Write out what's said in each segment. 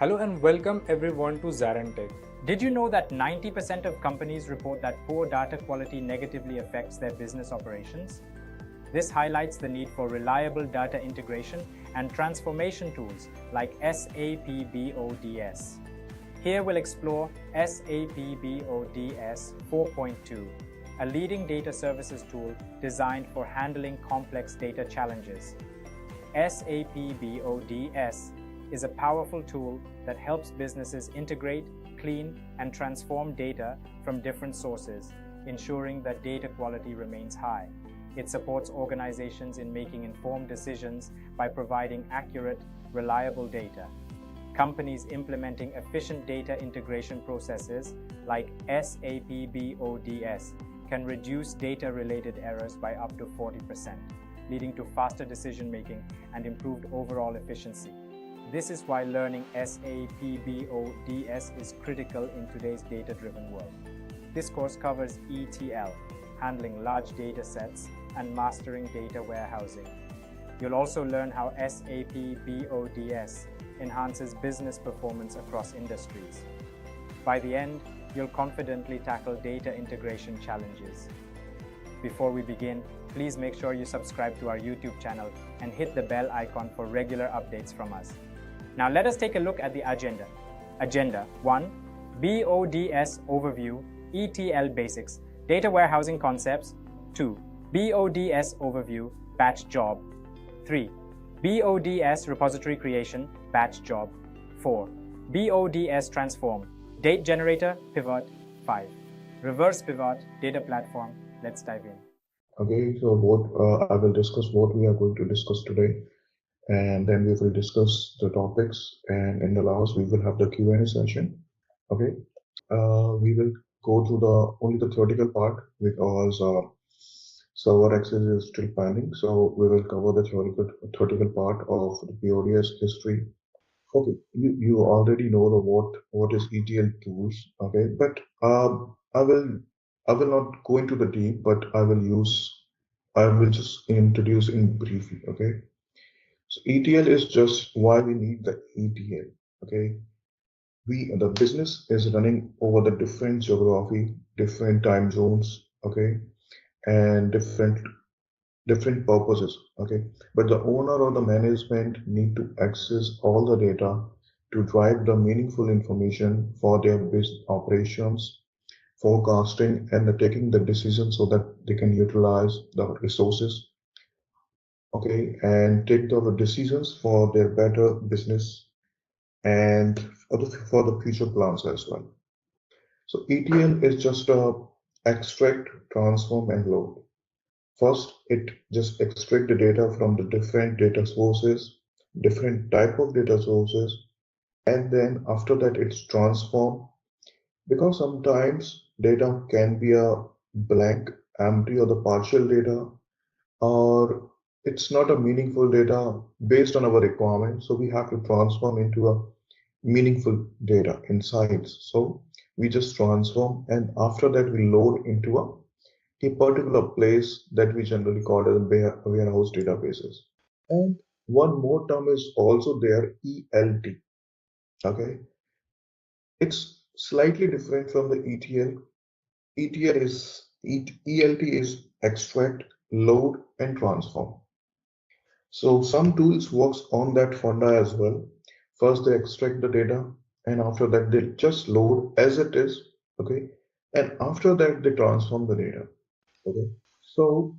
Hello and welcome everyone to ZaranTech. Did you know that 90% of companies report that poor data quality negatively affects their business operations? This highlights the need for reliable data integration and transformation tools like SAP BODS. Here we'll explore SAP BODS 4.2, a leading data services tool designed for handling complex data challenges. SAP BODS is a powerful tool that helps businesses integrate, clean, and transform data from different sources, ensuring that data quality remains high. It supports organizations in making informed decisions by providing accurate, reliable data. Companies implementing efficient data integration processes like SAP BODS can reduce data-related errors by up to 40%, leading to faster decision-making and improved overall efficiency. This is why learning SAP BODS is critical in today's data-driven world. This course covers ETL, handling large data sets, and mastering data warehousing. You'll also learn how SAP BODS enhances business performance across industries. By the end, you'll confidently tackle data integration challenges. Before we begin, please make sure you subscribe to our YouTube channel and hit the bell icon for regular updates from us. Now let us take a look at the agenda. Agenda 1. BODS Overview, ETL Basics, Data Warehousing Concepts. 2. BODS Overview, Batch Job. 3. BODS Repository Creation, Batch Job. 4. BODS Transform, Date Generator, Pivot. 5. Reverse Pivot, Data Platform. Let's dive in. Okay, so I will discuss what we are going to discuss today, and then we will discuss the topics, and in the last we will have the Q&A session. Okay, we will go through only the theoretical part because server access is still pending, so we will cover the theoretical part of the BODS history. Okay, you already know what is ETL tools. Okay, but I will not go into the deep, but I will just introduce in briefly. Okay, so ETL is just why we need the ETL. Okay, the business is running over the different geography, different time zones. Okay, and different purposes. Okay, but the owner or the management need to access all the data to drive the meaningful information for their business operations, forecasting, and taking the decisions so that they can utilize the resources. Okay, and take the decisions for their better business and for the future plans as well. So ETL is just a extract, transform, and load. First, it just extract the data from the different data sources, different type of data sources, and then after that it's transform, because sometimes data can be a blank, empty, or the partial data, or it's not a meaningful data based on our requirements. So we have to transform into a meaningful data insights. So we just transform, and after that we load into a particular place that we generally call as warehouse databases. And one more term is also there, ELT. Okay, it's slightly different from the ETL. ELT is extract, load, and transform. So some tools works on that funda as well. First they extract the data, and after that they just load as it is. Okay, and after that they transform the data. Okay, so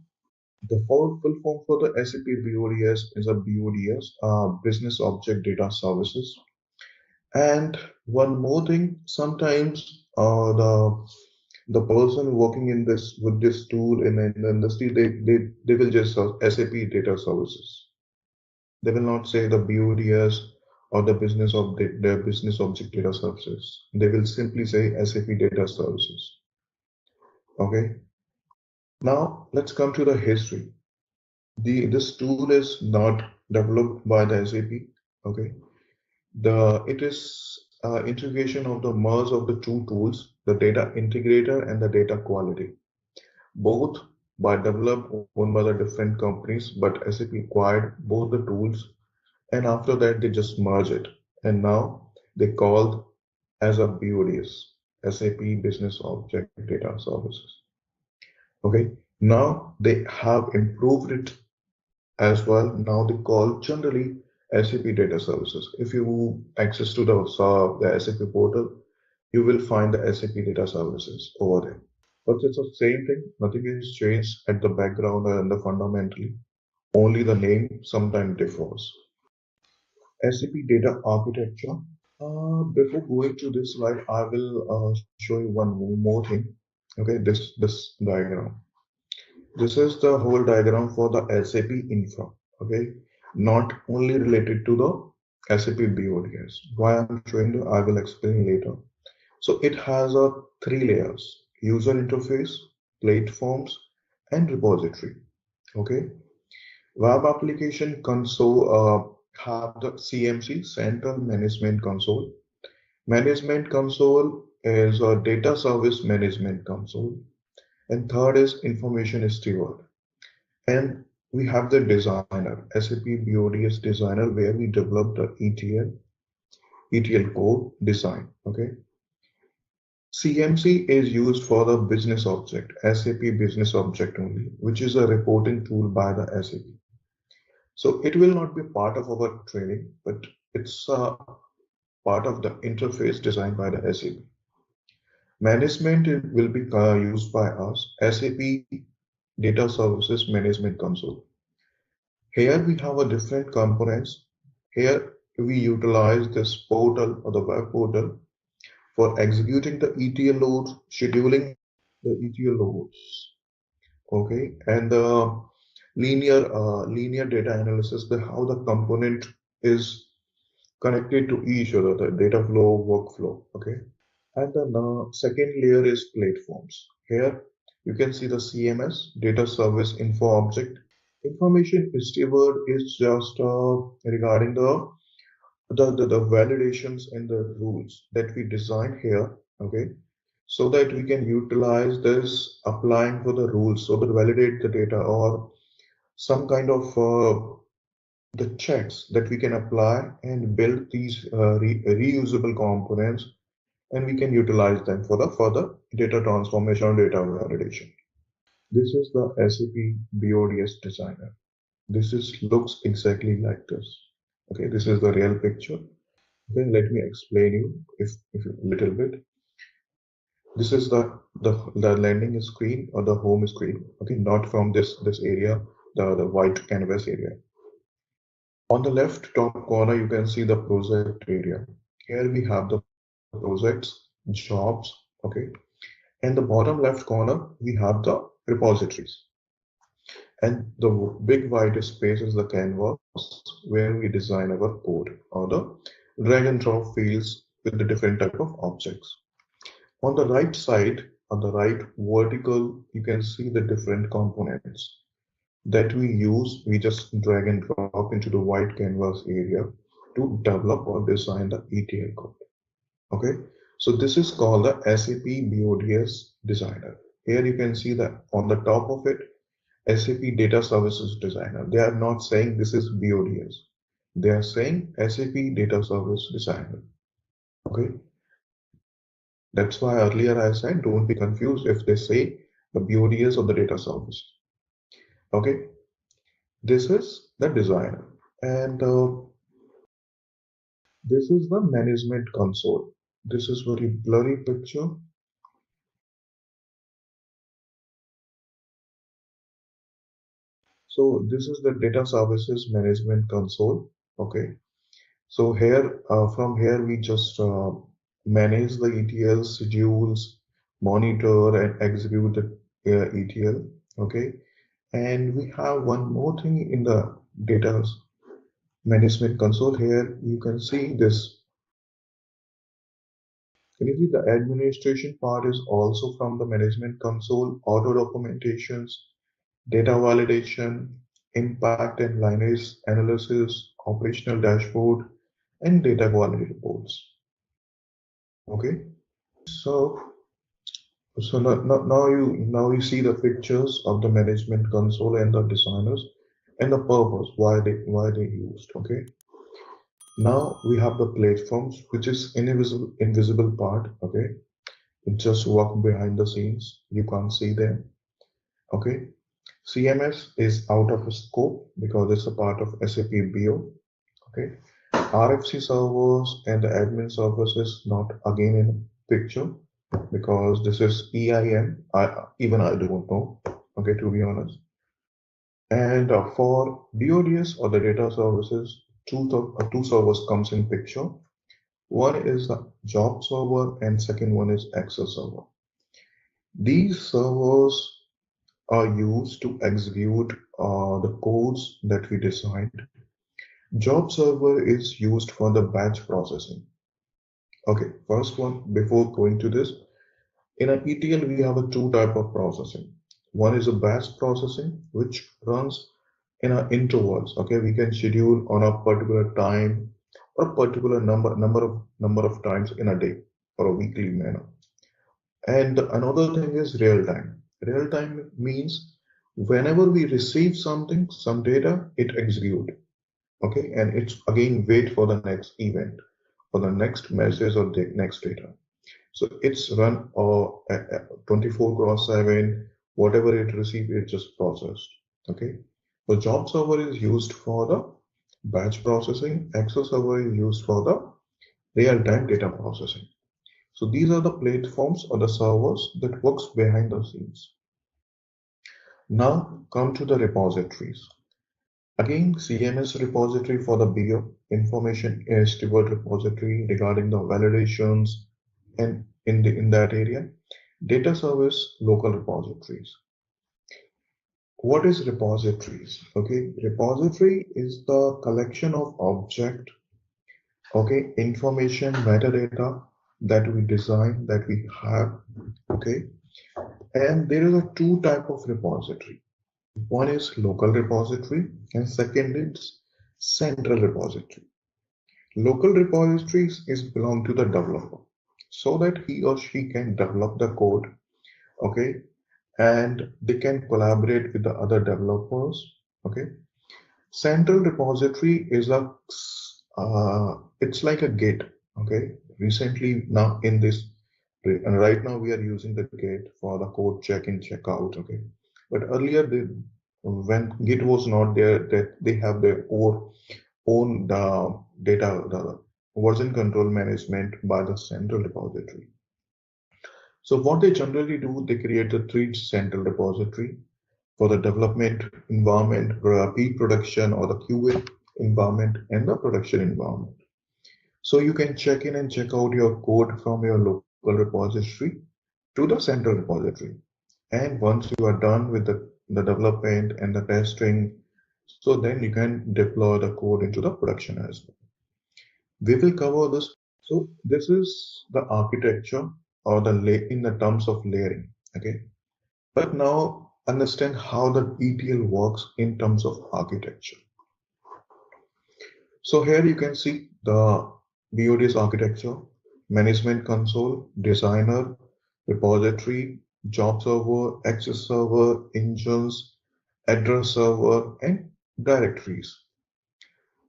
the full form for the SAP BODS is a BODS, Business Object Data Services. And one more thing, sometimes the person working with this tool in the industry, they will just SAP Data Services. They will not say the BODS or the Business Object Data Services. They will simply say SAP Data Services. Okay. Now let's come to the history. This tool is not developed by the SAP. Okay, it is integration of the merge of the two tools, the data integrator and the data quality. Both by developed owned by the different companies, but SAP acquired both the tools, and after that they just merge it. And now they called as a BODS, SAP Business Object Data Services. Okay, now they have improved it as well. Now they call generally SAP Data Services. If you access to the SAP portal, you will find the SAP Data Services over there. But it's the same thing. Nothing is changed at the background and the fundamentally. Only the name sometimes differs. SAP Data Architecture. Before going to this slide, I will show you one more thing. Okay, this diagram. This is the whole diagram for the SAP infra. Okay, not only related to the SAP BODS. Why I'm showing you, I will explain later. So it has a three layers: user interface, platforms, and repository. Okay, web application console have the CMC, Central Management Console. Management console is a data service management console, and third is information steward. And we have the designer, SAP BODS designer, where we develop the ETL code design. Okay. CMC is used for the business object, SAP business object only, which is a reporting tool by the SAP. So it will not be part of our training, but it's a part of the interface designed by the SAP. Management will be used by us, SAP Data Services Management Console. Here we have a different components. Here we utilize this portal or the web portal for executing the ETL loads, scheduling the ETL loads, okay, and the linear data analysis, how the component is connected to each other, the data flow, workflow, okay. And the second layer is platforms. Here you can see the CMS, data service info object. Information steward is just regarding the validations and the rules that we design here, okay, so that we can utilize this applying for the rules, so that validate the data or some kind of the checks that we can apply and build these reusable components, and we can utilize them for the further data transformation or data validation. This is the SAP BODS designer. This looks exactly like this. Okay, this is the real picture. Okay, let me explain you if a little bit. This is the landing screen or the home screen. Okay, not from this area, the white canvas area. On the left top corner, you can see the project area. Here we have the projects, jobs. Okay, and the bottom left corner we have the repositories. And the big white space is the canvas where we design our code or the drag and drop fields with the different type of objects. On the right side, on the right vertical, you can see the different components that we use. We just drag and drop into the white canvas area to develop or design the ETL code. Okay, so this is called the SAP BODS designer. Here you can see that on the top of it, SAP Data Services Designer. They are not saying this is BODS. They are saying SAP Data Service Designer. Okay. That's why earlier I said don't be confused if they say the BODS or the data service. Okay. This is the designer. And this is the management console. This is very blurry picture. So this is the data services management console. Okay. So here, from here, we just manage the ETL, schedules, monitor, and execute the ETL. Okay. And we have one more thing in the data management console. Here you can see this. Can you see the administration part is also from the management console, auto documentations, data validation, impact and lineage analysis, operational dashboard, and data quality reports. Okay, so now you see the pictures of the management console and the designers and the purpose why they used. Okay, Now we have the platforms, which is invisible part. Okay, it just work behind the scenes. You can't see them. Okay, CMS is out of scope because it's a part of SAP BO. Okay, RFC servers and the admin services not again in picture because this is EIM. Even I don't know. Okay, to be honest. And for DODS or the data services, two servers comes in picture. One is the job server and second one is access server. These servers are used to execute the codes that we designed. Job server is used for the batch processing. Okay, first one, before going to this, in a ETL, we have a two type of processing. One is a batch processing, which runs in our intervals. Okay, we can schedule on a particular time or a particular number of times in a day or a weekly manner. And another thing is real time. Real time means whenever we receive something, some data, it execute. Okay, and it's again wait for the next event, for the next message or the next data. So it's run 24/7. Whatever it receives, it just processed. Okay. The job server is used for the batch processing. Access server is used for the real-time data processing. So these are the platforms or the servers that works behind the scenes. Now come to the repositories. Again, CMS repository for the BO, information is steward repository regarding the validations and in that area. Data service local repositories. What is repositories? Okay, repository is the collection of object, okay, information, metadata that we design, that we have, okay. And there is a two type of repository. One is local repository and second is central repository. Local repositories is belong to the developer so that he or she can develop the code, okay, and they can collaborate with the other developers, okay. Central repository is it's like a gate, okay. Recently now in this, and right now we are using the gate for the code check in, check out, okay. But earlier when Git was not there, that they have their own data, the version control management by the central repository. So what they generally do, they create the three central repository for the development environment, pre-production or the QA environment and the production environment. So you can check in and check out your code from your local repository to the central repository. And once you are done with the development and the testing, so then you can deploy the code into the production as well. We will cover this. So this is the architecture or in the terms of layering. Okay. But now understand how the ETL works in terms of architecture. So here you can see the BOD's architecture, management console, designer, repository, job server, access server, engines, address server, and directories.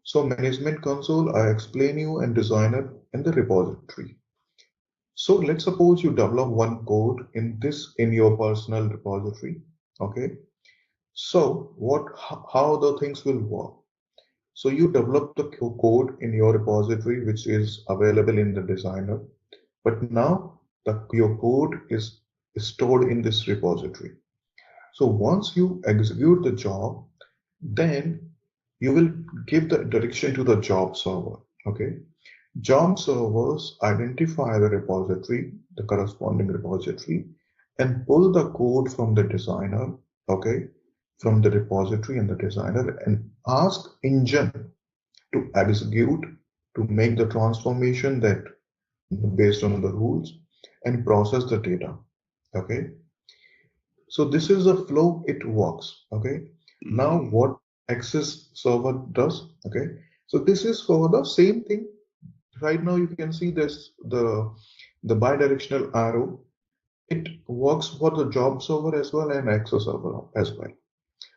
So management console, I explain you, and designer and the repository. So let's suppose you develop one code in your personal repository. Okay. So how the things will work? So you develop the code in your repository, which is available in the designer. But now your code is stored in this repository. So once you execute the job, then you will give the direction to the job server. Okay. Job servers identify the repository, the corresponding repository, and pull the code from the designer, okay, from the repository and the designer, and ask engine to execute, to make the transformation that based on the rules and process the data. Okay. So this is the flow, it works. Okay. Now what access server does, okay. So this is for the same thing. Right now you can see this, the bidirectional arrow. It works for the job server as well and access server as well.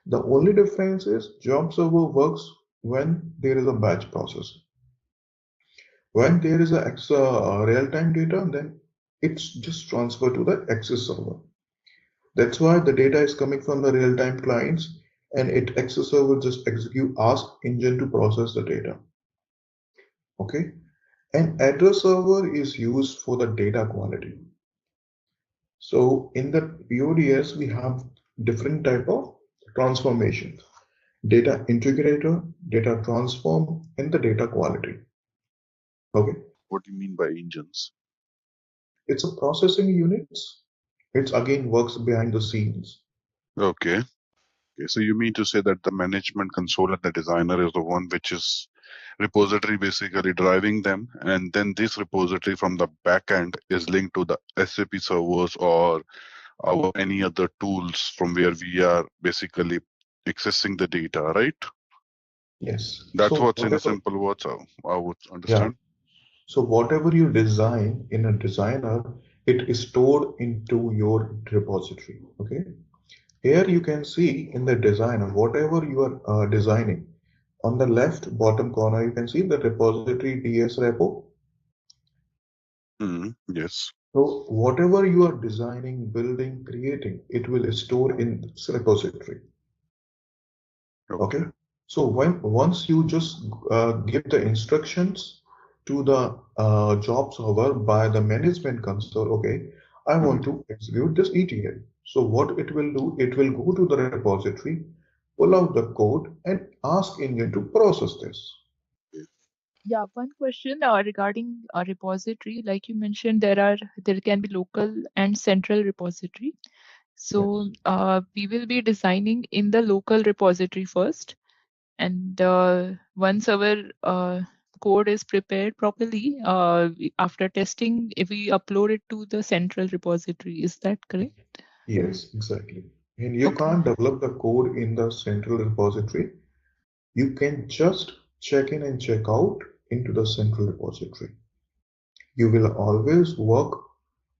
The only difference is job server works when there is a batch process. When there is a real-time data, then it's just transferred to the access server. That's why the data is coming from the real-time clients, and access server just ask engine to process the data. Okay, and address server is used for the data quality. So in the BODS, we have different type of transformations: data integrator, data transform, and the data quality. Okay, What do you mean by engines? it's a processing units. It again works behind the scenes. Okay. Okay. So you mean to say that the management console and the designer is the one which is repository basically driving them, and then this repository from the back end is linked to the SAP servers or our any other tools from where we are basically accessing the data, right? Yes. That's So what's in a whatever, simple words I would yeah. understand. So whatever you design in a designer, it is stored into your repository. Okay. Here you can see in the designer, whatever you are designing, on the left bottom corner, you can see the repository DS repo. Yes. So whatever you are designing, building, creating, it will store in this repository. Okay. Okay. So once you just give the instructions to the job server by the management console, okay, I want to execute this ETL. So what it will do, it will go to the repository, pull out the code, and ask engine to process this. Yeah, one question regarding a repository. Like you mentioned, there can be local and central repository. So Yes. we will be designing in the local repository first, and once our code is prepared properly, after testing, if we upload it to the central repository, is that correct? Yes, exactly. And you Okay. can't develop the code in the central repository. You can just check in and check out into the central repository. You will always work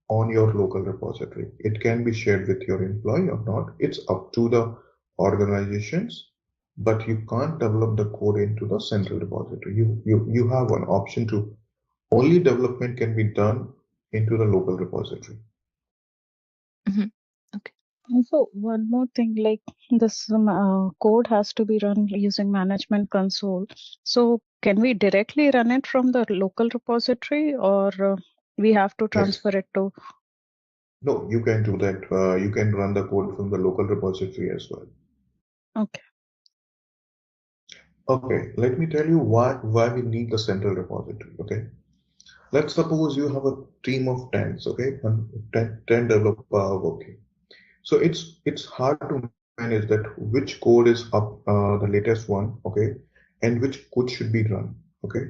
on your local repository. It can be shared with your employee or not. It's up to the organizations, but you can't develop the code into the central repository. You have an option to only development can be done into the local repository. Mhm. Okay. Also, one more thing, like this code has to be run using management console. So, can we directly run it from the local repository, or we have to Yes. transfer it to? No, you can do that. You can run the code from the local repository as well. Okay. Okay, let me tell you why we need the central repository. Okay, let's suppose you have a team of 10s. Okay, and 10 developer working. So it's hard to manage that which code is up, the latest one. Okay, and which code should be run. Okay,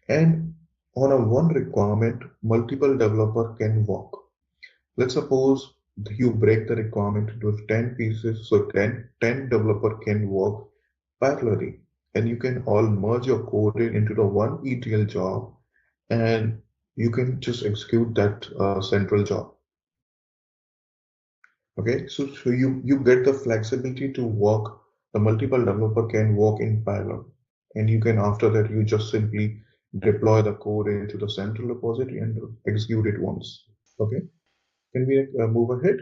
and on a one requirement, multiple developer can work. Let's suppose you break the requirement into 10 pieces, so 10 developer can work parallelly, and you can all merge your code into the one ETL job, and you can just execute that central job. Okay, so you get the flexibility to work. The multiple developer can work in parallel, and you can after that you just simply deploy the code into the central repository and execute it once. Okay, can we move ahead?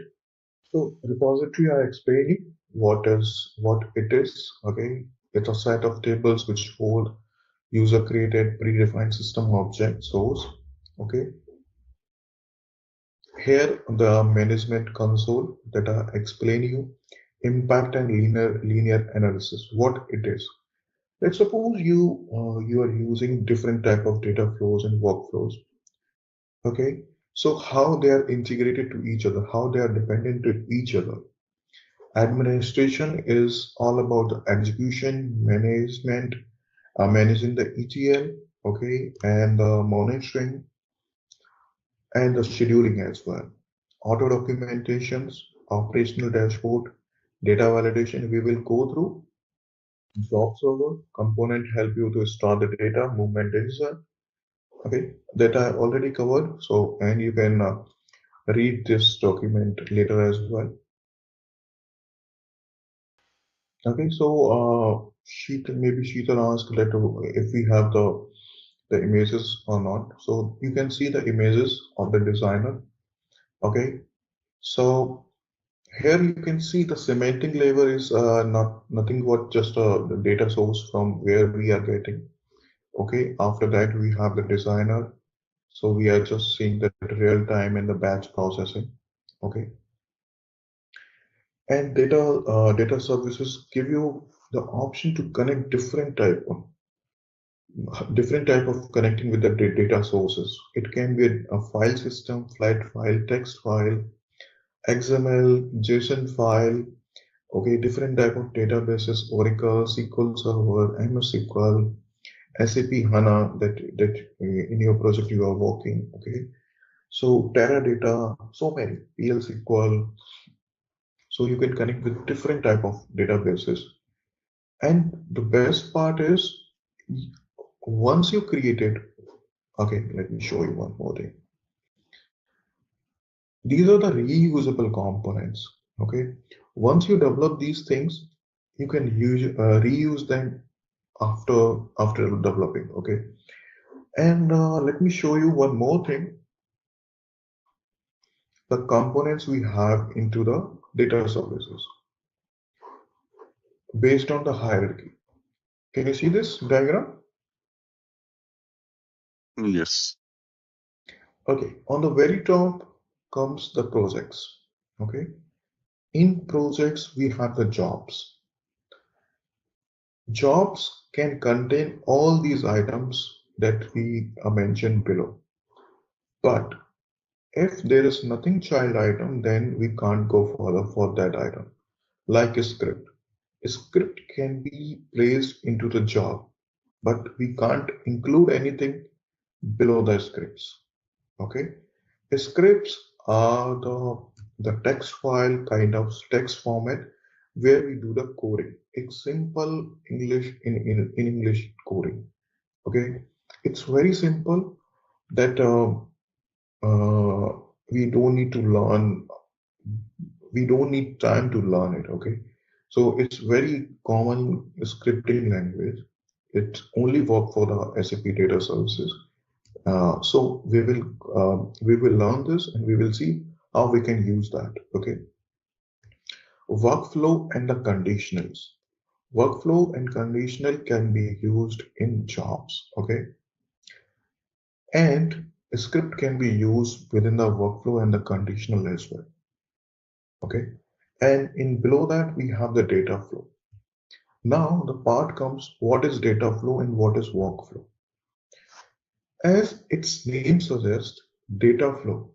So repository, I explained what it is. Okay, it's a set of tables which hold user created predefined system object source. Okay, here the management console that I explain you impact and linear analysis. What it is. Let's suppose you are using different type of data flows and workflows. Okay, so how they are integrated to each other, how they are dependent to each other. Administration is all about the execution, management, managing the ETL, okay, and the monitoring and the scheduling as well. Auto documentations, operational dashboard, data validation, we will go through. Job server component help you to store the data, movement decision. Okay, that I already covered. So, and you can read this document later as well. Okay, so Sheetal, maybe Sheetal asked that if we have the the images or not. So you can see the images of the designer. Okay, so here you can see the semantic layer is nothing but just the data source from where we are getting. Okay, after that we have the designer. So we are just seeing the real time and the batch processing. Okay, and data services give you the option to connect different type of connecting with the data sources. It can be a file system, flat file, text file, XML, JSON file. Okay, different type of databases, Oracle, SQL Server, MS SQL, SAP HANA that in your project you are working. Okay, so Teradata, so many, PL SQL. So you can connect with different type of databases. And the best part is once you create it, okay, let me show you one more thing. These are the reusable components. Okay, once you develop these things, you can reuse them after developing. Okay, and let me show you one more thing. The components we have into the data services based on the hierarchy. Can you see this diagram? Yes. Okay, on the very top comes the projects. Okay, in projects we have the jobs. Jobs can contain all these items that we mentioned below. But if there is nothing child item, then we can't go further for that item. Like a script. A script can be placed into the job, but we can't include anything below the scripts. Okay. The scripts are the text file kind of text format where we do the coding. It's simple English in English coding. Okay, it's very simple that we don't need to learn. We don't need time to learn it. Okay, so it's very common scripting language. It only work for the SAP data services. So we will learn this and we will see how we can use that. Okay, workflow and the conditionals. Workflow and conditional can be used in jobs. Okay, and a script can be used within the workflow and the conditional as well. Okay, and in below that we have the data flow. Now the part comes what is data flow and what is workflow. As its name suggests, data flow.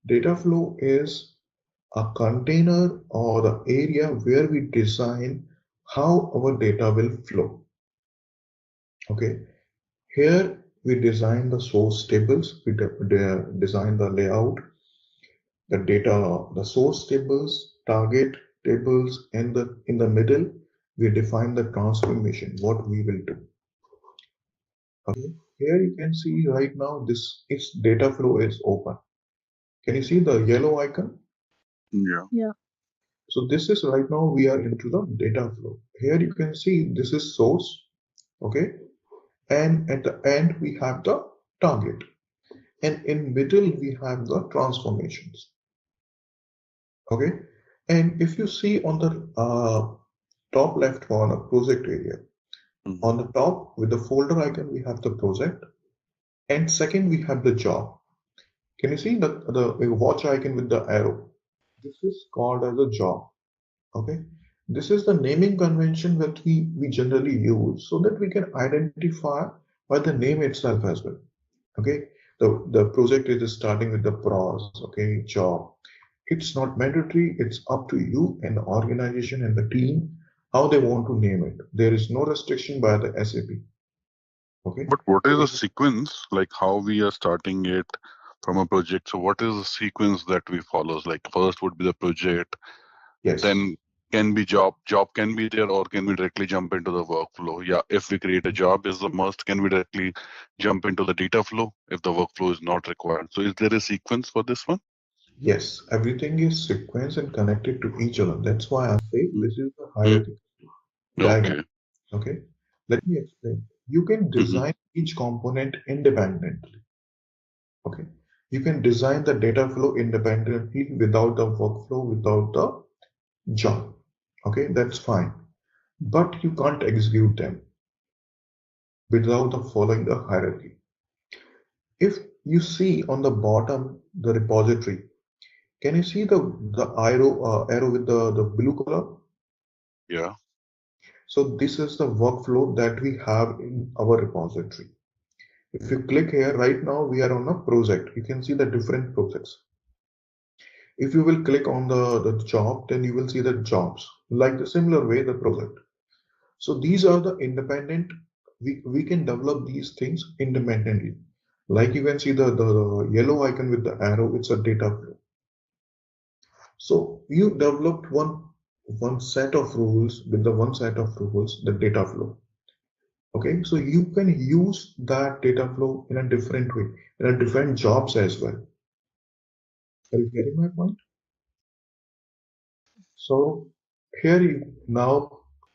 Data flow is a container or the area where we design how our data will flow. Okay, here we design the source tables, we design the layout, the data, the source tables, target tables, and in the middle we define the transformation, what we will do. Okay, here you can see right now this its data flow is open. Can you see the yellow icon? Yeah. So this is right now we are into the data flow. Here you can see this is source, okay, and at the end we have the target, and in middle we have the transformations. Okay, and if you see on the top left corner project area, on the top with the folder icon we have the project, and second we have the job. Can you see the watch icon with the arrow? This is called as a job. Okay, this is the naming convention that we generally use so that we can identify by the name itself as well. Okay, the project is starting with the pros. Okay, job. It's not mandatory. It's up to you and the organization and the team how they want to name it. There is no restriction by the SAP. Okay. But what is the sequence, like how we are starting it from a project? So what is the sequence that we follow? Like first would be the project, Yes. then can be job can be there, or can we directly jump into the workflow? Yeah, if we create a job is the must, can we directly jump into the data flow if the workflow is not required? So is there a sequence for this one? Yes, everything is sequenced and connected to each other. That's why I say this is the hierarchy diagram. Okay. Okay, let me explain. you can design each component independently. Okay, you can design the data flow independently without the workflow, without the job. Okay, that's fine, but you can't execute them without the following the hierarchy. If you see on the bottom the repository, can you see the arrow with the blue color? Yeah. So this is the workflow that we have in our repository. If you click here, right now we are on a project. You can see the different projects. If you will click on the job, then you will see the jobs, like the similar way the project. So these are the independent, we can develop these things independently. Like you can see the yellow icon with the arrow, it's a data flow. So you developed one set of rules with the one set of rules, the data flow. Okay, so you can use that data flow in a different way, in a different jobs as well. Are you getting my point? So here you now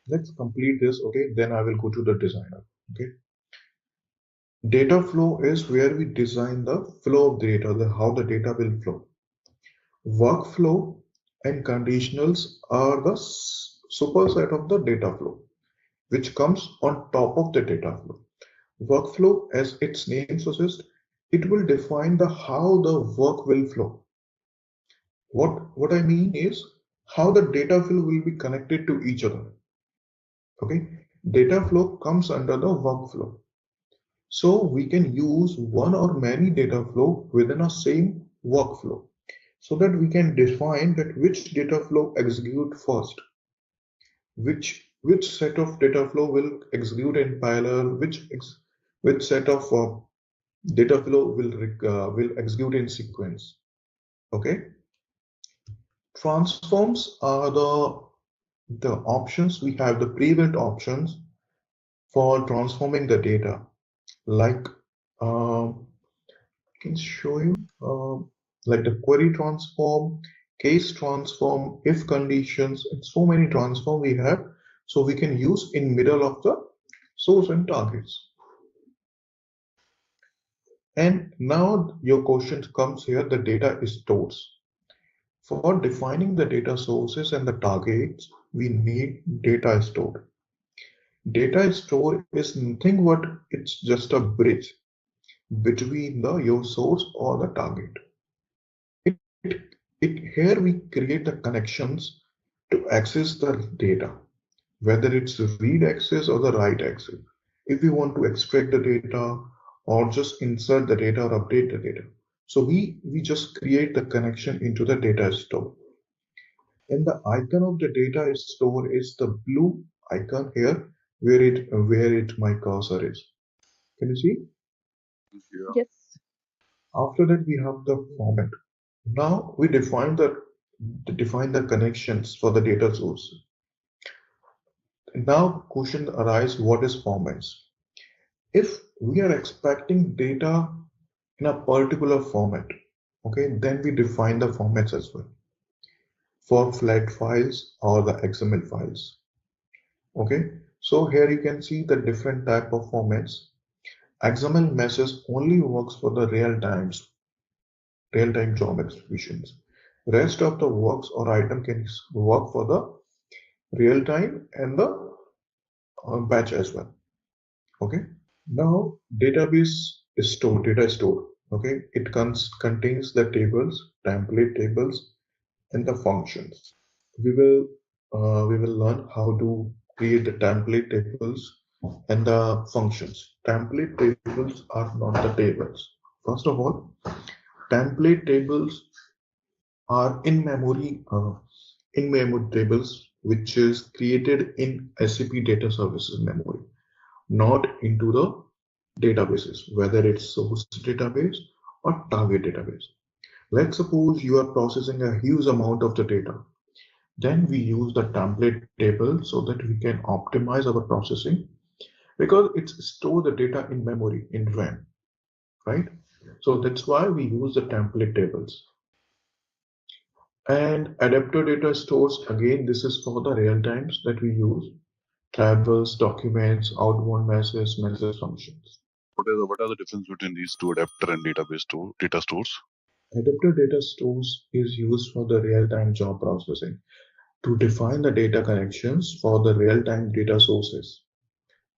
let's complete this. Okay, then I will go to the designer. Okay, data flow is where we design the flow of data, how the data will flow. Workflow and conditionals are the superset of the data flow, which comes on top of the data flow. Workflow, as its name suggests, it will define the how the work will flow. What I mean is how the data flow will be connected to each other. Okay, data flow comes under the workflow. So we can use one or many data flow within a same workflow, so that we can define that which data flow execute first, which set of data flow will execute in parallel, which set of data flow will execute in sequence. Okay, transforms are the options. We have the pre-built options for transforming the data, like I can show you like the query transform, case transform, if conditions, and so many transform we have, so we can use in middle of the source and targets. And now your question comes here, the data stores. For defining the data sources and the targets, we need data store. Data store is nothing but it's just a bridge between your source or the target. Here we create the connections to access the data, whether it's read access or the write access. If we want to extract the data or just insert the data or update the data. So we just create the connection into the data store. And the icon of the data store is the blue icon here, where my cursor is. Can you see? Yeah. Yes. After that, we have the format. Now we define the connections for the data source. Now question arises, what is formats? If we are expecting data in a particular format, okay, then we define the formats as well for flat files or the XML files. Okay, so here you can see the different type of formats. XML message only works for the real-time job executions. Rest of the works or item can work for the real time and the batch as well. Okay. Now database is stored, data is stored. Okay. It contains the tables, template tables, and the functions. We will learn how to create the template tables and the functions. Template tables are not the tables. First of all, template tables are in-memory tables, which is created in SAP Data Services memory, not into the databases, whether it's source database or target database. Let's suppose you are processing a huge amount of the data. Then we use the template table so that we can optimize our processing, because it's store the data in memory in RAM, right? So that's why we use the template tables. And adapter data stores, again, this is for the real times that we use. tables, documents, outbound messages, message functions. What are the difference between these two, adapter and data stores? Adapter data stores is used for the real-time job processing to define the data connections for the real-time data sources.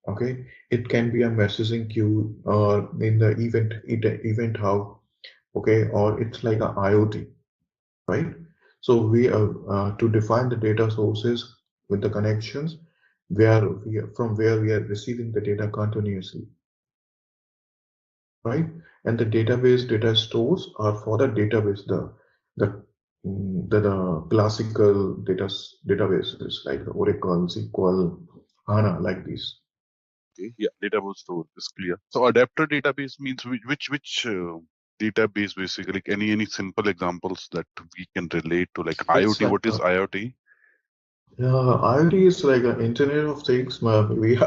Okay, it can be a messaging queue or in the event hub. Okay, or it's like a IoT, right? So we to define the data sources with the connections from where we are receiving the data continuously, right? And the database data stores are for the database, the the classical databases like the Oracle, SQL, HANA, like these. Okay, yeah, database store is clear. So adapter database means which database basically? Like any simple examples that we can relate to, like It's IoT. like What is IoT? IoT is like an Internet of Things. We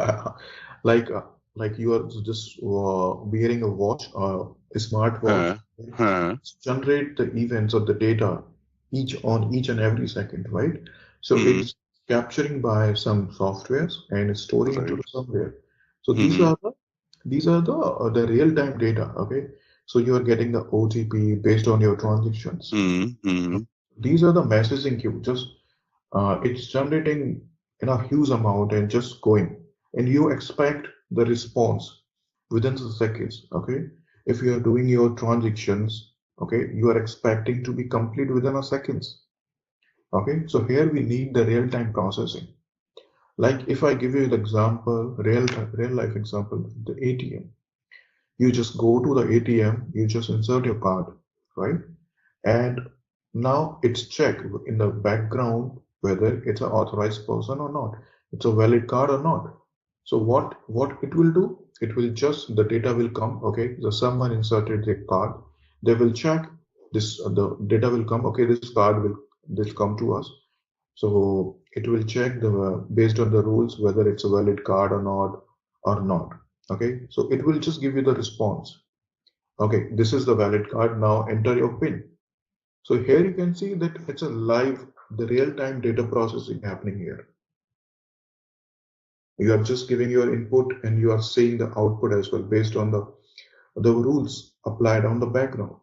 like uh, like you are just wearing a watch, a smart watch. Huh, huh, Generate the events or the data each and every second, right? So hmm, it's capturing by some softwares and storing into right. the somewhere. So Hmm, these are the real-time data. Okay, so you are getting the OTP based on your transactions. hmm, hmm, These are the messaging queue. Just it's generating in a huge amount and just going, and you expect the response within the seconds. Okay, if you are doing your transactions, okay, you are expecting to be complete within a seconds. Okay, so here we need the real-time processing. Like if I give you the example, real life example, the ATM. You just go to the ATM, you just insert your card, right? And now it's checked in the background whether it's an authorized person or not, it's a valid card or not. So what it will do, it will just, the data will come. Okay, so someone inserted their card, they will check this, the data will come. Okay, this card will come to us. So it will check the based on the rules whether it's a valid card or not. Okay, so it will just give you the response. Okay, this is the valid card, now enter your PIN. So here you can see that it's a live, the real-time data processing happening here. You are just giving your input and you are seeing the output as well based on the rules applied on the background.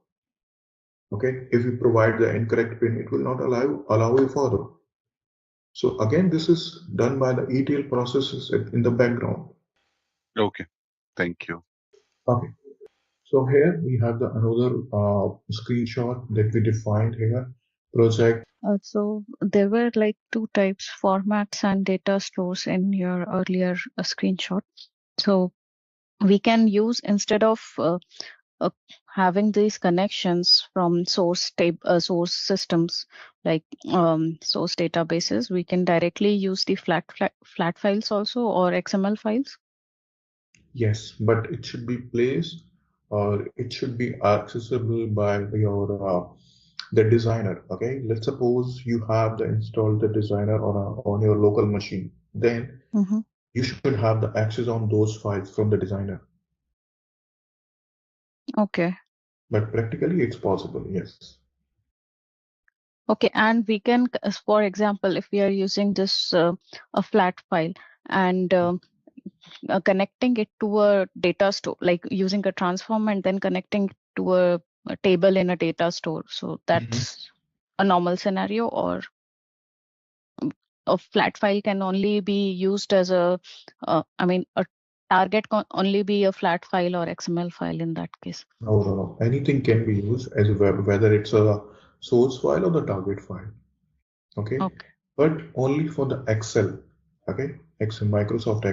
Okay, if you provide the incorrect PIN, it will not allow you further. So again, this is done by the ETL processes in the background. okay, thank you. Okay, so here we have the another screenshot that we defined here. Project. So there were like two types, formats and data stores in your earlier screenshot. So we can use, instead of uh, having these connections from source systems like source databases, we can directly use the flat files also, or XML files. Yes, but it should be placed or it should be accessible by your the designer. Okay, let's suppose you have the installed the designer on your local machine. Then Mm-hmm. you should have the access on those files from the designer. Okay. But practically, it's possible. Yes. Okay, and we can, for example, if we are using this a flat file and connecting it to a data store, like using a transform and then connecting to a table in a data store. So Mhm. that's a normal scenario, or a flat file can only be used as a target can only be a flat file or XML file in that case. No, no, no. Anything can be used as whether it's a source file or the target file. Okay, Okay. but only for the Excel. Okay, Excel, Microsoft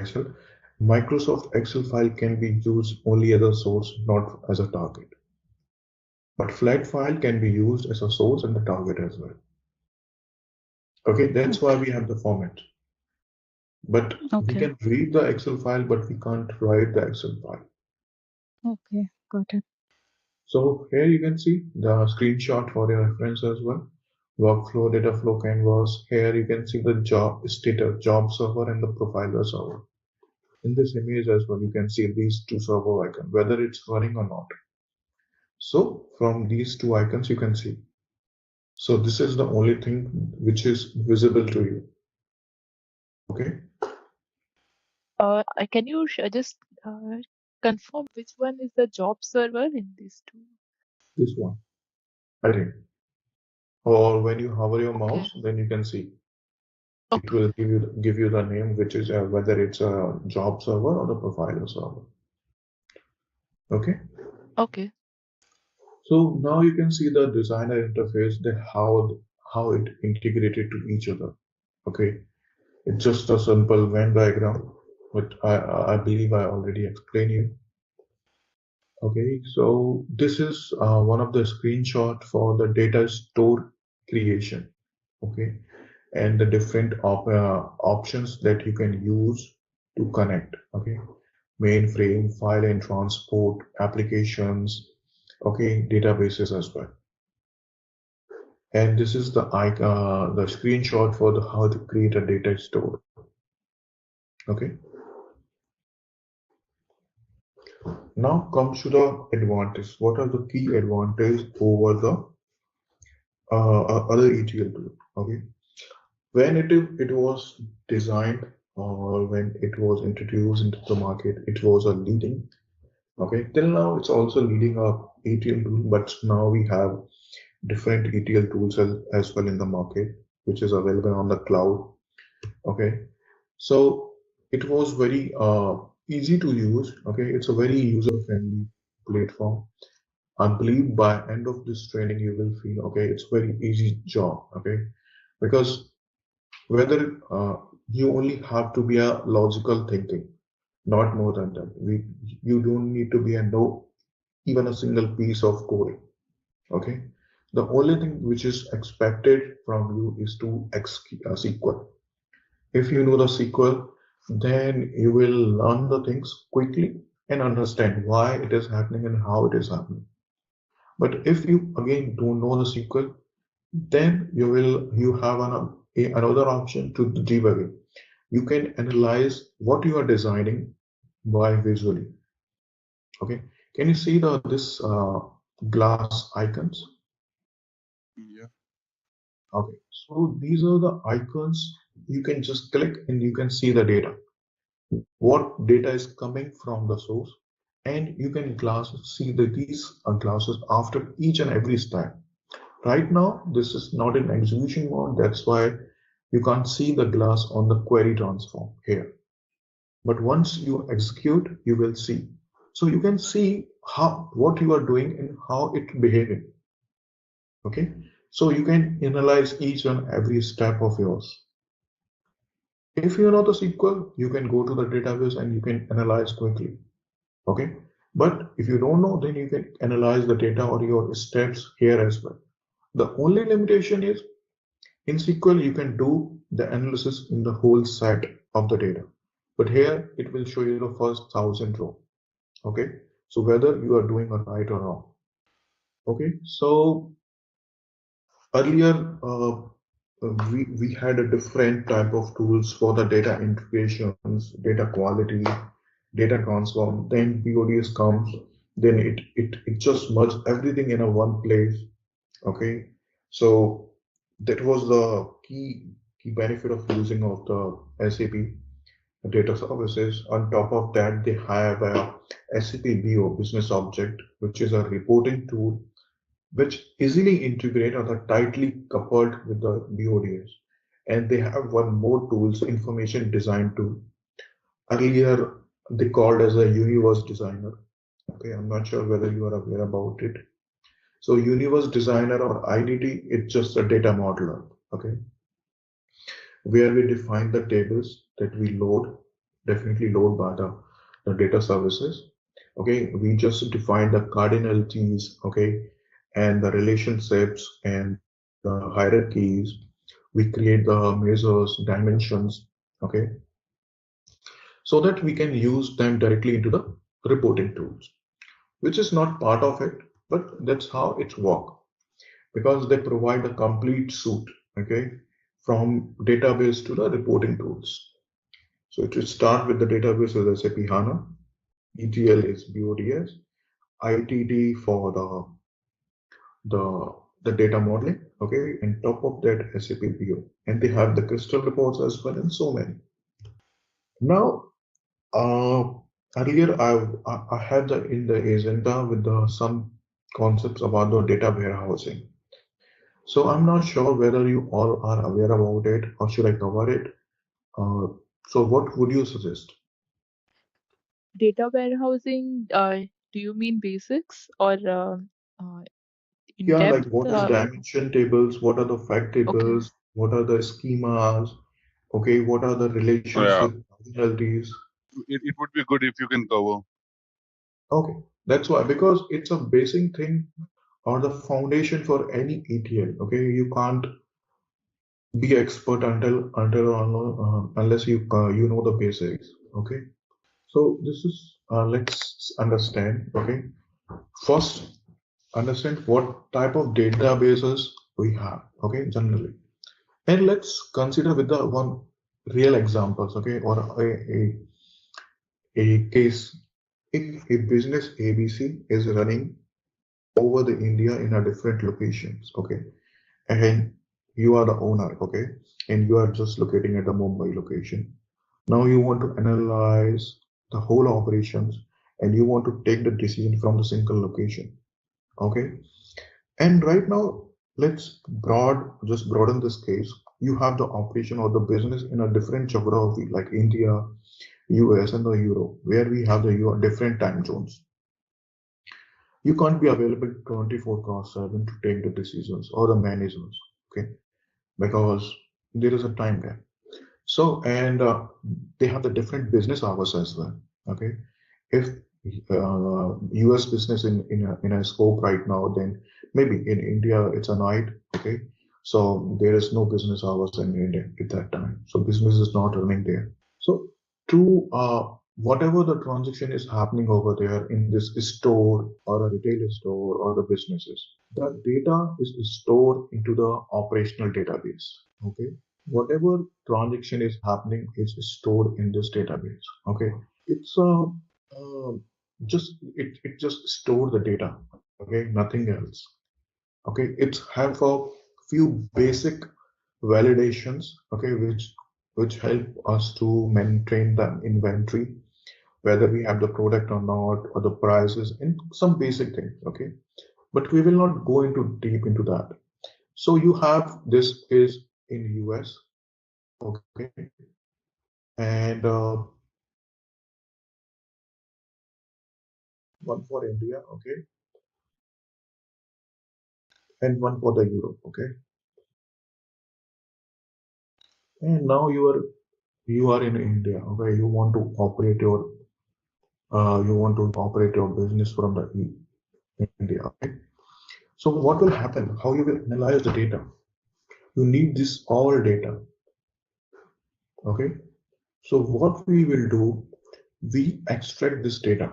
Excel file can be used only as a source, not as a target. But flat file can be used as a source and the target as well. Okay, that's why Okay. we have the format. But we Okay. can read the Excel file, but we can't write the Excel file. Okay. Got it. So here you can see the screenshot for your reference as well. Workflow, data flow canvas. Here you can see the job status, job server and the profiler server. In this image as well, you can see these two server icons, whether it's running or not. So from these two icons, you can see. So this is the only thing which is visible to you. Okay. Can you just confirm which one is the job server in these two? This one, I think. Or when you hover your Okay. mouse, then you can see. It Okay. will give you the name, which is whether it's a job server or the profiler server. Okay. Okay. So now you can see the designer interface, how it integrated to each other. Okay. It's just a simple Venn diagram, but I believe I already explained you. Okay, so this is one of the screenshot for the data store creation. Okay, and the different options that you can use to connect. Okay, mainframe, file and transport, applications. Okay, databases as well. And this is the the screenshot for the how to create a data store. Okay. Now comes to the advantage. What are the key advantages over the other ETL tool? Okay, when it was designed or when it was introduced into the market, it was a leading. Okay, till now it's also leading a ETL tool, but now we have different ETL tools as well in the market, which is available on the cloud. Okay, so it was very easy to use. Okay, it's a very user-friendly platform. I believe by end of this training you will feel okay. It's very easy job. Okay, because whether you only have to be a logical thinking, not more than that. You don't need to be a no even a single piece of coding. Okay, the only thing which is expected from you is to execute a SQL. If you know the SQL, then you will learn the things quickly and understand why it is happening and how it is happening. But if you again don't know the SQL, then you have another option to debugging. You can analyze what you are designing by visually. Okay, can you see this glass icons? Yeah. Okay, so these are the icons. You can just click and you can see the data. What data is coming from the source, and you can see these glasses after each and every step. Right now, this is not in execution mode. That's why you can't see the glass on the query transform here. But once you execute, you will see. So you can see what you are doing and how it's behaving. Okay. So you can analyze each and every step of yours. If you know the SQL, you can go to the database and you can analyze quickly. Okay. But if you don't know, then you can analyze the data or your steps here as well. The only limitation is in SQL, you can do the analysis in the whole set of the data. But here it will show you the first 1,000 row. Okay. So whether you are doing it right or wrong. Okay. So earlier, we had a different type of tools for the data integrations, data quality, data transform. Then BODS comes, then it just merges everything in a one place. Okay, so that was the key benefit of using of the SAP data services. On top of that, they have a SAP BO business object, which is a reporting tool which easily integrate or are tightly coupled with the BODS. And they have one more tools, information design tool. Earlier, they called as a universe designer. Okay, I'm not sure whether you are aware about it. So universe designer or IDT, it's just a data modeler. Okay, where we define the tables that we load, definitely load by the data services. Okay, we just define the cardinalities, okay, and the relationships and the hierarchies. We create the measures, dimensions, okay, so that we can use them directly into the reporting tools, which is not part of it, but that's how it's work because they provide a complete suite, okay, from database to the reporting tools. So it will start with the database with SAP HANA, ETL is BODS, ITD for the data modeling, okay, and top of that SAP BO, and they have the crystal reports as well, and so many. Now Earlier, I had in the agenda with some concepts about the data warehousing. So I'm not sure whether you all are aware about it or should I cover it. Uh, so what would you suggest? Data warehousing, do you mean basics or uh, in Yeah, like depth? what is dimension tables? What are the fact Okay. tables? What are the schemas? Okay, what are the relations Yeah, with functionalities? it would be good if you can cover. Okay, that's why, because it's a basic thing or the foundation for any ETL. Okay, you can't be expert unless you know the basics. Okay, so this is let's understand. Okay, first understand what type of databases we have. Okay, generally, and let's consider with the one real examples. Okay, or a case. If a business ABC is running over the India in a different locations. Okay, and you are the owner. Okay, and you are just locating at the Mumbai location. Now you want to analyze the whole operations and you want to take the decision from the single location. Okay, and right now let's just broaden this case. You have the operation or the business in a different geography like India, US, and the Europe, where we have the different time zones. You can't be available 24 cross 7 to take the decisions or the managers. Okay, because there is a time gap. So, and they have the different business hours as well. Okay, if US business in a scope right now, then maybe in India it's a night. Okay, so there is no business hours in India at that time. So business is not running there. So to whatever the transaction is happening over there in this store or a retail store or the businesses, the data is stored into the operational database. Okay, whatever transaction is happening is stored in this database. Okay, it's uh, it just store the data. Okay, nothing else. Okay, it's have a few basic validations. Okay, which help us to maintain the inventory, whether we have the product or not, or the prices, and some basic things. Okay, but we will not go into deep into that. So you have this is in US. Okay, and one for India. Okay, and one for the Europe. Okay, and now you are in India. Okay, you want to operate your business from the India. Okay, so what will happen? How you will analyze the data? You need this all data. Okay, so what we will do, we extract this data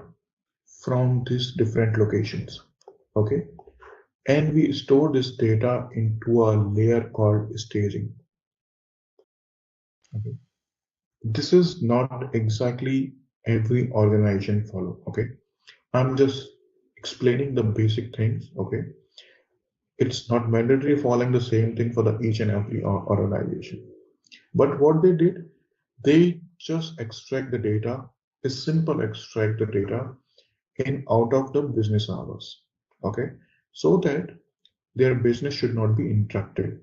from these different locations. Okay, and we store this data into a layer called staging. Okay, this is not exactly every organization follow. Okay, I'm just explaining the basic things. Okay, it's not mandatory following the same thing for the each and every organization. But what they did, they just extract the data, a simple extract the data in out of the business hours. Okay, so that their business should not be interrupted.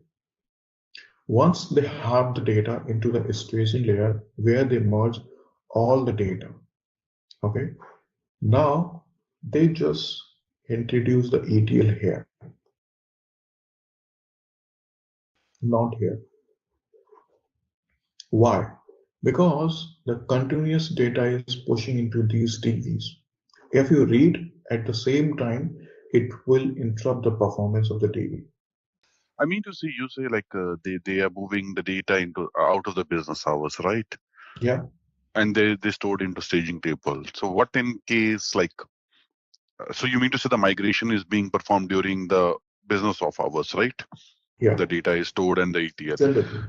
Once they have the data into the staging layer where they merge all the data. Okay, now they just introduce the ETL here, not here. Why? Because the continuous data is pushing into these DVs. If you read at the same time, it will interrupt the performance of the DV. I mean to say, you say like they are moving the data into out of the business hours, right? Yeah, And they stored into staging table. So what in case like so you mean to say the migration is being performed during the business of hours, right? yeah, The data is stored and the ETL. generally.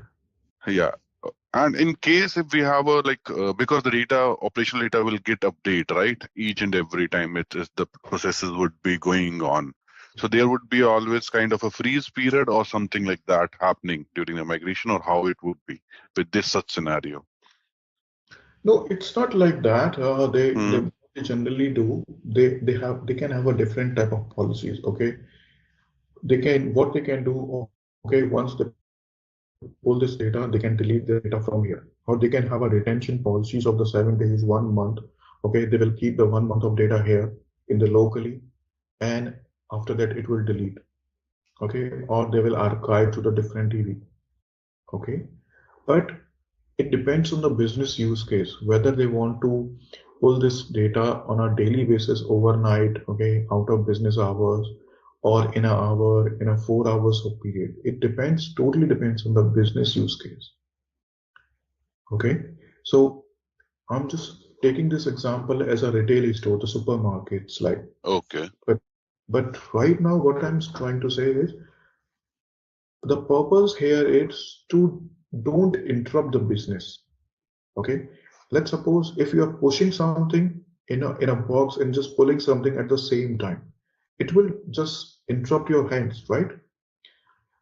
Yeah. And in case if we have a like because the data operational data will get update right each and every time it is the processes would be going on. So there would be always kind of a freeze period or something like that happening during the migration or how it would be with this such scenario. No, it's not like that. Hmm. They generally do. They can have a different type of policies. Okay, they can what they can do. Okay, once they pull this data, they can delete the data from here, or they can have a retention policies of the 7 days, 1 month. Okay, they will keep the 1 month of data here in the locally, and after that it will delete. Okay, or they will archive to the different TV. Okay, but it depends on the business use case whether they want to pull this data on a daily basis overnight, okay, out of business hours, or in an hour, in a 4 hours of period. It depends, totally depends on the business use case. Okay, so I'm just taking this example as a retail store, the supermarkets, like, Okay. but right now what I'm trying to say is the purpose here is to don't interrupt the business. Okay, let's suppose if you are pushing something in a box and just pulling something at the same time, it will just interrupt your hands, right?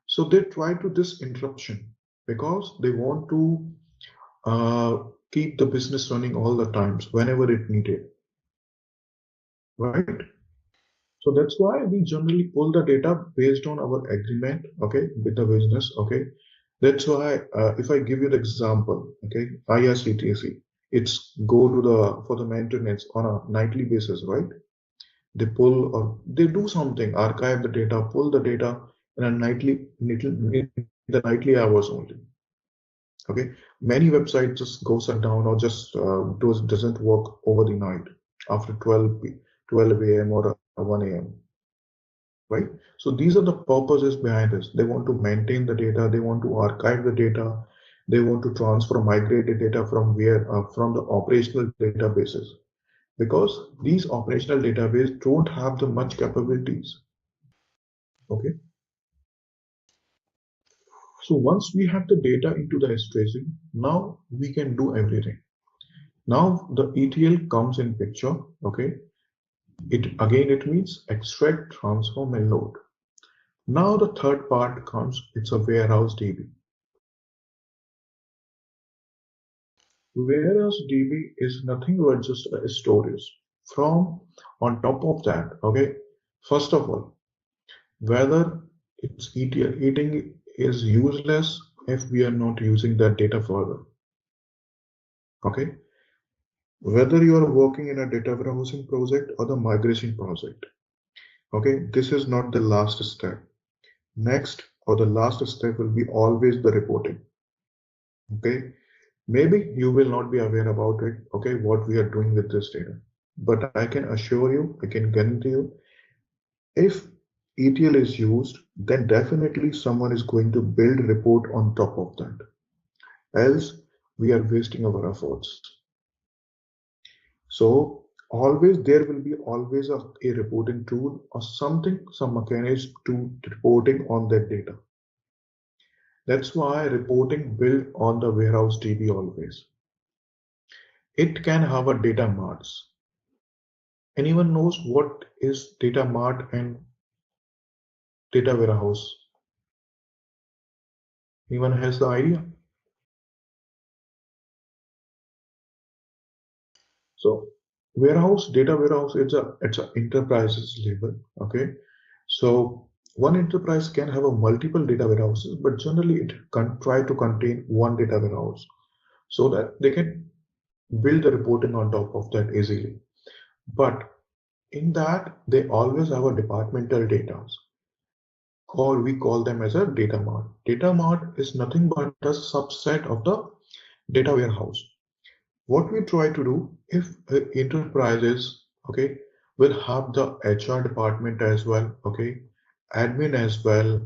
So they try to this interruption because they want to keep the business running all the times whenever it needed, right? So that's why we generally pull the data based on our agreement, okay, with the business, okay. That's why if I give you the example, okay, IRCTC, it's go to the for the maintenance on a nightly basis, right? They pull or they do something, archive the data, pull the data in a in the nightly hours only. Okay, many websites just go shut down or just doesn't work over the night after 12 a.m. or 1 a.m. Right? So these are the purposes behind this. They want to maintain the data, they want to archive the data, they want to transfer, migrate the data from from the operational databases, because these operational databases don't have the much capabilities. Okay. So once we have the data into the staging, now we can do everything. Now the ETL comes in picture. Okay. It means extract, transform, and load. Now the third part comes, it's a warehouse DB. Warehouse DB is nothing but just a storage. From on top of that, okay, first of all, whether it's eating is useless if we are not using that data further. Okay, whether you are working in a data warehousing project or the migration project, okay, this is not the last step. Next or the last step will be always the reporting. Okay, maybe you will not be aware about it, okay, what we are doing with this data. But I can assure you, I can guarantee you, if ETL is used, then definitely someone is going to build a report on top of that. Else, we are wasting our efforts. So always there will be always a reporting tool or something, some mechanism to reporting on that data. That's why reporting built on the warehouse DB always. It can have a data marts. Anyone knows what is data mart and data warehouse? Anyone has the idea? So data warehouse, it's a enterprises level. Okay. So one enterprise can have a multiple data warehouses, but generally it can try to contain one data warehouse so that they can build the reporting on top of that easily. But in that, they always have a departmental data, or we call them as a data mart. Data mart is nothing but a subset of the data warehouse. What we try to do, if enterprises, okay, will have the HR department as well, okay, admin as well,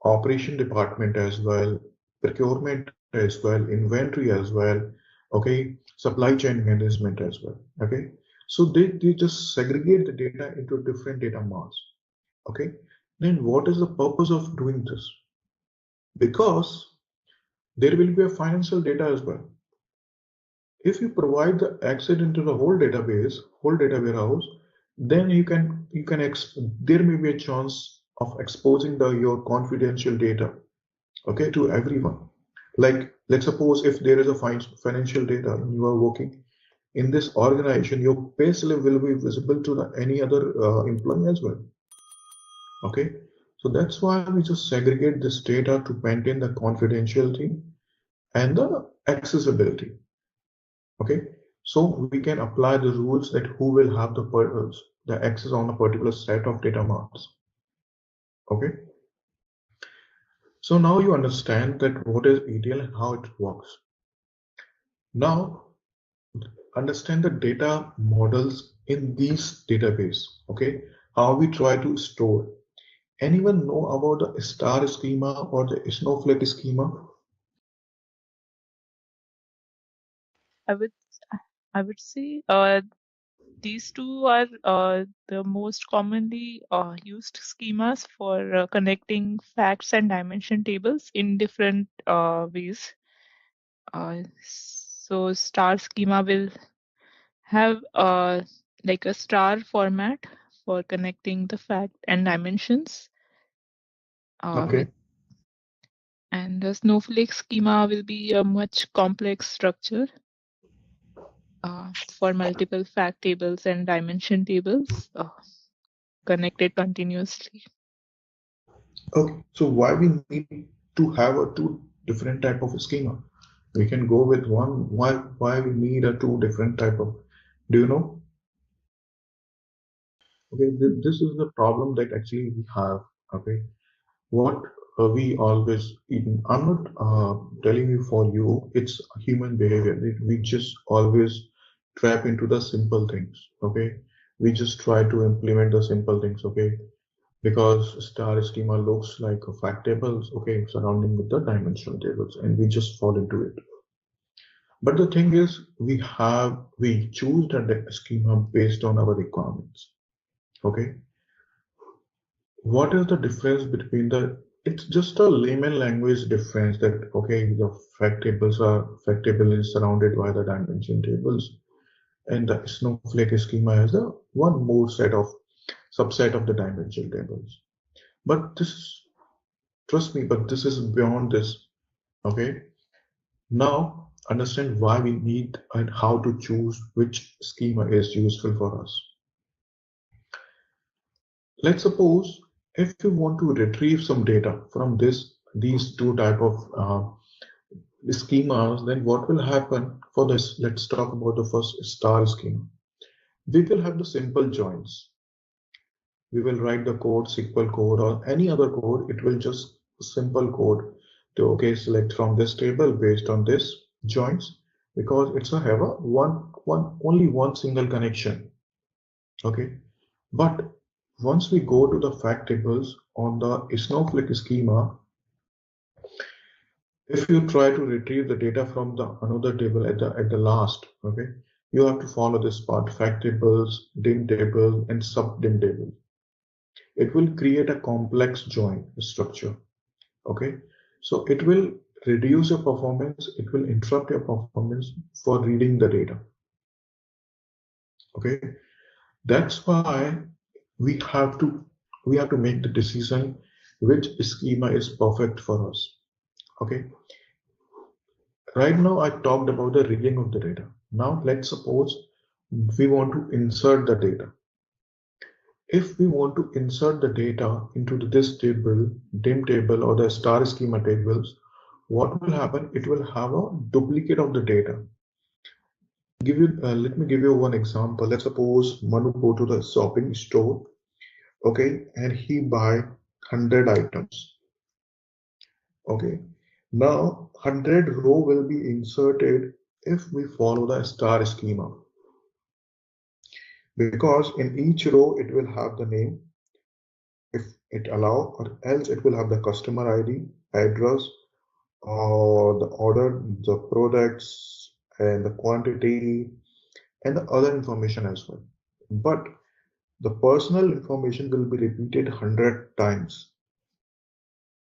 operation department as well, procurement as well, inventory as well, okay, supply chain management as well, okay. So they just segregate the data into different data marts, okay. Then what is the purpose of doing this? Because there will be a financial data as well. If you provide the access into the whole database, whole data warehouse, then there may be a chance of exposing your confidential data, okay, to everyone. Like, let's suppose if there is a financial data and you are working in this organization, your pay slip will be visible to any other employee as well. Okay, so that's why we just segregate this data to maintain the confidentiality and the accessibility. Okay, so we can apply the rules that who will have the access on a particular set of data marks. Okay, so now you understand that what is ETL and how it works. Now understand the data models in these database. Okay, how we try to store. Anyone know about the star schema or the snowflake schema? I would say these two are the most commonly used schemas for connecting facts and dimension tables in different ways. So star schema will have like a star format for connecting the fact and dimensions. Okay. And the snowflake schema will be a much complex structure for multiple fact tables and dimension tables connected continuously. Okay, so why we need to have a two different type of schema? We can go with one. Why we need a two different type of? Do you know? Okay, this is the problem that actually we have. Okay, what we always even. I'm not telling you for you. It's human behavior. We just always trap into the simple things. Okay, we just try to implement the simple things. Okay, because star schema looks like a fact tables, okay, surrounding with the dimensional tables, and we just fall into it. But the thing is, we choose the schema based on our requirements. Okay, what is the difference between the? It's just a layman language difference that okay, the fact table is surrounded by the dimension tables, and the snowflake schema has the one more subset of the dimension tables. But this trust me, but this is beyond this. Okay. Now understand why we need and how to choose which schema is useful for us. Let's suppose if you want to retrieve some data from these two type of schemas, then what will happen for this? Let's talk about the first star schema. We will have the simple joins. We will write the code, SQL code or any other code. It will just simple code to okay select from this table based on this joins because it's a have a only one single connection. Okay, but once we go to the fact tables on the snowflake schema, if you try to retrieve the data from the another table at the last, okay, you have to follow this part: fact tables, dim table, and sub dim table. It will create a complex join structure. Okay, so it will reduce your performance, it will interrupt your performance for reading the data. Okay, that's why we have to make the decision which schema is perfect for us. Okay, right now I talked about the reading of the data. Now let's suppose we want to insert the data. If we want to insert the data into this table, dim table or the star schema tables, what will happen? It will have a duplicate of the data. Let me give you one example. Let's suppose Manu go to the shopping store, okay, and he buy 100 items. Okay, now 100 row will be inserted if we follow the star schema, because in each row it will have the name if it allow, or else it will have the customer ID, address, or the order, the products, and the quantity, and the other information as well. But the personal information will be repeated 100 times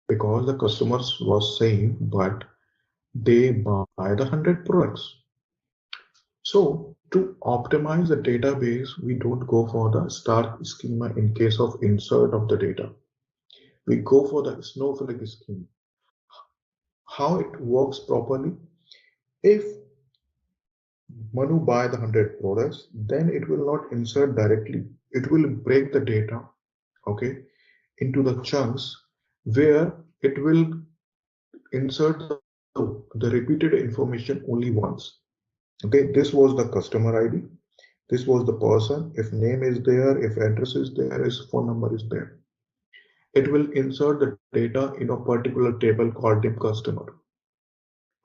because the customers was saying, but they buy the 100 products. So to optimize the database, we don't go for the star schema in case of insert of the data. We go for the snowflake schema. how it works properly. If Manu buy the 100 products, then it will not insert directly. It will break the data, okay, into the chunks where it will insert the repeated information only once. Okay, this was the customer ID. This was the person. If name is there, if address is there, if phone number is there, it will insert the data in a particular table called dim customer.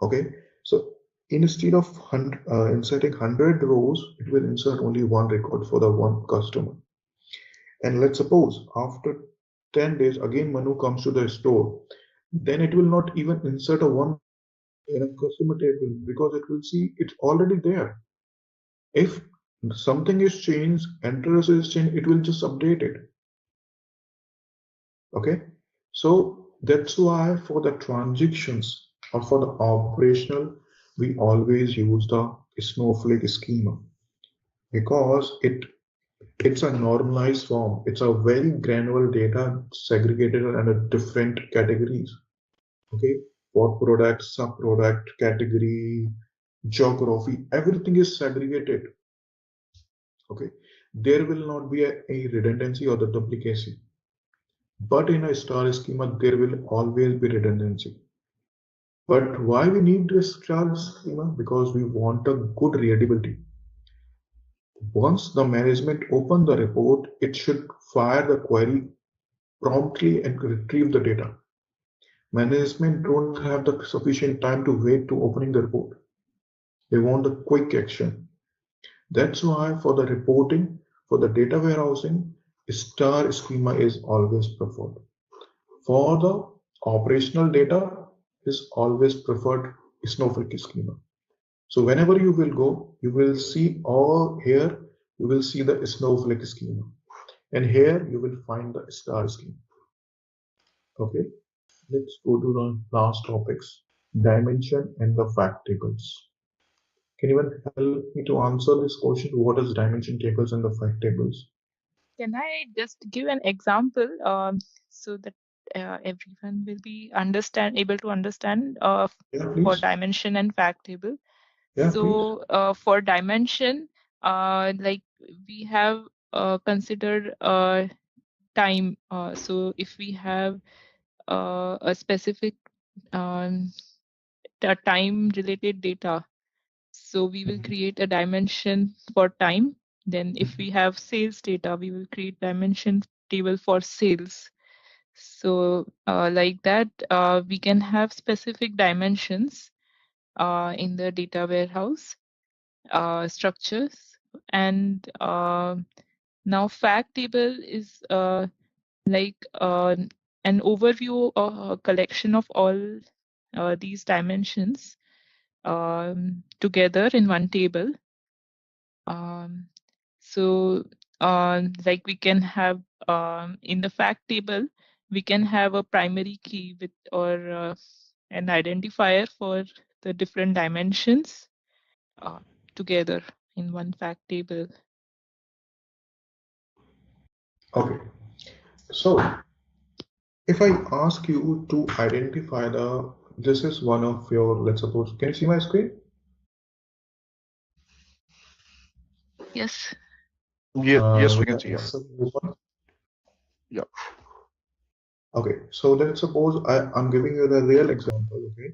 Okay, so instead of inserting 100 rows, it will insert only one record for the one customer. And let's suppose after 10 days again Manu comes to the store, then it will not even insert a one in a customer table because it will see it's already there. If something is changed, address is changed, it will just update it. Okay, so that's why for the transactions or for the operational, we always use the Snowflake schema because it's a normalized form. It's a very granular data segregated under different categories. Okay, for product, sub-product, category, geography, everything is segregated. Okay, there will not be a redundancy or the duplicacy. But in a star schema, there will always be redundancy. But why we need this star schema? Because we want a good readability. Once the management open the report, it should fire the query promptly and retrieve the data. Management don't have the sufficient time to wait to opening the report. They want a quick action. That's why for the reporting, for the data warehousing, star schema is always preferred. For the operational data is always preferred Snowflake schema. So whenever you will go, you will see all here, you will see the Snowflake schema. And here you will find the star schema. Okay, let's go to the last topics, dimension and the fact tables. Can anyone help me to answer this question? What is dimension tables and the fact tables? Can I just give an example so that everyone will be able to understand Yeah, for please. dimension and fact table? Yeah, please. So for dimension, like we have considered time. So if we have a specific time related data, so we will create a dimension for time. Then if we have sales data, we will create dimension table for sales. So like that, we can have specific dimensions in the data warehouse structures. And now fact table is like an overview or a collection of all these dimensions together in one table. So like we can have in the fact table, we can have a primary key with or an identifier for the different dimensions together in one fact table. Okay. So if I ask you to identify this is one of your, let's suppose, can you see my screen? Yes. Yes, we can see. Yeah. Okay, so let's suppose I'm giving you the real example. Okay,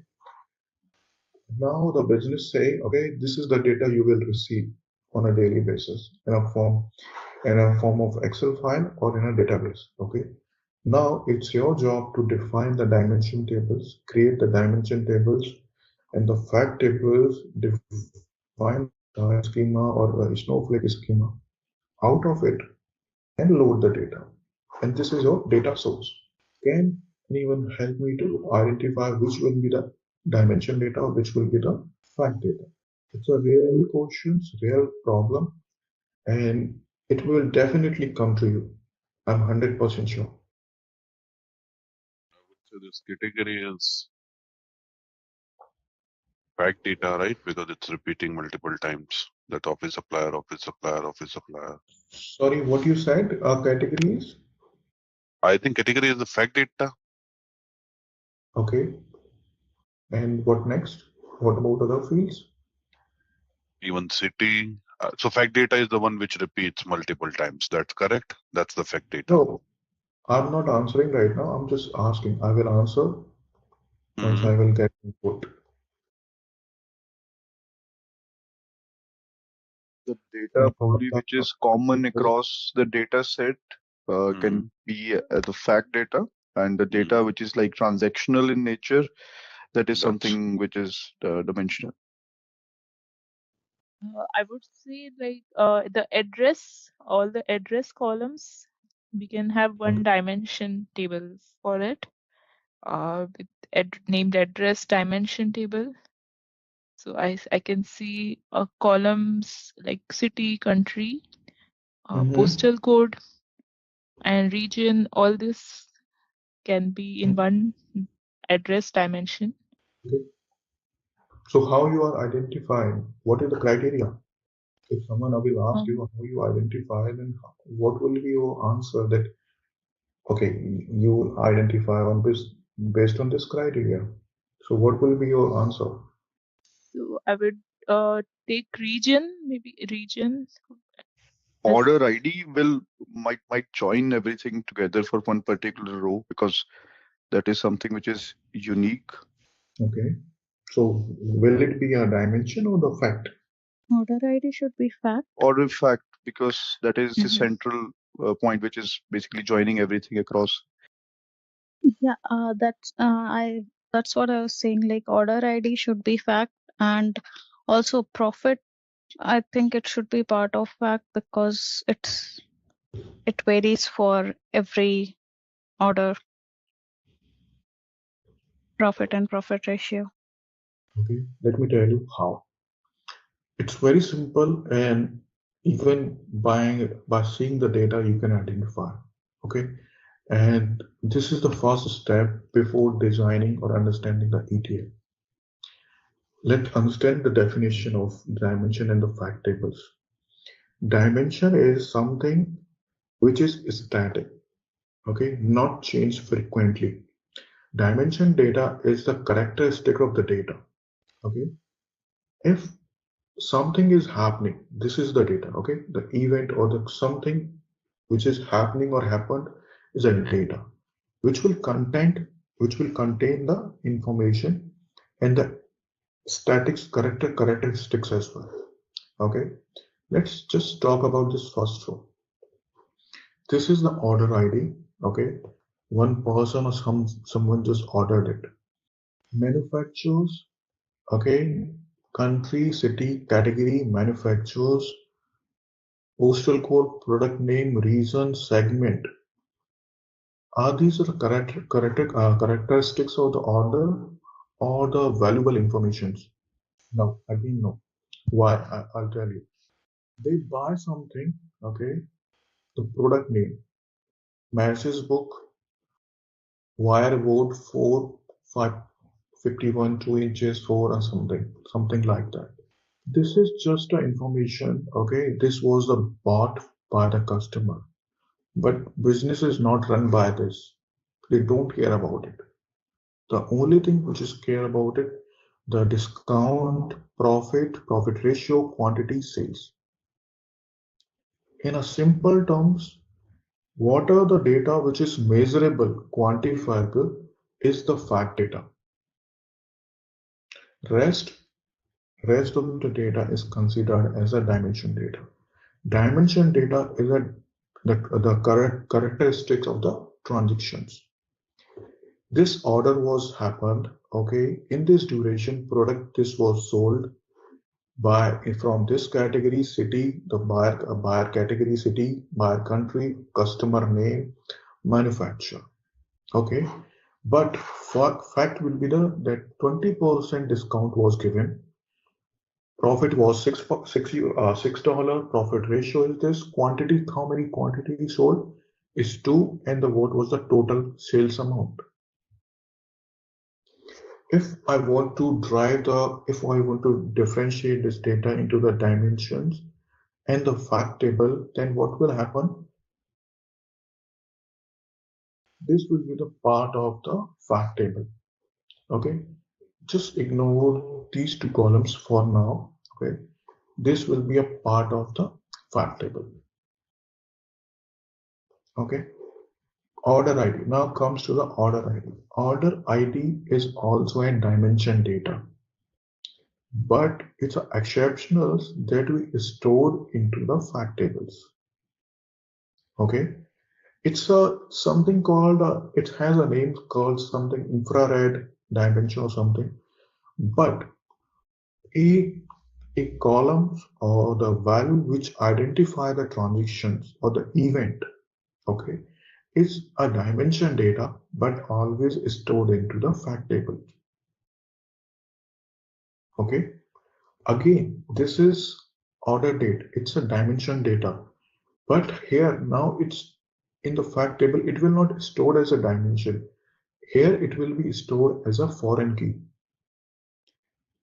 now the business say, okay, this is the data you will receive on a daily basis in a form of Excel file or in a database. Okay, now it's your job to define the dimension tables, create the dimension tables, and the fact tables define the schema or the Snowflake schema out of it and load the data. And this is your data source. Can anyone help me to identify which will be the dimension data, which will be the fact data? It's a real question, real problem, and it will definitely come to you. I'm 100% sure. So this category is fact data, right? Because it's repeating multiple times. That office supplier, office supplier, office supplier. Sorry, what you said? Categories? I think category is the fact data. Okay. And what next? What about other fields? Even city. So fact data is the one which repeats multiple times. That's correct. That's the fact data. No, I'm not answering right now. I'm just asking. I will answer once I will get input. The data probably The- which is common across the data set can be the fact data, and the data which is like transactional in nature, that is something which is dimensional. I would say like the address, all the address columns, we can have one dimension table for it, with named address dimension table. So I can see columns like city, country, postal code, and region. All this can be in one address dimension. Okay. So how you are identifying? What is the criteria? If someone will ask you how you identify, then what will be your answer? That okay, you identify on based on this criteria. So what will be your answer? So I would take region, maybe region. Order ID might join everything together for one particular row, because that is something which is unique. Okay. So will it be a dimension or the fact? Order ID should be fact. Order fact, because that is the central point which is basically joining everything across. Yeah, that's what I was saying. Like order ID should be fact, and also profit. I think it should be part of fact because it varies for every order, profit and profit ratio. Okay. Let me tell you how. It's very simple, and even by seeing the data, you can identify. Okay. And this is the first step before designing or understanding the ETL. Let's understand the definition of dimension and the fact tables. Dimension is something which is static, okay, not changed frequently. Dimension data is the characteristic of the data, okay. If something is happening, this is the data, okay. The event or the something which is happening or happened is a data, which will contain the information and the statics characteristics as well. Okay, let's just talk about this first row. This is the order ID. Okay, one person or someone just ordered it. Manufacturers. Okay, country, city, category, manufacturers, postal code, product name, region, segment. Are these the characteristics of the order or the valuable informations? No, again no. Why? I'll tell you. They buy something, okay, the product name, message book, wire board 4, 5, 51, 2 inches, 4 or something like that. This is just the information, okay. This was the bought by the customer, but business is not run by this. They don't care about it. The only thing which is care about it, the discount, profit ratio, quantity, sales. In a simple terms, what are the data which is measurable, quantifiable is the fact data. Rest of the data is considered as a dimension data. Dimension data is the correct characteristics of the transactions. This order was happened, okay, in this duration product this was sold by from this category city, the buyer category city, buyer country, customer name, manufacturer. Okay, but fact will be that 20% discount was given. Profit was $6. Profit ratio is this. Quantity, how many quantities sold is 2, and the what was the total sales amount. If I want to differentiate this data into the dimensions and the fact table, then what will happen? This will be the part of the fact table. Okay. just ignore these two columns for now. Okay, this will be a part of the fact table. Okay, order ID now comes to the order ID. Order ID is also a dimension data, but it's an exceptionals that we store into the fact tables. Okay, it's a something called it has a name called something infrared dimension or something, but a column or the value which identify the transitions or the event, okay, is a dimension data, but always stored into the fact table. Okay, again, this is order date. It's a dimension data, but here now it's in the fact table. It will not stored as a dimension. Here it will be stored as a foreign key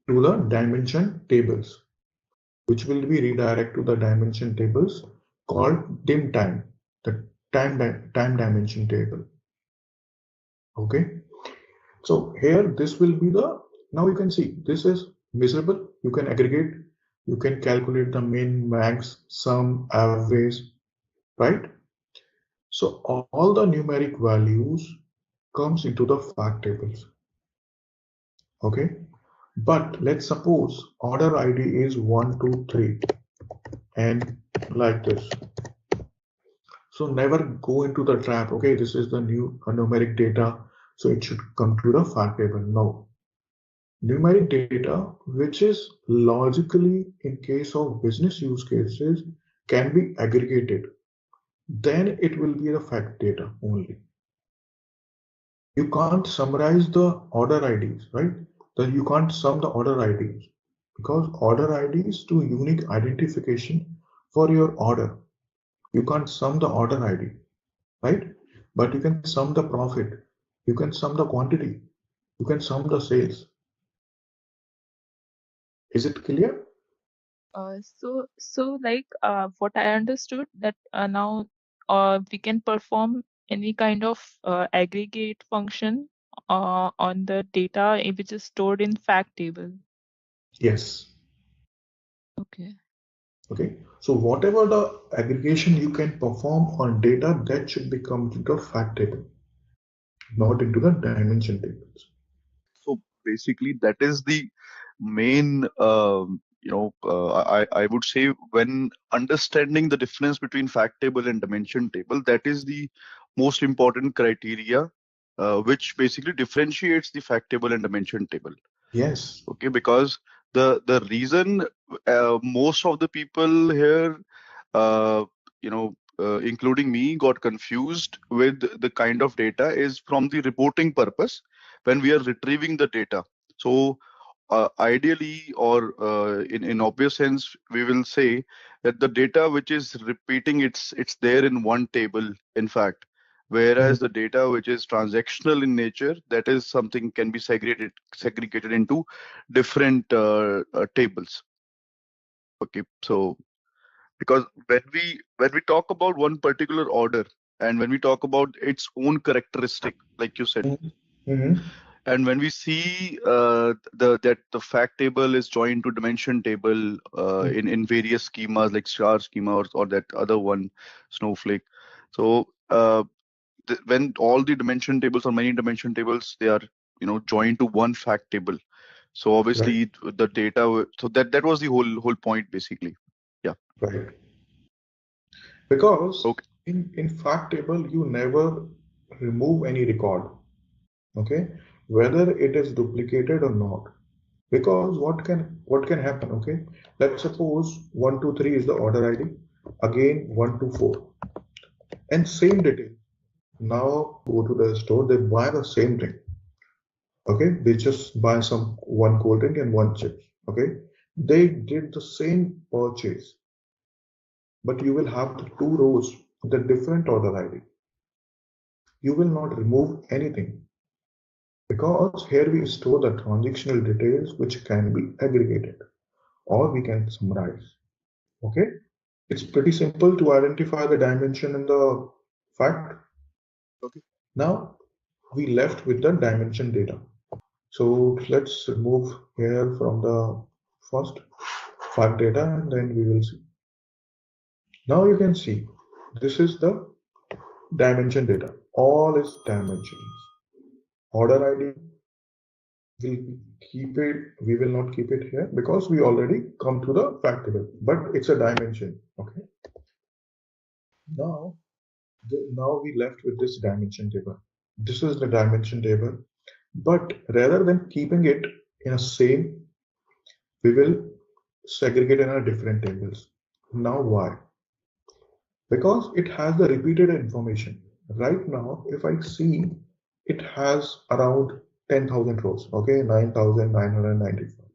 to the dimension tables, which will be redirect to the dimension tables called dim time, the time dimension table. Okay, so here this will be the, now you can see this is visible. You can aggregate, you can calculate the min, max, sum, average, right? So all the numeric values comes into the fact tables. Okay, but let's suppose order ID is 1, 2, 3 and like this. So never go into the trap. Okay, this is the new numeric data, so it should come to the fact table. No, numeric data, which is logically in case of business use cases, can be aggregated. Then it will be the fact data only. You can't summarize the order IDs, right? You can't sum the order IDs because order IDs to unique identification for your order. You can't sum the order ID, right? But you can sum the profit. You can sum the quantity. You can sum the sales. Is it clear? So like what I understood that now we can perform any kind of aggregate function on the data which is stored in fact table. Yes. Okay. Okay. So whatever the aggregation you can perform on data, that should become into a fact table, not into the dimension tables. So basically, that is the main, I would say when understanding the difference between fact table and dimension table, that is the most important criteria, which basically differentiates the fact table and dimension table. Yes. Okay, because the reason most of the people here, including me, got confused with the kind of data is from the reporting purpose when we are retrieving the data. So ideally, or in obvious sense, we will say that the data which is repeating, it's there in one table, in fact. Whereas the data which is transactional in nature, that is something can be segregated into different tables. Okay, so because when we talk about one particular order and when we talk about its own characteristic, like you said, and when we see that the fact table is joined to dimension table in various schemas like star schema or that other one, snowflake. So when all the dimension tables or many dimension tables, they are joined to one fact table. So obviously the data. So that was the whole point basically. Yeah. Right. Because in fact table you never remove any record. Okay, whether it is duplicated or not. Because what can happen? Okay, let's suppose 1, 2, 3 is the order ID. Again 1, 2, 4, and same detail. Now go to the store. They buy the same thing. Okay, they just buy one cold drink and one chips. Okay, they did the same purchase, but you will have the two rows with the different order ID. You will not remove anything because here we store the transactional details which can be aggregated or we can summarize. Okay, it's pretty simple to identify the dimension in the fact. Okay, now we left with the dimension data. So let's move here from the first fact data and then we will see. Now you can see this is the dimension data. All is dimensions. Order ID we will not keep it here because we already come to the fact table, but it's a dimension. Okay. Now, now we left with this dimension table. This is the dimension table, but rather than keeping it in a same, we will segregate in a different tables. Now why? Because it has the repeated information. Right now, if I see it has around 10,000 rows, okay, 9,995.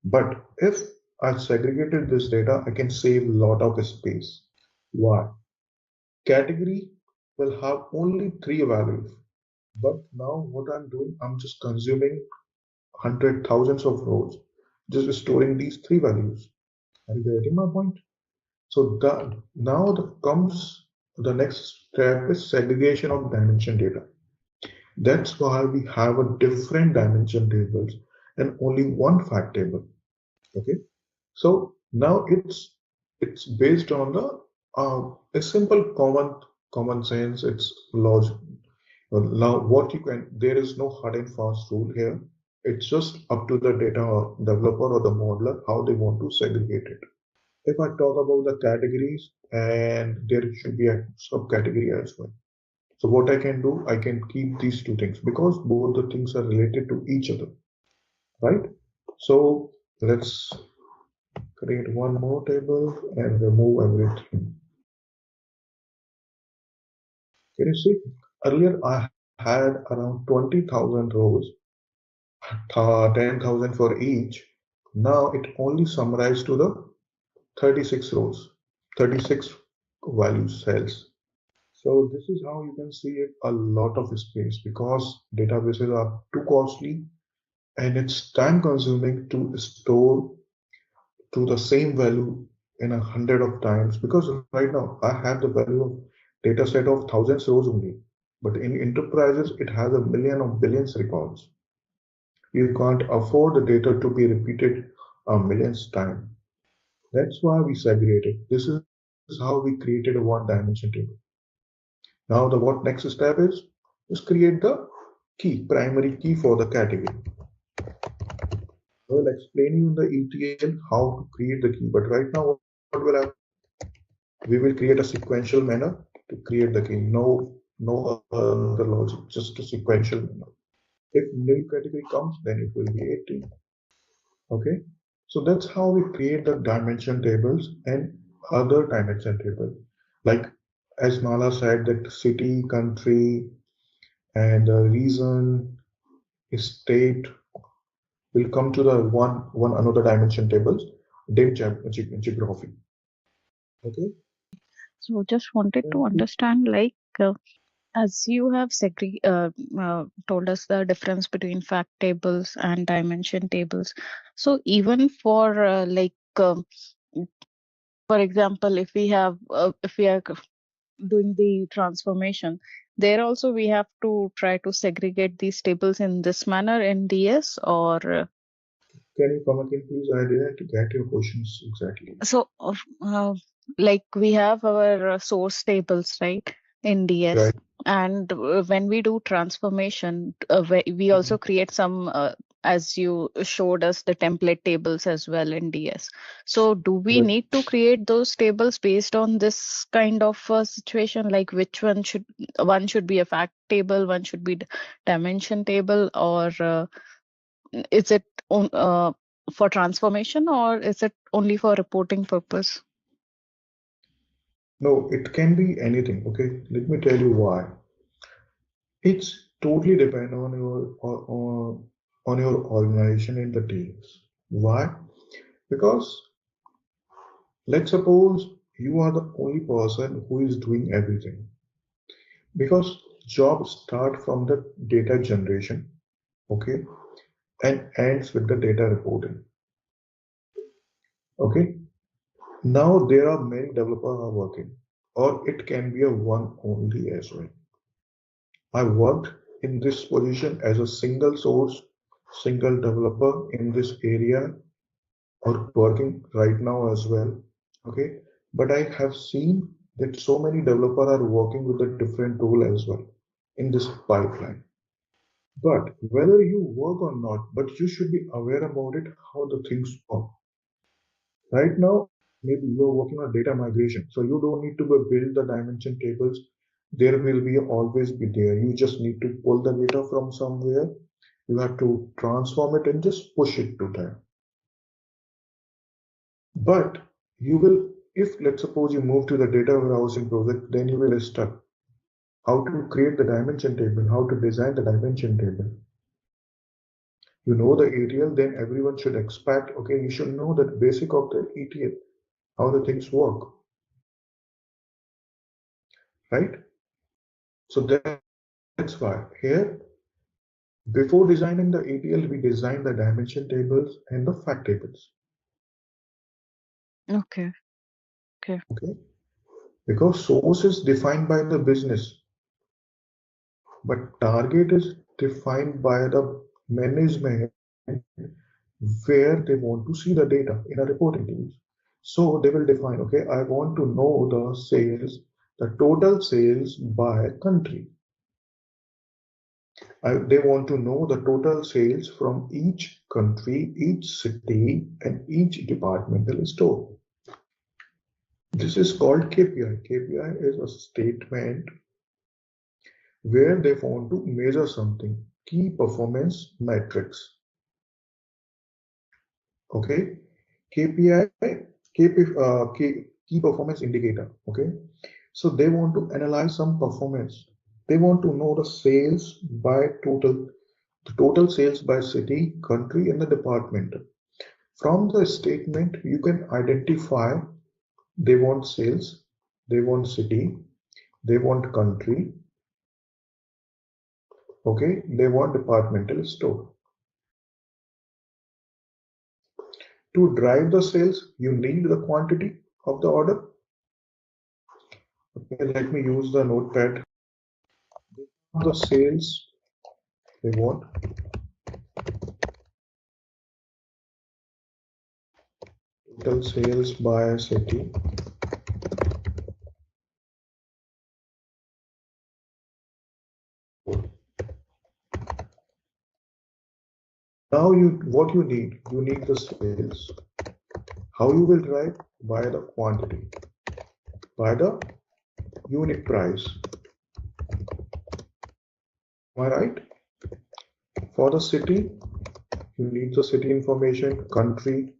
But if I segregated this data, I can save a lot of space. Why? Category will have only 3 values. But now what I'm doing, I'm just consuming hundred thousands of rows, just storing these 3 values. Are you getting my point? So now comes the next step is segregation of dimension data. That's why we have a different dimension tables and only one fact table. Okay. So now it's based on the a simple common sense. It's logic. Now what you can there is no hard and fast rule here. It's just up to the data developer or the modeler how they want to segregate it. If I talk about the categories, and there should be a subcategory as well. So what I can do, I can keep these two things because both the things are related to each other, right? So let's create one more table and remove everything. Can you see? Earlier I had around 20,000 rows, 10,000 for each. Now it only summarized to the 36 rows, 36 value cells. So this is how you can see it a lot of space because databases are too costly and it's time consuming to store to the same value in 100 of times because right now I have the value of data set of thousands rows only, but in enterprises it has a million or billions records. You can't afford the data to be repeated a millionth time. That's why we segregated. This is how we created a one-dimension table. Now the what next step is create the key, primary key for the category. I will explain you in the ETL how to create the key, but right now what will happen? We will create a sequential manner to create the key. No other logic, just a sequential manner. If new category comes, then it will be 80. Okay, so that's how we create the dimension tables and other dimension table. Like as Mala said, that city, country, and reason, state will come to the one another dimension tables, geography. Okay. So just wanted to understand, like, as you have told us the difference between fact tables and dimension tables. So even for for example, if we are doing the transformation, there also we have to try to segregate these tables in this manner in DS or. Can you come again, please? I didn't get your questions exactly. So, like we have our source tables, right, in DS, Right. and when we do transformation, we also create some, as you showed us, the template tables as well in DS. So, do we Right. need to create those tables based on this kind of situation? Like, which one should be a fact table, one should be dimension table, or is it for transformation, or is it only for reporting purpose? No, it can be anything. Okay, let me tell you why. It's totally depend on your organization in the teams. Why? Because let's suppose you are the only person who is doing everything. Because jobs start from the data generation, okay, and ends with the data reporting. Okay. Now there are many developers are working, or it can be a one only as well. I worked in this position as a single source single developer in this area or working right now as well. Okay, but I have seen that so many developers are working with a different tool as well in this pipeline. But whether you work or not, but you should be aware about it, how the things work. Right now, maybe you are working on data migration, so you don't need to go build the dimension tables. There will be always be there. You just need to pull the data from somewhere. You have to transform it and just push it to there. But you will, if let's suppose you move to the data warehousing project, then you will stuck. How to create the dimension table, how to design the dimension table. You know the ETL, then everyone should expect, okay, you should know the basic of the ETL, how the things work, right? So that's why here, before designing the ETL, we design the dimension tables and the fact tables. Okay. Okay, because source is defined by the business, but target is defined by the management where they want to see the data in a reporting tools. So they will define, okay, I want to know the sales, the total sales by country. They want to know the total sales from each country, each city, and each departmental store. This is called KPI. KPI is a statement where they want to measure something, key performance metrics. Okay, KPI, key performance indicator. Okay, so they want to analyze some performance. They want to know the sales by total, the total sales by city, country, and the department. From the statement, you can identify they want sales, they want city, they want country, okay, they want departmental store. To drive the sales, you need the quantity of the order. Okay, let me use the notepad. The sales they want, total sales by city. Now what you need the sales. How you will drive? By the quantity, by the unit price. Am I right? For the city, you need the city information, country,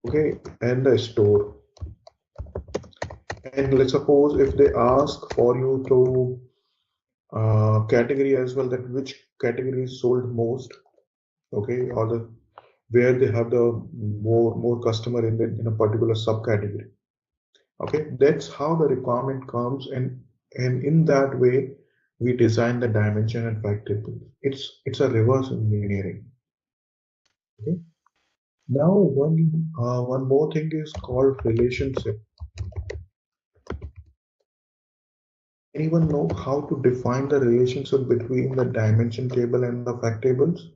okay, and the store. And let's suppose if they ask for you to category as well, that which category is sold most, okay, or the where they have the more customer in a particular subcategory. Okay, that's how the requirement comes, and in that way we design the dimension and fact table. It's a reverse engineering. Okay. Now one more thing is called relationship. Anyone know how to define the relationship between the dimension table and the fact tables?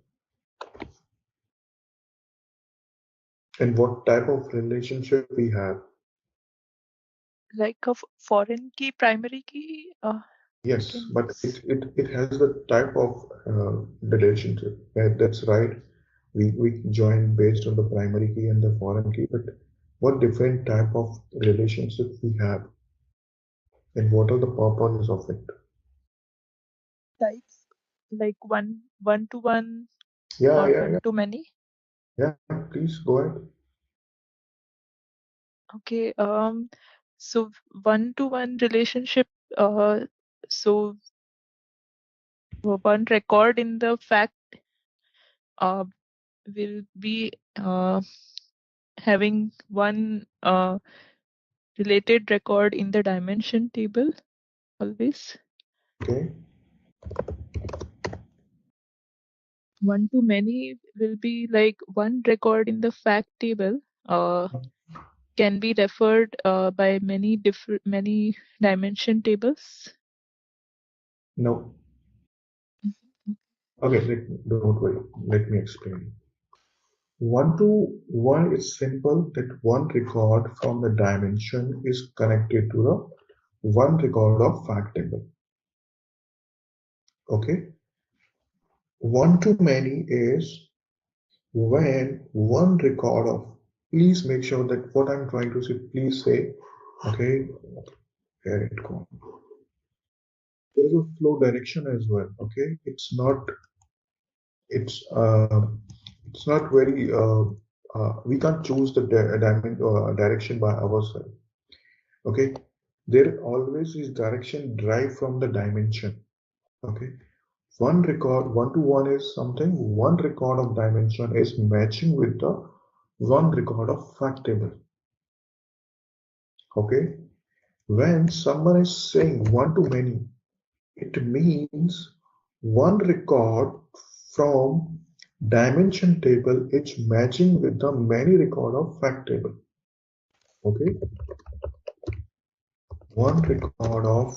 And what type of relationship we have? Like a foreign key, primary key. Yes, but it has the type of relationship. That's right. We join based on the primary key and the foreign key, but what different type of relationships we have and what are the purposes of it? Types like one to one Yeah, or yeah, one yeah. to many. Yeah, please go ahead. Okay. So one to one relationship. So one record in the fact will be having one related record in the dimension table always. Okay. One to many will be like one record in the fact table can be referred by many dimension tables. No. Okay, don't worry. Let me explain. 1-to-1 is simple that one record from the dimension is connected to the one record of fact table. Okay. 1-to-many is when one record of, please make sure that what I'm trying to say, please say, okay, here it goes. There is a flow direction as well. Okay, it's not very we can't choose the direction by ourselves. Okay, there always is direction derived from the dimension. Okay, one record 1-to-1 is something, one record of dimension is matching with the one record of fact table. Okay, when someone is saying one-to-many, it means one record from dimension table is matching with the many record of fact table. Okay, one record of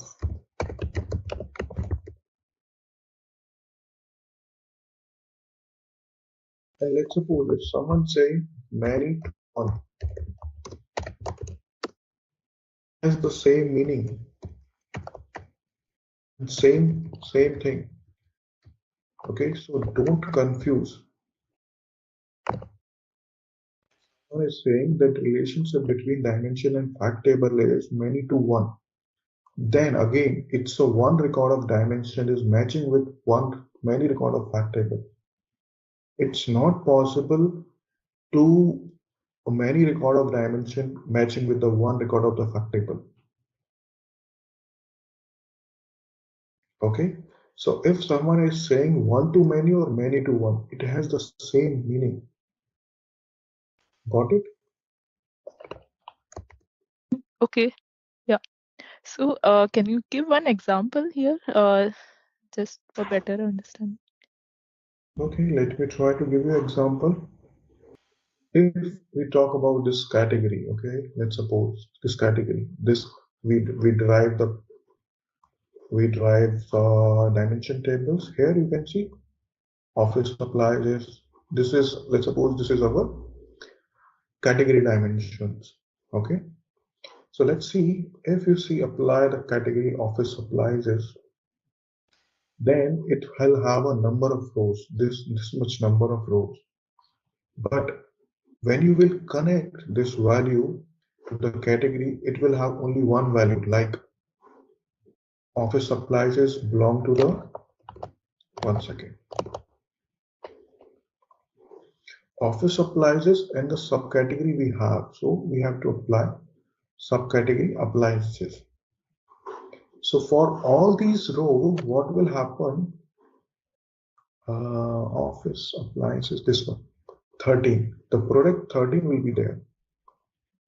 and let's suppose if someone say many to one has the same meaning, same thing. Okay, so don't confuse. One is saying that relationship between dimension and fact table is many to one. Then again, it's a one record of dimension is matching with one many record of fact table. It's not possible to many record of dimension matching with the one record of the fact table. Okay, so if someone is saying one to many or many to one, it has the same meaning. Got it? Okay. Yeah. So, can you give one example here, just for better understanding? Okay, let me try to give you an example. If we talk about this category, okay, let's suppose this category, this we derive dimension tables. Here you can see office supplies is this is, let's suppose this is our category dimensions. Okay, so let's see if you see apply the category office supplies is, then it will have a number of rows, this much number of rows. But when you will connect this value to the category, it will have only one value, like office supplies is belong to the, one second, office supplies is and the subcategory we have. So we have to apply subcategory appliances. So for all these rows, what will happen? Office appliances, this one, 13. The product 13 will be there.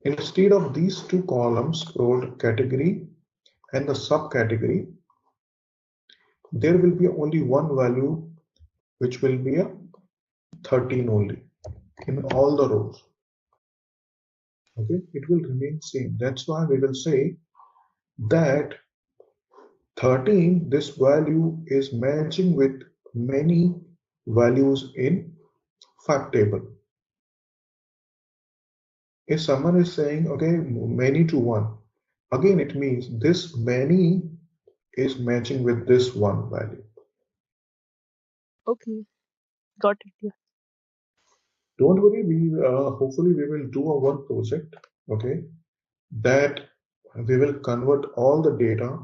Instead of these two columns, product category and the subcategory, there will be only one value, which will be a 13 only in all the rows. Okay, it will remain same. That's why we will say that 13, this value is matching with many values in fact table. If someone is saying, okay, many to one, again it means this many is matching with this one value. Okay, got it. Yeah. Don't worry, we hopefully we will do a one project, okay, that we will convert all the data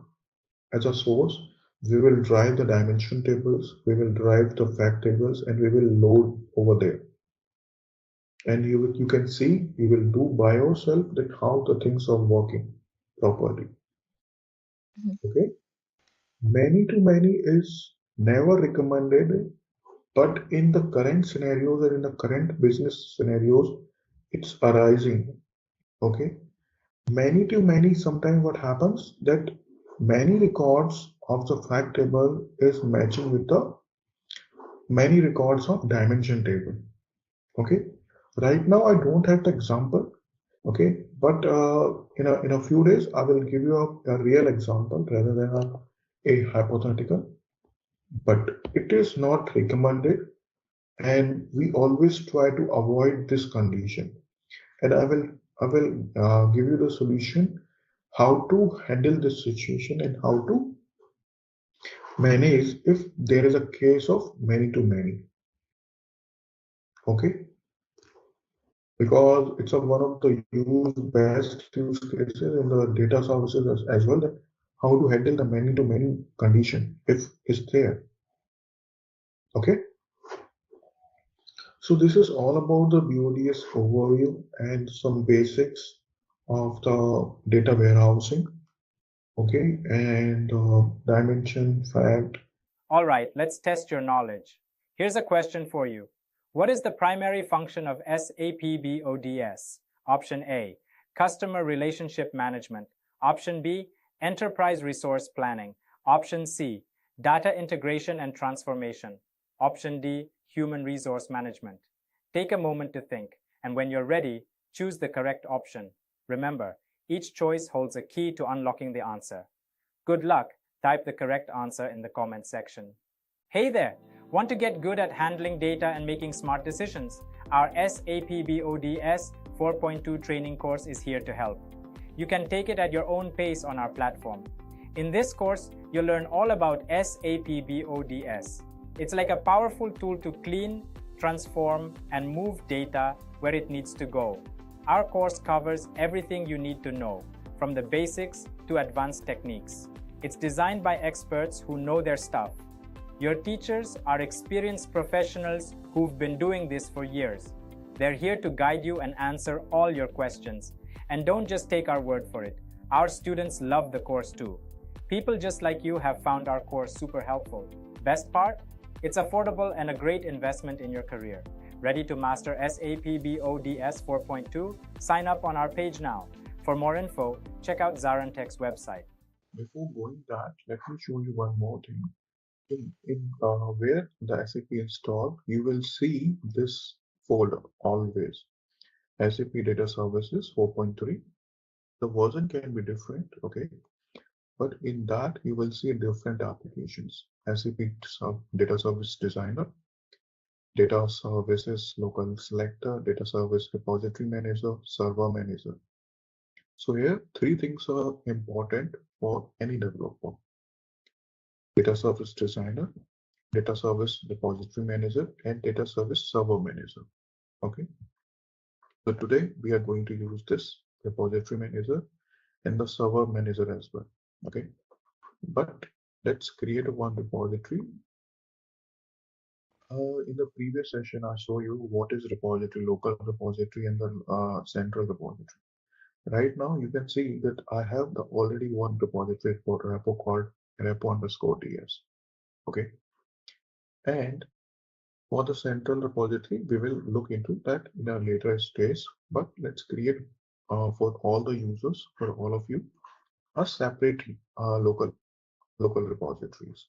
as a source. We will drive the dimension tables, we will drive the fact tables, and we will load over there. And you can see, you will do by yourself that how the things are working properly. Okay, many to many is never recommended, but in the current scenarios and in the current business scenarios, it's arising. Okay, many to many, sometimes what happens that many records of the fact table is matching with the many records of dimension table. Okay, right now I don't have the example. Okay, but in a few days I will give you a real example rather than a hypothetical. but it is not recommended, and we always try to avoid this condition. And I will give you the solution how to handle this situation and how to manage if there is a case of many to many. Okay, because it's one of the best use cases in the data services as well, that how to handle the many to many condition if it's there. Okay, so this is all about the BODS overview and some basics of the data warehousing. Okay, and dimension, fact. All right, let's test your knowledge. Here's a question for you. What is the primary function of SAP BODS? Option A, Customer Relationship Management. Option B, Enterprise Resource Planning. Option C, Data Integration and Transformation. Option D, Human Resource Management. Take a moment to think, and when you're ready, choose the correct option. Remember, each choice holds a key to unlocking the answer. Good luck. Type the correct answer in the comment section. Hey there! Want to get good at handling data and making smart decisions? Our SAP BODS 4.2 training course is here to help. You can take it at your own pace on our platform. In this course, you'll learn all about SAP BODS. It's like a powerful tool to clean, transform, and move data where it needs to go. Our course covers everything you need to know, from the basics to advanced techniques. It's designed by experts who know their stuff. Your teachers are experienced professionals who've been doing this for years. They're here to guide you and answer all your questions. And don't just take our word for it. Our students love the course too. People just like you have found our course super helpful. Best part? It's affordable and a great investment in your career. Ready to master SAP BODS 4.2? Sign up on our page now. For more info, check out ZaranTech's website. Before going that, let me show you one more thing. In where the SAP installed, you will see this folder always. SAP Data Services 4.3. The version can be different, okay? But in that, you will see different applications. SAP Data Service Designer, Data Services Local Selector, Data Service Repository Manager, Server Manager. So here, three things are important for any developer. Data Service Designer, Data Service Repository Manager, and Data Service Server Manager. Okay. So today we are going to use this Repository Manager and the Server Manager as well. Okay. But let's create one repository. In the previous session, I showed you what is repository, local repository, and the central repository. Right now, you can see that I have the already one repository for repo called repo_ts. Okay. And for the central repository, we will look into that in a later stage, but let's create for all the users, for all of you, a separate local repositories.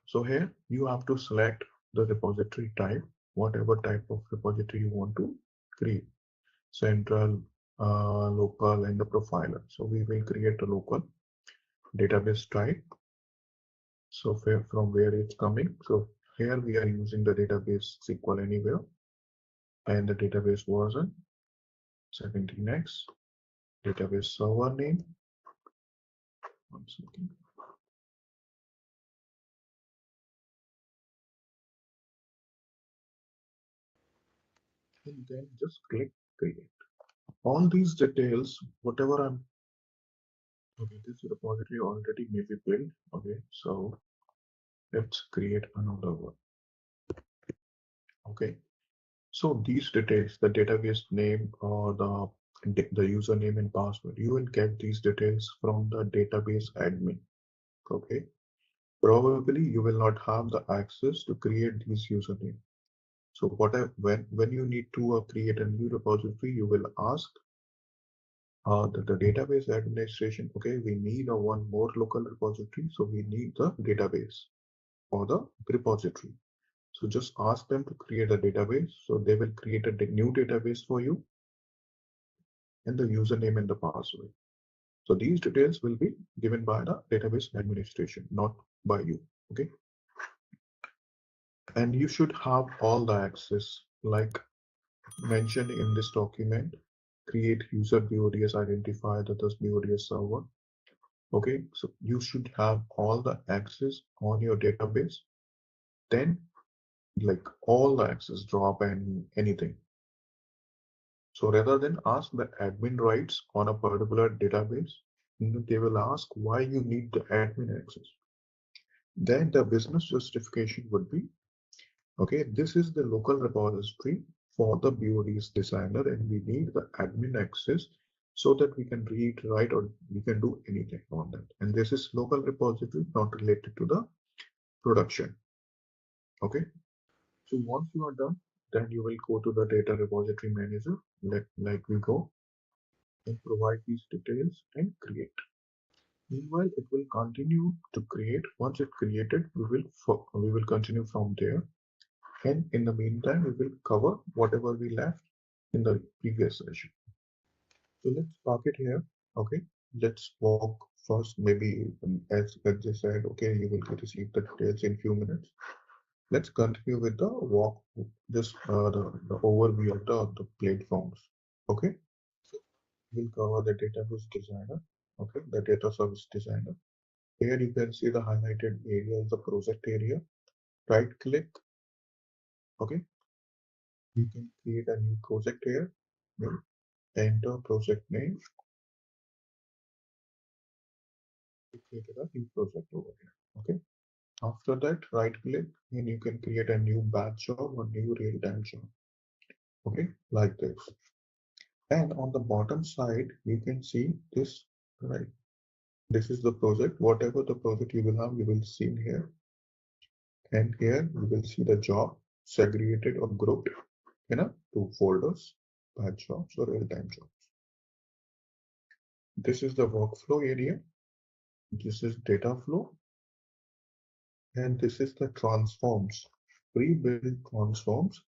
So here you have to select the repository type, whatever type of repository you want to create, central, local, and the profiler. So we will create a local database type. So from where it's coming. So here we are using the database SQL Anywhere and the database version 17x, database server name. One second. And then just click create. All these details, whatever I'm okay, this repository already may be built. Okay, so let's create another one. Okay, so these details, the database name or the username and password, you will get these details from the database admin. Okay, probably you will not have the access to create these username. So when you need to create a new repository, you will ask the database administration. Okay, we need one more local repository, so we need the database for the repository. So just ask them to create a database. So they will create a new database for you. and the username and the password. So these details will be given by the database administration, not by you. Okay. And you should have all the access like mentioned in this document. Create user BODS identifier, that is BODS server. Okay, so you should have all the access on your database. Then like all the access drop and anything. So rather than ask the admin rights on a particular database, they will ask why you need the admin access. Then the business justification would be, okay, this is the local repository for the BODS designer and we need the admin access so that we can read, write, or we can do anything on that. And this is local repository, not related to the production. Okay. So once you are done, then you will go to the data repository manager, like we go, and provide these details and create. Meanwhile, it will continue to create. Once it created, we will continue from there. And in the meantime, we will cover whatever we left in the previous session. So let's park it here. Okay. Let's walk first. Maybe as they said, okay, you will receive the details in few minutes. Let's continue with the walk, just the overview of the platforms. Okay. So we'll cover the database designer. Okay. The data service designer. Here you can see the highlighted area is the project area. Right click. Okay. You can create a new project here. Enter project name. Create a new project over here. Okay. After that, right click and you can create a new batch job or new real-time job. Okay, like this. And on the bottom side, you can see this, right? This is the project. Whatever the project you will have, you will see here. And here you will see the job segregated or grouped in two folders, batch jobs or real-time jobs. This is the workflow area. This is data flow. And this is the transforms, pre-built transforms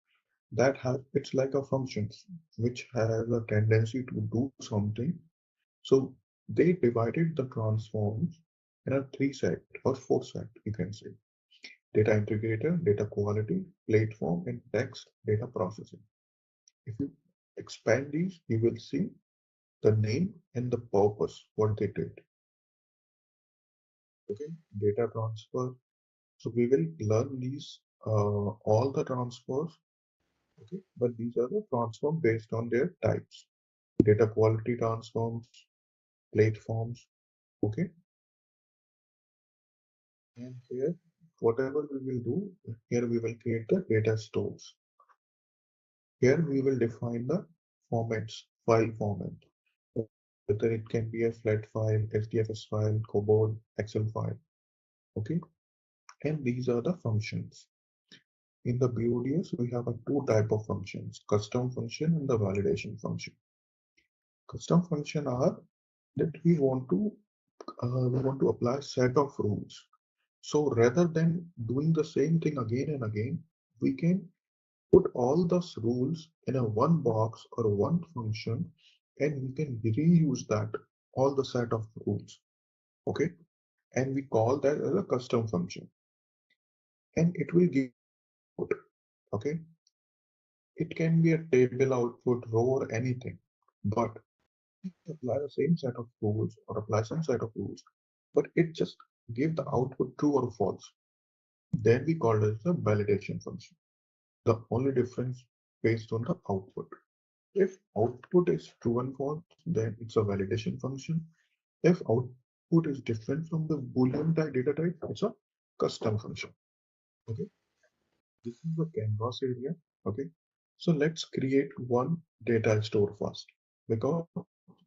that have, it's like a functions which has a tendency to do something. So they divided the transforms in a 3 set or 4 set, you can say. Data integrator, data quality, platform, and text data processing. If you expand these, you will see the name and the purpose, what they did. Okay, data transfer. So we will learn these, all the transfers. Okay, but these are the transform based on their types. Data quality transforms, platforms. Okay, and here, whatever we will do, here we will create the data stores. Here we will define the formats, file format. Whether it can be a flat file, SDFS file, COBOL, Excel file. Okay, and these are the functions. In the BODS, we have two type of functions: custom function and the validation function. Custom function are that we want to apply set of rules. So rather than doing the same thing again and again, we can put all those rules in a one box or one function, and we can reuse that all the set of rules. Okay, and we call that as a custom function, and it will give output. Okay, it can be a table output, row, or anything, but apply the same set of rules or apply some set of rules, but it just give the output true or false. Then we call it as a validation function. The only difference based on the output. If output is true and false, then it's a validation function. If output is different from the Boolean type data type, it's a custom function. Okay, this is the canvas area. Okay, so let's create one data store first, because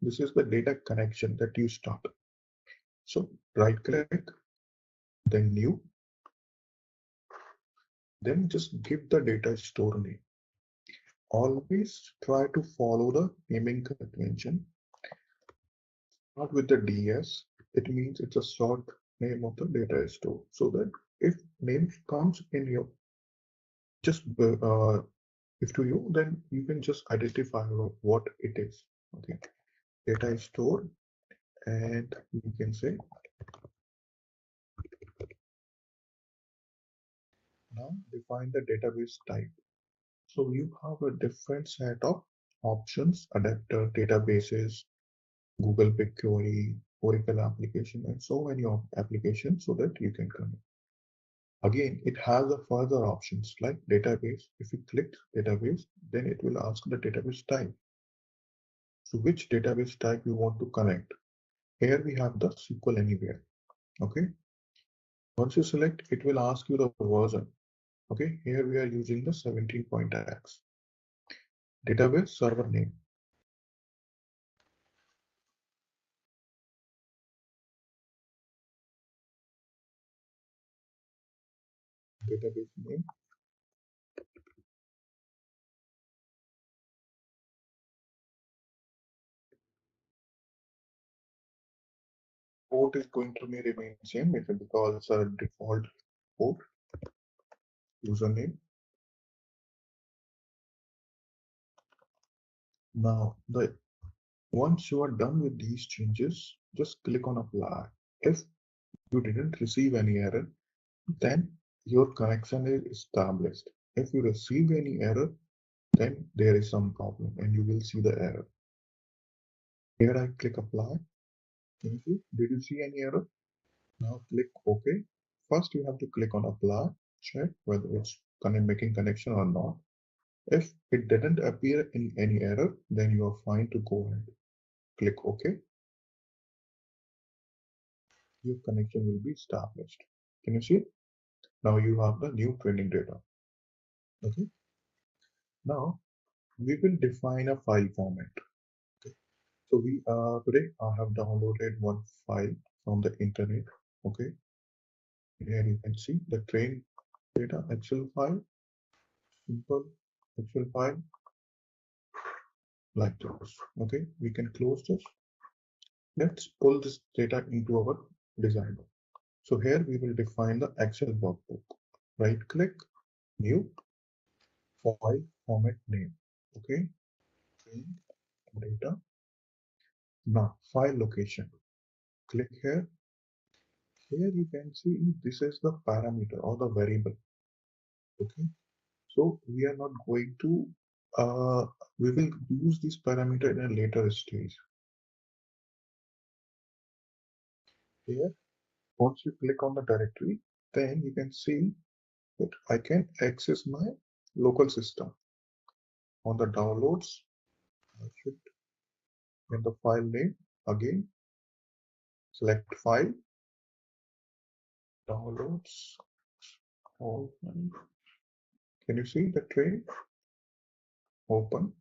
this is the data connection that you start. So right click, then new, then just give the data store name. Always try to follow the naming convention. Start with the DS. It means it's a short name of the data store, so that if name comes in your just if to you, then you can just identify what it is. Okay. data is stored, and we can say now define the database type. So you have a different set of options: adapter, databases, Google BigQuery, Oracle application, and so many applications so that you can connect. Again, it has a further options like database. If you click database, then it will ask the database type. So which database type you want to connect? Here we have the SQL Anywhere. Okay. Once you select, it will ask you the version. Okay. Here we are using the 17.x. Database server name. Database name. Port is going to be remain same because it's a default port. Username. Now, once you are done with these changes, just click on apply. If you didn't receive any error, then your connection is established. If you receive any error, then there is some problem and you will see the error. Here I click apply. Can you see? Did you see any error? Now click OK. First you have to click on apply, check whether it's making connection or not. If it didn't appear in any error, then you are fine to go ahead. Click OK. Your connection will be established. Can you see? Now you have the new training data. Okay. Now we will define a file format. Okay. So today I have downloaded one file from the internet. Okay. Here you can see the train data Excel file, simple Excel file like this. Okay. We can close this. Let's pull this data into our designer. So here we will define the Excel workbook. Right click, new, file format name. Okay. Data. Now file location. Click here. Here you can see this is the parameter or the variable. Okay. So we are not going to we will use this parameter in a later stage. Here, once you click on the directory, then you can see that I can access my local system. On the downloads, I should get the file name again, select file, downloads, open. Can you see the tray? Open.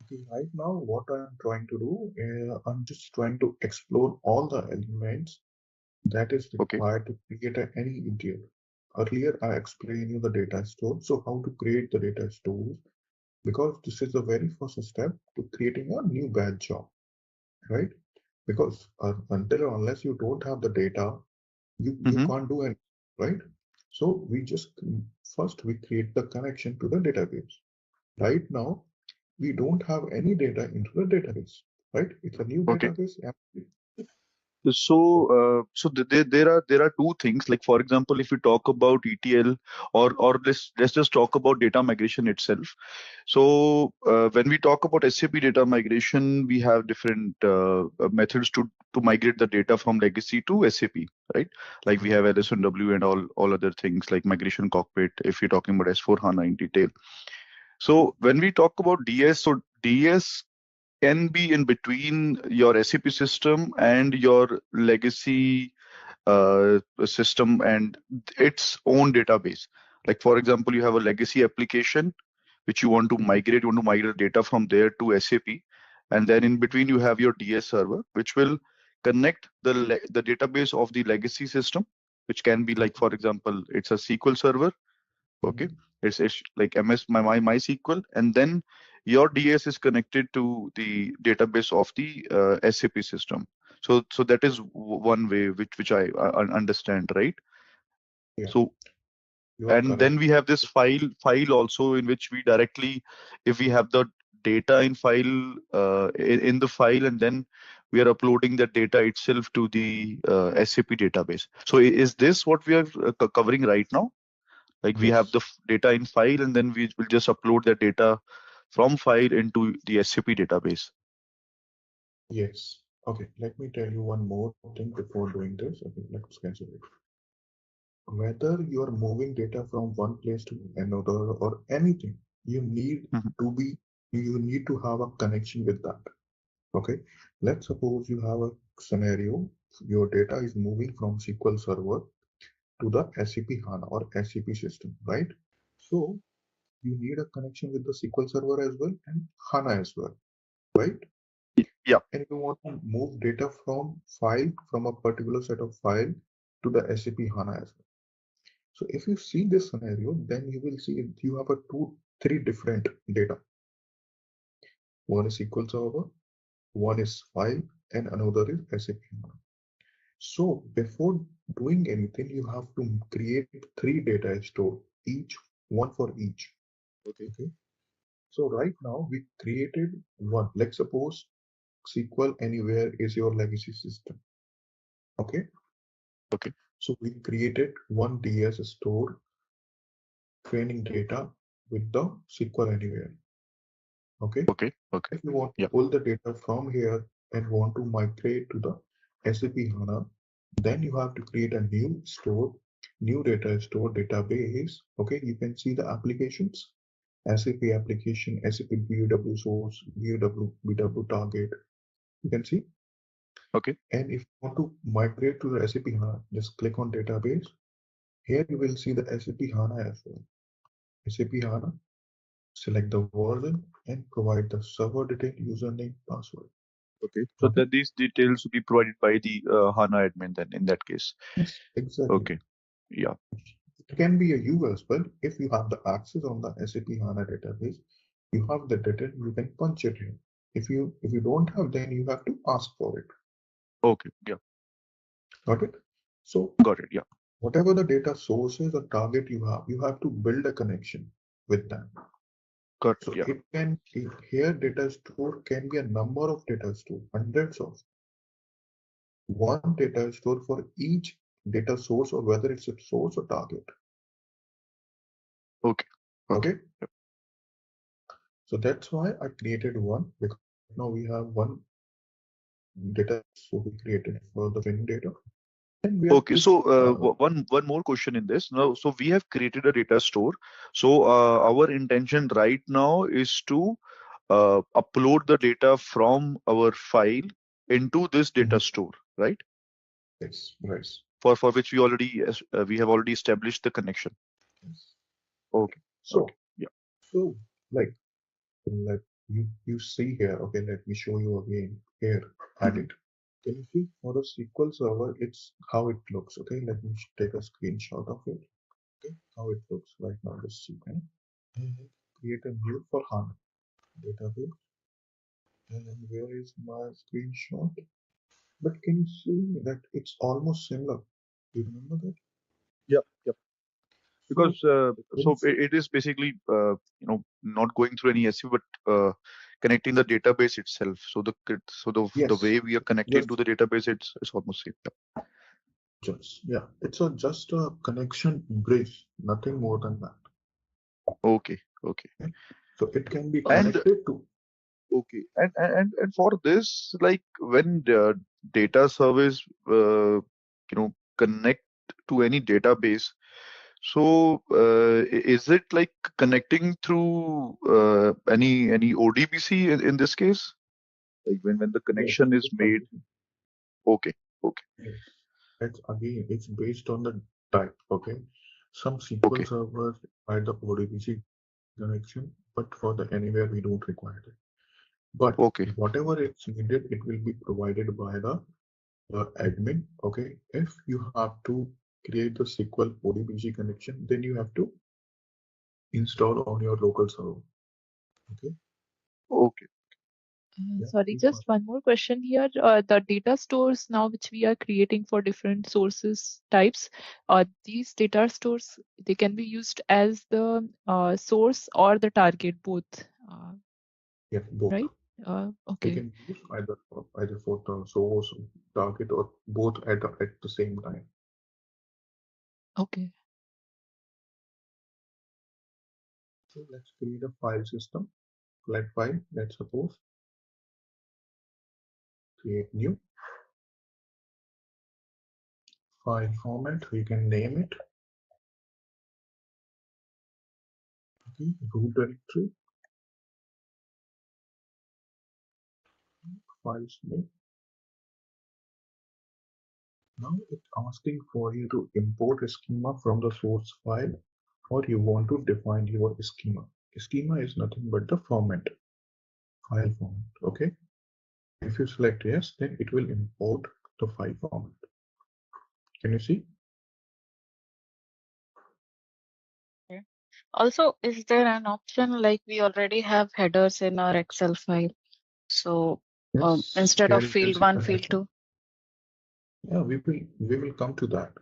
Okay, right now what I'm trying to do, I'm just trying to explore all the elements that is required to create any ETL. Earlier, I explained you the data store. So how to create the data stores, because this is the very first step to creating a new batch job, right? Because until or unless you don't have the data, you can't do anything, right? So we just first we create the connection to the database. Right now, we don't have any data into the database, right? It's a new database. So there are two things. Like for example, if we talk about ETL, or let's just talk about data migration itself. So when we talk about SAP data migration, we have different methods to migrate the data from legacy to SAP, right? Like we have LSMW and all other things like migration cockpit. If you're talking about S/4HANA in detail. So when we talk about DS, so DS can be in between your SAP system and your legacy system and its own database. Like for example, you have a legacy application which you want to migrate. You want to migrate data from there to SAP, and then in between you have your DS server, which will connect the database of the legacy system, which can be like, for example, it's a SQL server. Okay, it's like MySQL, and then your DS is connected to the database of the SAP system. So that is one way which I understand, right? Yeah. So and then we have this file also, in which we directly, if we have the data in file in the file, and then we are uploading that data itself to the SAP database. So is this what we are covering right now? Like we have Yes. the data in file, and then we will just upload that data from file into the SAP database. Yes. Okay, let me tell you one more thing before doing this. Okay, let's cancel it. Whether you are moving data from one place to another or anything, you need Mhm. you need to have a connection with that. Okay, let's suppose you have a scenario, your data is moving from SQL Server to the SAP HANA or SAP system, right? So you need a connection with the SQL Server as well and HANA as well, right? Yeah. And you want to move data from a particular set of file to the SAP HANA as well. So if you see this scenario, then you will see you have three different data. One is SQL Server, one is file, and another is SAP HANA. So before doing anything, you have to create three data store, each one for each. Okay. So right now we created one. Let's suppose SQL Anywhere is your legacy system. Okay. Okay. So we created one DS store training data with the SQL Anywhere. Okay. Okay. Okay. If you want to Yeah. pull the data from here and want to migrate to the SAP HANA, then you have to create a new data store database. Okay, you can see the applications, SAP application, SAP BW source, BW target. You can see. Okay. And if you want to migrate to the SAP HANA, just click on database. Here you will see the SAP HANA as well. SAP HANA, select the version and provide the server detail, username, password. Okay. So Okay. that these details will be provided by the HANA admin then in that case. Yes, exactly. Okay. Yeah. It can be a you as well. If you have the access on the SAP HANA database, you have the data, you can punch it in. If you don't have, then you have to ask for it. Okay. Yeah. Got it? So Got it. Yeah. whatever the data sources or target you have to build a connection with them. Got it. So Yeah. here data store can be a number of data store, hundreds of one data store for each data source or whether it's a source or target. Okay. Okay. Okay. So that's why I created one, because now we have one data, so we created for the training data. And we are Okay, so one more question in this. Now, so we have created a data store. So our intention right now is to upload the data from our file into this data store, right? yes, right. For which we have already established the connection. Yes. Okay. So Okay. Yeah. so like you see here. Okay, let me show you again here. Add Mhm. it. Can you see for the SQL Server? It's how it looks. Okay, let me take a screenshot of it. Okay, how it looks right now. Just see. Okay, and create a new for HANA database. And where is my screenshot? But can you see that it's almost similar? You remember that? Yeah. Yeah. So Because the things, it is basically not going through any SU, but connecting the database itself. So the yes, way we are connected to just the database, it's almost same. Yeah. it's just a connection bridge, nothing more than that. Okay. Okay. Okay? So it can be And connected to okay, and for this, like when the data service connect to any database, so is it like connecting through any ODBC in this case? Like when the yes, connection is it's made? Okay, okay, yes. It's based on the type. Okay, some SQL okay, servers require the ODBC connection, but for the anywhere we don't require it. But okay, whatever it's needed, it will be provided by the admin. Okay, if you have to create the SQL ODBC connection, then you have to install on your local server. Okay. okay. Yeah. Sorry, You just one more question here. The data stores now which we are creating for different sources types, these data stores, they can be used as the source or the target both. Yeah, both. right? We Okay. can use either for the source, target, or both at the same time. Okay. So let's create a file system. Select file. Let's suppose create new file format. We can name it. Okay, root directory, files name. Now it's asking for you to import a schema from the source file, or you want to define your schema. Schema is nothing but the format, file format. Okay. If you select yes, then it will import the file format. Can you see? Okay. Also, is there an option like we already have headers in our Excel file? So Yes. instead Here of you can field see one, the field header. two. Yeah, we will come to that.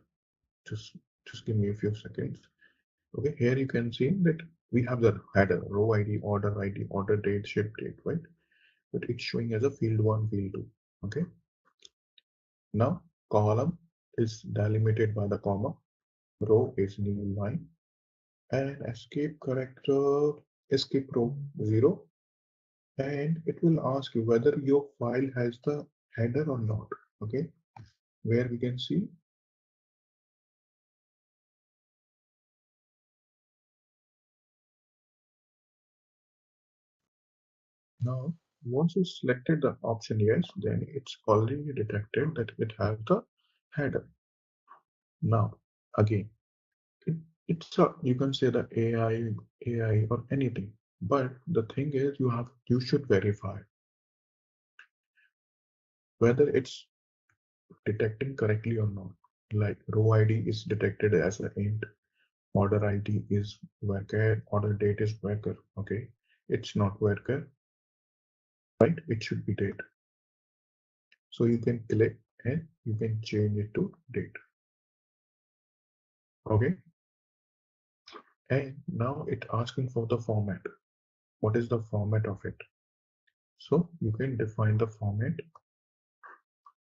Just give me a few seconds. Okay, here you can see that we have the header, row ID, order date, ship date, right? But it's showing as a field one, field two. Okay. Now column is delimited by the comma, row is new line, and escape row 0, and it will ask you whether your file has the header or not. Okay, where we can see now, once you selected the option yes, then it's already detected that it has the header. Now, again, it's a, you can say the AI or anything, but the thing is you should verify whether it's detecting correctly or not. Like row ID is detected as an int, order ID is worker, order date is worker. Okay, it's not worker, right? It should be date. So you can click and you can change it to date. Okay, and now it asking for the format. What is the format of it? So you can define the format.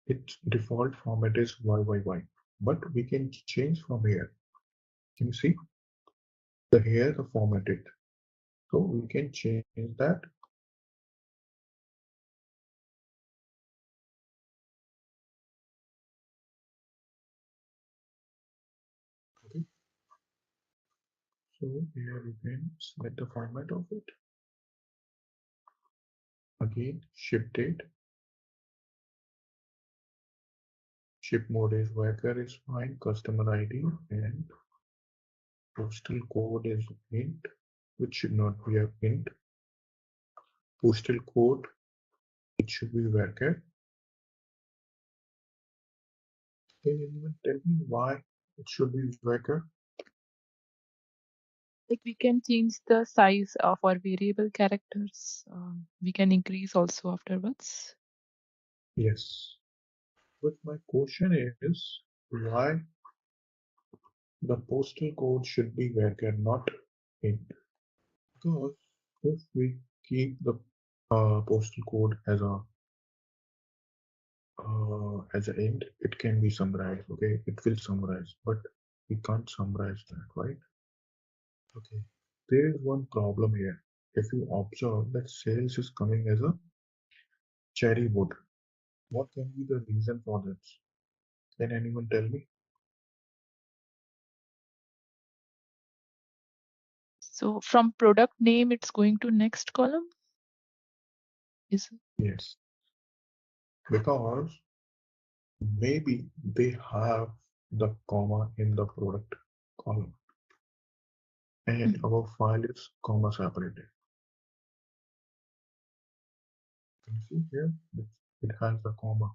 Its default format is YYY, but we can change from here. Can you see the here the formatted? So we can change that. Okay. So here you can select the format of it. Again, ship date. Ship mode is worker is fine. Customer ID and postal code is int, which should not be a int. Postal code, it should be worker. Can anyone tell me why it should be worker? Like we can change the size of our variable characters. We can increase also afterwards. Yes. But my question is why the postal code should be worker, not int? Because if we keep the postal code as an int, it can be summarized. Okay, it will summarize, but we can't summarize that, right? Okay, there is one problem here. If you observe that sales is coming as a cherry wood, what can be the reason for this? Can anyone tell me? So from product name, it's going to next column. Is Yes, because maybe they have the comma in the product column and our file is comma separated. Can you see here? It has the comma.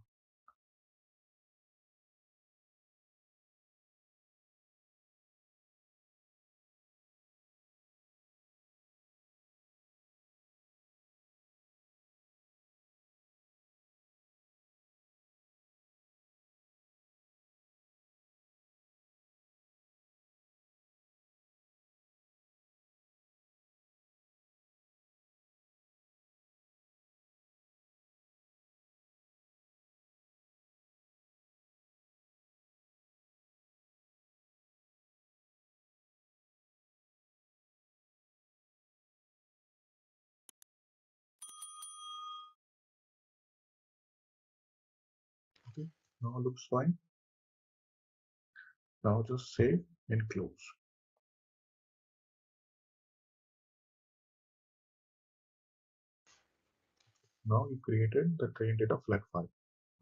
Now looks fine. Now just save and close. Now you created the train data flat file.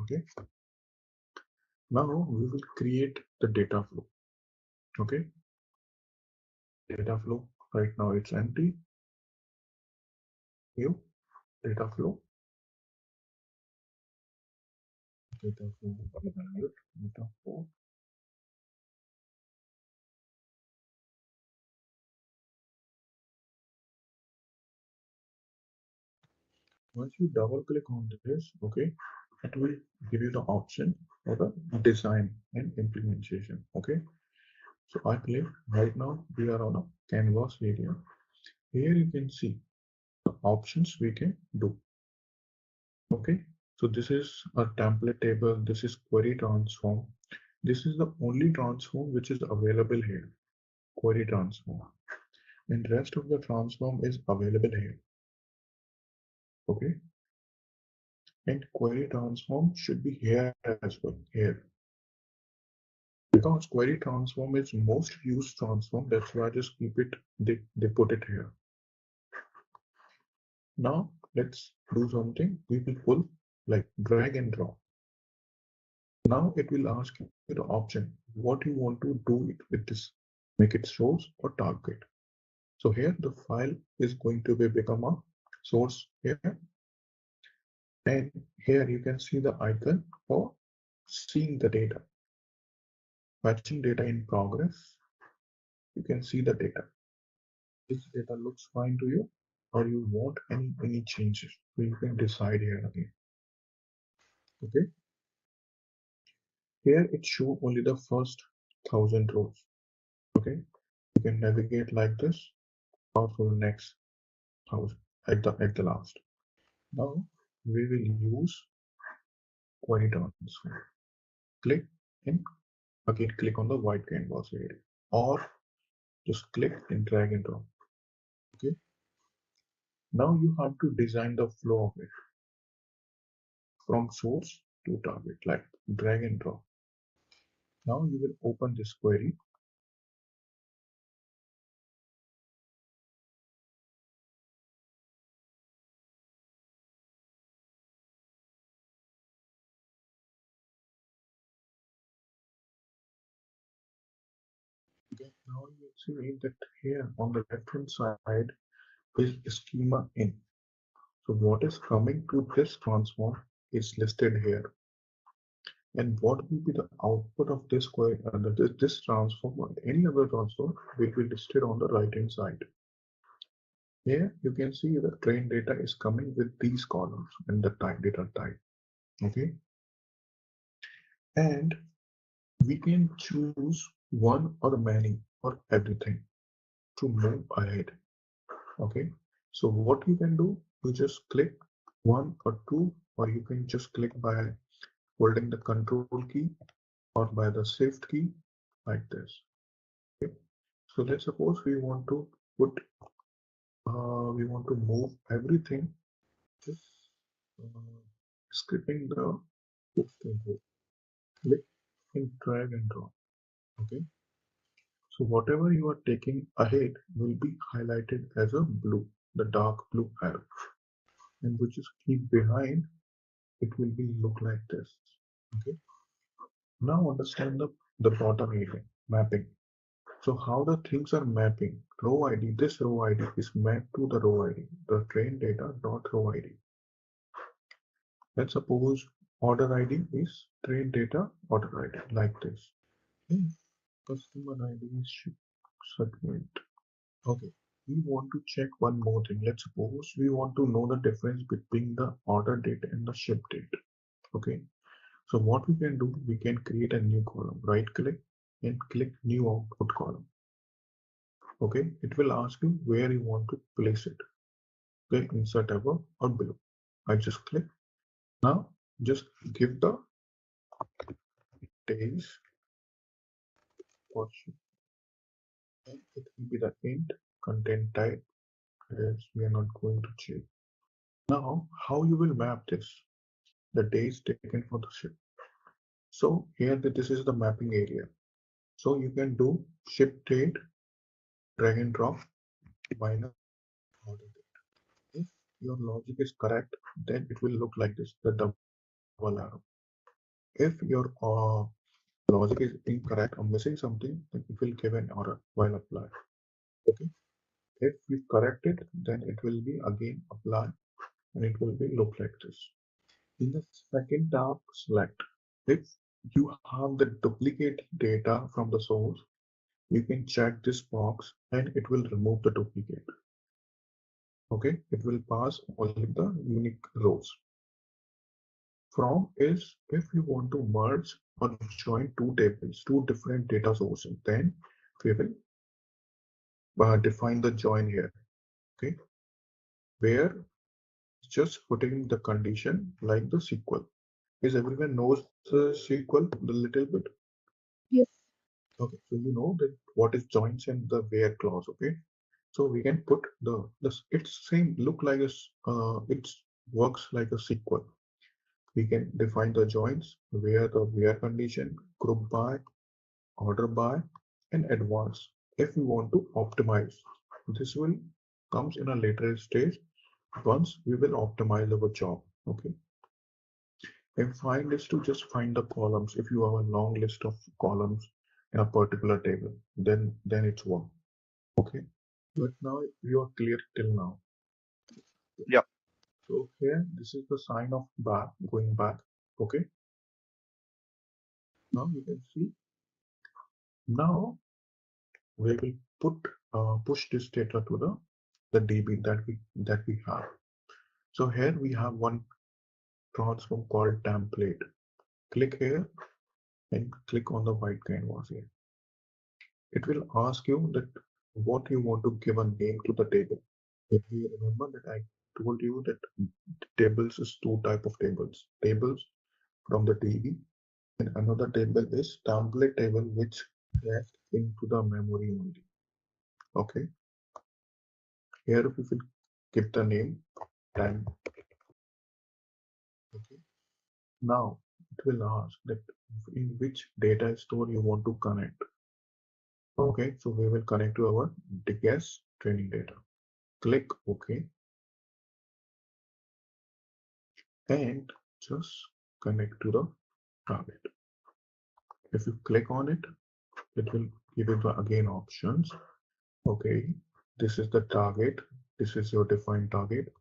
Okay. Now we will create the data flow. Okay. Data flow. Right now it's empty. New data flow. Data flow. Data flow. Once you double click on this, okay, it will give you the option for the design and implementation. Okay. So I click. Right now we are on a canvas area. Here you can see the options we can do. Okay, so this is a template table. This is query transform. This is the only transform which is available here. Query transform, and rest of the transform is available here. Okay, and query transform should be here as well, here, because query transform is most used transform. That's why I just keep it. They put it here. Now let's do something. We will pull, like, drag and drop. Now it will ask you the option what you want to do it with this. Make it source or target. So here the file is going to be become a source here, and here you can see the icon for seeing the data. Fetching data in progress. You can see the data. This data looks fine to you, or you want any changes. So you can decide here again. Okay. Here it show only the first 1,000 rows. Okay. You can navigate like this, or for the next 1,000 at the last. Now we will use query transform. Click and again click on the white canvas area, or just click and drag and drop. Okay. Now you have to design the flow of it from source to target, like drag and drop. Now you will open this query. Okay. Now you see that here on the left hand side is schema in. So what is coming to this transform is listed here. And what will be the output of this query, this transform or any other transform will be listed on the right hand side. Here you can see the train data is coming with these columns and the data type. Okay, and we can choose one or many or everything to move ahead. Okay, so what you can do, you just click one or two, or you can just click by holding the control key or by the shift key like this. Okay, so let's suppose we want to put we want to move everything, just skipping the shift control. Click and drag and drop. Okay, so whatever you are taking ahead will be highlighted as a blue, the dark blue arrow, and which is keep behind, it will be look like this. Okay, now understand the bottom area mapping. So how the things are mapping, row ID, this row ID is mapped to the row ID, the train data dot row ID. Let's suppose order ID is train data order ID like this. Okay. Customer ID is ship segment. Okay. We want to check one more thing. Let's suppose we want to know the difference between the order date and the ship date. Okay. So what we can do, we can create a new column. Right click and click new output column. Okay. It will ask you where you want to place it. Okay. Insert above or below. I just click. Now just give the days for ship. And it will be the int content type as we are not going to change. Now, how you will map this? The days taken for the ship. So here this is the mapping area. So you can do ship date, drag and drop, minus order date. If your logic is correct, then it will look like this, the double arrow. If your logic is incorrect or missing something, then it will give an error while apply. Okay. If we correct it, then it will be again apply and it will be look like this. In the second tab, select. If you have the duplicate data from the source, you can check this box and it will remove the duplicate. Okay, it will pass only the unique rows. From is if you want to merge or join two tables, two different data sources, then we will define the join here. Okay, where just putting the condition like the SQL. Is everyone knows the SQL a little bit? Yes. Okay, so you know that what is joins and the where clause. Okay, so we can put this. It's same look like it works like a SQL. We can define the joins, where the where condition, group by, order by, and advanced. If we want to optimize, this will comes in a later stage once we will optimize our job. Okay. And find is to just find the columns. If you have a long list of columns in a particular table, then it's one. Okay. But now you are clear till now. Yeah. So here this is the sign of back going back. Okay. Now you can see. Now we will push this data to the DB that we have. So here we have one transform called template. Click here and click on the white canvas here. It will ask you that what you want to give a name to the table. If you remember that I told you that tables is two type of tables. Tables from the DB and another table is template table which left into the memory only. Okay. Here we will give the name time. Okay. Now it will ask that in which data store you want to connect. Okay, so we will connect to our guest training data. Click OK and just connect to the target. If you click on it, it will give you the again options. Okay, this is the target. This is your defined target.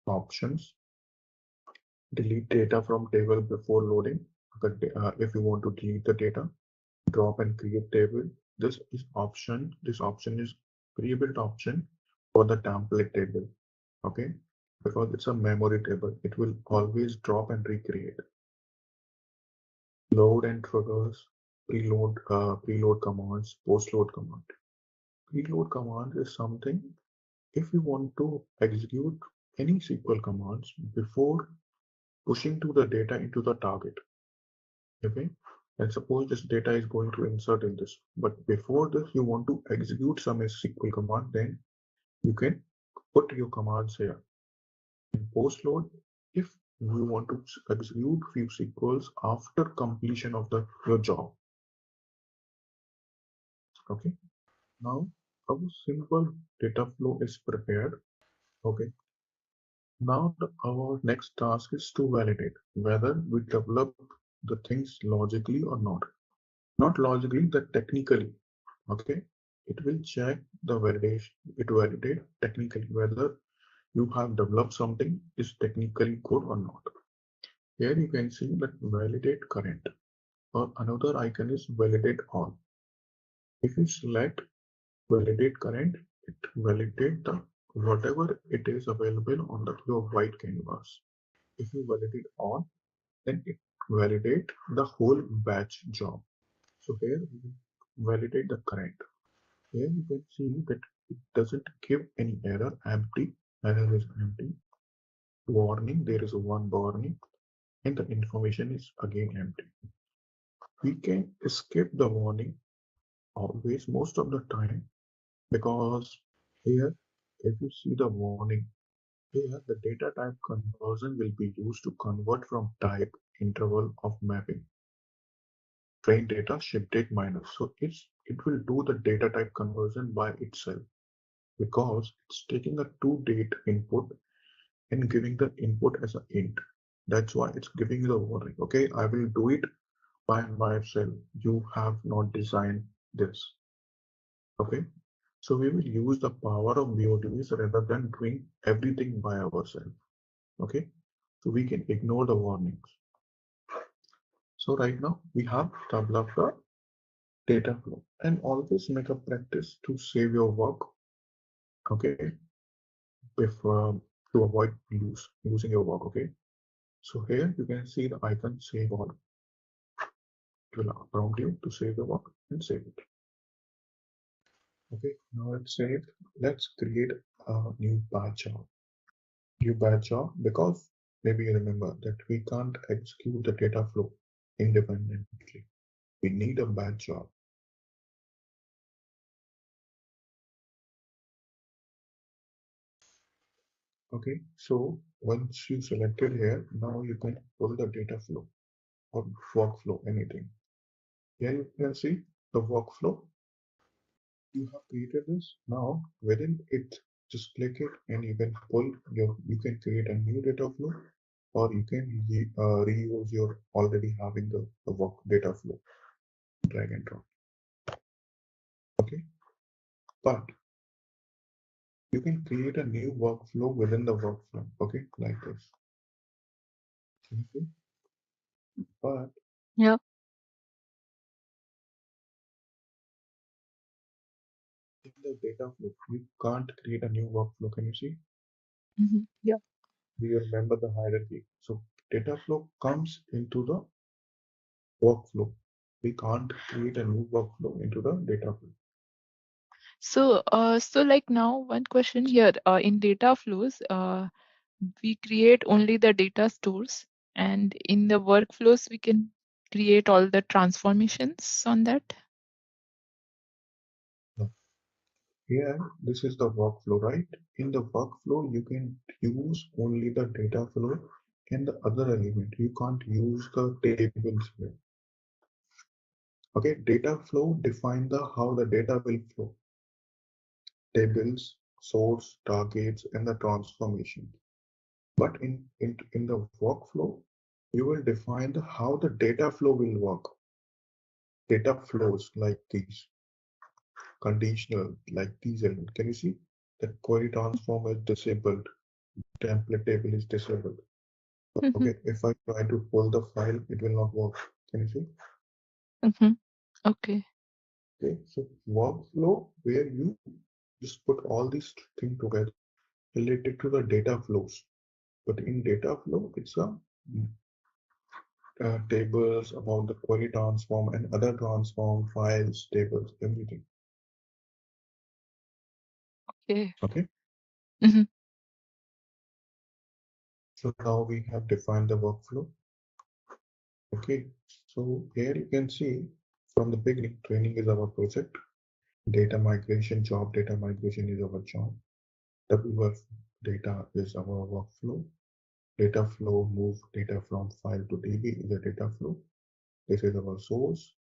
Options. Delete data from table before loading. If you want to delete the data, drop and create table. This is option. This option is pre-built option for the template table. Okay, because it's a memory table, it will always drop and recreate. Load and triggers, preload commands, postload command. Preload command is something if you want to execute any SQL commands before pushing to the data into the target. Okay, and suppose this data is going to insert in this, but before this you want to execute some SQL command, then you can put your commands here. In post load, if you want to execute few SQLs after completion of your job. Okay, now our simple data flow is prepared. Okay, now our next task is to validate whether we develop the things logically or not. Not logically, but technically. Okay, it will check the validation. It validate technically whether you have developed something is technically good or not. Here you can see that validate current, or another icon is validate all. If you select validate current, it validate the whatever it is available on your white canvas. If you validate all, then it validate the whole batch job. So here we validate the current. Here you can see that it doesn't give any error, error is empty. Warning, there is one warning, and the information is again empty. We can skip the warning always most of the time because here, if you see the warning, here the data type conversion will be used to convert from type interval of mapping. train data, ship date minus. So it will do the data type conversion by itself because it's taking a to date input and giving the input as an int. That's why it's giving you the warning. Okay, I will do it by myself. You have not designed this. Okay, so we will use the power of BODs rather than doing everything by ourselves. Okay, so we can ignore the warnings. So right now we have Tabla data flow, and always make a practice to save your work. Okay, if to avoid losing your work. Okay, so here you can see the icon save all. It will prompt you to save the work and save it. Okay, now it's saved. Let's create a new batch job. New batch job because maybe you remember that we can't execute the data flow independently. We need a batch job. Okay, so once you selected here, now you can pull the data flow or workflow, anything. Here you can see the workflow. You have created this. Now within it, just click it and you can pull you can create a new data flow, or you can reuse your already having the work data flow. Drag and drop. Okay, but you can create a new workflow within the workflow. Okay, like this. Okay. But Yeah. in the data flow, you can't create a new workflow. Can you see? Yeah. Do you remember the hierarchy? So data flow comes into the workflow. We can't create a new workflow into the data flow. So like now one question here, in data flows, we create only the data stores, and in the workflows we can create all the transformations on that. No. Here, this is the workflow, right? In the workflow, you can use only the data flow and the other element. You can't use the tables here. Okay, data flow define the how the data will flow. Tables, source, targets, and the transformation. But in the workflow, you will define the how the data flow will work. Data flows like these, conditional like these elements. Can you see? The query transform is disabled, template table is disabled. Okay, if I try to pull the file, it will not work. Can you see? Okay. Okay, so workflow where you just put all these things together related to the data flows. But in data flow, it's a tables about the query transform and other transform files, tables, everything. Okay. Okay. Mm-hmm. So now we have defined the workflow. Okay. So here you can see from the beginning, training is our project. Data migration job, data migration is our job. WF data is our workflow. Data flow move data from file to DB is a data flow. This is our source,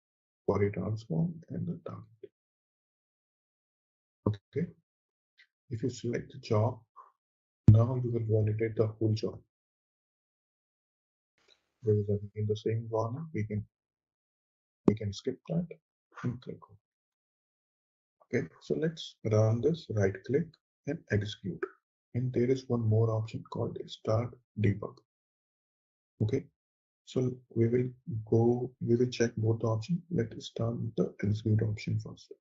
query transform, and the target. Okay. If you select the job, now you will validate the whole job. There is again the same warning. We can skip that and click on. Okay, so let's run this, right click and execute. And there is one more option called start debug. Okay, so we will check both the options. Let's start with the execute option first.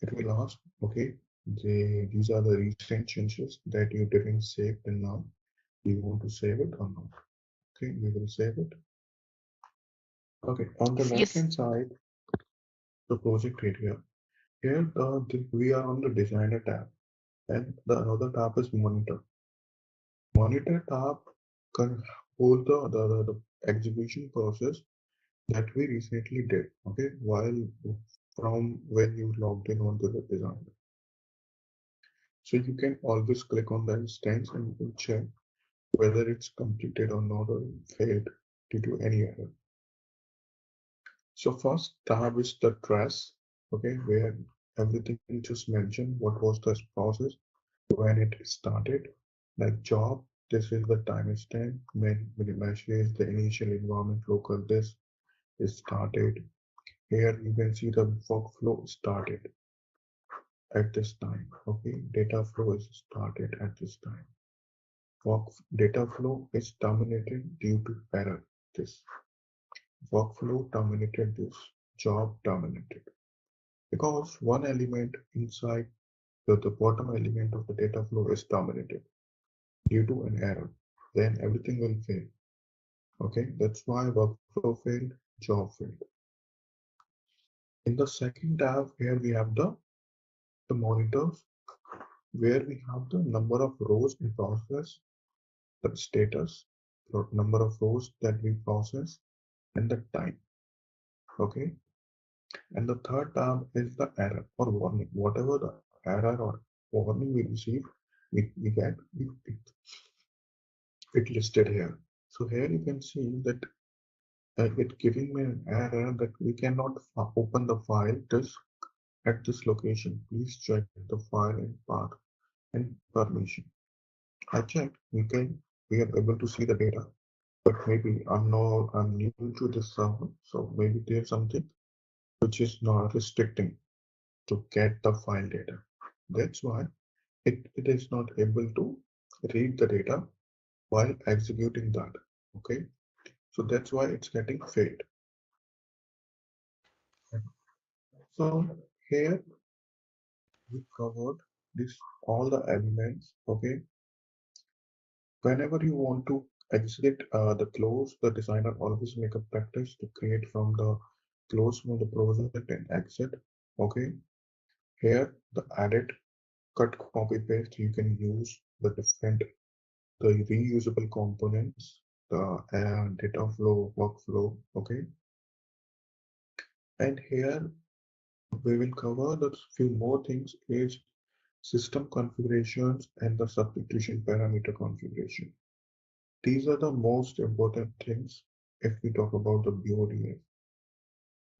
It will ask, okay, these are the recent changes that you didn't save till now. Do you want to save it or not? Okay, we will save it. Okay, on the left Yes. hand side, the project area. Here, we are on the designer tab, and the another tab is monitor. Monitor tab can hold the execution process that we recently did. Okay, while from when you logged in onto the designer. So you can always click on the instance and you can check whether it's completed or not or failed due to any error. So first tab is the trace, okay, where everything you just mentioned, what was the process when it started, like job, this is the timestamp, when message, the initial environment local, this is started. Here you can see the workflow started at this time, okay, data flow is started at this time. Data flow is terminated due to error. This workflow terminated, this job terminated. Because one element inside the bottom element of the data flow is terminated due to an error, then everything will fail. Okay, that's why workflow failed, job failed. In the second tab, here we have the monitors, where we have the number of rows in process, the status, the number of rows that we process, and the time. Okay, and the third tab is the error or warning. Whatever the error or warning we receive, we get it listed here. So here you can see that it giving me an error that we cannot open the file this at this location. Please check the file and path and permission. I checked. We are able to see the data, but maybe I'm new to this server, so maybe there's something which is not restricting to get the file data. That's why it is not able to read the data while executing that. Okay, so that's why it's getting failed. So here we covered this all the elements. Okay, whenever you want to exit the close, the designer always make a practice to create from the close from the project and exit. Okay, here the edit, cut, copy, paste. You can use the reusable components, the data flow, workflow. Okay, and here we will cover the few more things is system configurations and the substitution parameter configuration. These are the most important things if we talk about the BODS.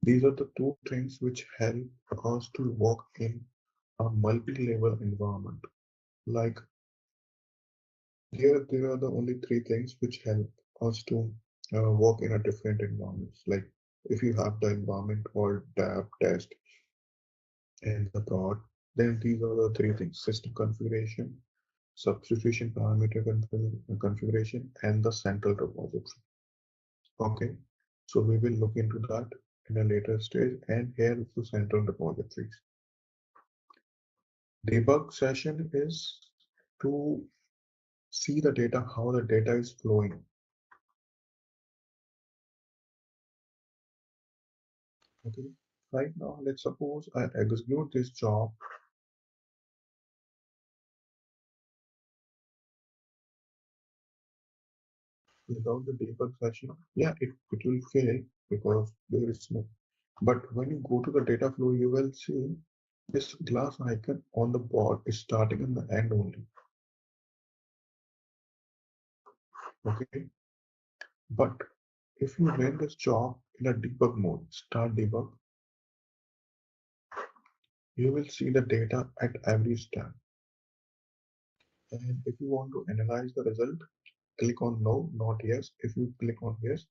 These are the two things which help us to work in a multi-level environment. Like there are the only three things which help us to work in a different environments. Like if you have the environment called DAP, test, and the prod, then these are the three things: system configuration, substitution parameter configuration, and the central repository. Okay, so we will look into that in a later stage. And here is the central repositories. Debug session is to see the data, how the data is flowing. Okay, right now, let's suppose I execute this job without the debug session. Yeah, it will fail because there is no. But when you go to the data flow, you will see this glass icon on the board is starting in the end only. Okay, but if you run this job in a debug mode, start debug, you will see the data at every step. And if you want to analyze the result, click on no, not yes. If you click on yes,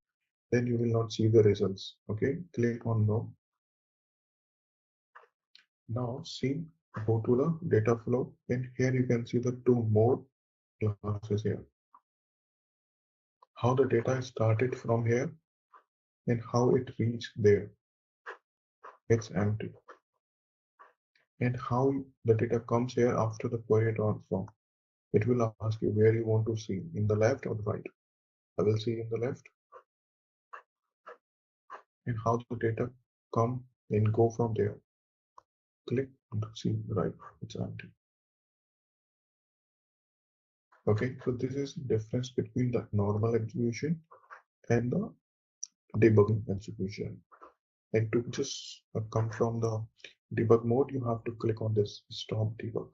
then you will not see the results. Okay, click on no. Now see, go to the data flow, and here you can see the two more classes here. How the data is started from here and how it reached there. It's empty. And how the data comes here after the query transform. It will ask you where you want to see, in the left or the right. I will see in the left. And how the data come and go from there. Click to see the right, it's empty. Okay, so this is the difference between the normal execution and the debugging execution. And to just come from the debug mode, you have to click on this stop debug.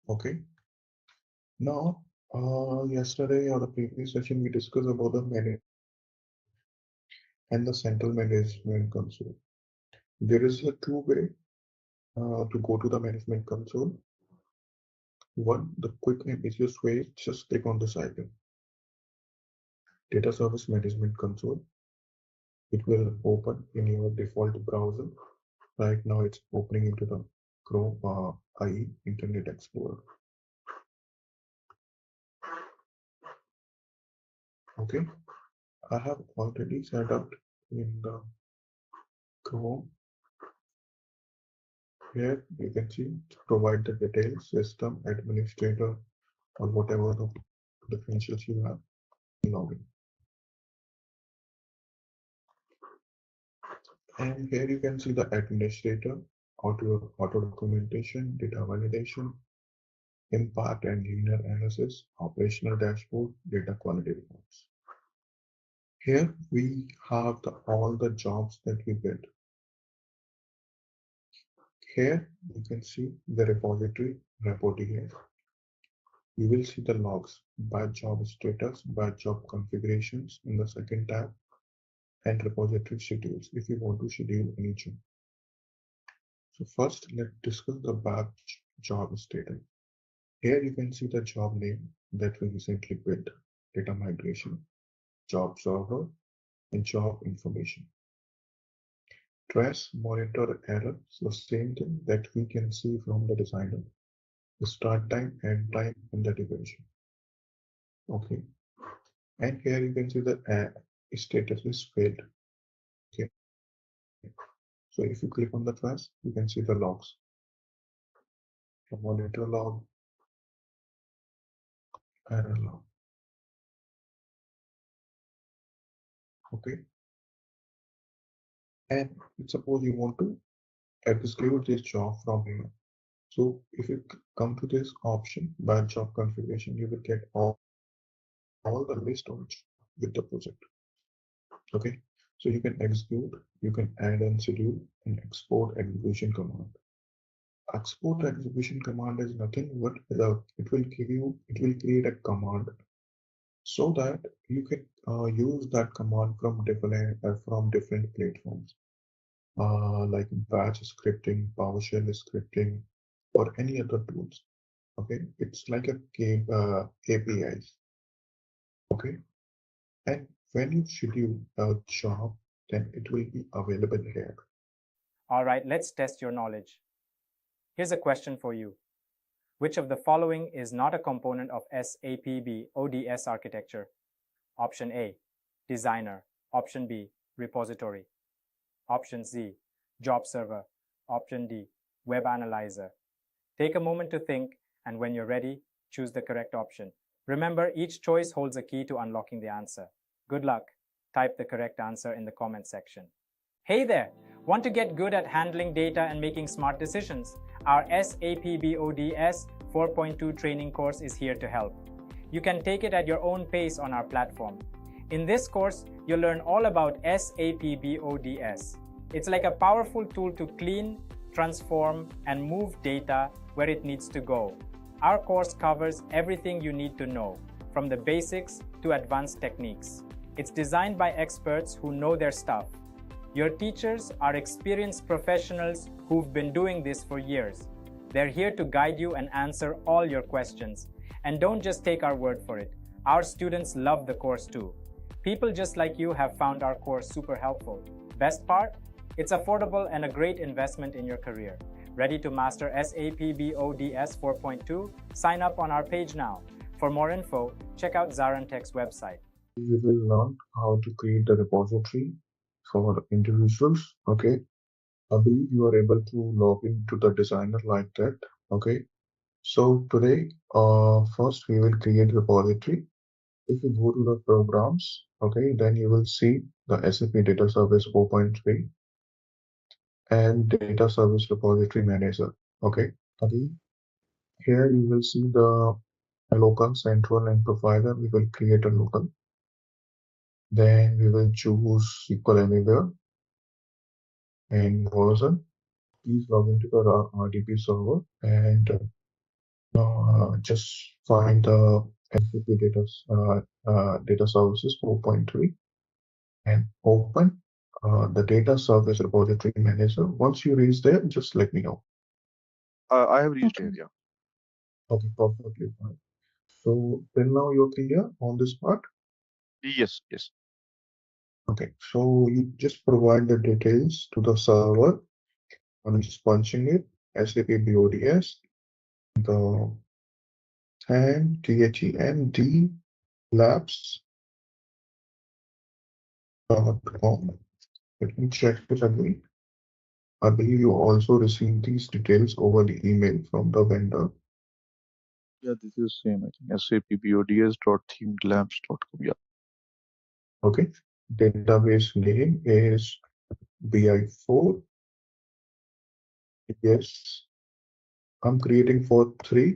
Okay, now Yesterday or the previous session, we discussed about the management and the central management console. There is a two-way to go to the management console. One, the quick and easiest way is just click on this icon, Data Service Management Console. It will open in your default browser. Right now, it's opening into the Chrome IE Internet Explorer. Okay, I have already set up in the Chrome. Here you can see provide the details, system administrator, or whatever the credentials you have. Login. And here you can see the administrator, auto documentation, data validation, impact and linear analysis, operational dashboard, data quality reports. Here we have all the jobs that we did. Here you can see the repository report here. You will see the logs, batch job status, batch job configurations in the second tab, and repository schedules if you want to schedule any job. So first, let's discuss the batch job status. Here you can see the job name that we recently built, data migration, job server, and job information. Trace, monitor error, so same thing that we can see from the designer, the start time, end time, and the duration. Okay, and here you can see the status is failed. Okay, so if you click on the trace, you can see the logs, the monitor log, error log. Okay, and suppose you want to execute this job from here. So if you come to this option, batch job configuration, you will get all the list of with the project. Okay, so you can execute, you can add and schedule, and export execution command. Export execution command is nothing but it will create a command so that you can use that command from different platforms. Like batch scripting, PowerShell scripting, or any other tools. Okay, it's like a APIs. Okay, and when you schedule a job, then it will be available here. All right, let's test your knowledge. Here's a question for you. Which of the following is not a component of SAP BODS architecture? Option A, designer. Option B, repository. Option C, job server. Option D, web analyzer. Take a moment to think, and when you're ready, choose the correct option. Remember, each choice holds a key to unlocking the answer. Good luck. Type the correct answer in the comment section. Hey there! Want to get good at handling data and making smart decisions? Our SAP BODS 4.2 training course is here to help. You can take it at your own pace on our platform. In this course, you'll learn all about SAP BODS. It's like a powerful tool to clean, transform, and move data where it needs to go. Our course covers everything you need to know, from the basics to advanced techniques. It's designed by experts who know their stuff. Your teachers are experienced professionals who've been doing this for years. They're here to guide you and answer all your questions. And don't just take our word for it. Our students love the course too. People just like you have found our course super helpful. Best part? It's affordable and a great investment in your career. Ready to master SAP BODS 4.2? Sign up on our page now. For more info, check out ZaranTech's website. We will learn how to create the repository for individuals. Okay, I believe you are able to log into the designer like that. Okay, so today, first we will create repository. If you go to the programs, okay, then you will see the SAP Data Service 4.3 and Data Service Repository Manager. Okay, again, here you will see the local, central, and provider. We will create a local. Then we will choose SQL Anywhere and version. Please log into the RDP server and just find the SAP Data Services 4.3 and open the Data Service Repository Manager. Once you reach there, just let me know. I have reached Okay. here. Yeah. Okay, perfectly fine. So till now you're clear on this part? Yes. Yes. Okay, so you just provide the details to the server. I'm just punching it, SAP BODS, the THEMD labs.com. Let me check it again. I believe you also received these details over the email from the vendor. Yeah, this is same. I think sapbods.themeedlabs.com. Yeah. Okay, database name is BI4. Yes, I'm creating for 3.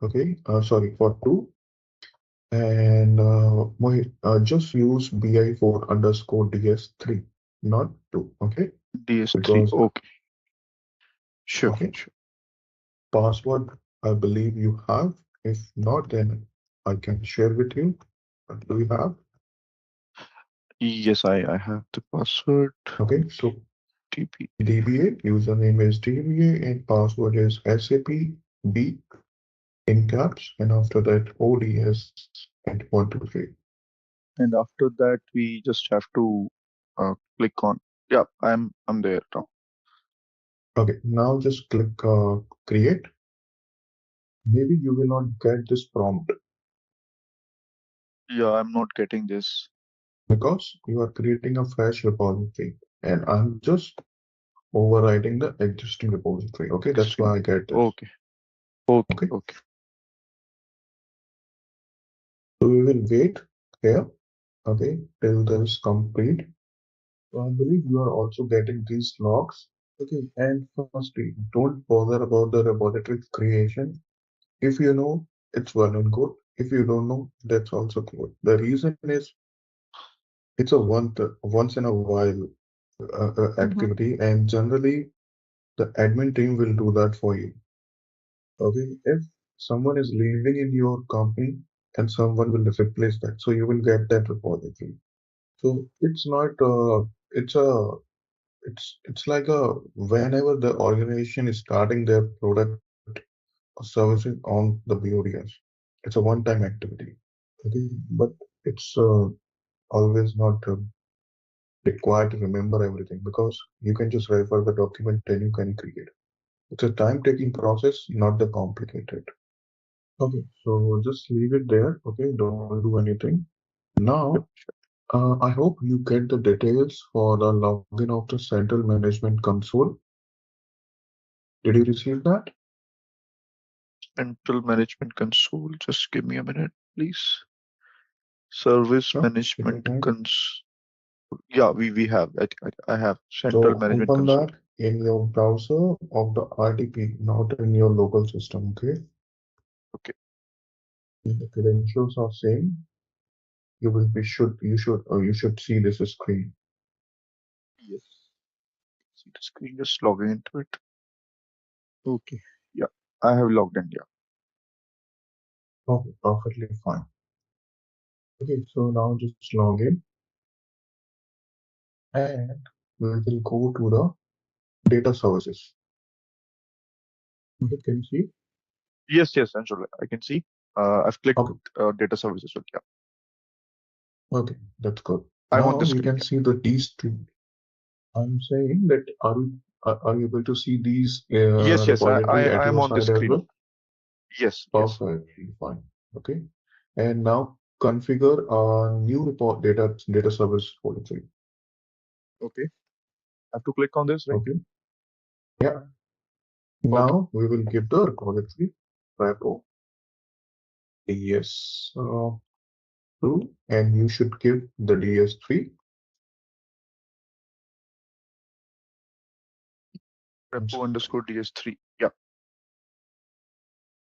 Okay, sorry, for 2. And just use BI4 underscore DS3, not 2. Okay, DS3. because Okay. Sure. okay, Sure. password I believe you have. If not, then I can share with you. What do you have? Yes, I have the password. Okay, so TP. DBA, username is DBA and password is SAP B in caps, and after that ODS and 123. And after that, we just have to click on. Yeah, I'm there now. Okay, now just click create. Maybe you will not get this prompt Yeah, I'm not getting this because you are creating a fresh repository and I'm just overriding the existing repository. Okay, that's string. why I get this. Okay. Okay. Okay, Okay. so we will wait here, okay, till this is complete. So I believe you are also getting these logs. Okay, and firstly, don't bother about the repository creation. If you know, it's well and good. If you don't know, that's also good. The reason is it's a once in a while Mm-hmm. activity, and generally the admin team will do that for you. Okay, if someone is leaving in your company and someone will replace that, so you will get that repository. So it's not it's a it's like a whenever the organization is starting their product or services on the BODS, it's a one-time activity. Okay, but it's always not required to remember everything because you can just refer the document and you can create. It's a time-taking process, not the complicated. Okay, so just leave it there. Okay, don't do anything. Now, I hope you get the details for the login of the Central Management Console. Did you receive that? Central Management Console. Just give me a minute, please. Service Sure. Take your Management time. Console. Yeah, we have. I have Central So Management open Console. that in your browser of the RTP, not in your local system. Okay. Okay. The credentials are same. You should see this screen. Yes. See the screen, just logging into it. Okay. Yeah, I have logged in. Yeah. Okay, perfectly fine. Okay, so now just log in and we will go to the data services. Okay, can you see? Yes, Angela. I can see. I've clicked Okay, data services. Yeah. okay, that's good. I'm on Now the we screen. can see these two. I'm saying that are you able to see these Yes. repository at I am your on the side as screen. well? Yes. Perfectly fine. Okay, and now configure a new report data service repository. Okay. I have to click on this, right? Okay, yeah. Okay. Now we will give the repository repo DS2, and you should give the DS3 Repo underscore DS3. Yeah.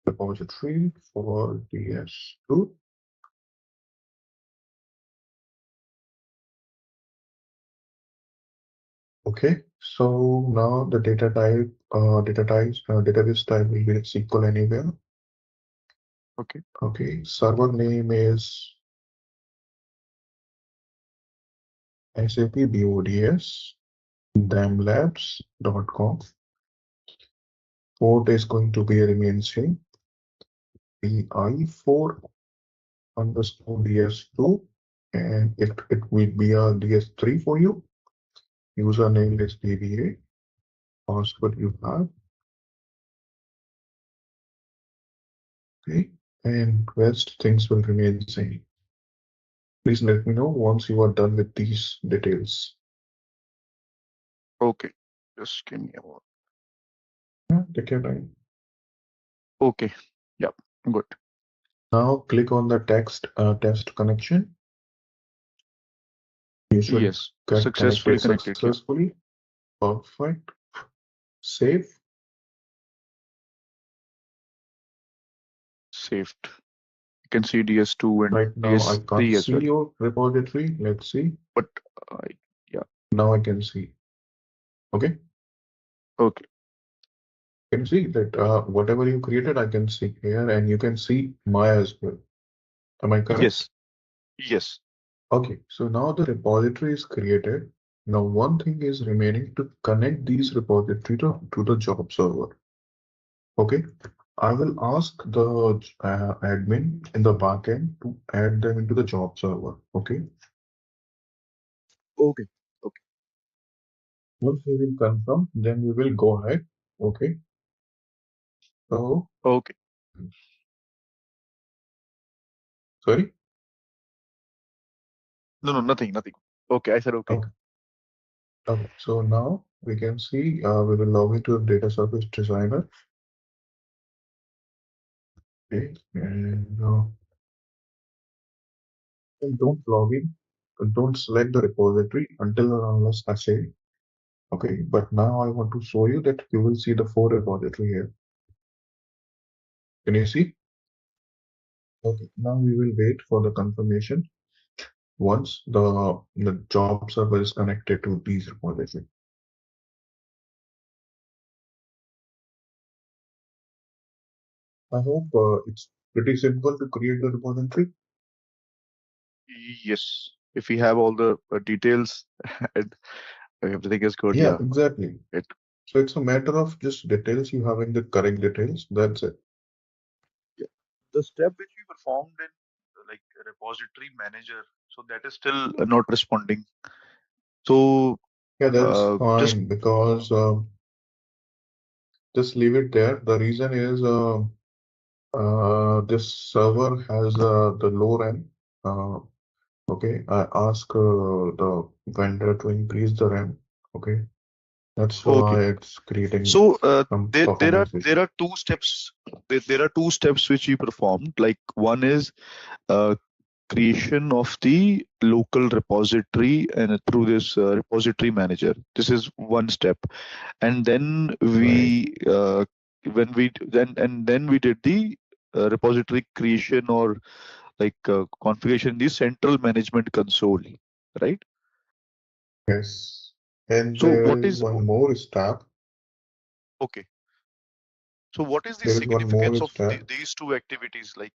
repository for DS2. Okay, so now the database type will be SQL Anywhere. Okay. Okay, server name is SAP BODS, damlabs.com. Port is going to be remain same, PI4 underscore DS2, and it will be a DS3 for you. Username is DBA, password you have. Okay, and rest things will remain same. Please let me know once you are done with these details. Okay. Just give me a moment. Yeah, take your time. Okay. Yeah. Good. Now click on the test connection. You should Yes. get Successfully connected connected. Yeah. successfully. Perfect. Save. Saved. You can see DS2 and Right now I can't DS3 as see well. your repository. Let's see. But yeah. Now I can see. Okay. Okay. You can see that whatever you created, I can see here, and you can see my as well. Am I correct? Yes. Yes. Okay, so now the repository is created. Now one thing is remaining to connect these repository to the job server. Okay, I will ask the admin in the backend to add them into the job server. Okay, Okay. Okay. once we will confirm, then we will go ahead. Okay, so Okay. sorry. No, nothing. Okay. I said okay. Okay, okay. So now we can see we will log into the data service designer. Okay, and don't log in. Don't select the repository until or unless I say. Okay, but now I want to show you that you will see the 4 repository here. Can you see? Okay, now we will wait for the confirmation once the job server is connected to these repositories. I hope it's pretty simple to create the repository. Yes. If we have all the details and everything is good, Yeah, yeah. exactly. It So it's a matter of just details, you having the correct details. That's it. Yeah. The step which we performed in like repository manager, so that is still not responding. So Yeah, that's just fine because just leave it there. The reason is this server has the low RAM. Okay, I ask the vendor to increase the RAM. Okay, that's okay. why it's creating So some there are performance issue. two steps. There are two steps which we performed. Like one is uh, creation of the local repository and through this repository manager. This is one step, and then Right. we then we did the repository creation or like configuration in the central management console, right? Yes. And So there what is is one more step. okay? So what is the There is one more significance of step. these two activities, like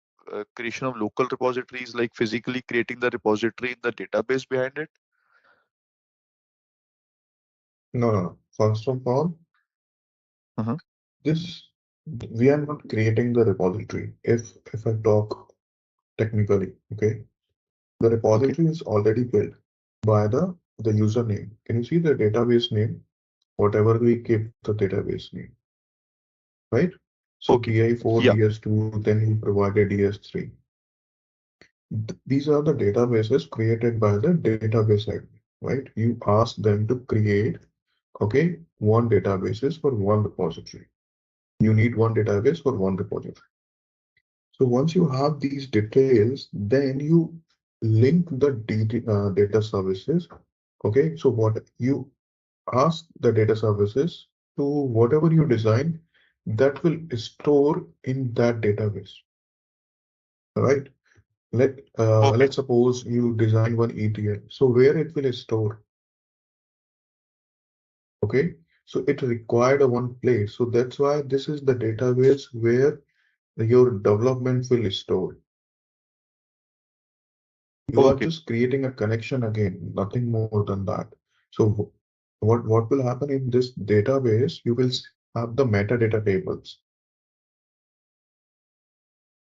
creation of local repositories, like physically creating the repository in the database behind it? No, no, no. First of all, Uh-huh. this we are not creating the repository. If I talk technically, okay, the Okay. repository is already built by the username. Can you see the database name? Whatever we give the database name, right? So Okay. DI4, Yeah. DS2, then you provided DS3. These are the databases created by the database admin, right? You ask them to create, okay, one databases for one repository. You need one database for one repository. So once you have these details, then you link the data services. Okay, so what you ask the data services to whatever you design that will store in that database, right? Okay. Let's suppose you design one ETL. So where it will store, okay? So it required a one place. So that's why this is the database where your development will store. You are Okay. just creating a connection again, nothing more than that. So what will happen in this database? You will have the metadata tables.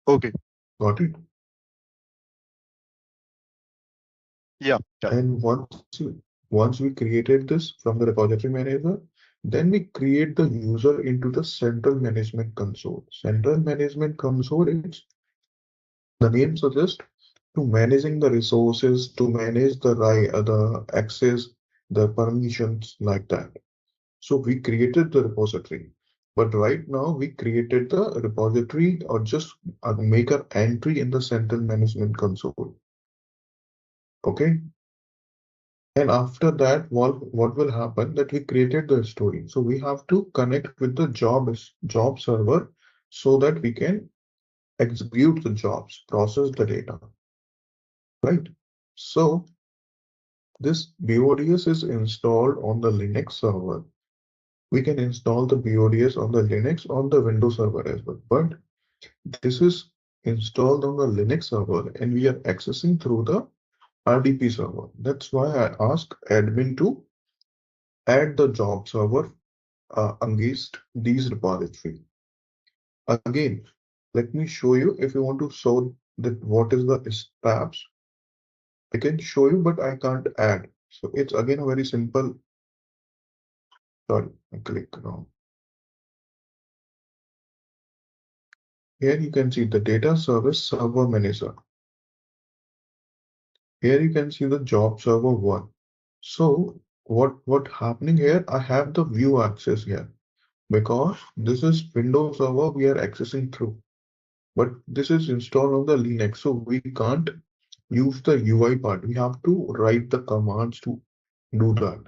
Okay. Got it? Yeah. And once we created this from the repository manager, then we create the user into the central management console. Central management console is, the name suggests, to managing the resources, to manage the access, the permissions like that. So we created the repository, but right now we created the repository or just make an entry in the central management console. Okay. And after that, what will happen that we created the story. So we have to connect with the job server so that we can execute the jobs, process the data, right? So this BODS is installed on the Linux server. We can install the BODS on the Linux on the Windows server as well. But this is installed on the Linux server and we are accessing through the RDP server. That's why I asked admin to add the job server against these repository. Again, let me show you if you want to show that what is the steps. I can show you, but I can't add. So it's again a very simple. Sorry, I click wrong. Here you can see the data service server manager. Here you can see the job server 1. So what happening here? I have the view access here because this is Windows server we are accessing through. But this is installed on the Linux, so we can't use the UI part. We have to write the commands to do that.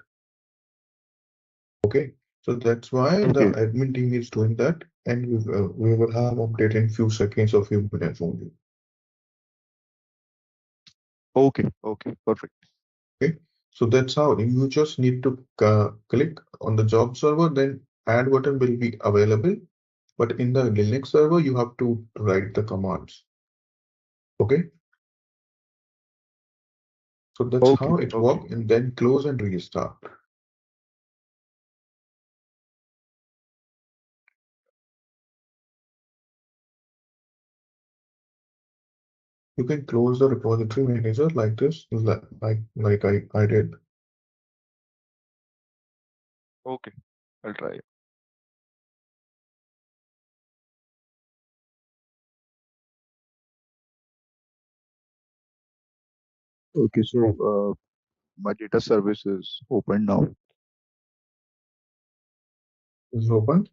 Okay, so that's why the Okay. admin team is doing that, and we will have update in few seconds or few minutes only. Okay. Okay. Perfect. Okay, so that's how you just need to click on the job server, then add button will be available. But in the Linux server, you have to write the commands. Okay, so that's Okay. how it Okay. works, and then close and restart. You can close the repository manager like this, like I did. Okay. I'll try. Okay. So my data service is open now. Is it open?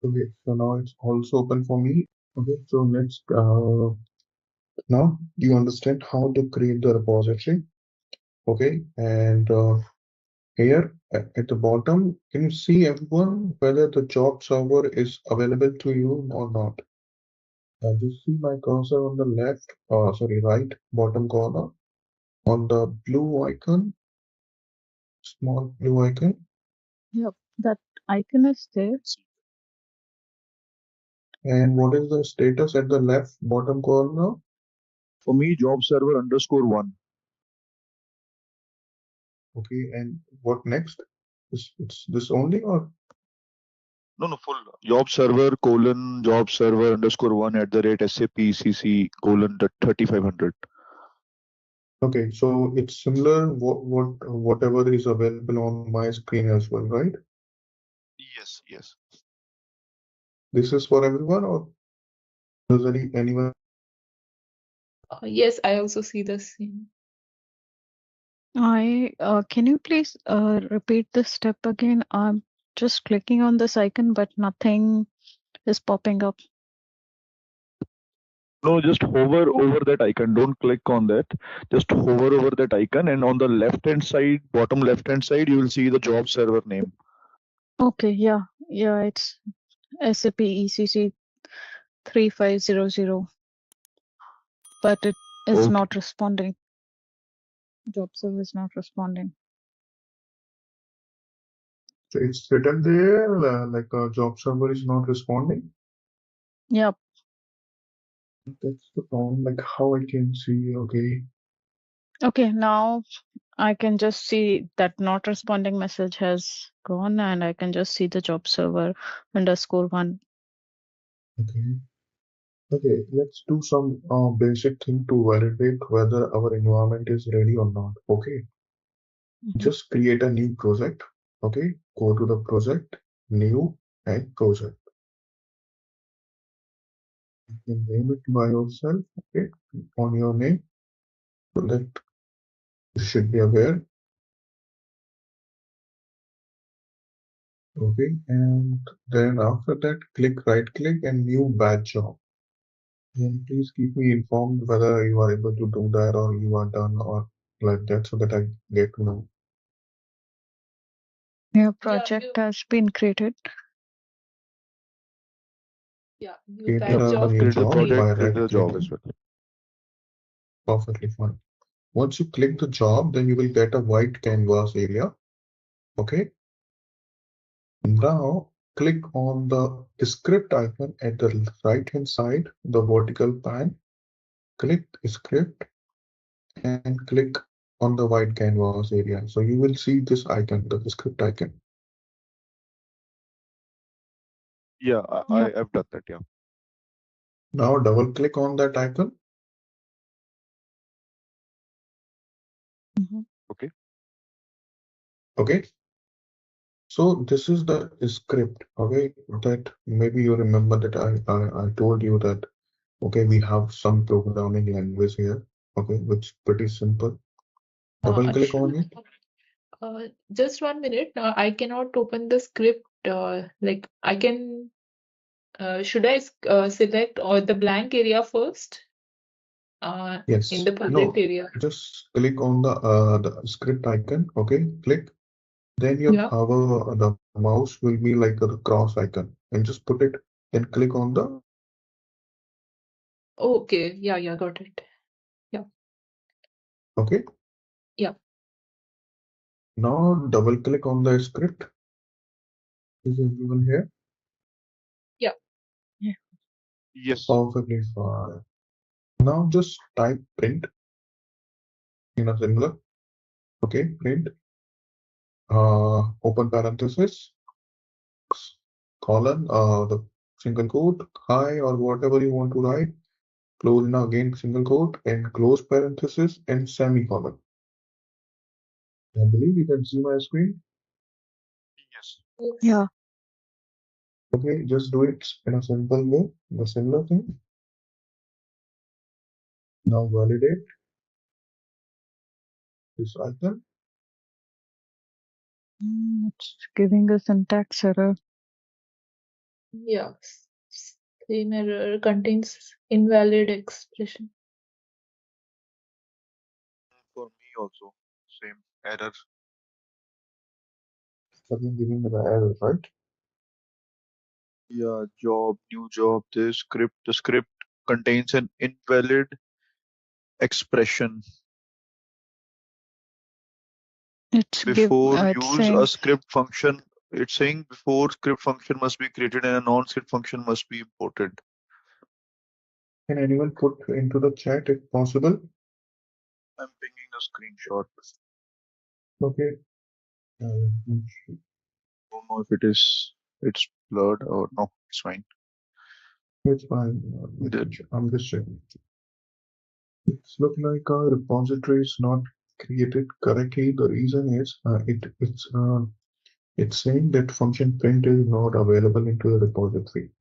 Okay, so now it's also open for me. Okay, so let's now you understand how to create the repository. Okay, and here at the bottom, can you see everyone whether the job server is available to you or not? Just see my cursor on the left, sorry, right bottom corner on the blue icon, small blue icon. Yep, that icon is there. And what is the status at the left bottom corner? For me, job server _1. Okay, and what next? It's this only or? No, no, full job server : job server _1 @SAP ECC : 3500. Okay, so it's similar whatever is available on my screen as well, right? Yes, yes. This is for everyone or does anyone? Yes, I also see the same. Can you please repeat the step again? I'm just clicking on this icon, but nothing is popping up. No, just hover over that icon. Don't click on that. Just hover over that icon, and on the left-hand side, bottom left-hand side, you will see the job server name. Okay, yeah, it's SAP ECC 3500, but is Okay. not responding. Job server is not responding. So it's written there like a job server is not responding. Yep. That's the problem. Like how I can see, okay. Okay, now I can just see that not responding message has gone, and I can just see the job server _1. Okay. Okay, let's do some basic thing to validate whether our environment is ready or not. Okay, just create a new project. Okay, go to the project, new and project. You can name it by yourself. Okay, on your name, so that you should be aware. Okay, and then after that, right click and new batch job. And please keep me informed whether you are able to do that or you are done or like that, so that I get to know. Your project has been created. Create batch a job new Create the job project, by create right the job clicking. as well. Perfectly fine. Once you click the job, then you will get a white canvas area. Okay. Now click on the script icon at the right hand side, the vertical pan. Click script and click on the white canvas area. So you will see this icon, the script icon. Yeah, Yep. I've done that. Yeah. Now double click on that icon. Okay. Okay. So this is the script. Okay. That maybe you remember that I told you that, okay, we have some programming language here. Okay, which is pretty simple. Double click on it. Just 1 minute. I cannot open the script. Like I can. Should I select or the blank area first? In Yes. the project No. area. Just click on the script icon. Okay. Click. Then your Yeah. the mouse will be like the cross icon, and just put it. Then click on the. Okay. Yeah. Yeah. Got it. Yeah. Okay. Yeah. Now double click on the script. Is everyone here? Yeah. Yeah. Yes. Perfectly fine. Now just type print in a similar. Okay. Print. Open parenthesis. Colon. The single quote. Hi or whatever you want to write. Close in again single quote and close parenthesis and semicolon. I believe you can see my screen. Yes. Yeah. Okay, just do it in a simple way, the similar thing. Now validate this icon. It's giving a syntax error. Yeah. Same error contains invalid expression. For me also, same error. Again, giving me the error, right? Yeah, new job. The script contains an invalid expression. It's Before it's use saying a script function, it's saying before script function must be created and a non-script function must be imported. Can anyone put into the chat if possible? I'm pinging a screenshot. Okay. Don't know if it's blurred or no, it's fine. It's fine. I'm just checking. It's look like our repository is not created correctly. The reason is it's saying that function print is not available into the repository.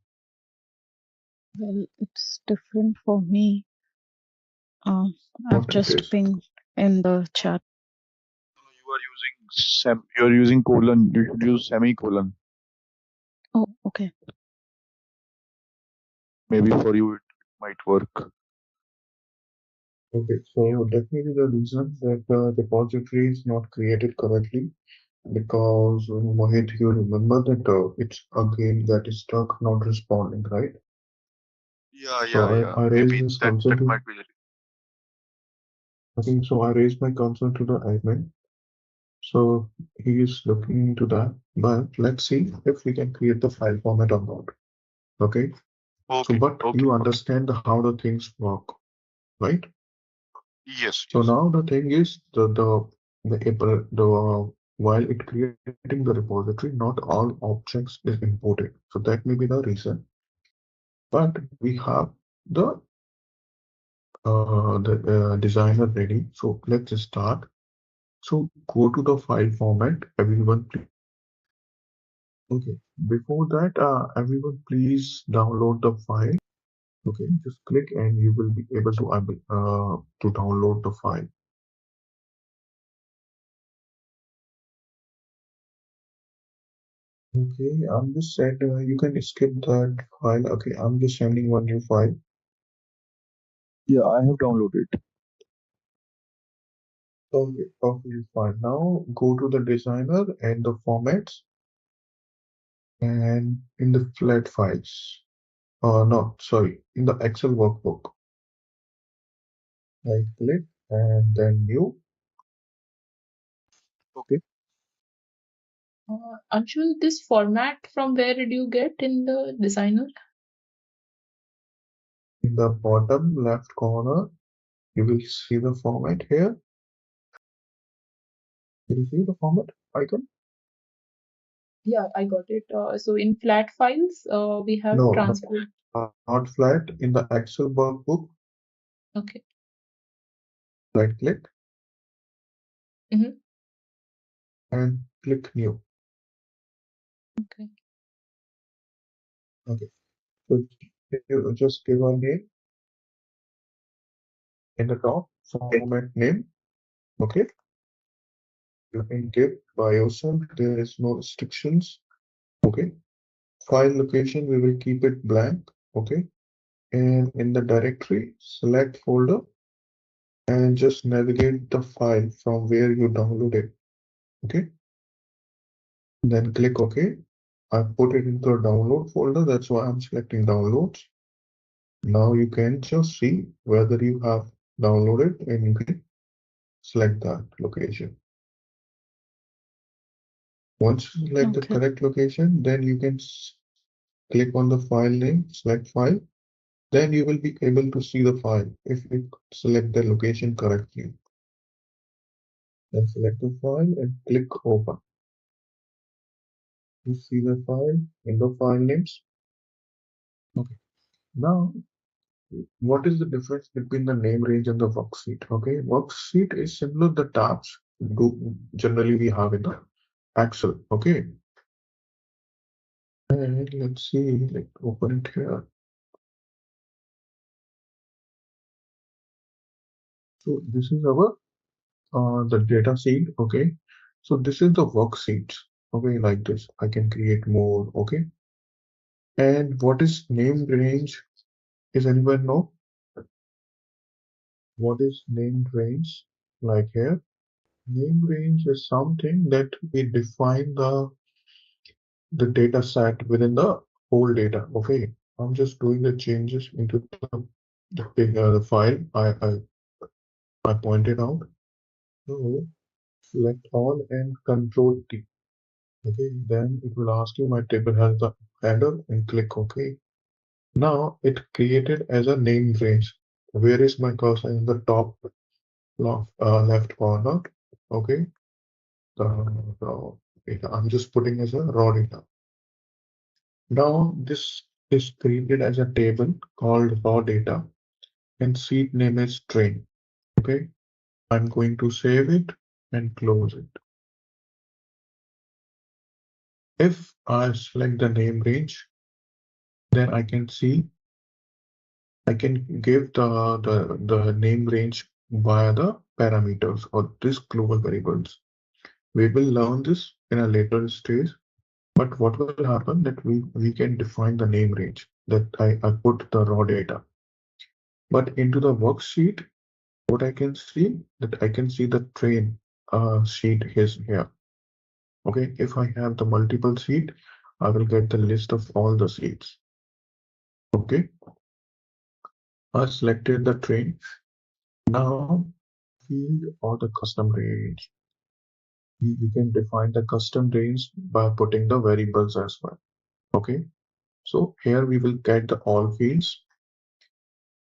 well, it's different for me. I've What it just is. pinged in the chat. You're using colon. You should use semicolon. Oh, okay. Maybe for you it might work. Okay, so definitely the reason that the repository is not created correctly because Mohit, you remember that it's again that is stuck not responding, right? Yeah, So I raised Maybe this that concern to might be the reason. Okay, so I raised my concern to the admin. So he is looking into that, but let's see if we can create the file format or not. Okay. So, but you understand how the things work, right? Yes. So now the thing is while it creating the repository, not all objects is imported. So that may be the reason. But we have the designer ready. So let's start. So go to the file format, everyone. Okay. Before that, everyone please download the file. Okay, just click and you will be able to download the file. Okay, I'm just said you can skip that file. Okay, I'm just sending one new file. Yeah, I have downloaded. Okay, fine. Now go to the designer and the formats and in the flat files. No, sorry, in the Excel workbook. Right click and then new. Okay. Anshul, this format from where did you get in the designer? In the bottom left corner, you will see the format here. You see the format icon? Yeah, I got it. So in flat files, we have No, transport. not flat. In the Excel workbook, Okay. right click Mm-hmm. and click new. Okay. Okay. So you just give a name in the top, format name. Okay. You can give by yourself. There is no restrictions. Okay. File location, we will keep it blank. Okay. And in the directory, select folder and just navigate the file from where you download it. Okay. Then click OK. I put it into a download folder. That's why I'm selecting downloads. Now you can just see whether you have downloaded and you can select that location. Once you select the correct location, then you can click on the file name, select file. Then you will be able to see the file if you select the location correctly. Then select the file and click open. You see the file in the file names. Okay. Now, what is the difference between the name range and the worksheet? Okay, worksheet is similar to the tabs generally we have in the Excel. Okay, and let's see, like open it here. So this is our the data sheet. Okay, so this is the worksheet. Okay, like this, I can create more. Okay, and what is name range? Is anyone know what is name range? Like here, name range is something that we define the data set within the whole data. Okay, I'm just doing the changes into the file I pointed out. So select all and Control T. Okay, then it will ask you my table has the header and click OK. Now it created as a name range. Where is my cursor? In the top left corner. Okay, I'm just putting as a raw data. Now this is created as a table called raw data and sheet name is train. Okay, I'm going to save it and close it. If I select the name range, then I can see I can give the name range via the parameters or this global variables. We will learn this in a later stage. But what will happen that we can define the name range that I put the raw data. But into the worksheet, what I can see that I can see the train sheet is here. Okay, if I have the multiple sheet, I will get the list of all the sheets. Okay, I selected the train. Now field or the custom range. We can define the custom range by putting the variables as well. Okay, so here we will get the all fields.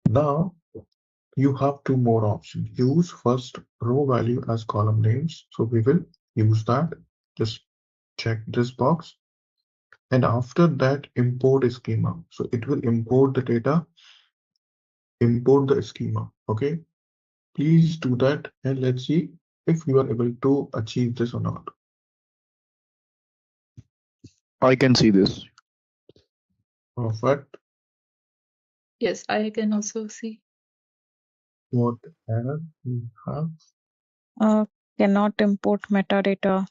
Now you have two more options. Use first row value as column names. So we will use that. Just check this box. And after that, import schema. So it will import the data, import the schema. Okay, please do that and let's see if you are able to achieve this or not. I can see this. Perfect. Yes, I can also see. What error we have? Cannot import metadata.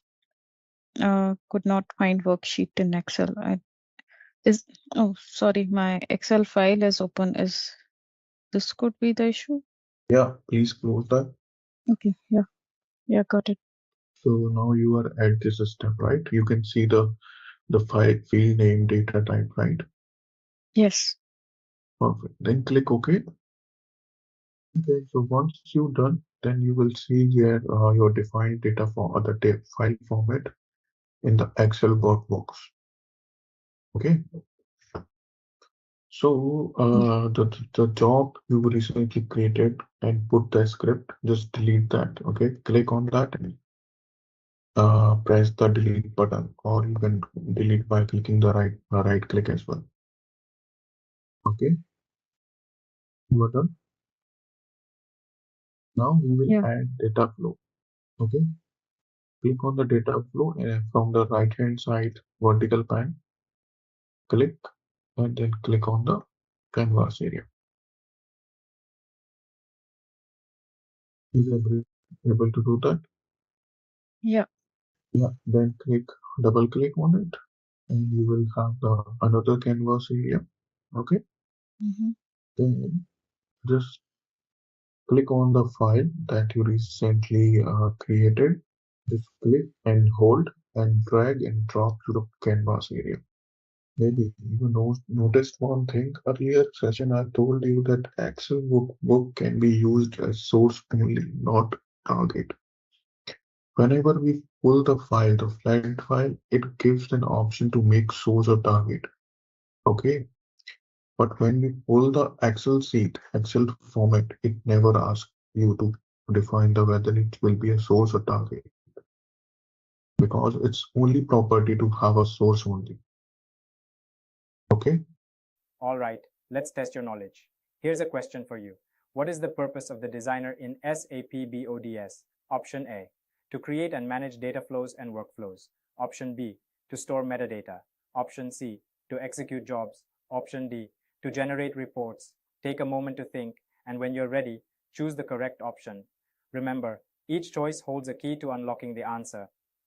Could not find worksheet in Excel. Sorry, my Excel file is open. This could be the issue? Yeah, please close that. Okay, yeah, got it. So now you are at this step, right? You can see the file field name, data type, right? Yes. Perfect. Then click OK. Okay, so once you're done, then you will see here your defined data for other file format in the Excel box. Okay. So the job you recently created and put the script, just delete that. Okay, click on that and press the delete button, or you can delete by clicking the right click as well. Okay, you are done. Now we will add data flow. Okay, click on the data flow and from the right hand side vertical pane, click and then click on the canvas area. Is able to do that? Yeah. Yeah, then double click on it and you will have another canvas area. Okay, then just click on the file that you recently created. Just click and hold and drag and drop to the canvas area. Maybe you noticed one thing earlier session. I told you that Excel book can be used as source only, not target. Whenever we pull the flat file, it gives an option to make source or target. Okay, but when we pull the Excel format, it never asks you to define whether it will be a source or target, because it's only property to have a source only. Okay. All right, let's test your knowledge. Here's a question for you. What is the purpose of the designer in SAP BODS? Option A, to create and manage data flows and workflows. Option B, to store metadata. Option C, to execute jobs. Option D, to generate reports. Take a moment to think, and when you're ready, choose the correct option. Remember, each choice holds a key to unlocking the answer.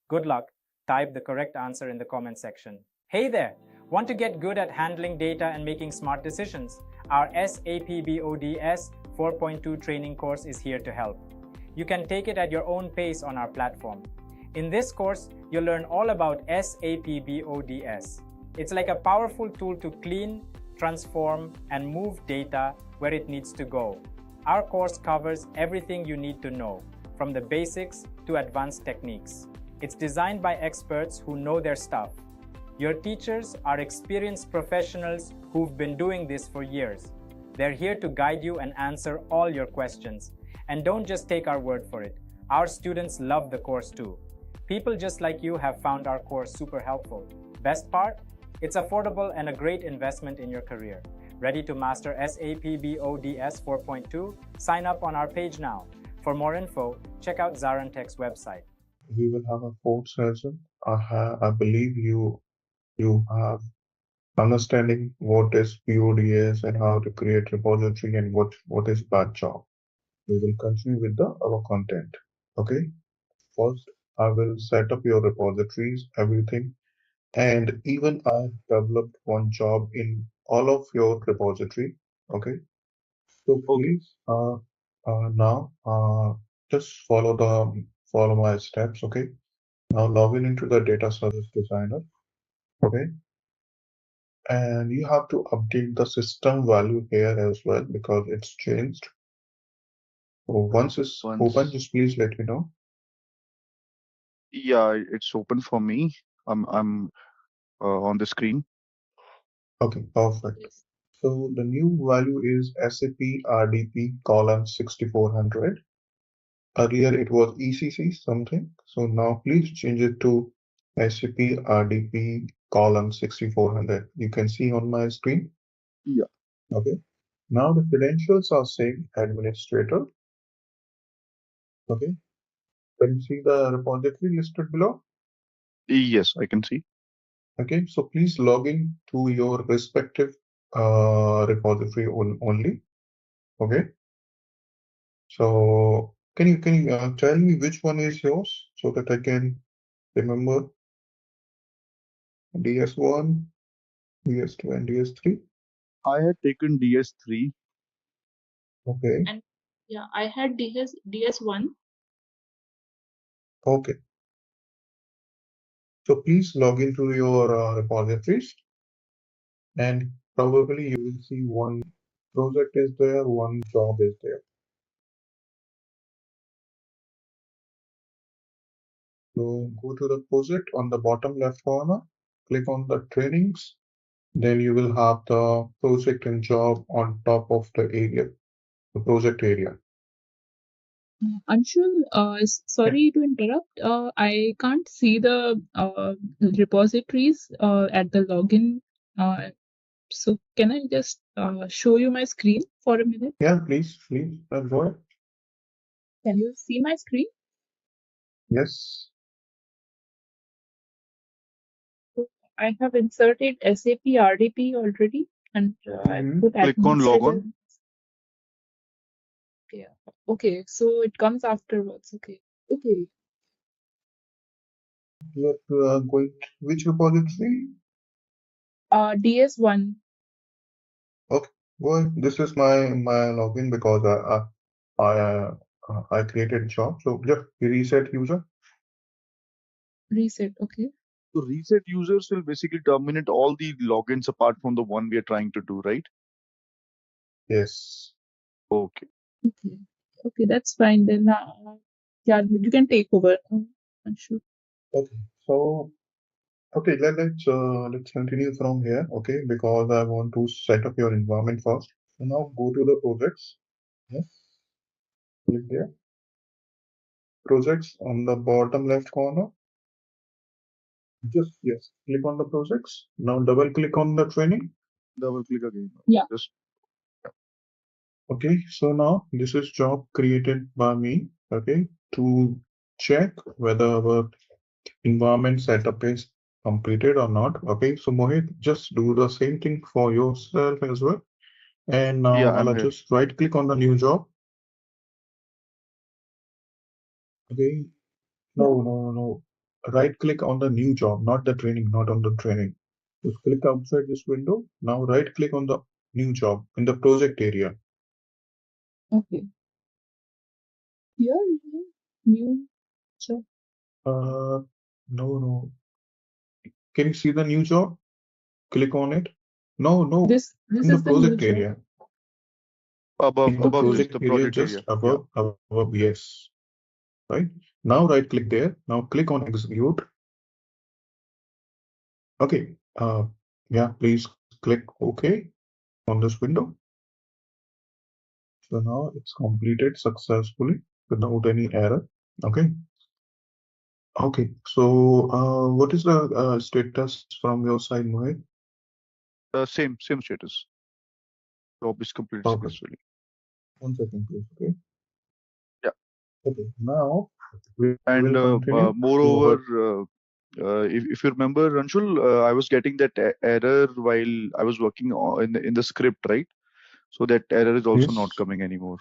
Good luck. Type the correct answer in the comment section. Hey there! Want to get good at handling data and making smart decisions? Our SAP BODS 4.2 training course is here to help. You can take it at your own pace on our platform. In this course, you'll learn all about SAP BODS. It's like a powerful tool to clean, transform, and move data where it needs to go. Our course covers everything you need to know, from the basics to advanced techniques. It's designed by experts who know their stuff. Your teachers are experienced professionals who've been doing this for years. They're here to guide you and answer all your questions. And don't just take our word for it. Our students love the course too. People just like you have found our course super helpful. Best part? It's affordable and a great investment in your career. Ready to master SAP BODS 4.2? Sign up on our page now. For more info, check out ZaranTech's website. We will have a fourth session. I believe you have understanding what is BODS and how to create repository and what is batch job. We will continue with our content. Okay. First, I will set up your repositories, everything, and even I developed one job in all of your repository. Okay. So please, now, just follow my steps. Okay. Now log into the data service designer. Okay. And you have to update the system value here as well because it's changed. Once it's open, just please let me know. Yeah, it's open for me. I'm on the screen. Okay, perfect. So the new value is SAP RDP column 6400. Earlier it was ECC something. So now please change it to SAP RDP column 6400. You can see on my screen. Yeah. Okay. Now the credentials are saying administrator. Okay. Can you see the repository listed below? Yes, I can see. Okay. So please log in to your respective repository only. Okay. So can you tell me which one is yours so that I can remember? DS1, DS2, and DS3. I had taken DS3. Okay. And yeah, I had DS1. Okay. So please log into your repositories, and probably you will see one project is there, one job is there. So go to the project on the bottom left corner, click on the trainings, then you will have the project and job on top of the area, the project area. Anshul, sorry to interrupt. I can't see the repositories at the login. So can I just show you my screen for a minute? Yeah, please, go ahead. Can you see my screen? Yes. So I have inserted SAP RDP already, and I put Click on administrator. logon. Okay. Okay. So it comes afterwards. Okay. Okay. You are going which repository? DS1. Okay, well, this is my login because I created job. So just reset user. Reset. Okay. So reset users will basically terminate all the logins apart from the one we are trying to do, right? Yes. Okay. Okay. Okay, that's fine then. Yeah, you can take over. Sure. Okay. So okay, let's continue from here. Okay, because I want to set up your environment first. So now go to the projects. Yes. Click there. Projects on the bottom left corner. Just yes. Click on the projects. Now double click on the training. Double click again. Yeah. Just Okay, so now this is job created by me, okay, to check whether our environment setup is completed or not. Okay, so Mohit, just do the same thing for yourself as well. And now yeah, I'm I'll here. just right click on the new job. Okay, no. Right click on the new job, not the training, not on the training. Just click outside this window. Now right click on the new job in the project area. Okay. Here, new job. No. Can you see the new job? Click on it. No. This In the is the new project job. area. Above In the this, project the area, project just area. Yeah. above, yes. Right? Now right click there. Now click on execute. Okay. Yeah, please click OK on this window. So now it's completed successfully without any error. Okay. Okay. So what is the status from your side, Mohit? Same status. Job is completed Perfect. successfully. 1 second, please. Okay. Yeah. Okay. Now we And will continue. moreover, if you remember, Ranshul, I was getting that error while I was working in the script, right? So that error is also not Yes. coming anymore.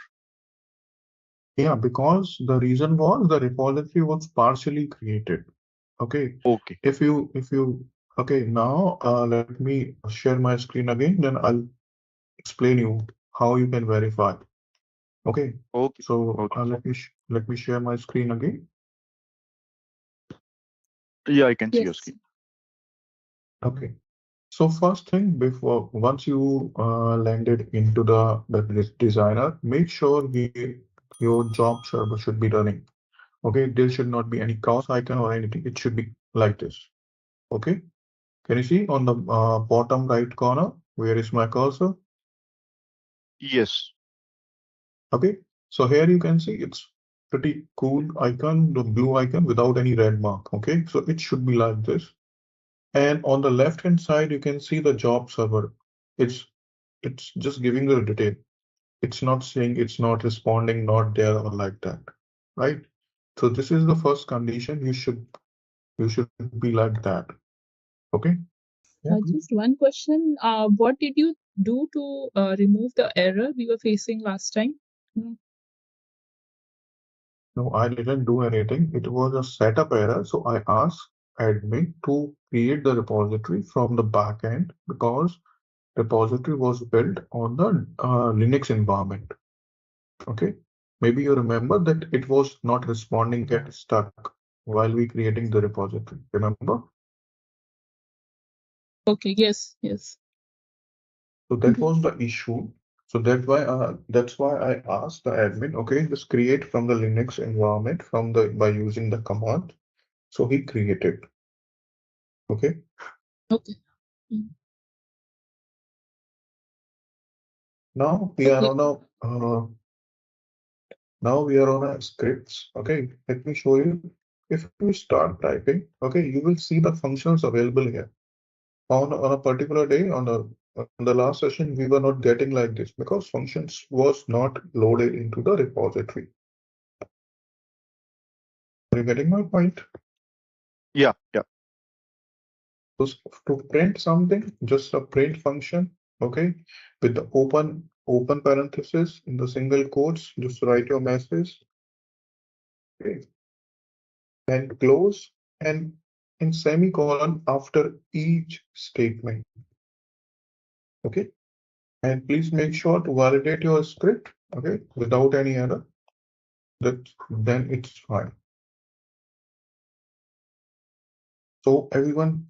Yeah, because the reason was the repository was partially created. Okay. Okay. Okay, now let me share my screen again, then I'll explain you how you can verify. Okay. Okay. So Okay. let me share my screen again. Yeah, I can see your Yes. screen. Okay. So first thing, once you landed into the designer, make sure your job server should be running. Okay, there should not be any cross icon or anything. It should be like this. Okay, can you see on the bottom right corner where is my cursor? Yes. Okay, so here you can see it's pretty cool icon, the blue icon without any red mark. Okay, so it should be like this. And on the left hand side, you can see the job server. It's just giving you the detail. It's not saying it's not responding, not there or like that, right? So this is the first condition. You should be like that. Okay. Yeah. Just one question. What did you do to remove the error we were facing last time? No, I didn't do anything. It was a setup error. So I asked admin to create the repository from the back end because repository was built on the Linux environment. Okay. Maybe you remember that it was not responding, get stuck while we creating the repository. Remember? Okay, yes, yes. So that was the issue. So that's why I asked the admin, okay, just create from the Linux environment by using the command. So he created. Okay. Okay. Mm. Now we are Okay. on a scripts. Okay, let me show you. If you start typing, okay, you will see the functions available here. On a particular day, on the last session, we were not getting like this because functions was not loaded into the repository. Are you getting my point? Yeah. Yeah. So to print something, just a print function, okay, with the open parenthesis in the single quotes, just write your message, okay, and close and in semicolon after each statement, okay. And please make sure to validate your script, okay, without any error. Then it's fine. So everyone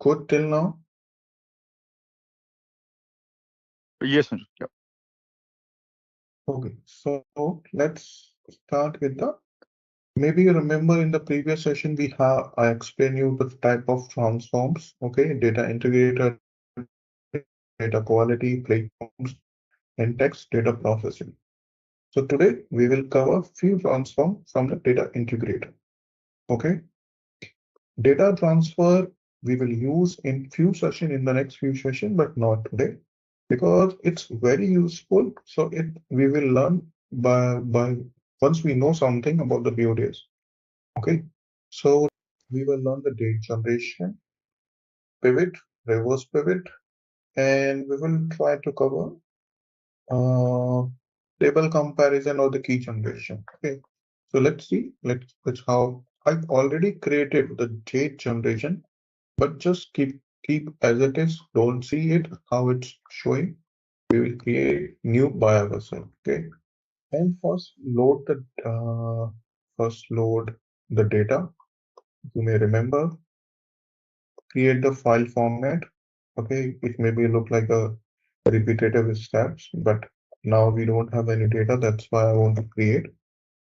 good till now? Yes, Sanju. Yeah. Okay, so let's start with the. Maybe you remember in the previous session I explained you the type of transforms, okay, data integrator, data quality, platforms, and text data processing. So today we will cover few transforms from the data integrator. Okay, data transfer we will use in few session in the next few session, but not today because it's very useful. So we will learn by once we know something about the BODs. Okay, so we will learn the date generation, pivot, reverse pivot, and we will try to cover uh, table comparison or the key generation. Okay, so let's see. Let's how I've already created the date generation, but just keep as it is. Don't see it how it's showing. We will create new by ourselves. Okay, and first load the data. You may remember create the file format. Okay, it maybe look like a repetitive steps, but now we don't have any data. That's why I want to create.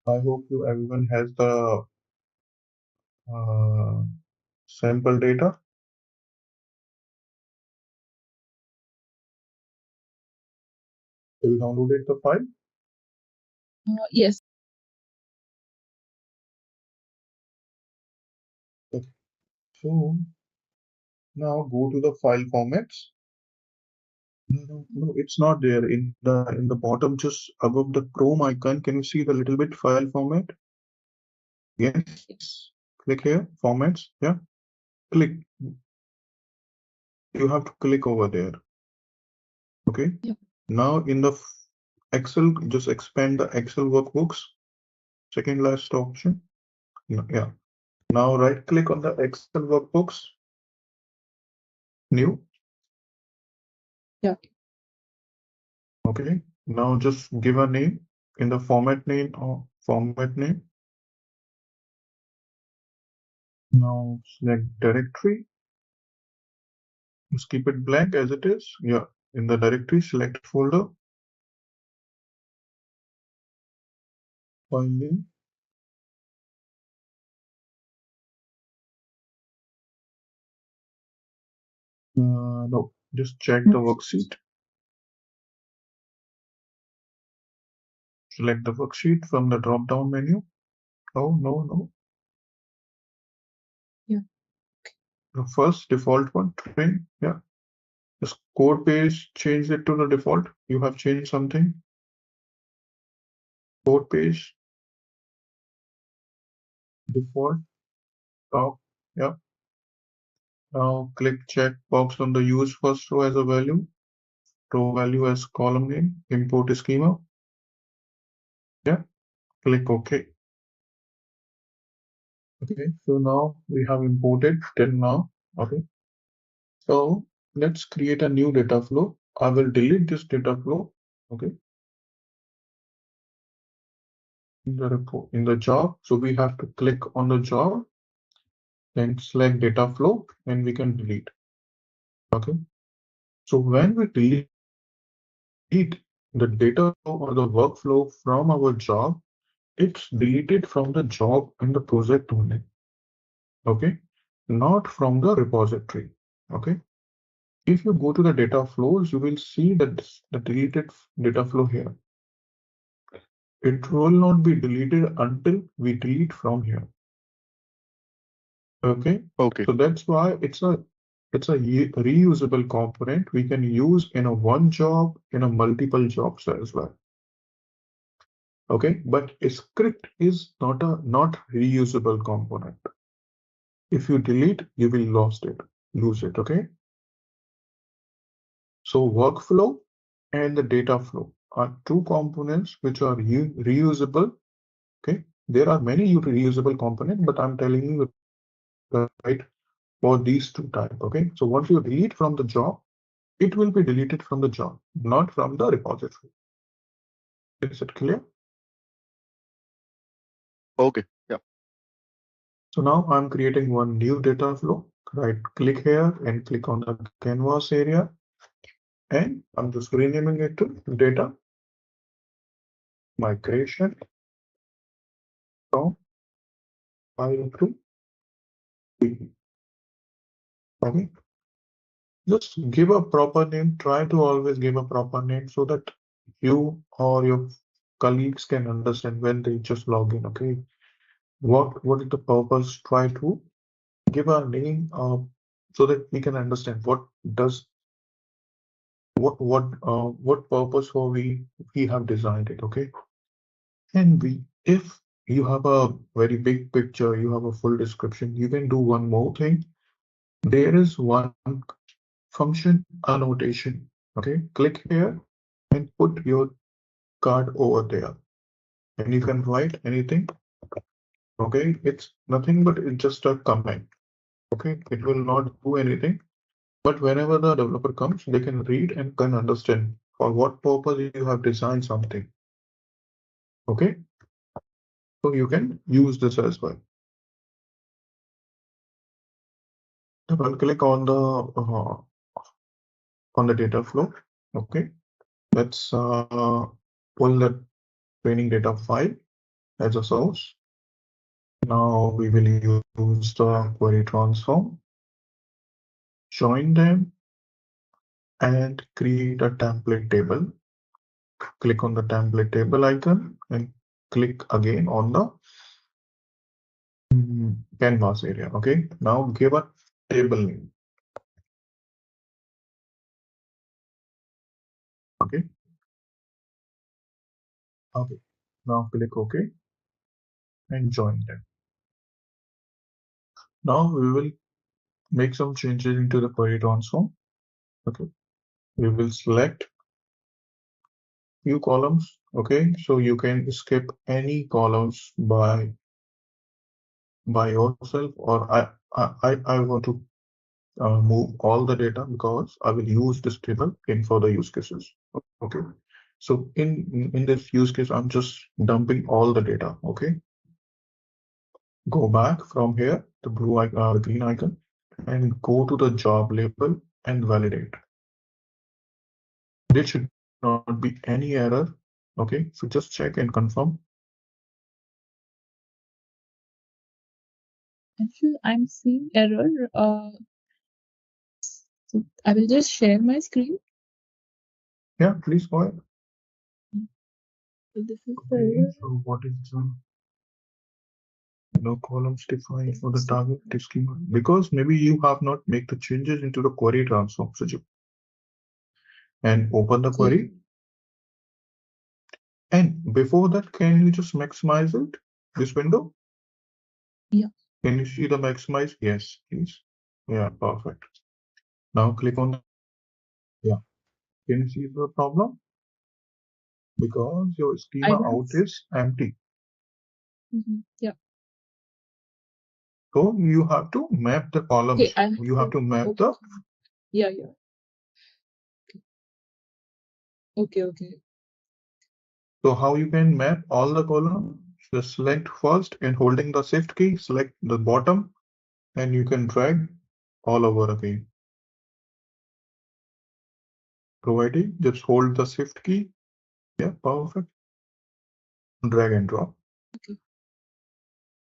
I hope everyone has the uh, sample data. Have you downloaded the file? Yes. Okay. So now go to the file formats. No, it's not there in the bottom, just above the Chrome icon. Can you see the little bit file format? Yes. Click here, formats. Yeah. Click. You have to click over there. Okay. Yep. Now in the Excel, just expand the Excel workbooks. Second last option. Yeah. Now right click on the Excel workbooks. New. Yeah. Okay. Now just give a name in the format name or format name. Now select directory. Just keep it blank as it is. Yeah. In the directory, select folder. finding no, just check the worksheet. Select the worksheet from the drop-down menu. No. Yeah. The first default one, train. Yeah. This code page, change it to the default. You have changed something. Code page, default, top. Yeah. Now click check box on the use first row as a value, row value as column name, import schema. Yeah. Click OK. Okay. So now we have imported till now. Okay. So let's create a new data flow. I will delete this data flow. Okay. In the report, in the job. So we have to click on the job, then select data flow, and we can delete. Okay. So when we delete the data flow or the workflow from our job, it's deleted from the job and the project only. Okay. Not from the repository. Okay. If you go to the data flows, you will see that the deleted data flow here. It will not be deleted until we delete from here. Okay. Okay. So that's why it's a reusable component we can use in a one job, in a multiple jobs as well. Okay, but a script is not reusable component. If you delete, you will lose it. Okay. So workflow and the data flow are two components which are reusable. Okay. There are many reusable components, but I'm telling you the right for these two types. Okay. So once you delete from the job, it will be deleted from the job, not from the repository. Is it clear? Okay. Yeah. So now I'm creating one new data flow. Right click here and click on the canvas area. And I'm just renaming it to data migration from file to PE. Okay. Just give a proper name. Try to always give a proper name so that you or your colleagues can understand when they just log in. Okay. What is the purpose? Try to give a name so that we can understand what purpose for we have designed it. Okay. And if you have a very big picture, you have a full description, you can do one more thing. There is one function annotation. Okay, click here and put your card over there, and you can write anything. Okay, it's nothing but it's just a comment. Okay, it will not do anything, but whenever the developer comes, they can read and can understand for what purpose you have designed something. Okay, so you can use this as well. I'll click on the data flow. Okay, let's pull the training data file as a source. Now we will use the query transform, join them, and create a template table. Click on the template table icon and click again on the canvas area. Okay, now give a table name. Okay. Okay. Now click OK and join them. Now we will make some changes into the query transform. Okay. We will select few columns. Okay. So you can skip any columns by yourself, or I want to move all the data because I will use this table in further use cases. Okay. So in this use case, I'm just dumping all the data. Okay. Go back from here, the the green icon, and go to the job label and validate. There should not be any error. Okay. So just check and confirm. Actually, I'm seeing error. So I will just share my screen. Yeah, please go ahead. So this is the Okay, error. so what is no columns defined for the target schema? Because maybe you have not made the changes into the query transform, Sujit. And open the query. And before that, can you just maximize it? This window? Yeah. Can you see the maximize? Yes, please. Yeah, perfect. Now click on the, yeah. Can you see the problem? Because your schema out is empty. Yeah. So you have to map the columns. Okay, You have to map the. Yeah. Okay. So how you can map all the columns? Just select first and holding the shift key, select the bottom, and you can drag all over again. Provided just hold the shift key. Yeah, perfect. Drag and drop. Okay.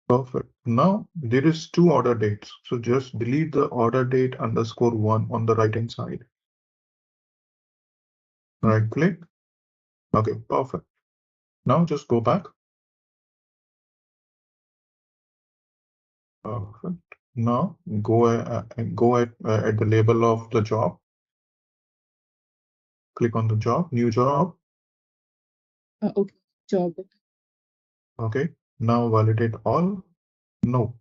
Perfect. Now there is two order dates. So just delete the order date _1 on the right hand side. Right click. Okay, perfect. Now just go back. Perfect. Now go at the label of the job. Click on the job, new job. Okay, job. Okay. Now validate all. No.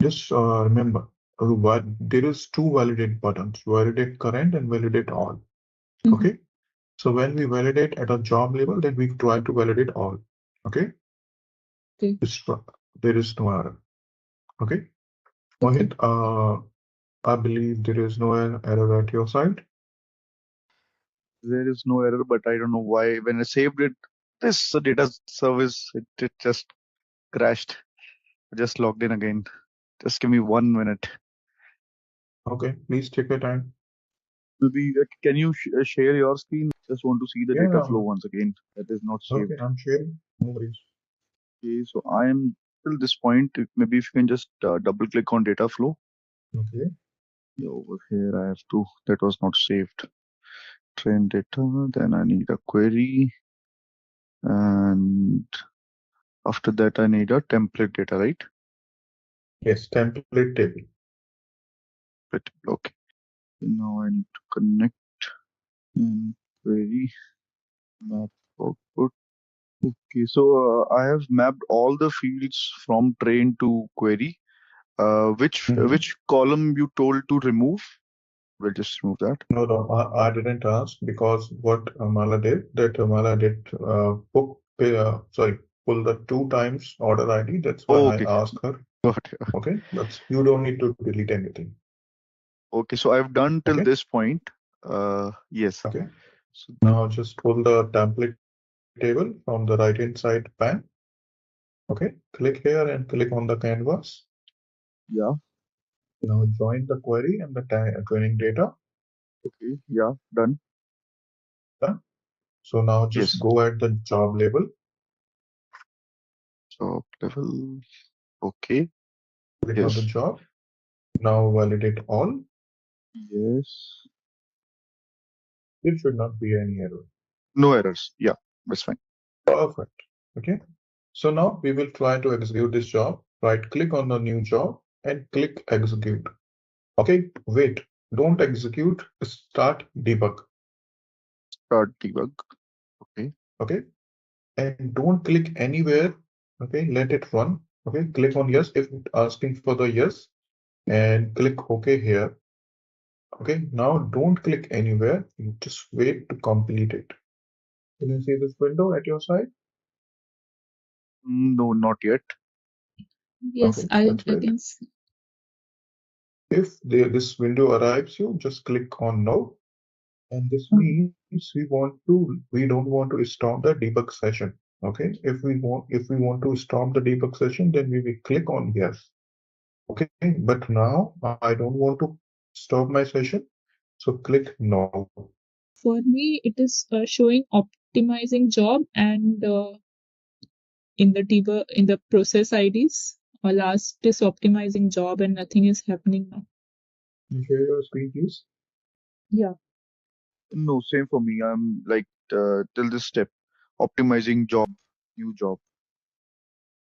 Just remember, there is two validate buttons: validate current and validate all. Okay. So when we validate at a job level, then we try to validate all. Okay. Okay. There is no error. Okay. Mohit, I believe there is no error at your side. There is no error, but I don't know why. When I saved it, this data service, it just crashed. I just logged in again. Just give me 1 minute. Okay, please take your time. Maybe can you share your screen? Just want to see the data flow once again. That is not saved. Okay, I'm sharing. No worries. Okay, so I am till this point. Maybe if you can just double click on data flow. Okay. Yeah, over here I have to. That was not saved. Train data. Then I need a query, and after that I need a template data, right? Yes, template table. Okay. Now I need to connect and query map output. Okay, so I have mapped all the fields from train to query. Which column you told to remove? We'll just remove that. No, I didn't ask, because what Amala did, pull the 2 times order ID. That's why Okay. I asked her. Got it. Okay, you don't need to delete anything. Okay, so I've done till this point. Yes. Okay. So now just pull the template table from the right hand side pane. Okay, click here and click on the canvas. Yeah. Now join the query and the training data. Okay. Yeah. Done. Done. So now just go at the job label. Job level. Okay. Click on the job. Now validate all. Yes. There should not be any error. No errors. Yeah, that's fine. Perfect. Okay. So now we will try to execute this job. Right click on the new job and click execute. Okay, wait, don't execute, start debug. Start debug. Okay. Okay. And don't click anywhere. Okay, let it run. Okay, click on yes if asking for the yes, and click OK here. Okay, now don't click anywhere. Just wait to complete it. Can you see this window at your side? No, not yet. Yes, okay, I wait. can see. If this window arrives you, just click on no. And this means we don't want to stop the debug session. Okay, if we want to stop the debug session, then we will click on yes. Okay, but now I don't want to stop my session, so click no. For me, it is showing optimizing job and in the process IDs, last is optimizing job and nothing is happening now. Can you share your screen, please? Yeah. No, same for me. I'm like till this step, optimizing job, new job.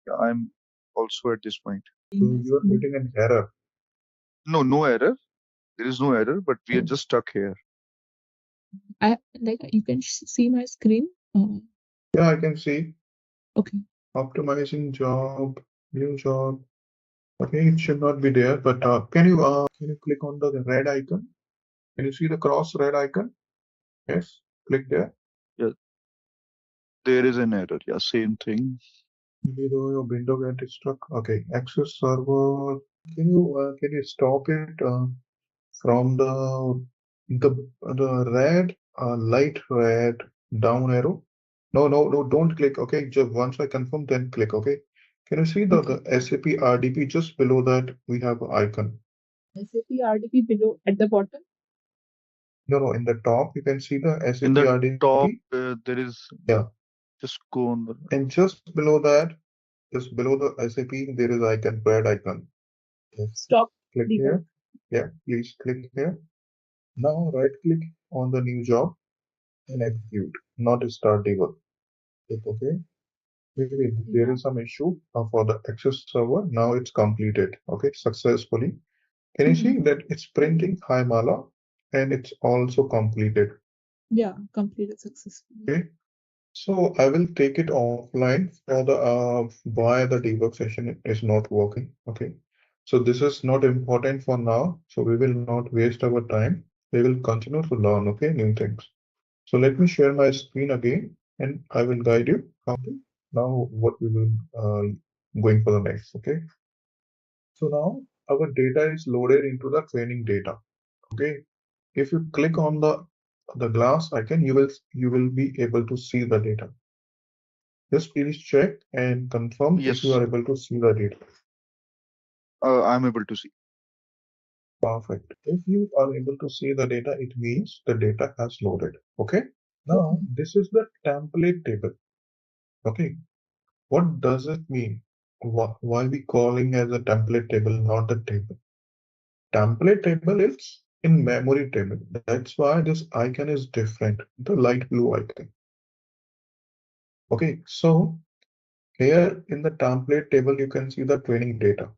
Yeah, I'm also at this point. So you are getting an error. No, no error. There is no error, but we are just stuck here. You can see my screen. Yeah, I can see. Okay. Optimizing job, new job. Okay, it should not be there, but can you click on the red icon? Can you see the cross red icon? Yes, click there. Yeah, there is an error. Yeah, same thing. Maybe though your window gets stuck. Okay, access server. Can you stop it from the red light red down arrow? No, don't click. Okay, just once I confirm, then click. Okay. Can you see the SAP RDP just below that we have an icon? SAP RDP below at the bottom. No, in the top you can see the SAP In the RDP. top, there is. Yeah. Just go on the. And just below that, just below the SAP, there is icon, red icon. Yes. Stop. Click here. Yeah, please click here. Now right click on the new job and execute, not start debug. Click OK. Maybe there is some issue for the access server. Now it's completed. Okay, successfully. Can you see that it's printing hi Mala and it's also completed? Yeah, completed successfully. Okay. So I will take it offline for the why the debug session is not working. Okay. So this is not important for now. So we will not waste our time. We will continue to learn, okay, new things. So let me share my screen again and I will guide you how to now what we will going for the next, okay. So now our data is loaded into the training data. Okay. If you click on the glass icon, you will be able to see the data. Just please check and confirm if you Yes, are able to see the data. I'm able to see. Perfect. If you are able to see the data, it means the data has loaded. Okay. Now this is the template table. Okay. What does it mean? Why we calling as a template table, not the table? Template table is in memory table. That's why this icon is different, the light blue icon. Okay, so here in the template table, you can see the training data.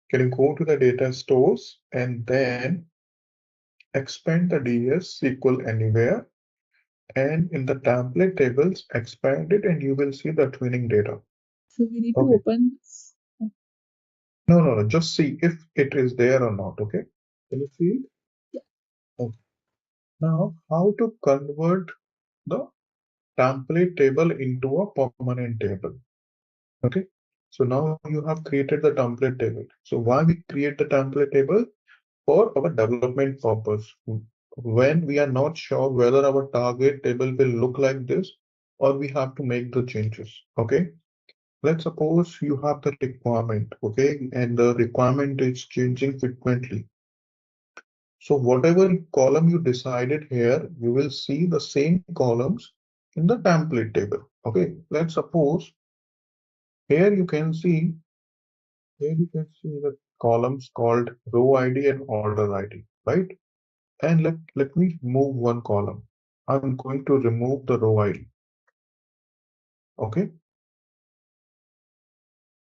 Can you go to the data stores and then expand the DS SQL anywhere? And in the template tables, expand it and you will see the training data. So we need to Okay. open this. No. Just see if it is there or not. Okay. Can you see it? Yeah. Okay. Now, how to convert the template table into a permanent table? Okay. So now you have created the template table. So why we create the template table? For our development purpose. When we are not sure whether our target table will look like this or we have to make the changes. Okay. Let's suppose you have the requirement, okay, and the requirement is changing frequently. So whatever column you decided here, you will see the same columns in the template table. Okay, let's suppose here you can see the columns called row ID and order ID, right? And let me move one column. I'm going to remove the row ID. Okay,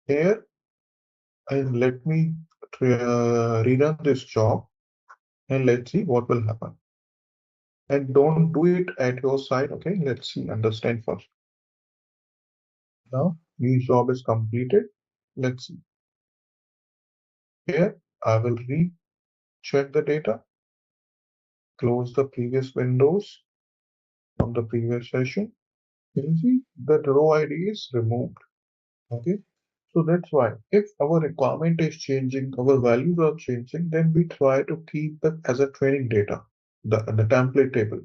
here and let me rerun this job and let's see what will happen. And don't do it at your side. Okay, let's see, understand first. Now, new job is completed. Let's see. Here, I will recheck the data, close the previous windows from the previous session. You can see that row ID is removed. Okay, so that's why if our requirement is changing, our values are changing, then we try to keep that as a training data, the template table,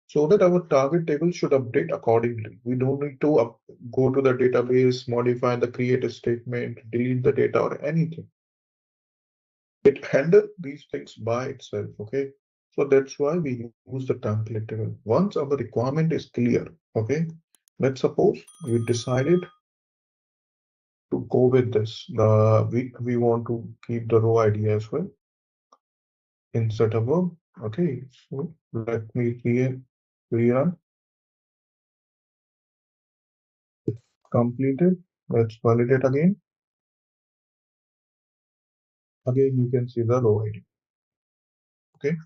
so that our target table should update accordingly. We don't need to go to the database, modify the create a statement, delete the data or anything. It handles these things by itself, okay? So that's why we use the template table. Once our requirement is clear, okay? Let's suppose we decided to go with this, we want to keep the row ID as well. Insert a verb. Okay, so let me rerun. It's completed. Let's validate again. Again, you can see the row ID. Okay.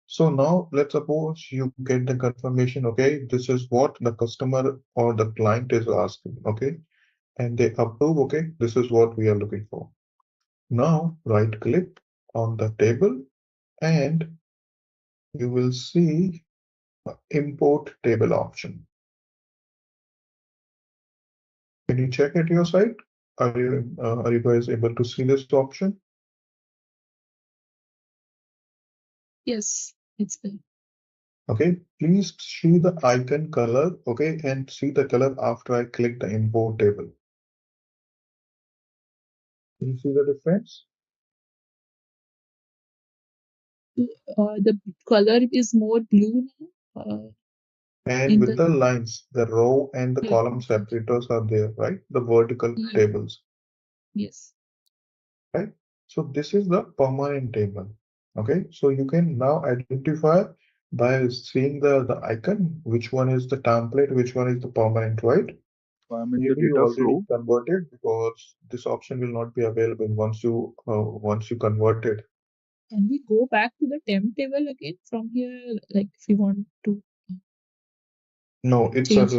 So now let's suppose you get the confirmation. Okay, this is what the customer or the client is asking. Okay, and they approve. Okay, this is what we are looking for. Now right click on the table and you will see import table option. Can you check at your side? Are you guys able to see this option? Yes, it's there. Okay, please see the icon color. Okay, and see the color after I click the import table. Can you see the difference? The color is more blue now. And In with the the lines, the row and the yeah, column separators are there, right? The vertical yeah, tables, yes. right? So this is the permanent table. Okay, so you can now identify by seeing the icon, which one is the template, which one is the permanent, right? I'm in the Maybe you data already flow. converted because this option will not be available once you convert it. Can we go back to the temp table again from here? Like if we want to No, it's a change.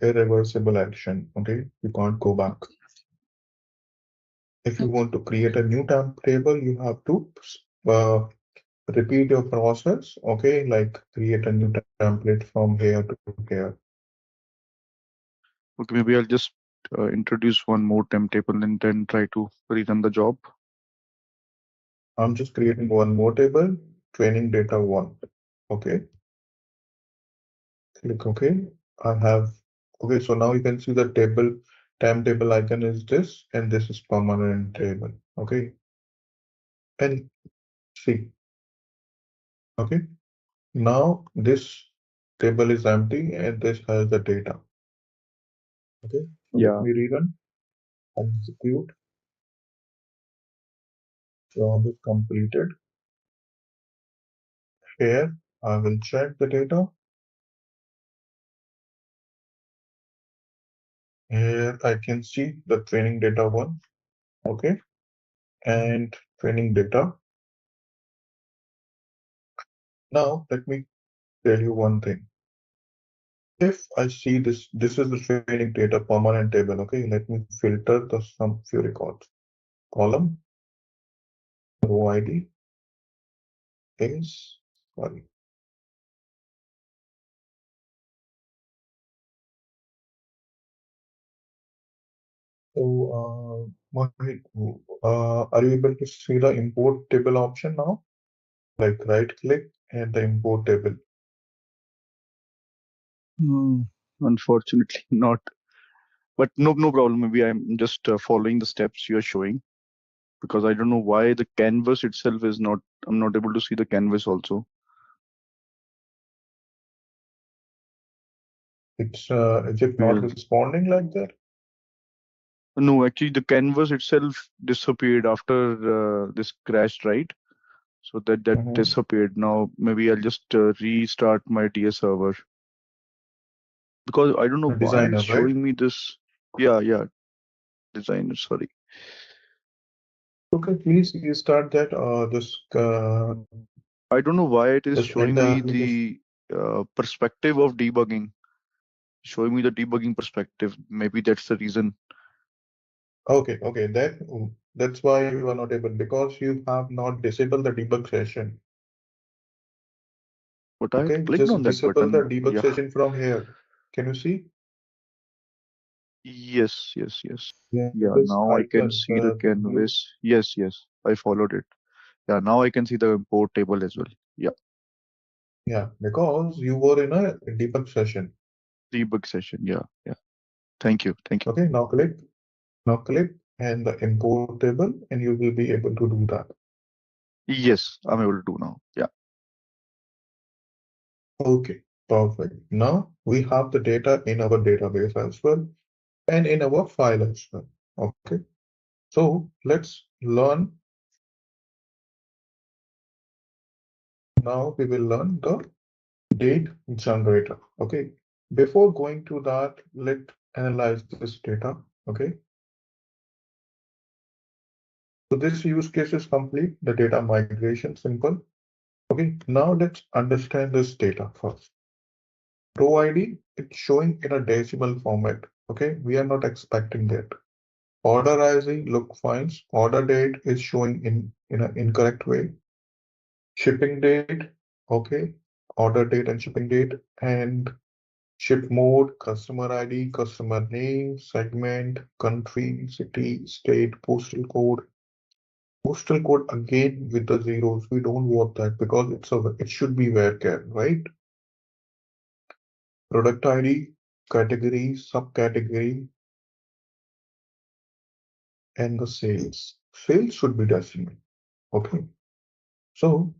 irreversible action. Okay, you can't go back. If you Okay. want to create a new temp table, you have to uh, repeat your process. Okay, like create a new template from here to here. Okay, maybe I'll just introduce one more temp table and then try to rerun the job. I'm just creating one more table, training data one. Okay, click OK. I have, okay, so now you can see the temp table icon is this, and this is permanent table. Okay, and see, okay, now this table is empty and this has the data. Okay, so let Yeah. me rerun, execute, job is completed. Here, I will check the data. Here I can see the training data one, okay, and training data. Now let me tell you one thing. If I see this is the training data permanent table, okay, let me filter the some few records. Column, row ID is, sorry. So, Mohit, are you able to see the import table option now? Like right click and the import table. Unfortunately, not. But no problem. Maybe I'm just following the steps you're showing because I don't know why the canvas itself is not. I'm not able to see the canvas also. Is it not Maybe responding like that? no, actually, the canvas itself disappeared after this crashed, right? So that Mhm. disappeared. Now maybe I'll just restart my DS server because I don't know The why it's designer, right? showing me this. Yeah, designer. Sorry. Okay, please restart that. I don't know why it is Just end showing the me application. the perspective of debugging, showing me the debugging perspective. Maybe that's the reason. Okay. That's why you are not able because you have not disabled the debug session. But I Okay, clicked on just that disable the button. debug Yeah. session from here. Can you see? Yes. Yeah, Yeah, this now I can icon, see the the blue. canvas. Yes. I followed it. Yeah, now I can see the import table as well. Yeah, Yeah, because you were in a debug session. debug session. Yeah. Thank you. Okay, now click and the import table, and you will be able to do that. Yes, I'm able to do now. Yeah. Okay, perfect. Now we have the data in our database as well. and in our file as well. Okay, so let's learn. Now we will learn the date generator. Okay, before going to that, let's analyze this data. Okay, so this use case is complete, the data migration simple. Okay, now let's understand this data first. Row ID, it's showing in a decimal format. Okay, we are not expecting that. Order ID look fine. Order date is showing in an incorrect way. Shipping date, okay. Order date and shipping date, and ship mode, customer ID, customer name, segment, country, city, state, postal code. Postal code again with the zeros. We don't want that because it should be varchar, right? Product ID, category, subcategory, and the sales. Sales should be decimal. Okay. So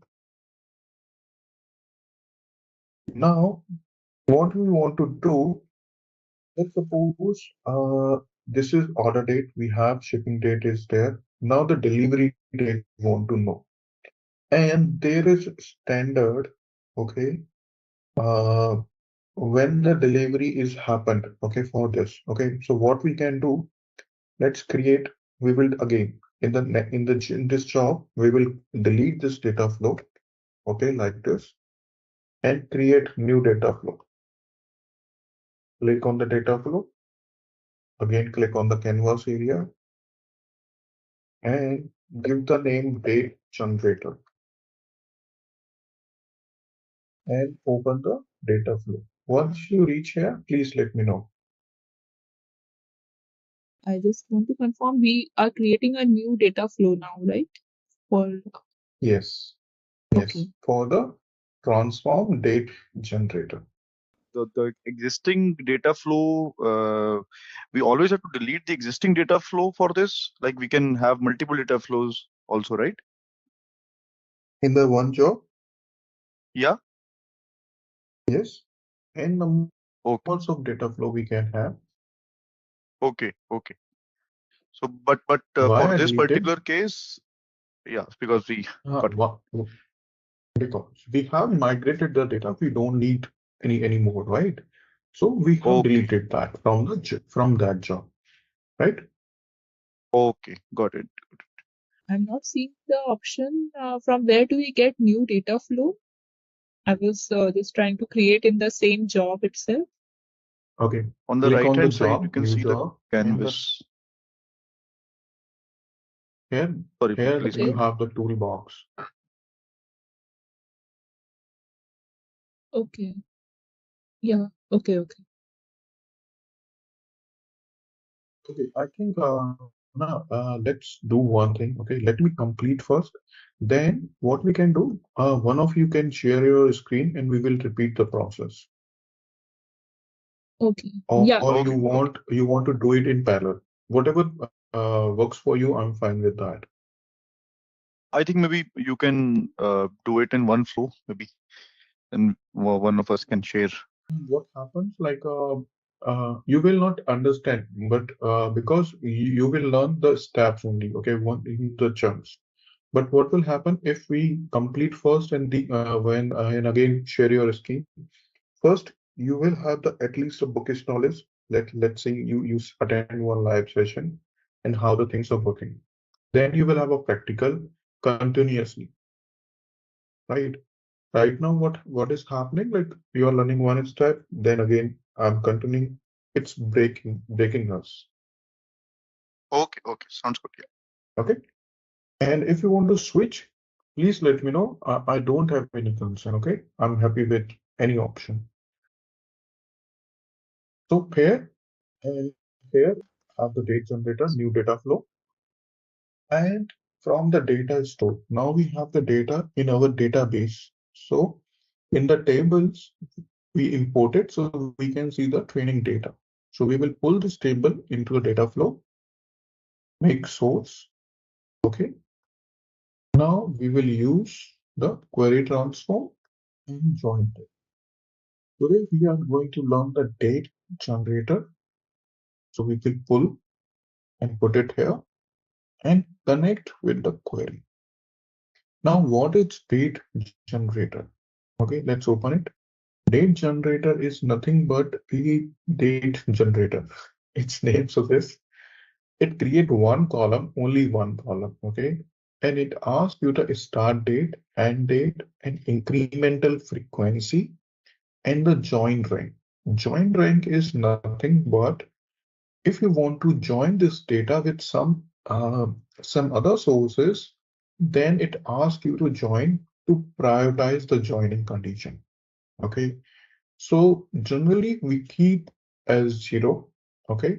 now what we want to do, let's suppose this is order date, we have shipping date is there. Now the delivery date we want to know. And there is standard, okay, when the delivery is happened, okay, for this. Okay, so what we can do, let's create, we will again in this job, we will delete this data flow, okay, like this, and create new data flow. Click on the data flow. Again, click on the canvas area and give the name date generator and open the data flow. Once you reach here, please let me know. I just want to confirm we are creating a new data flow now, right? For Yes, okay. for the transform date generator. The existing data flow, we always have to delete the existing data flow for this. Like we can have multiple data flows also, right? In the one job, Yeah. yes, and numbers Okay. of data flow we can have. Okay. Okay. So, but Why for I this deleted? particular case, yeah, because we got Because we have migrated the data, we don't need any more, right? So we have okay. deleted that from that job, right? Okay, got it. I'm not seeing the option from where do we get new data flow? I was just trying to create in the same job itself. Okay. On the Click right on the hand side, you job, can new see the job, and canvas. here Sorry, please you Okay. continue. have the toolbox. Okay. Yeah. Okay. Okay. Okay, I think now let's do one thing. Okay, let me complete first. Then what we can do, one of you can share your screen and we will repeat the process. Okay. Or Yeah. you Okay, okay. want to do it in parallel. Whatever works for you, I'm fine with that. I think maybe you can do it in one flow, maybe, and one of us can share. What happens like you will not understand, but because you will learn the steps only, okay, one in the chunks. But what will happen if we complete first and the when and again share your screen? First, you will have the at least a bookish knowledge. Let's say you attend one live session and how the things are working. Then you will have a practical continuously, right? Right now, what is happening? Like you are learning one step, then again I'm continuing. It's breaking us. Okay, okay, sounds good. Yeah. Okay. And if you want to switch, please let me know. I don't have any concern. Okay. I'm happy with any option. So and here have the date generator, new data flow, and from the data store. Now we have the data in our database. So in the tables we import it so we can see the training data. So we will pull this table into the data flow, make source. Okay. Now we will use the query transform and join it. Today we are going to learn the date generator. So we will pull and put it here and connect with the query. Now, what is date generator? Okay, let's open it. Date generator is nothing but the date generator. Its name suggests it create one column, only one column, okay? And it asks you the start date, end date, and incremental frequency, and the join rank. Join rank is nothing but if you want to join this data with some other sources, then it asks you to join to prioritize the joining condition. Okay, so generally we keep as 0. Okay,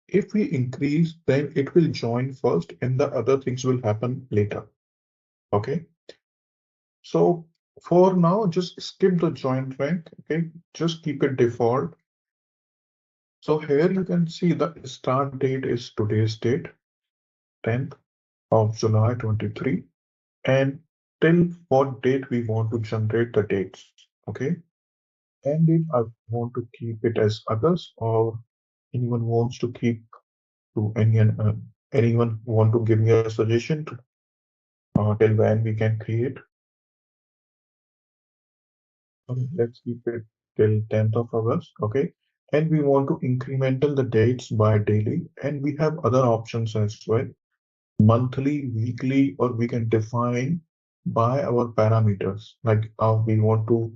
if we increase, then it will join first and the other things will happen later. Okay, so for now, just skip the join rank. Okay, just keep it default. So here you can see the start date is today's date, 10th of July 23, and till what date we want to generate the dates. Okay, and if I want to keep it as August, or anyone wants to keep to anyone want to give me a suggestion to till when we can create. Okay, let's keep it till 10th of August. Okay, and we want to incremental the dates by daily, and we have other options as well, monthly, weekly, or we can define by our parameters. Like we want to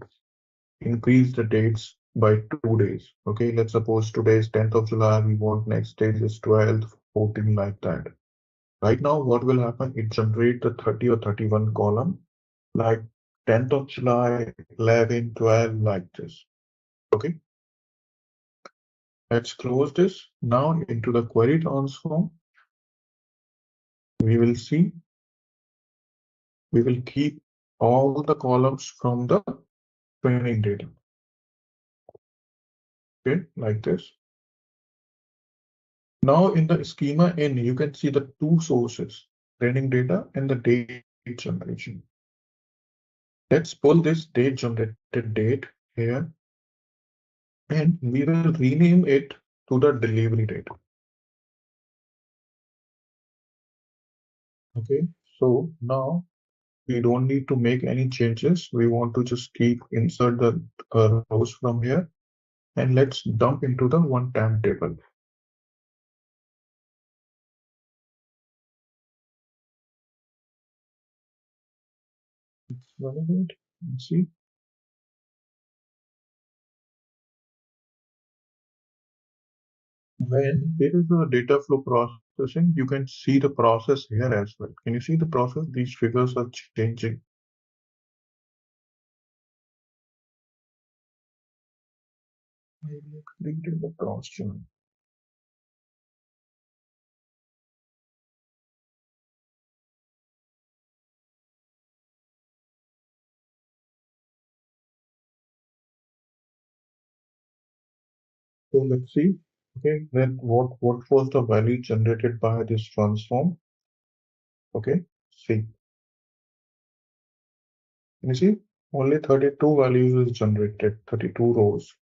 increase the dates by 2 days. Okay, let's suppose today is 10th of July, we want next date is 12th, 14, like that. Right now, what will happen? It generate the 30 or 31 column, like 10th of July, 11, 12, like this. Okay, let's close this. Now into the query transform, we will see, we will keep all the columns from the training data. Okay, like this. Now in the schema N, you can see the two sources, training data and the date generation. Let's pull this date generated date here, and we will rename it to the delivery date. Okay, so now we don't need to make any changes. We want to just keep insert the rows from here, and let's dump into the one-time table. Let's validate and see. When there is a data flow processing, you can see the process here as well. Can you see the process? These figures are changing. Maybe created the cross join. So let's see. Okay, then what was the value generated by this transform? Okay, see. Can you see? Only 32 values is generated, 32 rows,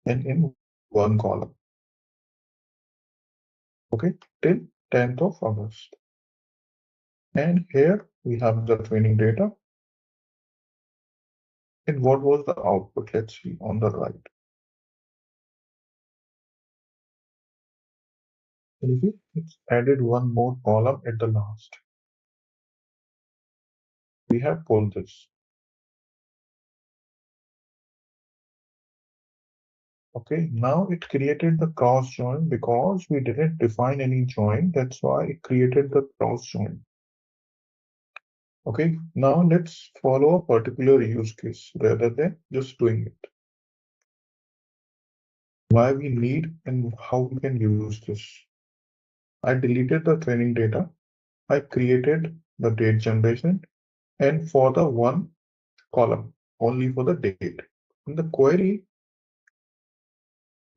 and in one column. Okay, till 10th of August. And here we have the training data. And what was the output? Let's see on the right. Can you see? It's added one more column at the last. We have pulled this. Okay, now it created the cross join because we didn't define any join. That's why it created the cross join. Okay, now let's follow a particular use case rather than just doing it. Why we need and how we can use this. I deleted the training data. I created the date generation, and for the one column, only for the date. In the query,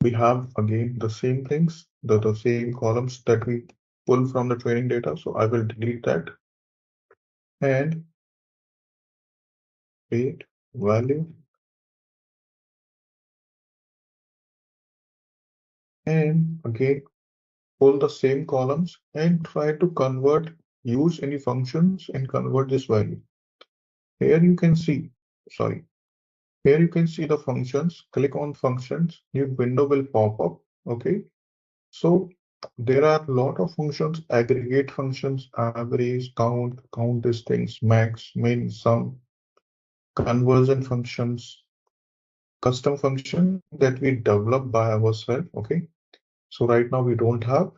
we have again the same things, the same columns that we pull from the training data. So I will delete that and date value and again pull the same columns and try to use any functions and convert this value. Here you can see, here you can see the functions. Click on functions, new window will pop up. Okay, so there are a lot of functions: aggregate functions, average, count distance, max, min, sum, conversion functions, custom function that we develop by ourselves. Okay, so right now we don't have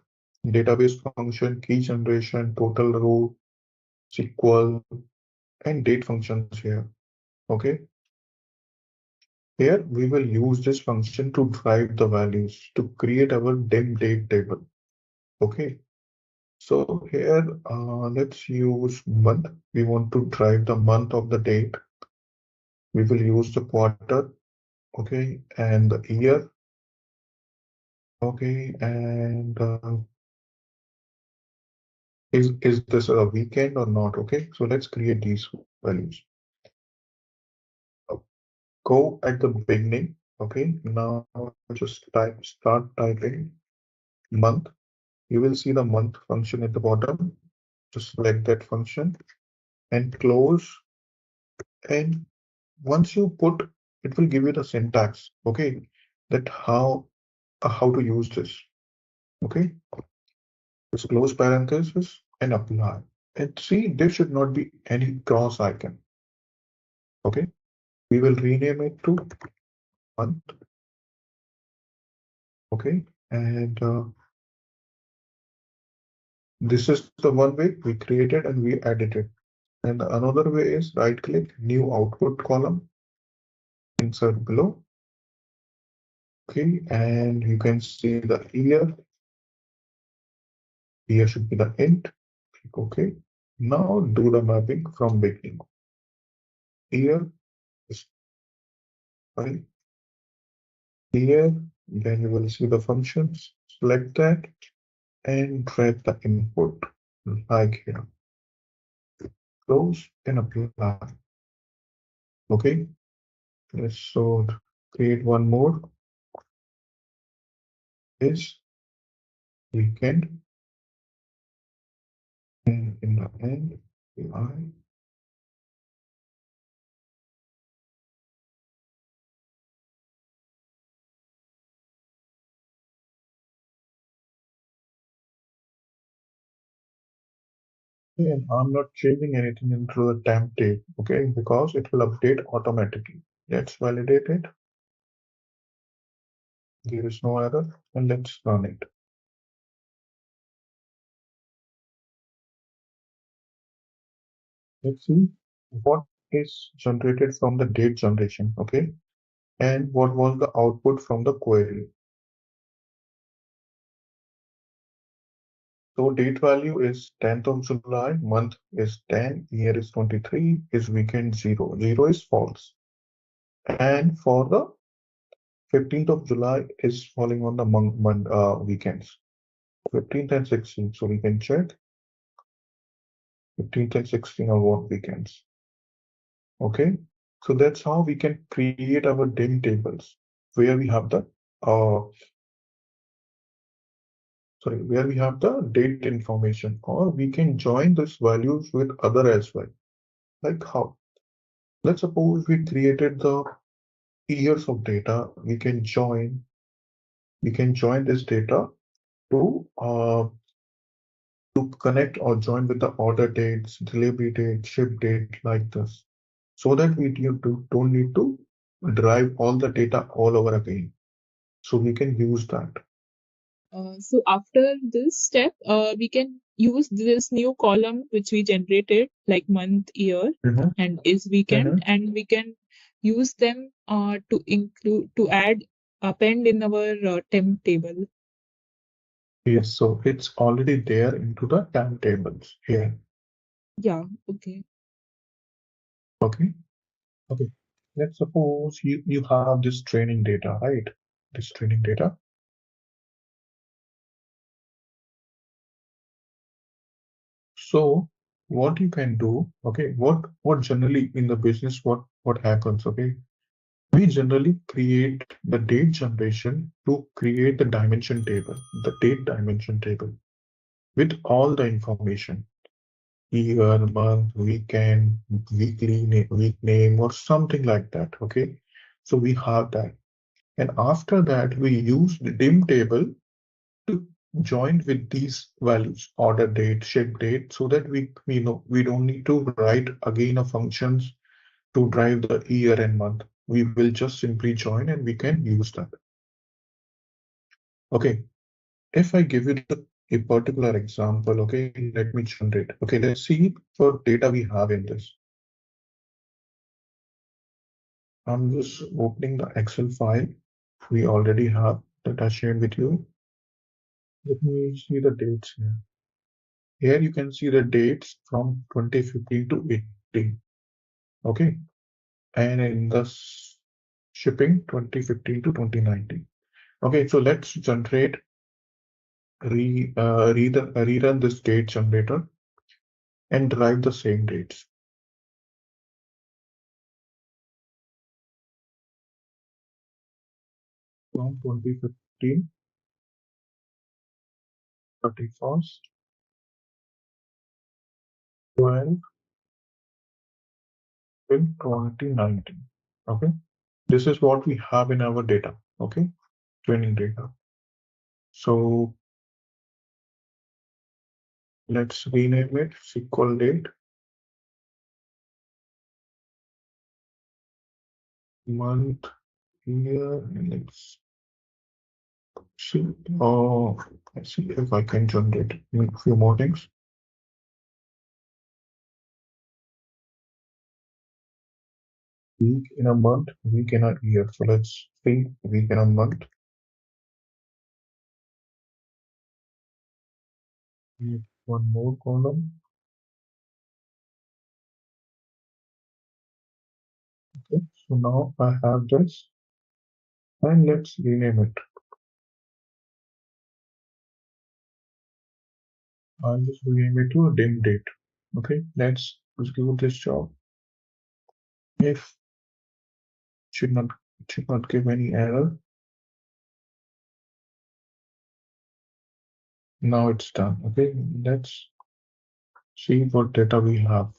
database function, key generation, total row, SQL, and date functions here. Okay, here we will use this function to drive the values to create our dim date table. Okay, so here let's use month. We want to drive the month of the date. We will use the quarter. Okay, and the year. Okay, and is this a weekend or not? Okay, so let's create these values. Go at the beginning. Okay, now just start typing month. You will see the month function at the bottom. Just select that function and close. And once you put, it will give you the syntax. Okay, that how to use this. Okay, just close parenthesis and apply. And see, there should not be any cross icon. Okay, we will rename it to month. Okay, and this is the one way we created and we edited. And another way is right click, new output column, insert below. Okay, and you can see the year. Here should be the int. Click OK. Now do the mapping from beginning. Here is fine. Here, then you will see the functions. Select that and drag the input like here. Close and apply. Okay. So create one more. Is weekend. And in the end, I and I'm not changing anything into the temp table, okay, because it will update automatically. Let's validate it. There is no error, and let's run it. Let's see what is generated from the date generation, okay, and what was the output from the query. So date value is 10th of July, month is 10, year is 23, is weekend 0. 0 is false. And for the 15th of July is falling on the weekends. 15th and 16th, so we can check 15th and 16th are what weekends. Okay, so that's how we can create our dim tables where we have the date information, or we can join these values with other as well. Like how? Let's suppose we created the years of data. We can join this data to connect or join with the order dates, delivery date, ship date, like this, so that we don't need to drive all the data all over again. So we can use that. So after this step, we can use this new column which we generated, like month, year, and is weekend, and we can use them to append in our temp table. Yes, so it's already there into the temp tables here. Yeah, okay. Okay. Let's suppose you have this training data, right? This training data. So what you can do, okay, what generally in the business, what happens, okay? We generally create the date generation to create the dimension table, the date dimension table with all the information, year, month, weekend, week name, or something like that. Okay, so we have that, and after that we use the dim table to join with these values, order date, ship date, so that we know we don't need to write again a functions to drive the year and month. We will just simply join and we can use that. Okay, if I give you a particular example, okay, let me generate. Okay, let's see what data we have in this. I'm just opening the Excel file we already have that I shared with you. Let me see the dates here. Here you can see the dates from 2015 to 18. Okay, and in the shipping 2015 to 2019. Okay, so let's generate rerun this date generator and derive the same dates. From 2015, 31st, 12 in 2019. Okay, this is what we have in our data. Okay, training data. So let's rename it SQL date, month, year, and let's see. Let's see if I can generate a few more things. Week in a month, week in a year. So let's see week in a month. One more column. Okay, so now I have this, and let's rename it. I'll just rename it to a dim date. Okay, let's execute this job. If should not give any error. Now it's done. Okay, let's see what data we have.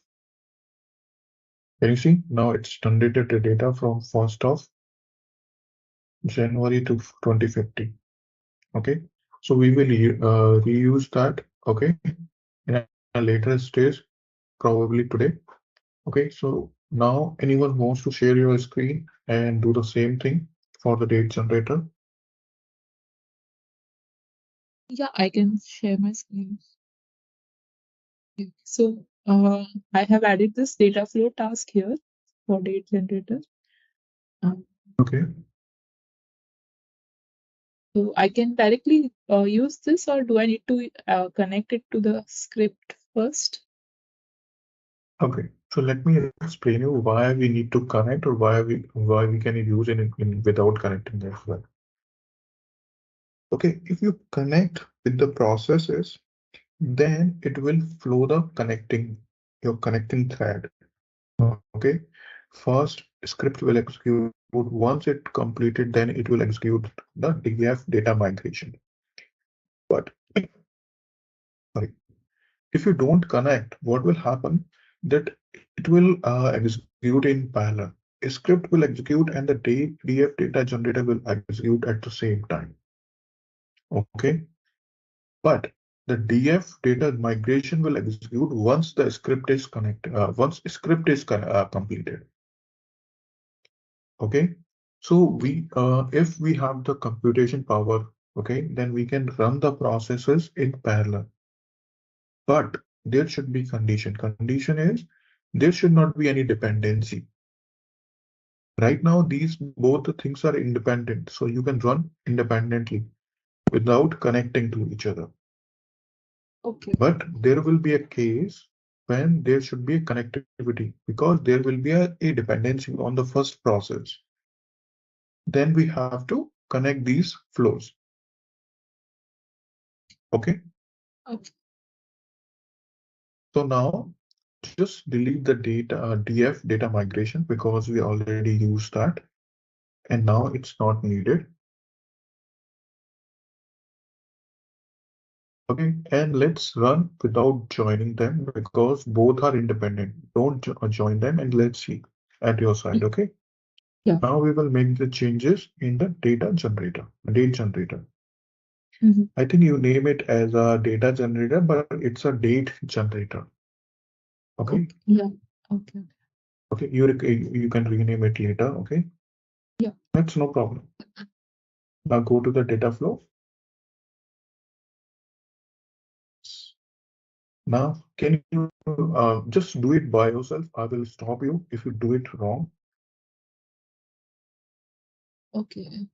Can you see? Now it's generated the data from 1st of January to 2050. Okay, so we will reuse that. Okay, in a later stage, probably today. Okay, so now anyone wants to share your screen and do the same thing for the date generator? Yeah, I can share my screen. Okay. So I have added this data flow task here for date generator. Okay. So I can directly use this, or do I need to connect it to the script first? Okay, so let me explain you why we need to connect, or why we can use it without connecting as well. Okay, if you connect with the processes, then it will flow the your connecting thread. Okay, first script will execute. Once it completed, then it will execute the DF data migration. But sorry, if you don't connect, what will happen? That it will execute in parallel. A script will execute and the DF data generator will execute at the same time. Okay, but the DF data migration will execute once the script is connected. Once script is completed. Okay, so if we have the computation power, okay, then we can run the processes in parallel. But there should be condition. Condition is there should not be any dependency. Right now, these both the things are independent, so you can run independently without connecting to each other. Okay. But there will be a case when there should be a connectivity, because there will be a dependency on the first process. Then we have to connect these flows. Okay. Okay. So now just delete the data DF data migration, because we already used that. and now it's not needed. Okay, and let's run without joining them because both are independent. Don't join them, and let's see at your side. Okay. Yeah. Now we will make the changes in the data generator. Date generator. I think you name it as a data generator, but it's a date generator. Okay. Yeah. Okay. Okay. You can rename it later. Okay. Yeah. That's no problem. Now go to the data flow. Now, can you just do it by yourself? I will stop you if you do it wrong. Okay.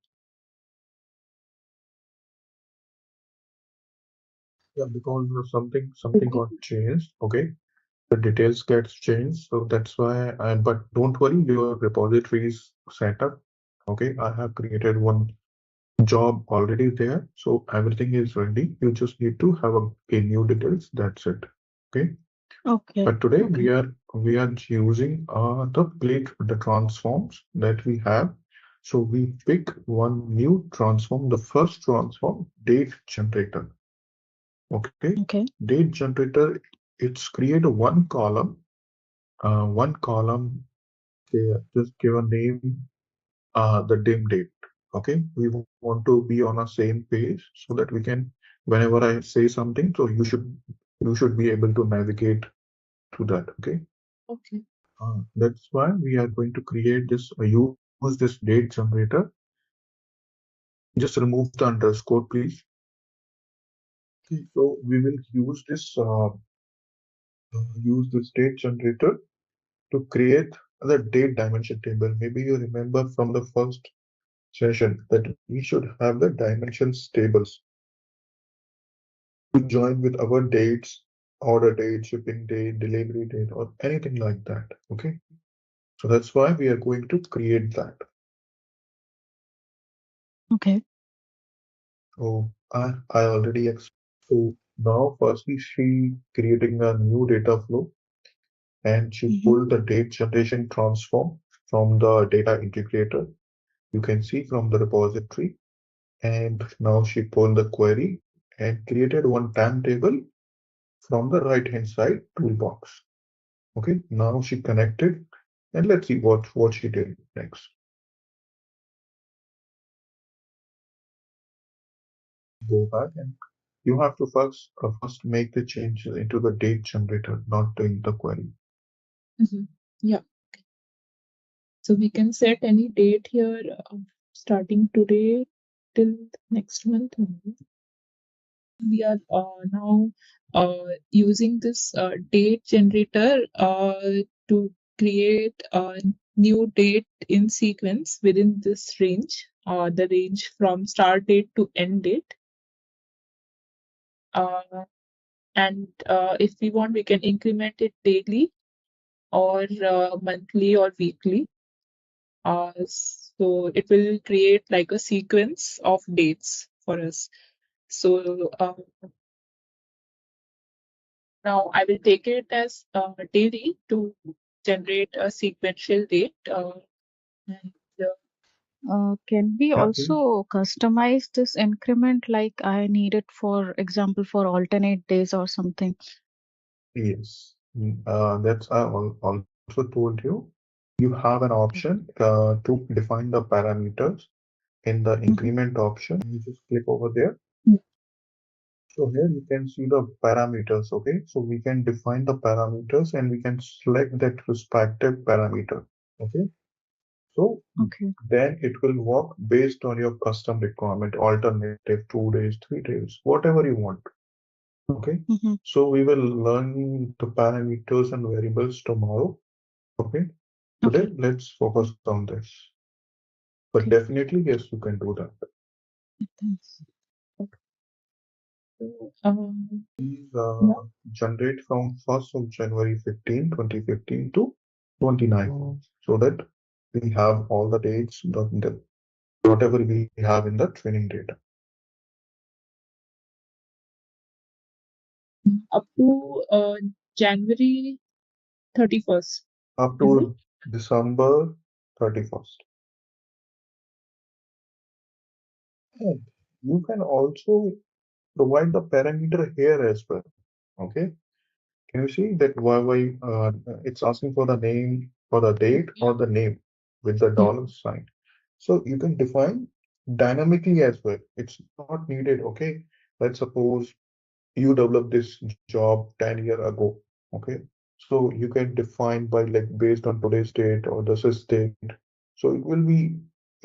Yeah, because of something got changed. Okay, the details gets changed, so that's why. But don't worry, your repository is set up. Okay, I have created one job already there, so everything is ready. You just need to have a new details. That's it. Okay. Okay. But today we are using the transforms that we have. So we pick one new transform, the first transform, date generator. Okay. Okay. Date generator, it's create one column. Just give a name, the dim date. Okay. We want to be on a same page so that we can, whenever I say something, so you should be able to navigate through that. Okay. Okay. That's why we are going to create this, use this date generator. Just remove the underscore, please. Okay, so we will use this date generator to create the date dimension table. Maybe you remember from the first session that we should have the dimensions tables to join with our dates, order date, shipping date, delivery date, or anything like that. Okay, so that's why we are going to create that. Okay. Oh, I already explained. So now firstly she creating a new data flow and she pulled the date generation transform from the data integrator. You can see from the repository, and now she pulled the query and created one timetable from the right hand side toolbox. Okay, now she connected, and let's see what she did next. Go back, and you have to first make the changes into the date generator, not in the query. Yeah. Okay. So we can set any date here, starting today till next month. We are now using this date generator to create a new date in sequence within this range, the range from start date to end date. And if we want, we can increment it daily or monthly or weekly. So it will create like a sequence of dates for us. So now I will take it as daily to generate a sequential date. And, Can we Yeah, also customize this increment like I need it, for example, for alternate days or something? yes. That's I also told you. You have an option to define the parameters in the increment option. You just click over there. Mm. So here you can see the parameters. Okay, so we can define the parameters and we can select that respective parameter. Okay, so Okay. then it will work based on your custom requirement, alternative, 2 days, 3 days, whatever you want. Okay, so we will learn the parameters and variables tomorrow. Okay, today let's focus on this. But Okay. definitely, yes, you can do that. Thanks. Okay. So, Please yeah. generate from 1st of January 2015 to 29, so that we have all the dates, whatever we have in the training data. Up to January 31st. Up to December 31st. And you can also provide the parameter here as well. Okay. Can you see that why it's asking for the name, for the date Yeah. or the name with the Yeah. dollar sign? So you can define dynamically as well. It's not needed. Okay. Let's suppose you developed this job 10 years ago. Okay. So you can define by like based on today's date or this is date. So it will be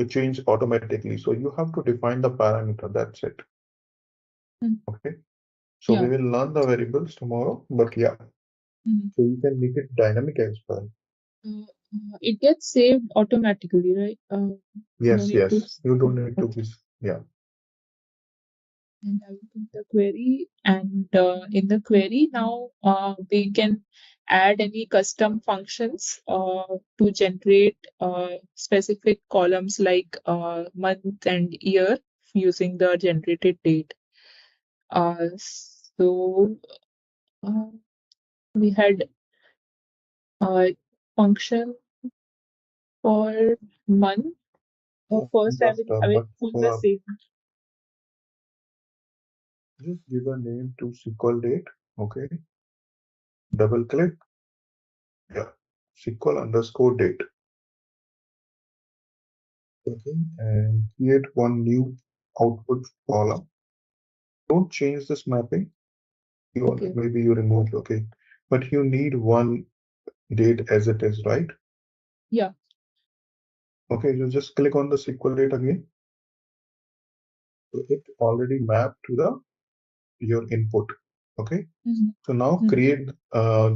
change automatically. So you have to define the parameter. That's it. Mm. Okay. So Yeah. we will learn the variables tomorrow, but yeah, Mhm. so you can make it dynamic as well. It gets saved automatically, right? No Yes, need to. yes. You don't need to Okay. be, yeah. And I will put the query, and in the query now we can add any custom functions to generate specific columns like month and year using the generated date. So uh, we had a function for month. Yeah, First, I will but put the same. just give a name to SQL date. Okay. Double click. Yeah. SQL underscore date. Okay. And create one new output column. Don't change this mapping. Okay. Maybe you removed. Okay. But you need one date as it is, right? Yeah. Okay. You just click on the SQL date again. So it already mapped to the your input. Okay. Mm-hmm. So now Mm-hmm. create,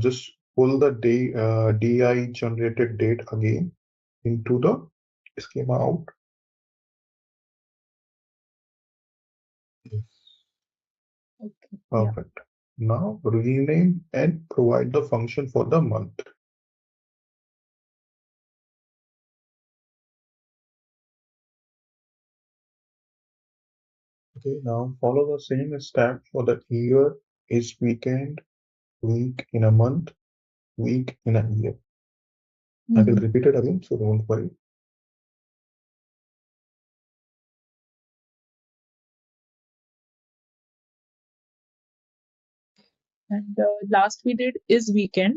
just pull the DI generated date again into the schema out. Yes. Okay. Yeah. Perfect. Now rename and provide the function for the month. Okay, now follow the same step for the year is weekend, week in a month, week in a year. I will Mm-hmm. repeat it again, so don't worry. And last we did is weekend.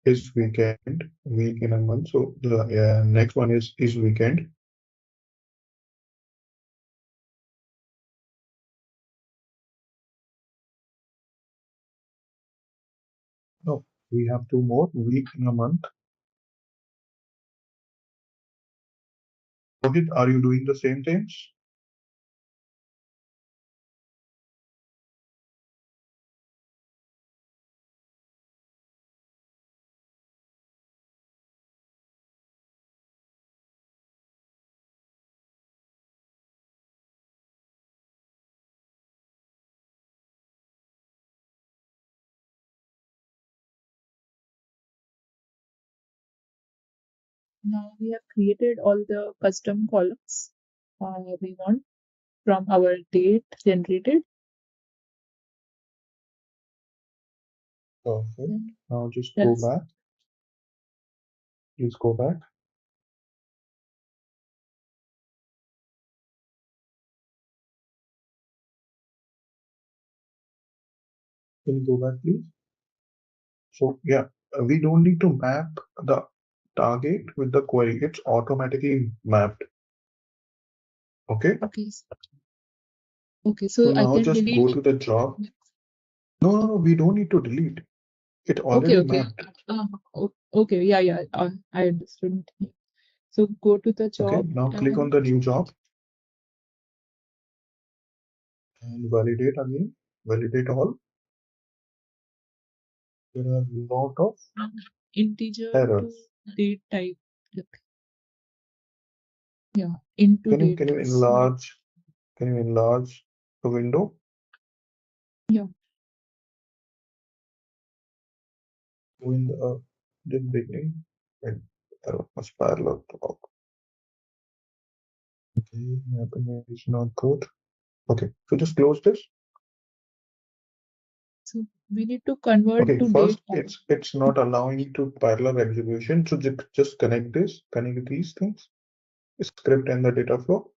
Is weekend, week in a month. So the next one is weekend. No, we have two more, week in a month. Rohit, are you doing the same things? Now we have created all the custom columns we want from our date generated. Perfect. Then Now just go that's back. Please go back. Can you go back, please? So yeah, we don't need to map the target with the query. It's automatically mapped. Okay. okay. Okay, So so I now can just go delete. to the job. No, we don't need to delete. It Okay, already okay. mapped. Okay, yeah, yeah. I understood. So go to the Okay. job Now click on and the new job and validate again. Validate all. There are a lot of integer to errors. date type. Okay. Yeah, into Can date. you enlarge? Can you enlarge the window? Yeah. In the beginning, when there was parallel talk. Okay, mapping is not good. Okay, so just close this. So we need to convert Okay, to date first type. it's not allowing to parallel execution. So just connect these things, script and the data flow.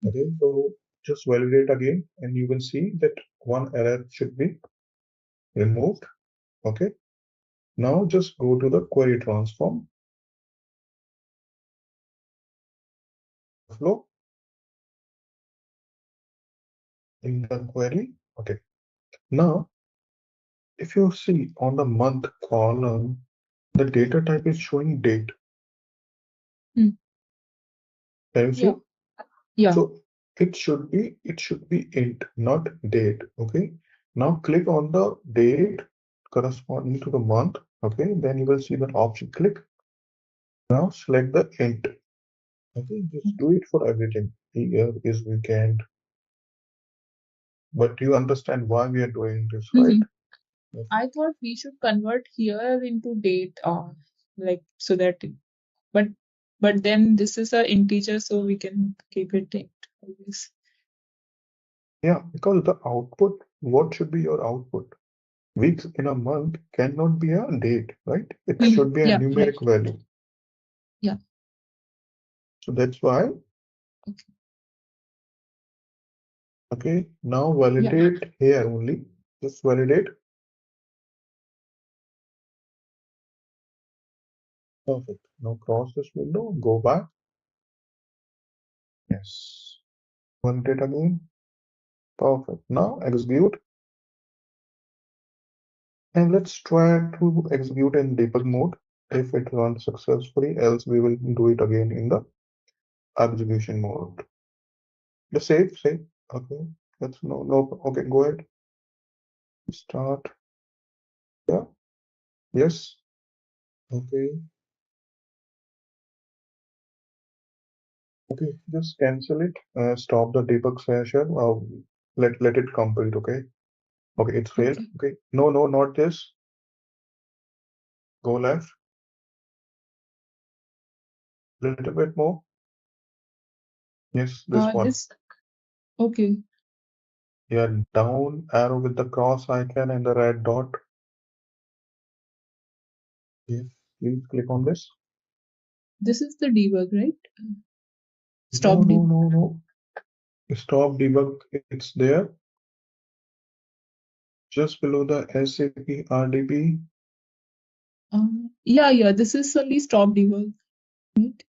Okay, so just validate again, and you will see that one error should be removed. Okay, now just go to the query transform flow in the query. Okay, now if you see on the month column, the data type is showing date. Hmm. Can you see? Yeah. Yeah. So it should be int, not date. Okay. Now click on the date corresponding to the month. Okay. Then you will see the option. Click. Now select the int. Okay. Just do it for everything. Year is weekend. But you understand why we are doing this, right? Mhm. I thought we should convert here into date, like so that, but then this is a integer, so we can keep it int always. Yeah, because the output, what should be your output? Weeks in a month cannot be a date, right? It should be a Yeah, numeric right. value. Yeah. So that's why. Okay. Okay, now validate here only. Just validate. Perfect. Now cross this window, go back. Yes. Validate again. Perfect. Now execute. And let's try to execute in debug mode. If it runs successfully, else we will do it again in the execution mode. The save. Okay. That's no. Okay, go ahead. Start. Yeah. Yes. Okay. Okay. Just cancel it. Stop the debug session. Let it complete. Okay. Okay, it's failed. Okay. No, not this. Go left. Little bit more. Yes, this one. Okay. Yeah, down arrow with the cross icon and the red dot. Yes, please click on this. This is the debug, right? Stop No, debug. no. Stop debug. It's there. Just below the SAP RDB. Yeah. This is only stop debug, right?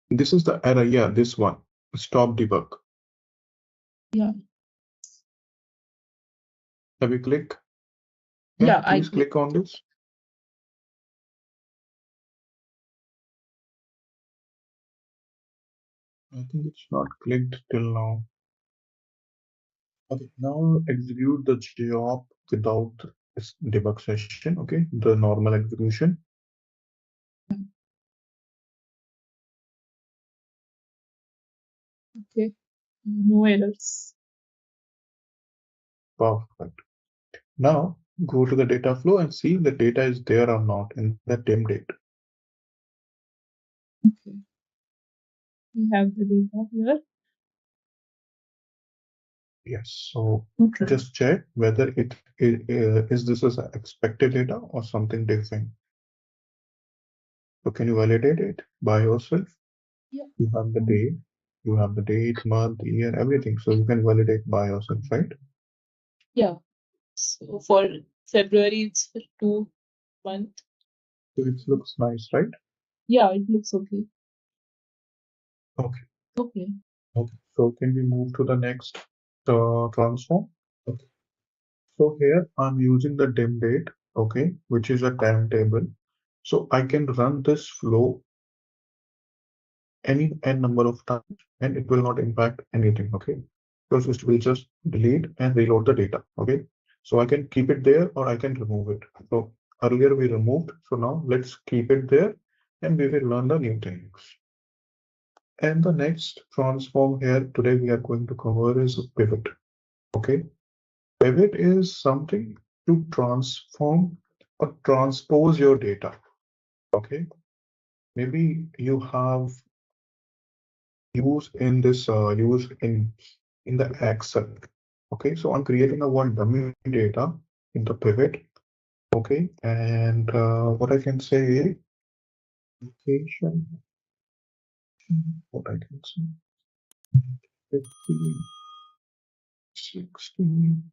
This is the error. Yeah, this one. Stop debug. Yeah. Have you click? Yeah, Please click on this. I think it's not clicked till now. Okay, now execute the job without this debug session. Okay, the normal execution. Okay. No errors. Perfect. Now go to the data flow and see the data is there or not in the dim date. Okay. We have the data here. Yes. So Okay. just check whether it is this is expected data or something different. So can you validate it by yourself? Yeah. You have the date, month, year, everything. So you can validate by yourself, right? Yeah. So for February, it's 2 month. So it looks nice, right? Yeah, it looks okay. Okay. Okay. So can we move to the next transform? Okay. So here I'm using the dim date, okay, which is a timetable. So I can run this flow any n number of times and it will not impact anything, okay? Because it will just delete and reload the data, okay? So I can keep it there or I can remove it. So earlier we removed, so now let's keep it there and we will learn the new things. And the next transform here today we are going to cover is pivot, okay? Pivot is something to transform or transpose your data, okay? Maybe you have used in this use in the Excel. Okay, so I'm creating a one dummy data in the pivot. Okay, and what I can say, location, what I can say. 15, 16.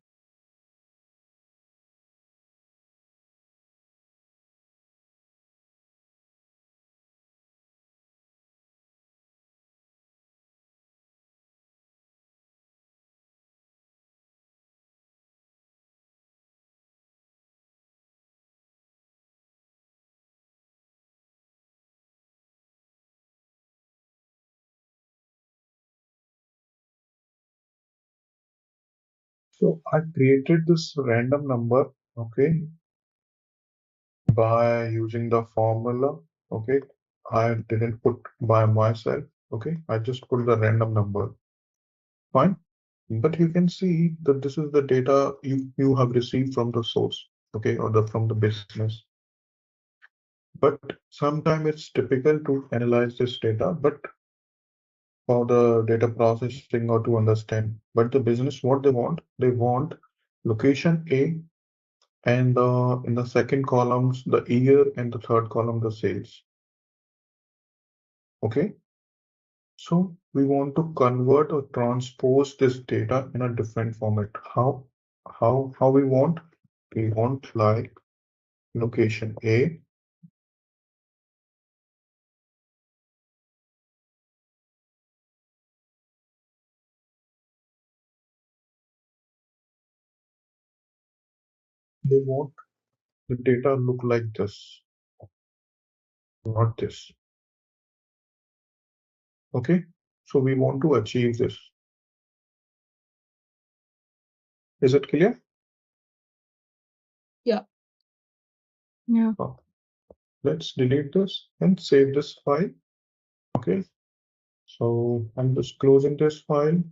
So I created this random number, okay, by using the formula, okay. I didn't put by myself, okay. I just put the random number, fine. But you can see that this is the data you have received from the source, okay, or from the business. But sometimes it's difficult to analyze this data, but for the data processing or to understand. But the business, what they want location A, and in the second columns, the year, and the third column, the sales. Okay. So we want to convert or transpose this data in a different format. How we want? We want like location A, they want the data look like this, not this. Okay, so we want to achieve this. Is it clear? Yeah. Yeah. Let's delete this and save this file. Okay, so I'm just closing this file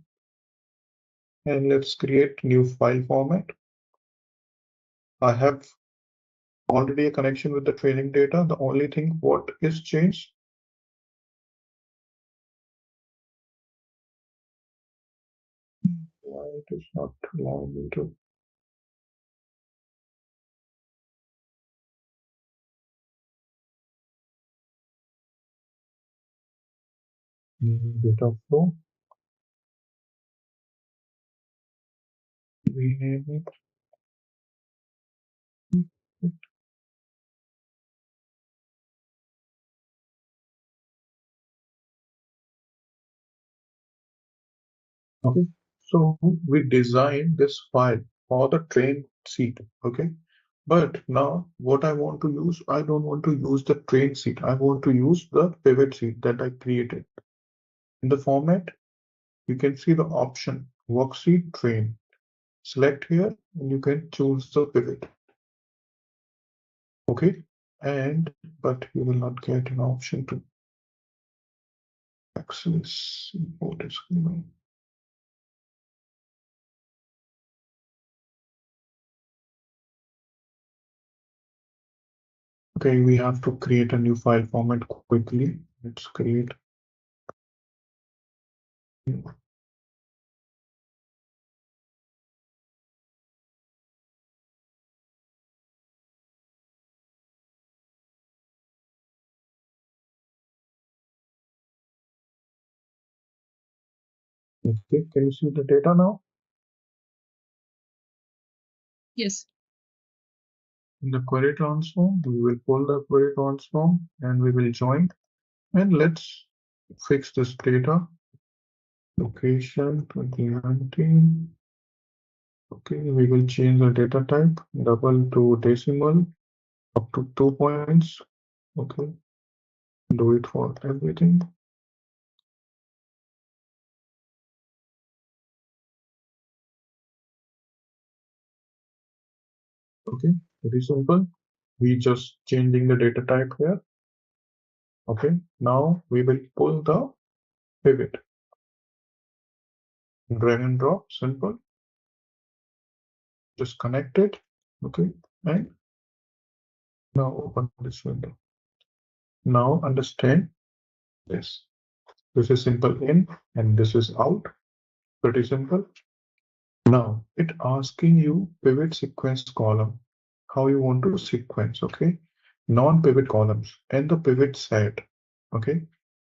and let's create new file format. I have already a connection with the training data. The only thing what is changed, why it is not allowing me to data flow, rename it. Okay, so we designed this file for the train seat. Okay, but now what I want to use, I don't want to use the train seat. I want to use the pivot seat that I created. In the format, you can see the option worksheet train. Select here and you can choose the pivot. Okay, but you will not get an option to access import schema. Okay, we have to create a new file format quickly. Let's create. Okay, can you see the data now? Yes. In the query transform, we will pull the query transform and we will join. And let's fix this data. Location 2019. Okay, we will change the data type double to decimal up to 2 points. Okay, do it for everything. Okay, very simple. We just changing the data type here. Okay, now we will pull the pivot. Drag and drop, simple. Just connect it. Okay, and now open this window. Now understand this. This is simple in and this is out. Pretty simple. Now it asking you pivot sequence column. How you want to sequence, okay? Non-pivot columns and the pivot set. Okay.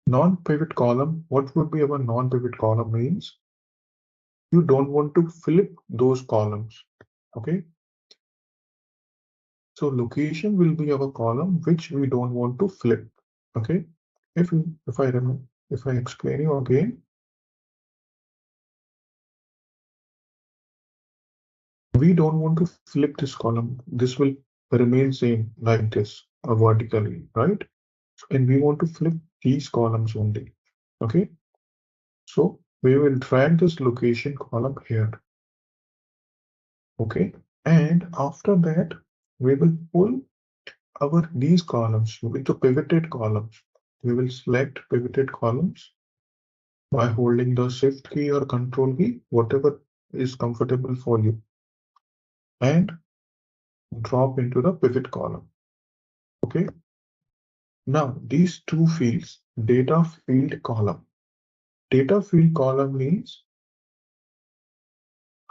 Non-pivot column, what would be our non-pivot column means? You don't want to flip those columns, okay? So location will be our column which we don't want to flip, okay? If I explain you again, we don't want to flip this column. This will remain same like this, vertically, right? And we want to flip these columns only, okay? So we will drag this location column here, okay? And after that, we will pull these columns with the pivoted columns. We will select pivoted columns by holding the shift key or control key, whatever is comfortable for you, and drop into the pivot column. Okay. Now these two fields, data field column. Data field column means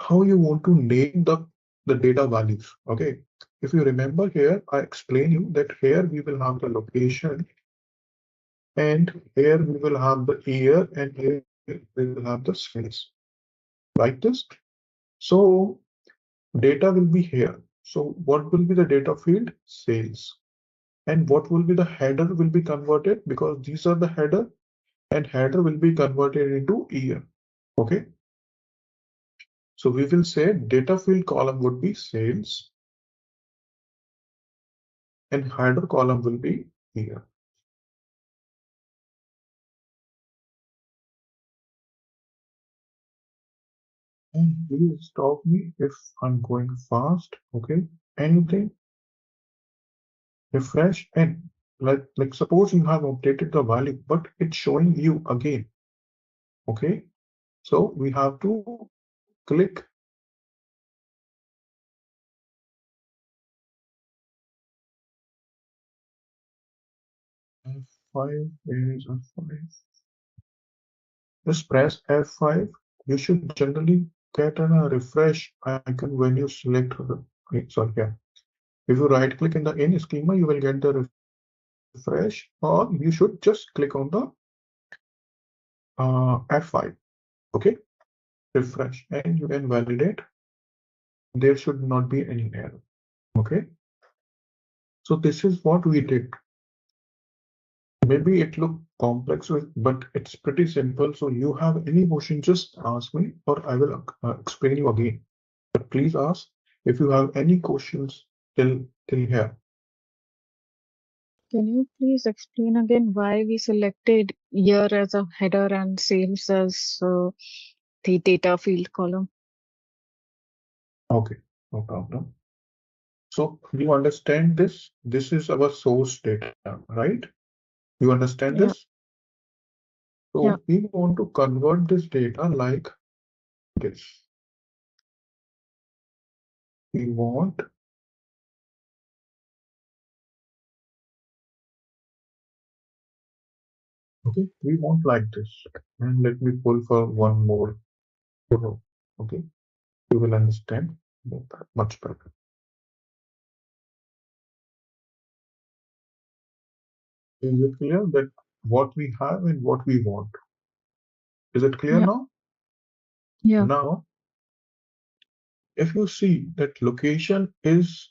how you want to name the data values. Okay. If you remember here, I explained you that here we will have the location, and here we will have the year, and here we will have the space. Like this. So data will be here. So what will be the data field? Sales. And what will be the header will be converted, because these are the header, and header will be converted into year. Okay. So we will say data field column would be sales, and header column will be year. And please stop me if I'm going fast. Okay. Anything. Refresh, and like suppose you have updated the value, but it's showing you again. Okay. So we have to click F5. Is F5. Just press F5. You should generally get a refresh icon when you select. Sorry, yeah. If you right click in the in schema, you will get the refresh, or you should just click on the F5. Okay, refresh, and you can validate. There should not be any error. Okay, so this is what we did. Maybe it looked complex, but it's pretty simple. So you have any question, just ask me, or I will explain you again. But please ask if you have any questions till here. Can you please explain again why we selected year as a header and sales as the data field column? Okay, no problem. So you understand this? This is our source data, right? You understand Yeah. this? So Yeah. we want to convert this data like this. We want like this. And let me pull for one more row. Okay, you will understand much better. Is it clear that what we have and what we want? Is it clear Yeah. now? Yeah. Now, if you see that location is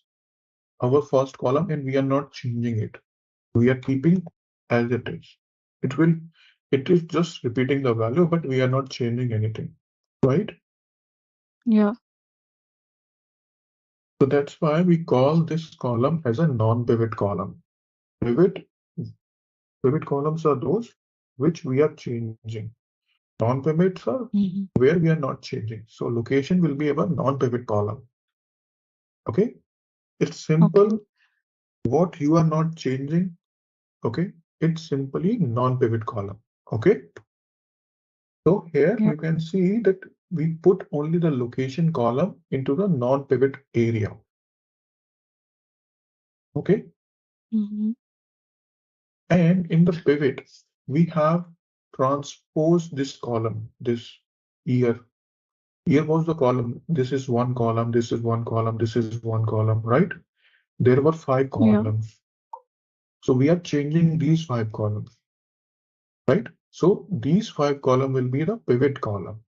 our first column and we are not changing it, we are keeping as it is. It is just repeating the value, but we are not changing anything, right? Yeah. So that's why we call this column as a non-pivot column. Pivot columns are those which we are changing. Non-pivots are where we are not changing. So location will be our non-pivot column. Okay, it's simple. Okay. What you are not changing, okay, it's simply non-pivot column. Okay, so here Yeah. you can see that we put only the location column into the non-pivot area. Okay, and in the pivot we have transposed this column, this year. Here was the column. This is one column, this is one column, this is one column, right? There were 5 columns. So we are changing these 5 columns. right? So these 5 columns will be the pivot column.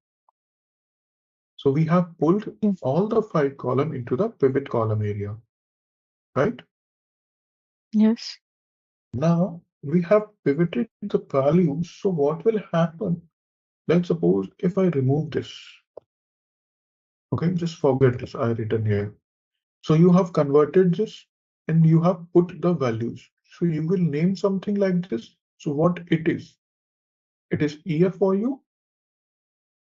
So we have pulled Yes. all the 5 columns into the pivot column area, right? Yes. Now we have pivoted the values. So what will happen? Let's suppose if I remove this, okay, just forget this, I written here. So you have converted this and you have put the values. So you will name something like this. So what it is? It is year for you.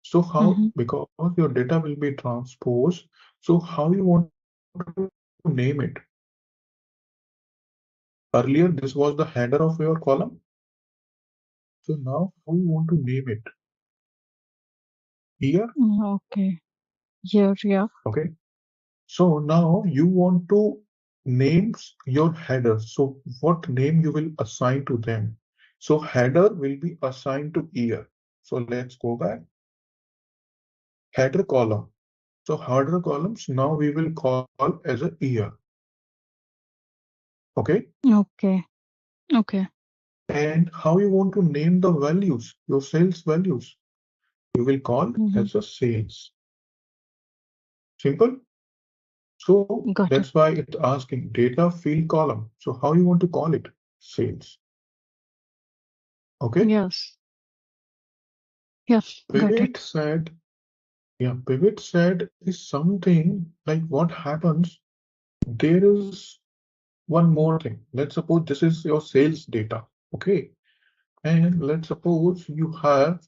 So how, Mm-hmm. because your data will be transposed, so how you want to name it? Earlier, this was the header of your column. So now how you want to name it? Year, Okay. Here, yeah. okay. So now you want to name your headers. So what name you will assign to them? So header will be assigned to year. So let's go back. Header column. So header columns now we will call as a year. Okay. Okay. Okay. And how you want to name the values, your sales values? You will call Mm-hmm. as a sales. Simple. So Got it. that's why it's asking data field column. So how you want to call it? Sales. Okay. Yes. Yeah. Got it. Pivot set. Yeah, pivot set is something like what happens. There is one more thing. Let's suppose this is your sales data. Okay. And let's suppose you have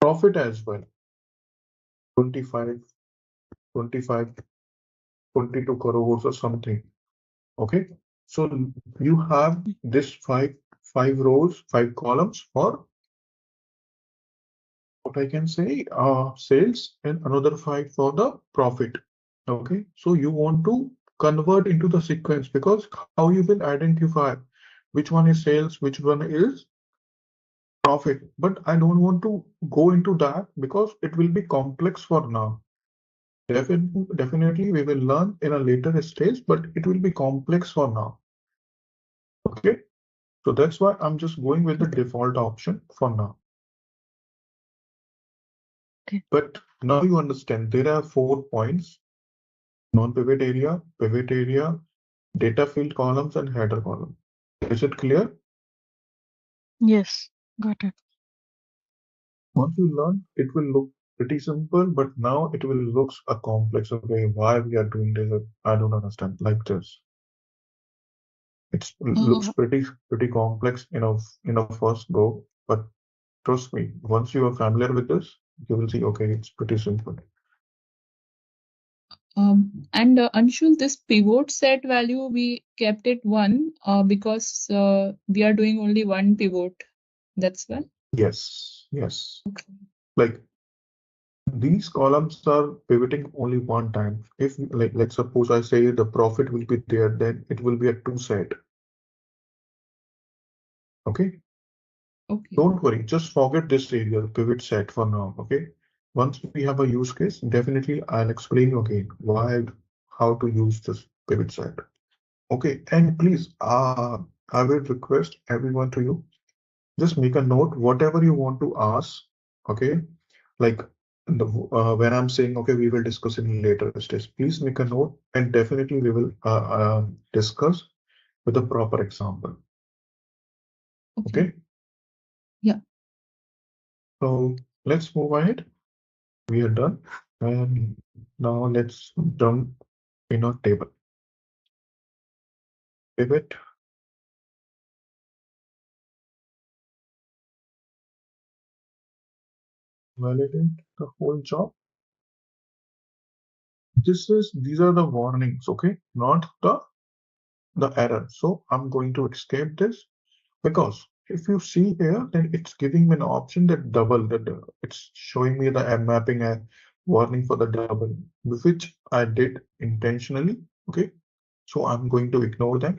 profit as well. 25, 25, 22 crores or something. Okay. So you have this five rows, 5 columns for what I can say, sales and another 5 for the profit. Okay. So you want to convert into the sequence because how you will identify which one is sales, which one is profit. But I don't want to go into that because it will be complex for now. Definitely we will learn in a later stage, but it will be complex for now. Okay. So that's why I'm just going with the default option for now. Okay. But now you understand there are 4 points: non-pivot area, pivot area, data field columns, and header column. Is it clear? Yes. Got it. Once you learn, it will look pretty simple, but now it will look a complex. Okay, why we are doing this? I don't understand like this. It looks Uh, pretty complex in a first go, but trust me, once you are familiar with this, you will see, okay, it's pretty simple. And Anshul, this pivot set value, we kept it 1 because we are doing only one pivot. That's why. Yes, yes. Okay. Like these columns are pivoting only one time. If like let's suppose I say the profit will be there, then it will be a 2 set. Okay. Okay. Don't worry, just forget this area, the pivot set for now. Okay. Once we have a use case, definitely I'll explain you again why, how to use this pivot set. Okay. And please, I will request everyone to you, just make a note, whatever you want to ask. Okay. Like when I'm saying, okay, we will discuss in later stage, please make a note and definitely we will discuss with a proper example. Okay. Okay. Yeah. So let's move ahead. We are done. And now let's jump in our table. Pivot. Validate the whole job. These are the warnings, okay, not the error. So I'm going to escape this because if you see here, then it's giving me an option that double that it's showing me the M mapping and warning for the double, which I did intentionally. Okay, so I'm going to ignore that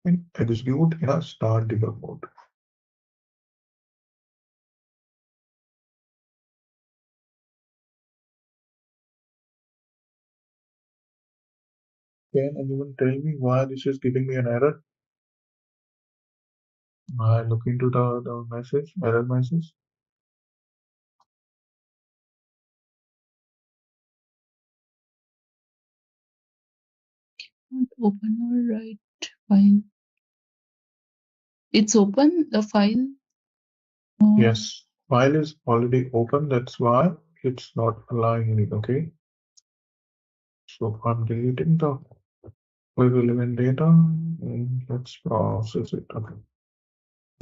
and execute in a start debug mode. Can anyone tell me why this is giving me an error? I look into the message, error message. Not open, all right, fine. It's open, the file? Yes, file is already open. That's why it's not allowing it. Okay. So I'm deleting the relevant data and let's process it. Okay.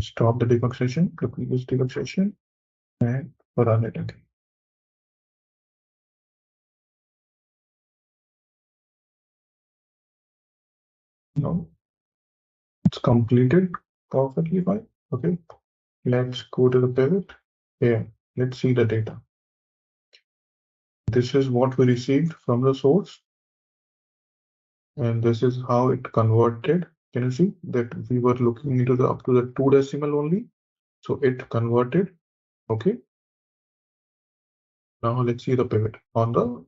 Stop the debug session, the previous debug session, and run it again. Now it's completed perfectly fine. Okay. Let's go to the pivot. Here, let's see the data. This is what we received from the source, and this is how it converted. Can you see that we were looking into the up to the 2 decimal only? So it converted. Okay. Now let's see the pivot on the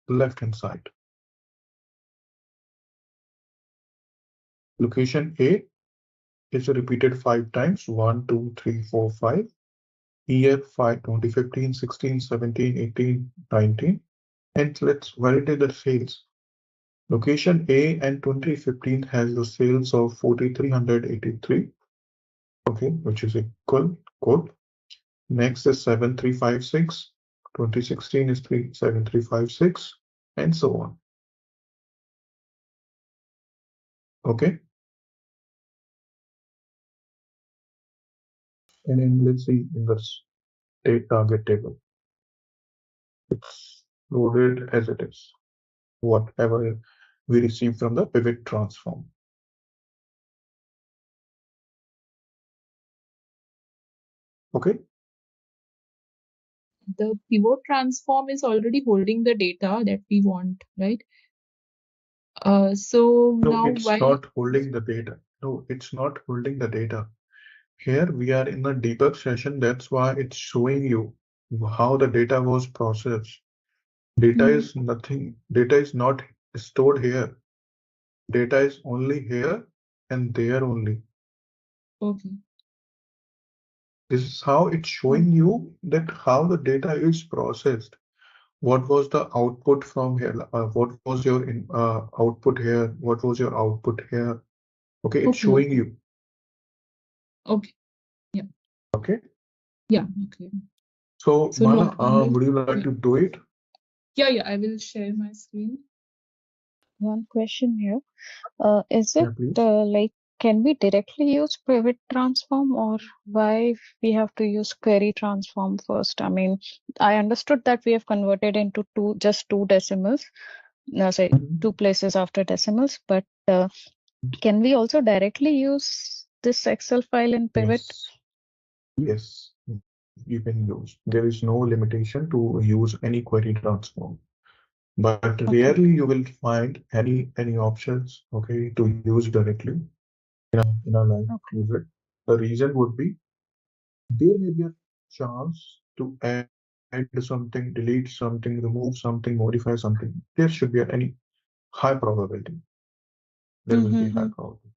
left hand side. Location A is repeated 5 times. 1, 2, 3, 4, 5. Year 5, 2015, 16, 17, 18, 19. And let's validate the sales. Location A and 2015 has the sales of 4,383. Okay, which is equal code. Next is 7356. 2016 is 7356, and so on. Okay. And then let's see in the state target table. It's loaded as it is, whatever we receive from the pivot transform. Okay. The pivot transform is already holding the data that we want, right? So No, now it's why? not holding the data. No, it's not holding the data. Here we are in the debug session. That's why it's showing you how the data was processed. Data is nothing. Data is not stored here. Data is only here and there only. Okay. This is how it's showing you that how the data is processed. What was the output from here? What was your output here? What was your output here? Okay, it's showing you. Okay. Yeah. Okay. Yeah. Okay. So, So Mala, normally, would you like to do it? yeah, I will share my screen. One question here. Is Yeah, it please. like, can we directly use pivot transform, or why we have to use query transform first? I mean, I understood that we have converted into just two decimals, say two places after decimals, but can we also directly use this Excel file in pivot? Yes, you can use. There is no limitation to use any query transform. But rarely you will find any options, okay, to use directly in a live project. The reason would be there may be a chance to add something, delete something, remove something, modify something. There should be any high probability. There will be high probability.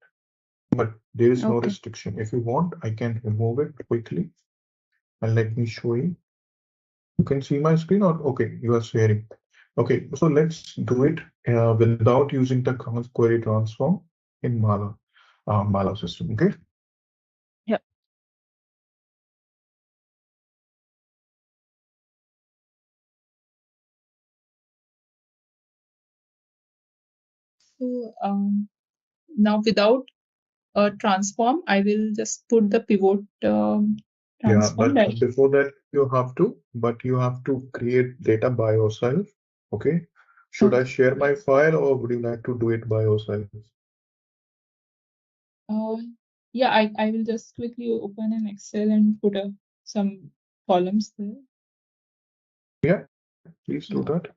But there is no restriction. If you want, I can remove it quickly and let me show you. You can see my screen, or okay, you are sharing. Okay, so let's do it without using the query transform in Mala system. Okay. Yeah. So now without a transform, I will just put the pivot Yeah, transform. but before that, you have to create data by yourself. Okay. Should I share my file, or would you like to do it by yourself? Yeah, I will just quickly open an Excel and put some columns there. Yeah, please do that.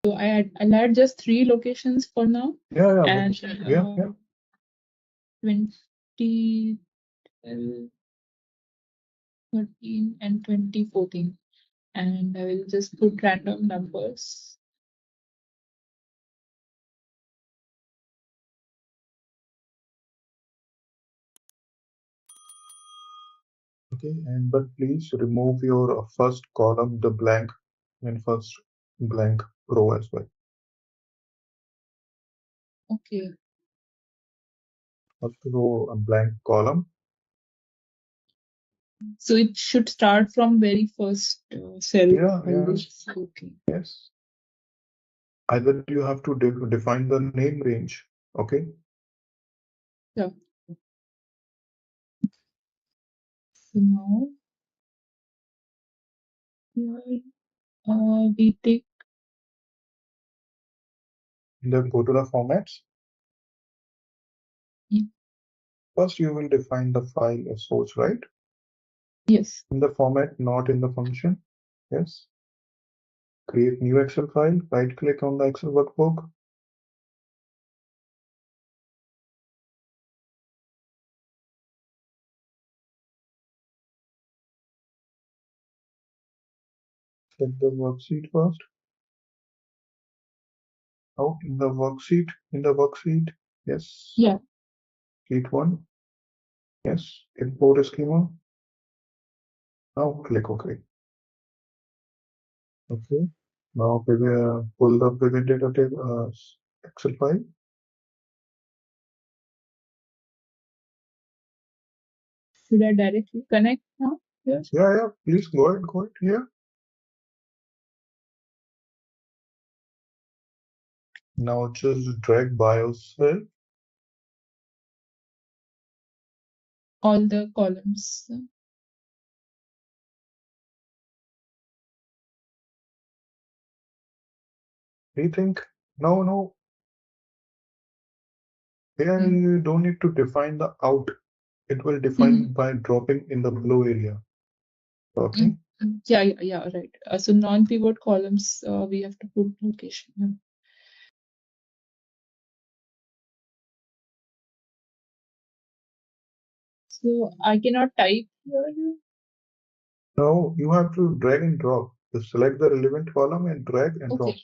So I'll add just 3 locations for now. Yeah, And 2012, 13, and 2014. And I will just put random numbers. Okay, but please remove your first column, the blank, and first blank row as well. Okay. First row, a blank column. So it should start from very first cell. Yeah, always. Okay. yes. Either you have to define the name range. Okay. Yeah. So now here we take. Then go to the formats. Yeah. First, you will define the file as source, right? Yes. In the format, not in the function. Yes. Create new Excel file. Right click on the Excel workbook. Check the worksheet first. Out in the worksheet. Yes. Yeah. Sheet 1. Yes. Import schema. Now click OK. Okay. Now pull the pivot data table Excel file. Should I directly connect now? Yes. Yeah. Please go ahead. Here. Now just drag by yourself. All the columns. Rethink. No. Here you don't need to define the out. It will define by dropping in the below area. Okay. Yeah, right. So non-pivot columns, we have to put location. Yeah. So I cannot type here. Now you have to drag and drop. You select the relevant column and drag and drop.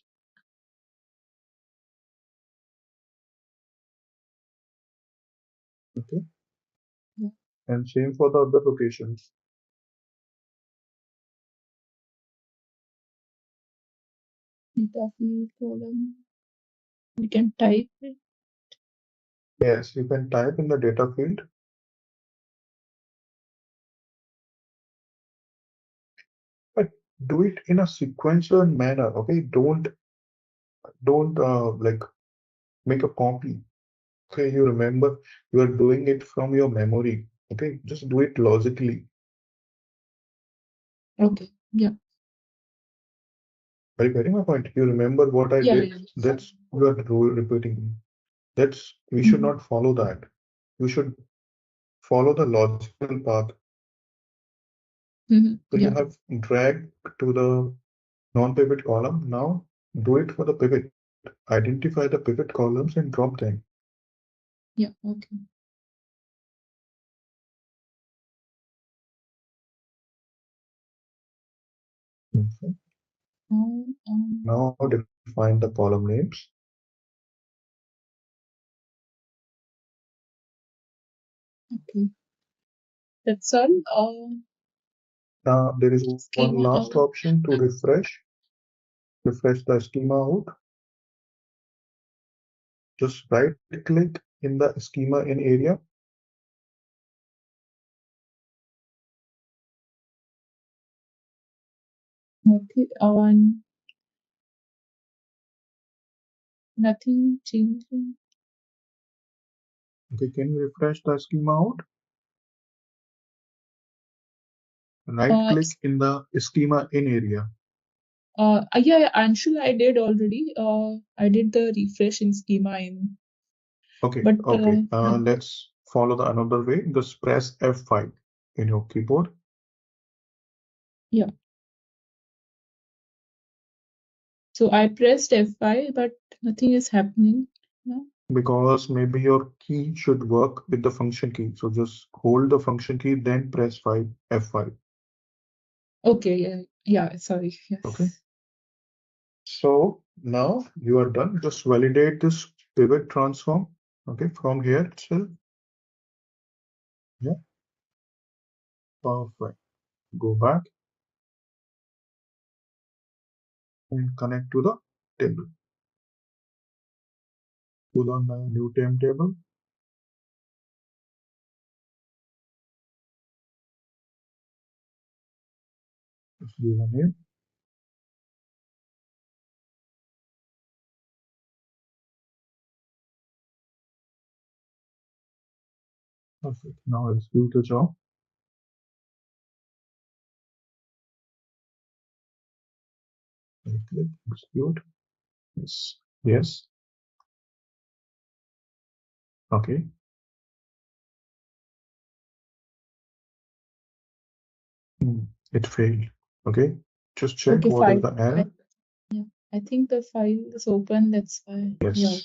Okay. Yeah. And same for the other locations. Data field column. We can type it. Yes, you can type in the data field. But do it in a sequential manner. Okay. Don't like make a copy. Okay, you remember you are doing it from your memory. Okay, just do it logically. Okay. Yeah. Are you getting my point? You remember what I did? Yeah. That's you are repeating. We should not follow that. You should follow the logical path. So you have dragged to the non-pivot column. Now do it for the pivot. Identify the pivot columns and drop them. Yeah. Okay. Okay. Now define the column names. Okay. That's all. There is one last option to refresh. Refresh the schema out. Just right click in the schema in area. Okay. Nothing changing. Okay, can you refresh the schema out? Right click in the schema in area. Yeah, Anshul, I did already. I did the refresh in schema in. Okay, but let's follow the another way. Just press F5 in your keyboard. Yeah. So I pressed F5, but nothing is happening. No? Because maybe your key should work with the function key. So just hold the function key, then press F5. Okay, yeah, sorry. Yes. Okay. So now you are done. Just validate this pivot transform. Okay, from here itself. Yeah. Perfect. Go back and connect to the table. Pull on the new temp table. Just give a name. Perfect. Now execute the job. Right click, execute. Yes. Yes. Okay. It failed. Okay. Just check Okay, what is file. the error. Yeah, I think the file is open. That's why. Yes. Yeah.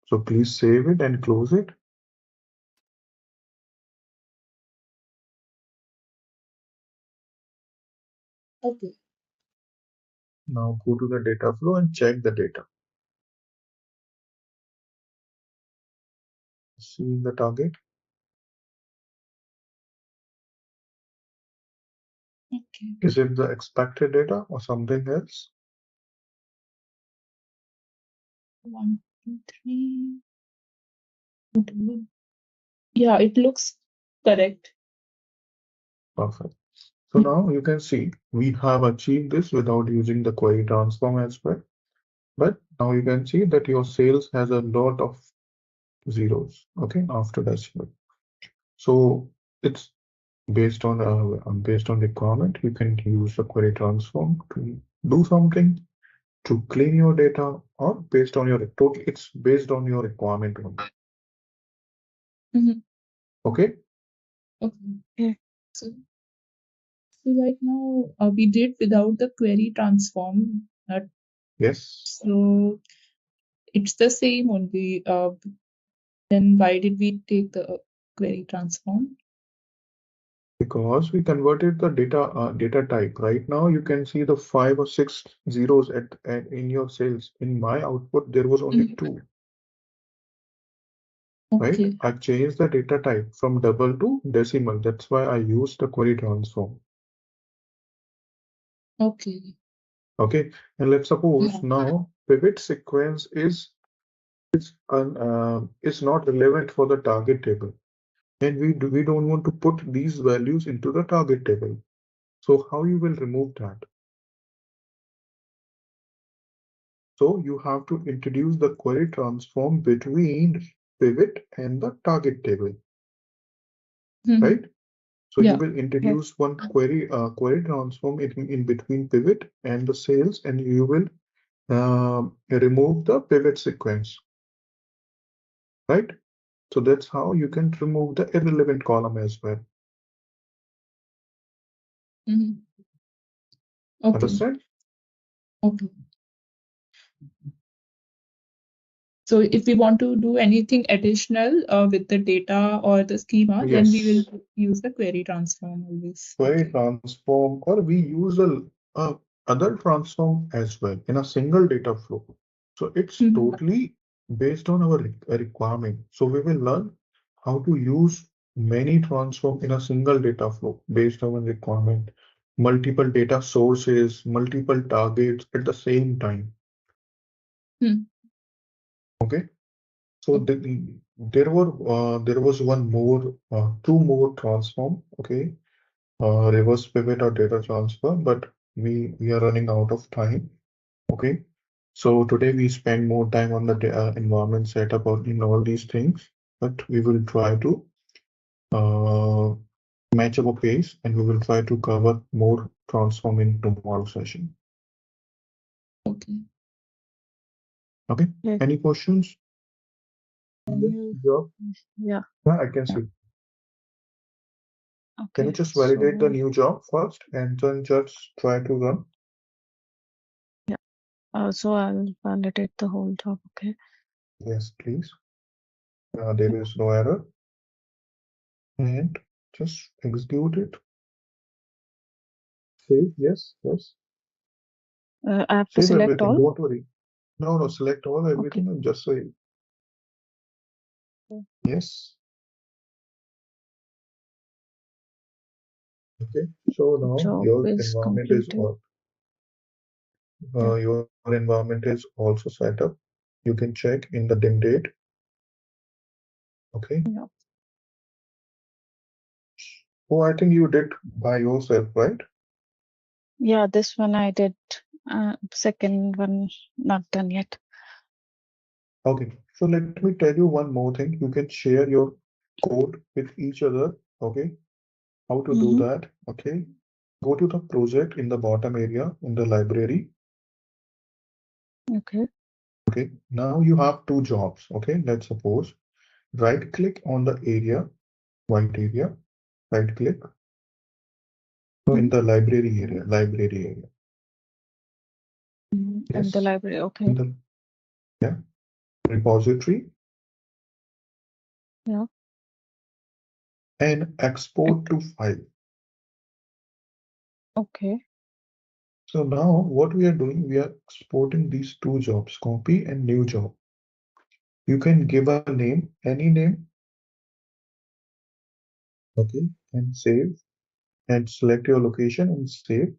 So please save it and close it. Okay. Now go to the data flow and check the data. See the target. Okay. Is it the expected data or something else? 1, 2, 3. Yeah, it looks correct. Perfect. So now you can see we have achieved this without using the query transform as well. But now you can see that your sales has a lot of zeros, okay, after decimal. So it's based on requirement. You can use the query transform to do something, to clean your data, or based on your total. It's based on your requirement only. Mhm. Okay. Okay. Yeah. So right now we did without the query transform. Yes. So it's the same only. Then why did we take the query transform? Because we converted the data type. Right now you can see the 5 or 6 zeros at in your sales. In my output there was only 2. Right? Okay. I changed the data type from double to decimal. That's why I used the query transform. Okay. Okay, and let's suppose Yeah. now pivot sequence is not relevant for the target table, and we don't want to put these values into the target table. So how you will remove that? So you have to introduce the query transform between pivot and the target table, Mhm. right? So Yeah. you will introduce one query transform in between pivot and the sales, and you will remove the pivot sequence, right? So that's how you can remove the irrelevant column as well. Mhm. Okay. Understand? Okay. So if we want to do anything additional with the data or the schema, then we Yes. will use the query transform always. Query Okay. transform, or we use a other transform as well in a single data flow. So it's Mhm. totally based on our requirement. So we will learn how to use many transform in a single data flow based on our requirement, multiple data sources, multiple targets at the same time. Hmm. Okay. So there was two more transform. Okay, reverse pivot or data transfer, but we are running out of time. Okay, so today we spend more time on the environment setup or in all these things, but we will try to uh, match our pace, and we will try to cover more transform in tomorrow session. Okay. Okay, Yeah. any questions? Yeah. Yeah, I can see. Can you Okay. just validate the So new job first and then just try to run? yeah. So I'll validate the whole job. Okay. Yes, please. There is no error. And just execute it. Save, yes, yes. I have to Save select everything, all. don't worry. No, select all Okay. everything and just save. Yes. Okay, so now Job your is environment is completed. your environment is also set up. You can check in the dim date. Okay. Yeah. Oh, I think you did by yourself, right? Yeah, this one I did. Second one not done yet. Okay, so let me tell you one more thing. You can share your code with each other. Okay, how to do that? Okay, go to the project in the bottom area in the library. Okay. Okay, now you have two jobs. Okay, let's suppose right click on the area, white area, right click. So in the library area, In the Yes, library. in Okay. the yeah, repository Yeah. and export to file. Okay. So now what we are doing, we are exporting these two jobs, copy and new job. You can give a name, any name, okay, and save and select your location and save.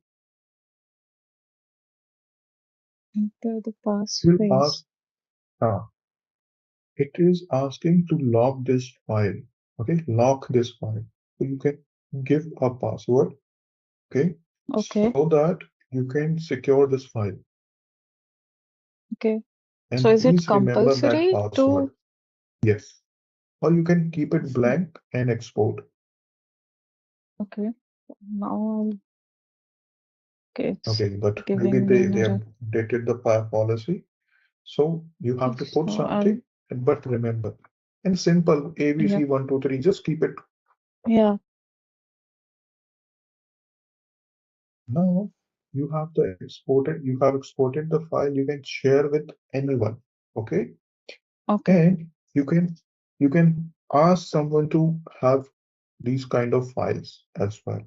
Enter the It will passphrase. ask, it is asking to lock this file, okay, lock this file. So you can give a password, okay, Okay. so that you can secure this file. Okay. So And is it please remember that compulsory password. to? Yes. Or you can keep it blank and export. Okay. Now, okay, it's Okay, but maybe giving me they an have error. updated the policy. So you have to put So I'll, something, but remember, in simple yeah, ABC 1, 2, 3, just keep it. yeah. Now you have you have exported the file, you can share with anyone. Okay. Okay. And you can ask someone to have these kind of files as well.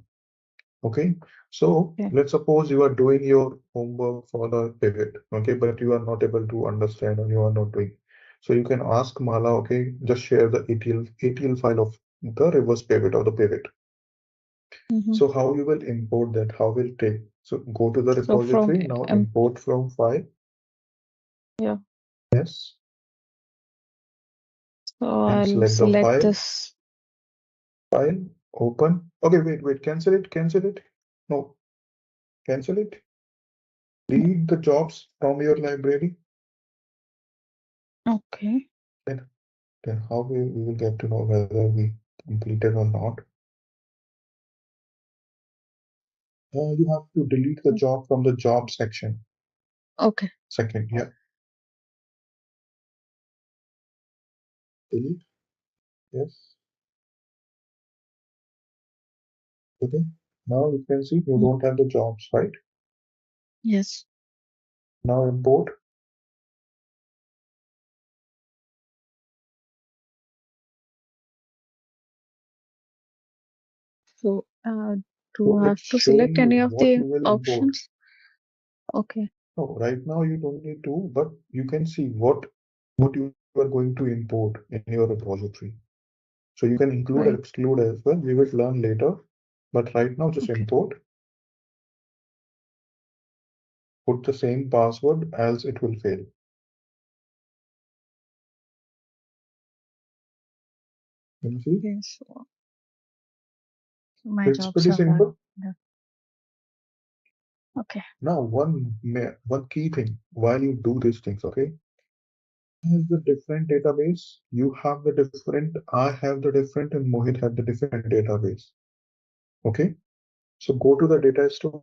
Okay, so Okay. let's suppose you are doing your homework for the pivot, okay, but you are not able to understand or you are not doing. So you can ask Mala, okay, just share the ATL file of the reverse pivot or the pivot. So how you will import that? How will take? So go to the So from repository, now import from file. yeah. Yes, So and I'll select the select this. file, open. Okay, wait, cancel it. No, cancel it. Delete the jobs from your library. Okay. Then Then how we will get to know whether we completed or not? You have to delete the job from the job section. Okay. Second, yeah. Delete. Yes. Okay. Now you can see you don't have the jobs, right? Yes. Now import. So do So I have it's to select showing you any of what the you will import. options? Okay. No, right now you don't need to, but you can see what you are going to import in your repository. So you can include or Right. exclude as well. We will learn later. But right now just Okay. import. Put the same password, else it will fail. Can you see? Okay. So my It's jobs pretty are back. simple. Yeah. Okay. Now, one key thing while you do these things, okay, is the different database. You have the different, I have the different, and Mohit have the different database. Okay, so go to the data store,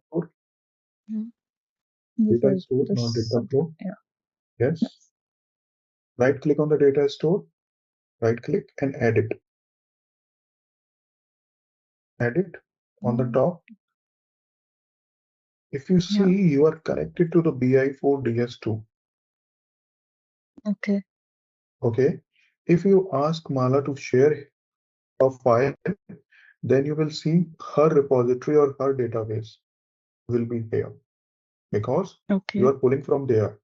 This is not this data subject. flow. Yeah. Yes, right click on the data store, right click and edit. Edit on the top. If you Yeah. see, you are connected to the BI4 DS2. Okay. Okay, if you ask Mala to share a file, then you will see her repository or her database will be here because you Okay. are pulling from there.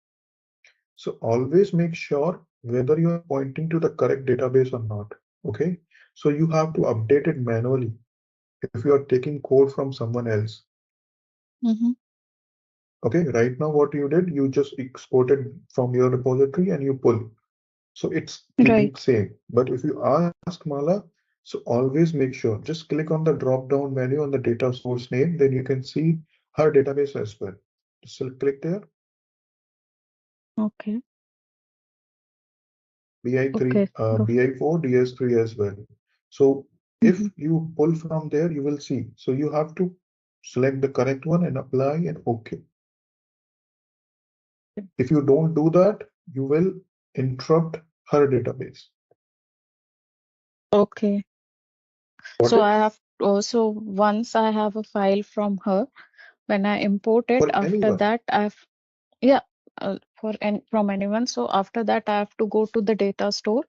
So always make sure whether you are pointing to the correct database or not. Okay. So you have to update it manually. if you are taking code from someone else, Mm-hmm. okay, right now what you did, you just exported from your repository and you pull. So it's keeping Right. same. But if you ask Mala, so always make sure, just click on the drop down menu on the data source name, then you can see her database as well. So click there, Okay. BI3, Okay. BI4, DS3 as well. So if Mm-hmm. you pull from there, you will see. So you have to select the correct one and apply and OK. If you don't do that, you will interrupt her database. Okay. Got So it? I have also, once I have a file from her, when I import it, For after anyone. that yeah, from anyone. So after that, I have to go to the data store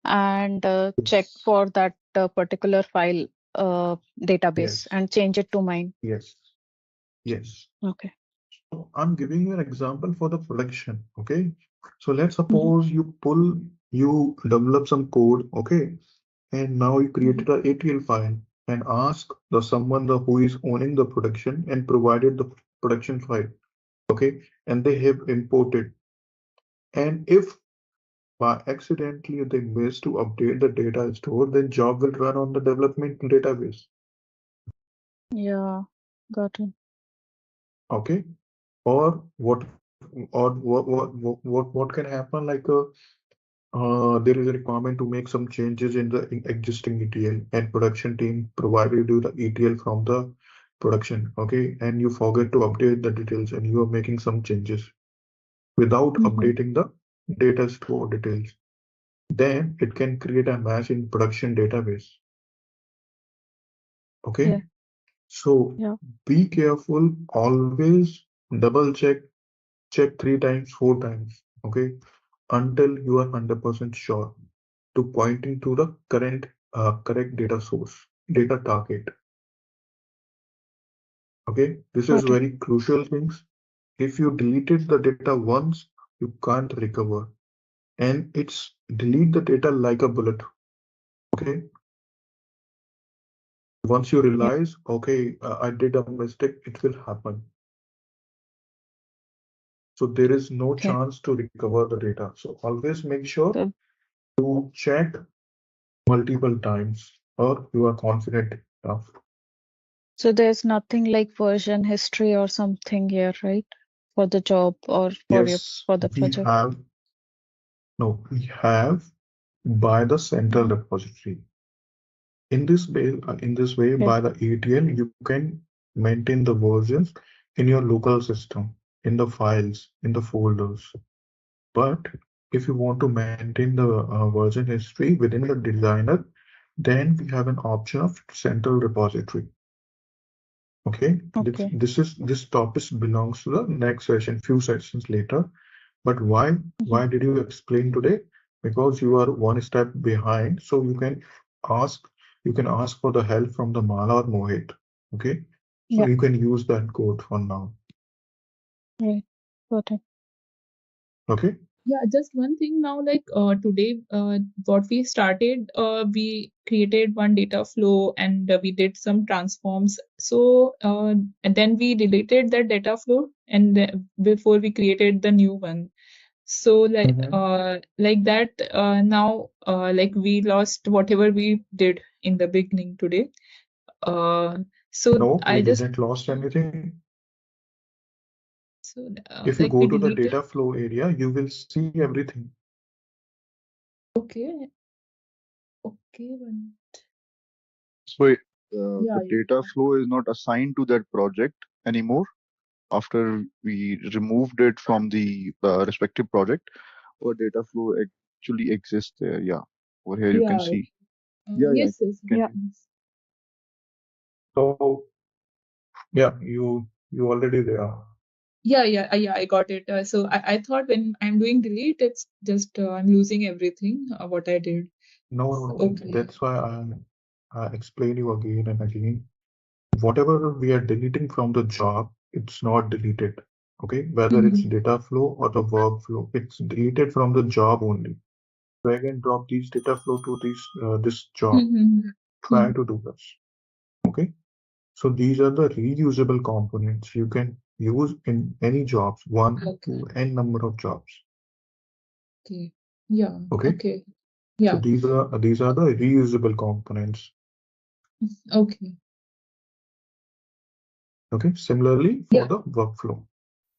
and check for that particular file database Yes, and change it to mine. yes, yes. Okay. So I'm giving you an example for the production. Okay. So let's Mm-hmm. suppose you develop some code. Okay. And now you created a ATL file and ask the someone who is owning the production and provided the production file. Okay. And they have imported. And if by accidentally they miss to update the data store, then job will run on the development database. Yeah, got it. Okay. Or what can happen like there is a requirement to make some changes in the existing ETL and production team provided you the ETL from the production, okay, and you forget to update the details and you are making some changes without Mm-hmm. updating the data store details. Then it can create a mess in production database. Okay, Yeah, so yeah. be careful, always double check 3 times, 4 times, okay, until you are 100% sure to pointing to the correct data source, data target. Okay, this is Got it. very crucial things. If you deleted the data once, you can't recover. And it's delete the data like a bullet. Okay, once you Yeah. realize, okay, I did a mistake, it will happen. So there is no Okay. chance to recover the data. So always make sure So, to check multiple times or you are confident enough. so there's nothing like version history or something here, right? For the job or Yes, for the we project. have, no, we have by the central Mhm. repository. In this way, Okay. by the ETL, you can maintain the versions in your local system, in the files, in the folders. But if you want to maintain the version history within the designer, then we have an option of central repository. Okay, Okay. this topic belongs to the next session, few sessions later. But why Mhm. did you explain today? Because you are one step behind, so ask you can ask for the help from the Mala or Mohit. Okay, so Yeah, you can use that code for now. right. Got it. Okay. Yeah, just one thing now, like today, what we started, we created one data flow and we did some transforms. So, and then we deleted that data flow and before we created the new one. So Mhm. like that, now, like we lost whatever we did in the beginning today. Uh, so No, I we just, didn't lost anything. so If you like go we to the deleted. data flow area, you will see everything. Okay, okay, one. So Yeah, the data flow is not assigned to that project anymore after we removed it from the respective project. Our data flow actually exists there. Yeah, over here you can yeah. see. Yeah, yeah, I Yes, yes, can Yeah. hear. yes. So yeah, you already there. Yeah, I got it. So I thought when I'm doing delete, it's just I'm losing everything what I did. No, Okay. that's why I explain you again and again. Whatever we are deleting from the job, it's not deleted. Okay, whether it's Mm-hmm. data flow or the workflow, it's deleted from the job only. Drag and drop these data flow to this job. Mm-hmm. Try to do this. Okay, so these are the reusable components you can use in any jobs, one to n number of jobs. Okay. Yeah. Okay. Okay. So Yeah. these are the reusable components. Okay. Okay. Similarly for the workflow.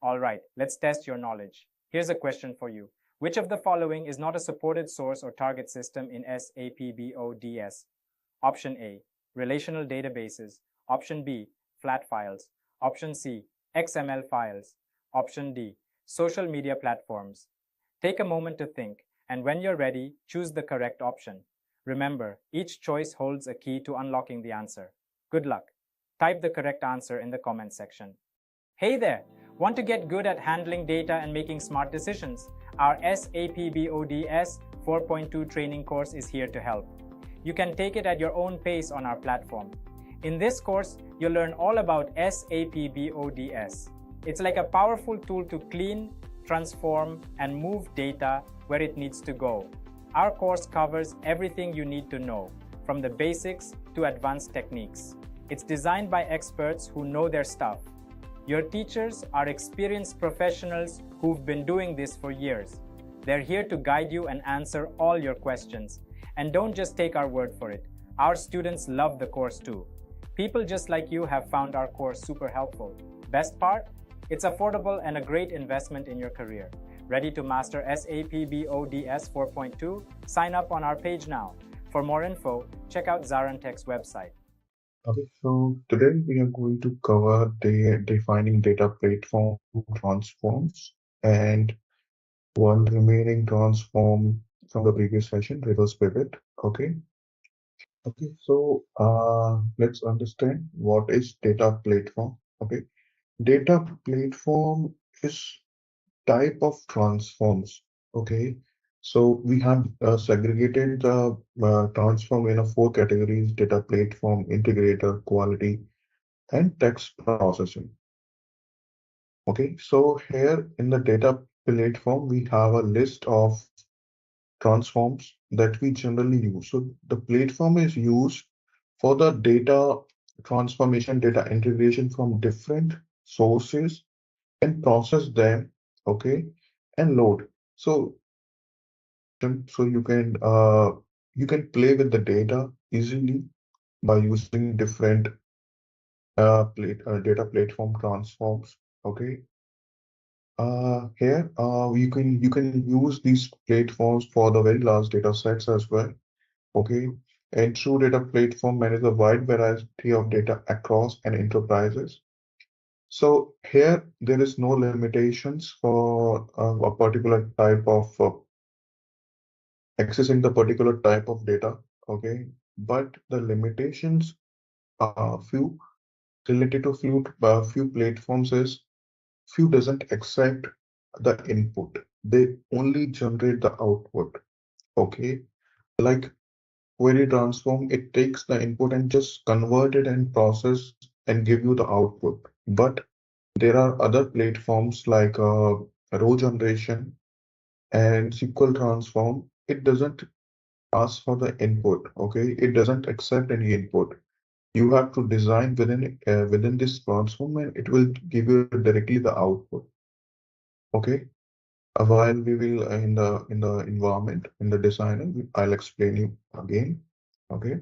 All right, let's test your knowledge. Here's a question for you. Which of the following is not a supported source or target system in SAP BODS? Option A, relational databases. Option B, flat files. Option C, XML files. Option D, social media platforms. Take a moment to think, and when you're ready, choose the correct option. Remember, each choice holds a key to unlocking the answer. Good luck. Type the correct answer in the comment section. Hey there! Want to get good at handling data and making smart decisions? Our SAP BODS 4.2 training course is here to help. You can take it at your own pace on our platform. In this course, you'll learn all about SAP BODS. It's like a powerful tool to clean, transform, and move data where it needs to go. Our course covers everything you need to know, from the basics to advanced techniques. It's designed by experts who know their stuff. Your teachers are experienced professionals who've been doing this for years. They're here to guide you and answer all your questions. And don't just take our word for it. Our students love the course too. People just like you have found our course super helpful. Best part? It's affordable and a great investment in your career. Ready to master SAP BODS 4.2? Sign up on our page now. For more info, check out ZaranTech's website. Okay, so today we are going to cover the defining data platform transforms and one remaining transform from the previous session, reverse pivot. Okay. Okay, so let's understand what is data platform. Okay, data platform is type of transforms. Okay, so we have segregated the transform in 4 categories: data platform, integrator, quality, and text processing. Okay, so here in the data platform, we have a list of transforms that we generally use. So the platform is used for the data transformation, data integration from different sources and process them, okay, and load. So you can play with the data easily by using different data platform transforms. Okay. Here you can use these platforms for the very large data sets as well. Okay. And True Data Platform manages a wide variety of data across an enterprises. So here there is no limitations for a particular type of accessing the particular type of data. Okay, but the limitations are few related to few platforms is few doesn't accept the input. They only generate the output. Okay, like query transform, it takes the input and just convert it and process and give you the output. But there are other platforms like row generation and SQL transform. It doesn't ask for the input. Okay, it doesn't accept any input. You have to design within this transform, and it will give you directly the output. Okay. While we will in the environment in the designer, I'll explain you again. Okay.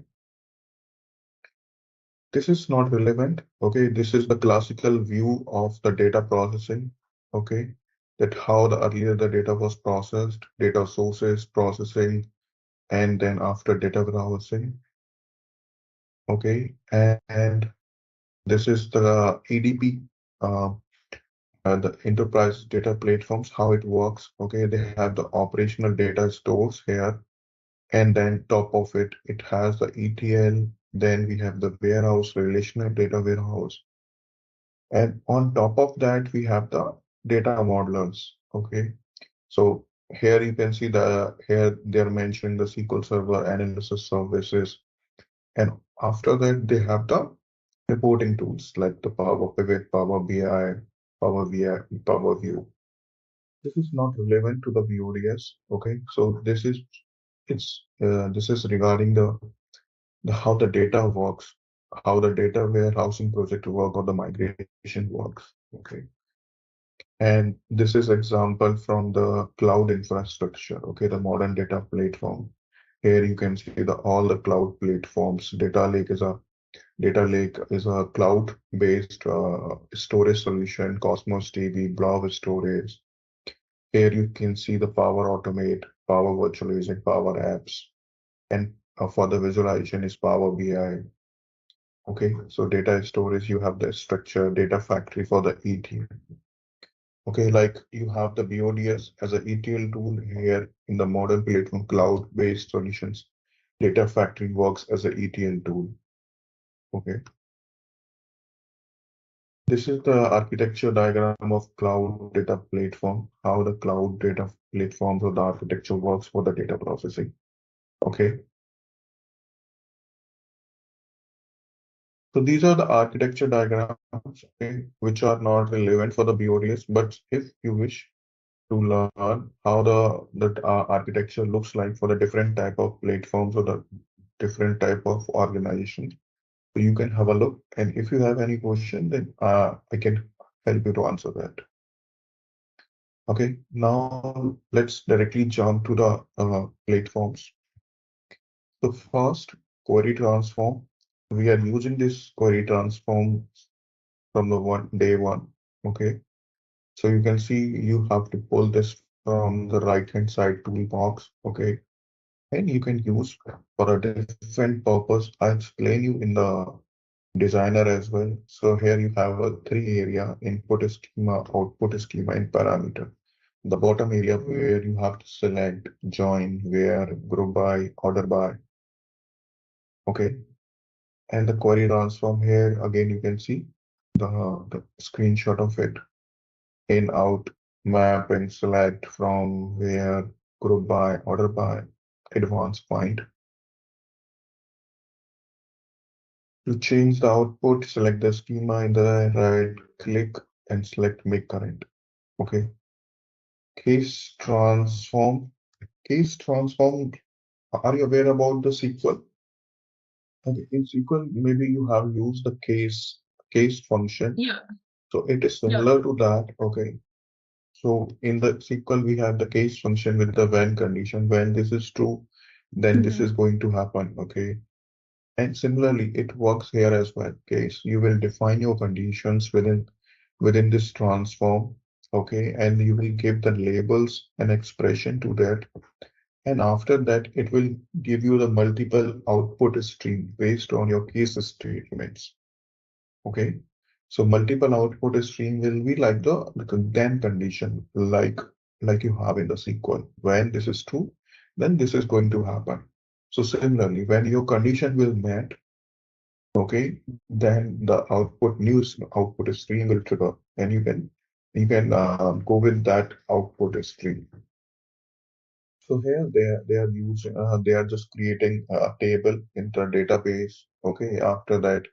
This is not relevant. Okay, this is the classical view of the data processing. Okay, that how the earlier the data was processed, data sources, processing, and then after data warehousing. Okay, and this is the EDP, the enterprise data platforms, how it works. Okay, they have the operational data stores here, and then top of it, it has the ETL. Then we have the warehouse, relational data warehouse. And on top of that, we have the data modelers. Okay. So here you can see here they're mentioning the SQL Server analysis services. And after that, they have the reporting tools like the Power Pivot, Power BI, Power View. This is not relevant to the BODS. Okay. So this is regarding the how the data works. how the data warehousing project work or the migration works. Okay. And this is example from the cloud infrastructure. Okay, the modern data platform. Here you can see all the cloud platforms. Data lake is a cloud-based storage solution. Cosmos DB, Blob Storage. Here you can see the Power Automate, Power Virtualization, Power Apps, and for the visualization is Power BI. Okay, so data storage, you have the structure, data factory for the ETL. Okay, like you have the BODS as an ETL tool here in the modern platform cloud-based solutions. Data factory works as an ETL tool. Okay. This is the architecture diagram of cloud data platform, how the cloud data platforms or the architecture works for the data processing. Okay. So these are the architecture diagrams, okay, which are not relevant for the BODS, but if you wish to learn how the architecture looks like for the different type of platforms or the different type of organization, so you can have a look. And if you have any question, then I can help you to answer that. Okay, now let's directly jump to the platforms. So first, query transform. We are using this query transform from the day one. Okay, so you can see you have to pull this from the right hand side toolbox. Okay, and you can use for a different purpose. I explain you in the designer as well. So here you have a three area: input schema, output schema, and parameter. The bottom area where you have to select, join, where, group by, order by. Okay, and the query transform here again you can see the screenshot of it. In, out, map, and select, from, where, group by, order by, advanced find. To change the output, select the schema in the right click and select make current. Okay. Case transform. Case transform. Are you aware about the SQL? Okay. In SQL, maybe you have used the case function. Yeah. So it is similar to that. Okay. So in the SQL, we have the case function with the when condition. When this is true, then this is going to happen. Okay. And similarly, it works here as well. Case, you will define your conditions within this transform. Okay. And you will give the labels and expression to that. And after that, it will give you the multiple output stream based on your case statements. Okay. So multiple output stream will be like the then condition, like you have in the SQL. When this is true, then this is going to happen. So similarly, when your condition will met, okay, then the output stream will trigger, and you can go with that output stream. So here they are just creating a table in the database. Okay, after that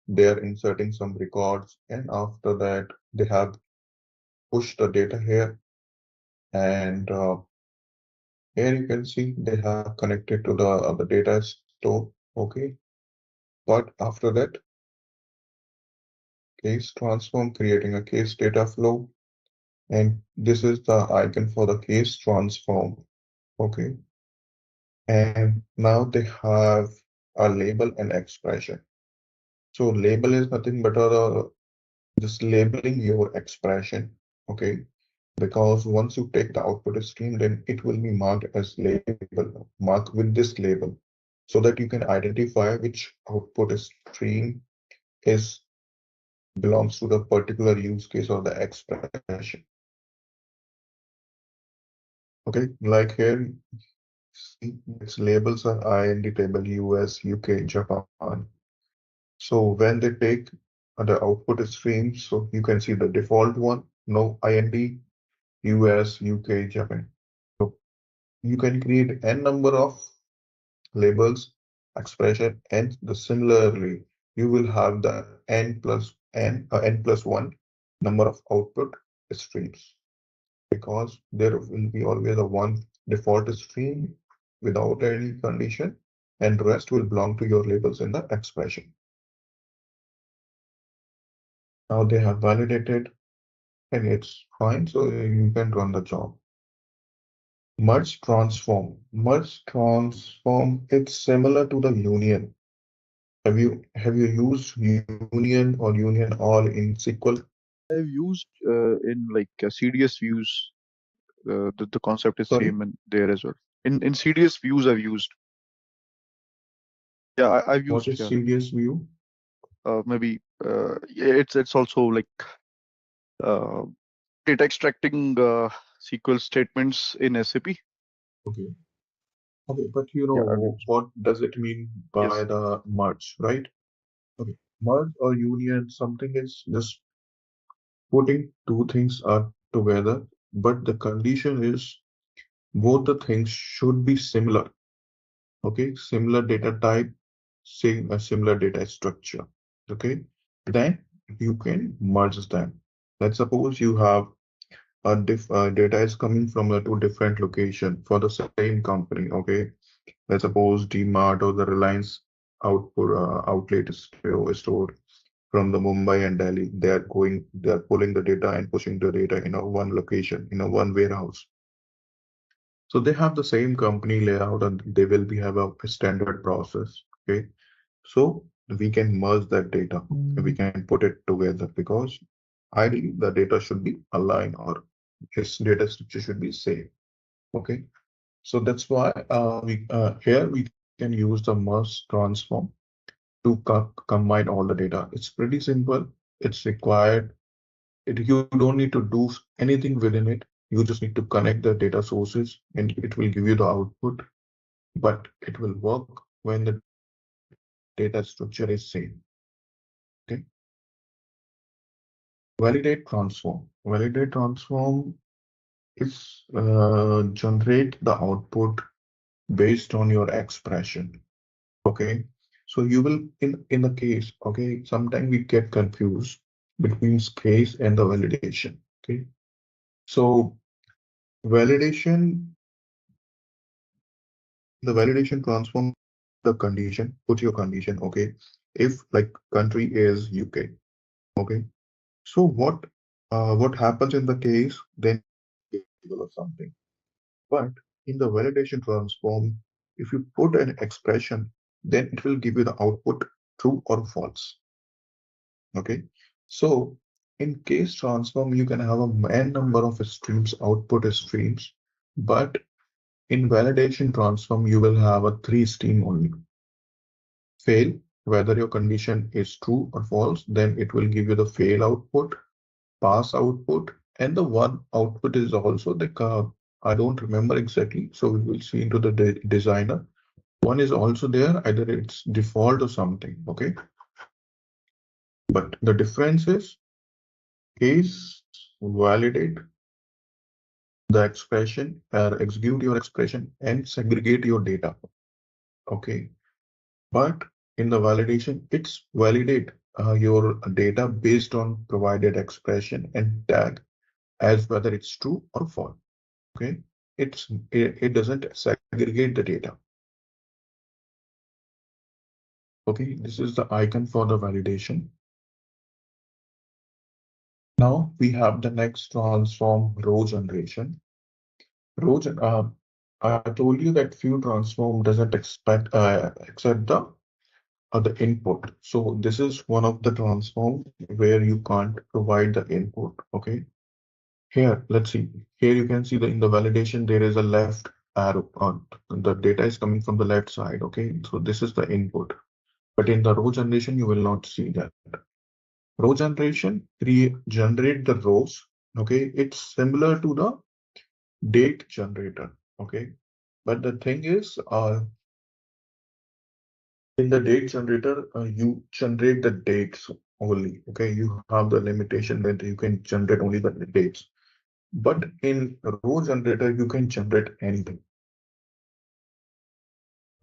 they are inserting some records, and after that they have pushed the data here, and here you can see they have connected to the data store. Okay, but after that case transform, creating a case data flow, and this is the icon for the case transform. Okay, and now they have a label and expression. So label is nothing but just labeling your expression. Okay, because once you take the output stream, then it will be marked as label, marked with this label, so that you can identify which output stream is belongs to the particular use case or the expression. Okay, like here, see, its labels are IND table, US, UK, Japan. So when they take the output stream, so you can see the default one, no IND, US, UK, Japan. So you can create n number of labels, expression, and similarly, you will have the n plus one number of output streams, because there will be always a one default stream without any condition, and the rest will belong to your labels in the expression. Now they have validated and it's fine, so you can run the job. Merge transform. Merge transform, it's similar to the union. Have you used union or union all in SQL? I've used in like CDS views. The concept is Sorry, same in there as well. In CDS views I've used. Yeah, I've what used. is Yeah, CDS view? maybe yeah, it's also like uh, data extracting SQL statements in SAP. Okay. Okay, but you Yeah, I've know used. what does it mean by Yes. the merge, right? Okay. Merge or union, something is just putting two things are together, but the condition is both the things should be similar. Okay, similar data type, same a similar data structure. Okay, then you can merge them. Let's suppose you have data is coming from a two different location for the same company. Okay, let's suppose DMart or the Reliance outlet store from the Mumbai and Delhi. They are pulling the data and pushing the data in a one location, in a one warehouse. So they have the same company layout and they will be have a standard process. Okay. So we can merge that data. We can put it together because ideally the data should be aligned or its data structure should be same. Okay. So that's why we here we can use the merge transform to combine all the data. It's pretty simple. It's required. You don't need to do anything within it. You just need to connect the data sources and it will give you the output, but it will work when the data structure is same. Okay. Validate transform. Validate transform is generate the output based on your expression. Okay. So you will in the case, okay, sometimes we get confused between case and the validation. Okay. So validation, the validation transform the condition, put your condition, okay. If like country is UK, okay. So what happens in the case, then or something. But in the validation transform, if you put an expression, then it will give you the output true or false. Okay. So in case transform, you can have a n number of streams, output streams, but in validation transform, you will have a three stream only. Fail, whether your condition is true or false, then it will give you the fail output, pass output, and the one output is also the I don't remember exactly, so we will see into the designer. One is also there, either it's default or something, okay? But the difference is case validate the expression or execute your expression and segregate your data, okay? But in the validation, it's validate your data based on provided expression and tag as whether it's true or false. Okay, it doesn't segregate the data. Okay, this is the icon for the validation. Now we have the next transform row generation. I told you that few transform doesn't accept the input. So this is one of the transform where you can't provide the input. Okay. Here, let's see. Here you can see in the validation, there is a left arrow on the data is coming from the left side. Okay, so this is the input. But in the row generation, you will not see that. Row generation, generate the rows. Okay, it's similar to the date generator. Okay, but the thing is, in the date generator, you generate the dates only. Okay, you have the limitation that you can generate only the dates. But in row generator, you can generate anything.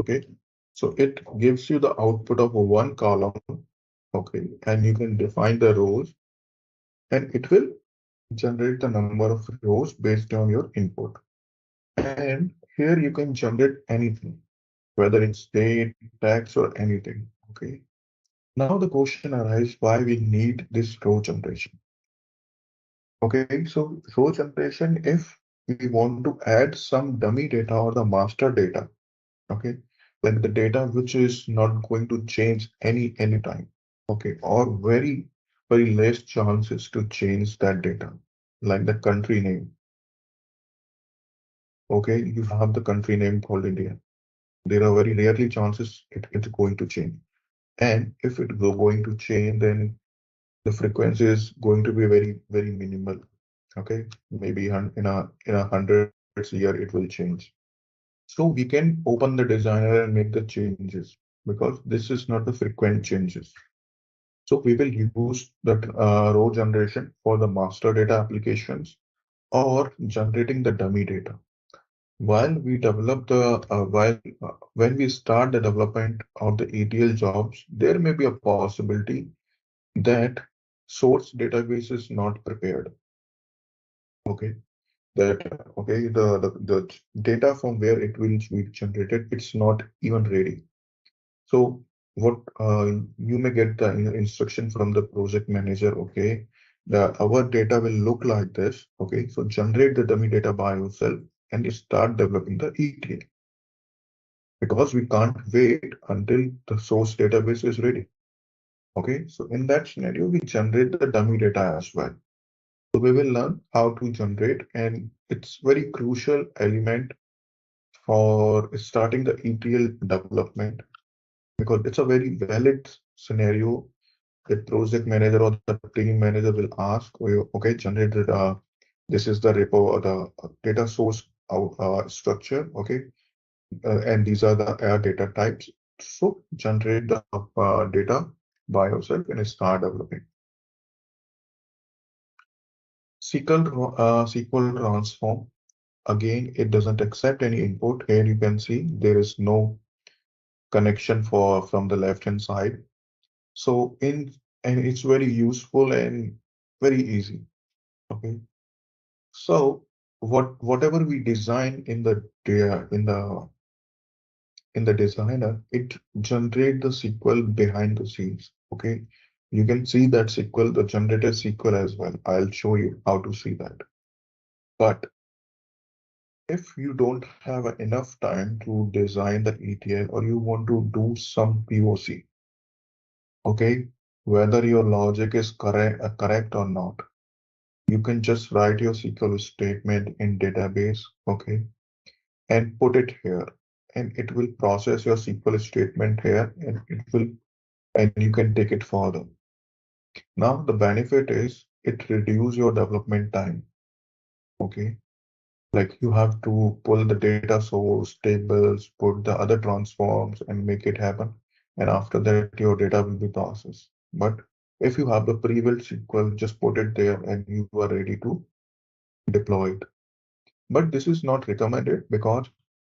Okay, so it gives you the output of one column. Okay, and you can define the rows, and it will generate the number of rows based on your input. And here you can generate anything, whether it's date, text, or anything. Okay, Now the question arises why we need this row generation. Okay, so row generation, if we want to add some dummy data or the master data, okay, like the data which is not going to change anytime, okay, or very less chances to change that data, like the country name. Okay, you have the country name called India. There are very rarely chances it's going to change. And if it's going to change, then the frequency is going to be very minimal. Okay, maybe in a hundreds year it will change. So we can open the designer and make the changes because this is not the frequent changes. So we will use that row generation for the master data applications or generating the dummy data. While we develop when we start the development of the ETL jobs, there may be a possibility that source database is not prepared. Okay, the data from where it will be generated, it's not even ready. So what you may get the instruction from the project manager. Okay, our data will look like this. Okay, so generate the dummy data by yourself and you start developing the ETL, because we can't wait until the source database is ready. Okay, so in that scenario, we generate the dummy data as well. So we will learn how to generate, and it's very crucial element for starting the ETL development because it's a very valid scenario. The project manager or the team manager will ask, okay, generate this is the repo or the data source structure, okay, and these are the data types. So generate the data by yourself and start developing. SQL transform. Again, it doesn't accept any input. Here you can see there is no connection from the left hand side. So and it's very useful and very easy. Okay. So whatever we design in the designer, it generate the SQL behind the scenes. Okay. You can see that SQL, the generated SQL as well. I'll show you how to see that. But if you don't have enough time to design the ETL or you want to do some POC, okay, whether your logic is correct or not, you can just write your SQL statement in database, okay, and put it here, and it will process your SQL statement here, and you can take it further. Now the benefit is it reduce your development time, okay. Like you have to pull the data source, tables, put the other transforms and make it happen. And after that, your data will be processed. But if you have the pre-built SQL, just put it there and you are ready to deploy it. But this is not recommended because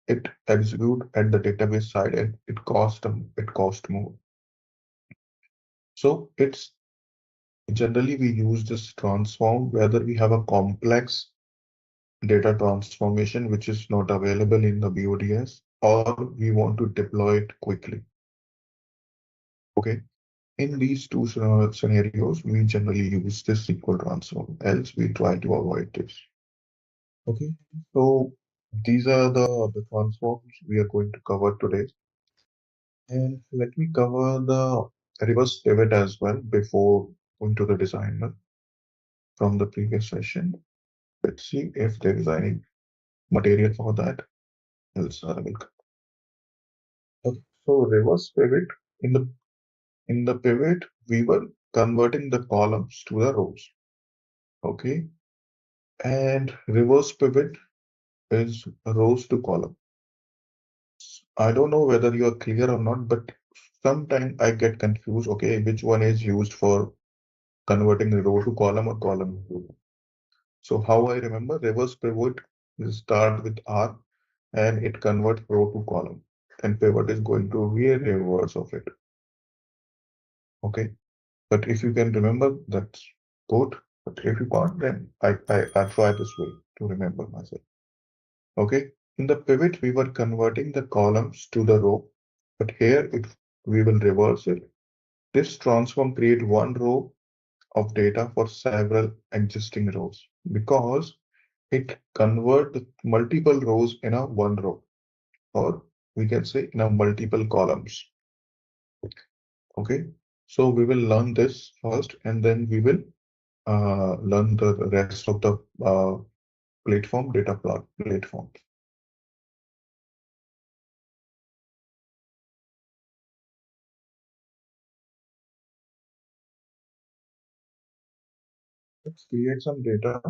it execute at the database side and it cost more. So it's generally we use this transform whether we have a complex data transformation which is not available in the BODS, or we want to deploy it quickly. Okay, in these two scenarios, we generally use this SQL transform, else we try to avoid this. Okay, so these are the transforms we are going to cover today. And let me cover the reverse pivot as well before going to the designer from the previous session. Let's see if there is any material for that. Else I will. Okay, so reverse pivot, in the pivot, we were converting the columns to the rows. Okay, and reverse pivot is rows to column. I don't know whether you are clear or not, but sometimes I get confused. Okay, which one is used for converting the row to column or column to row? So how I remember, reverse pivot is start with R and it converts row to column, and pivot is going to be a reverse of it. Okay. But if you can remember, that's good. But if you can't, then I try this way to remember myself. Okay. In the pivot, we were converting the columns to the row, but here we will reverse it. this transform create one row of data for several existing rows because it convert the multiple rows in a one row, or we can say in a multiple columns. Okay, so we will learn this first and then we will learn the rest of the platform, data platform. Let's create some data.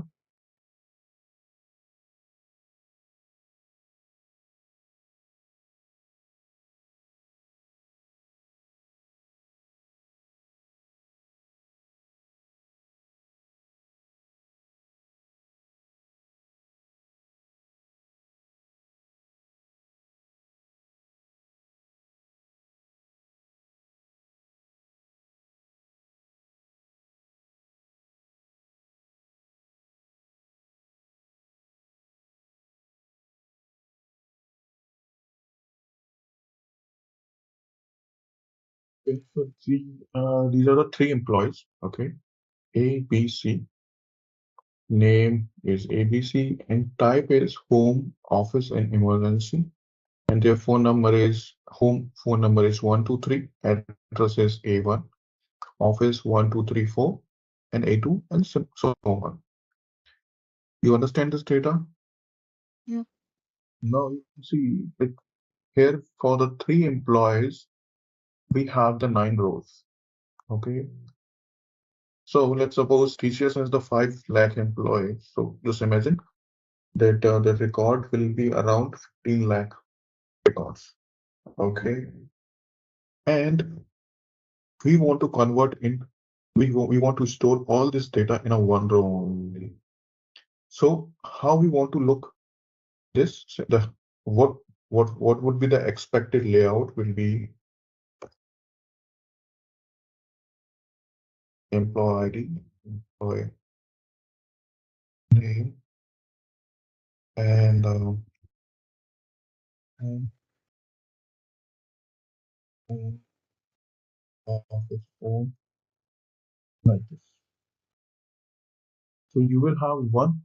Okay, so these are the three employees. Okay, A, B, C. Name is ABC and type is home, office, and emergency. And their phone number is home phone number is 123, address is A1, office 1234, and A2, and so on. You understand this data? Yeah. Now you can see it here for the three employees, we have the 9 rows. Okay. So let's suppose TCS is the 5 lakh employee. So just imagine that the record will be around 15 lakh records. Okay. And we want to convert in, we want to store all this data in a one row only. So how we want to look this, the what would be the expected layout will be employee ID, employee name, and office phone like this. So you will have one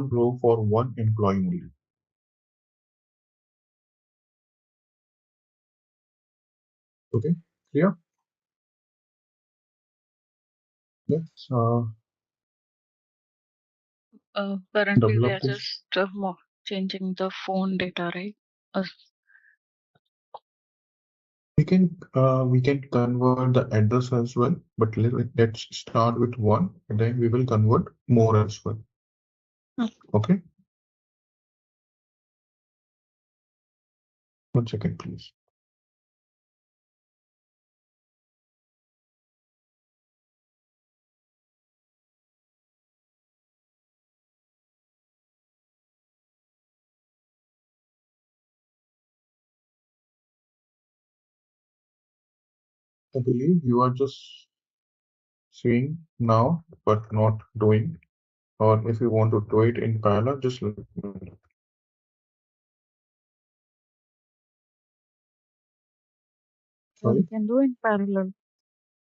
row for one employee only. Okay, clear? Let's Currently, we develop are this. just changing the phone data, right? We can convert the address as well, but let's start with one, and then we will convert more as well. Okay. 1 second, please. I believe you are just seeing now, but not doing. Or if you want to do it in parallel, just let me know. Yeah, we Sorry. can do in parallel.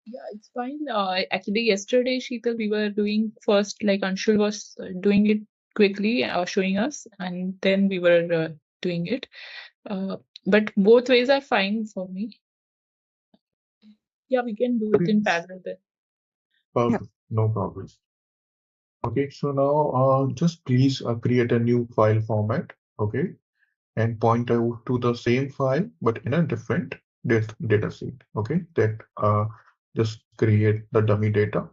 Yeah, it's fine. Actually, yesterday, Sheetal, we were doing first, like Anshul was doing it quickly, showing us, and then we were doing it. But both ways are fine for me. Yeah, we can do it in parallel then. Perfect. No problem. Okay, so now just please create a new file format. Okay, and point out to the same file but in a different data sheet. Okay, that just create the dummy data.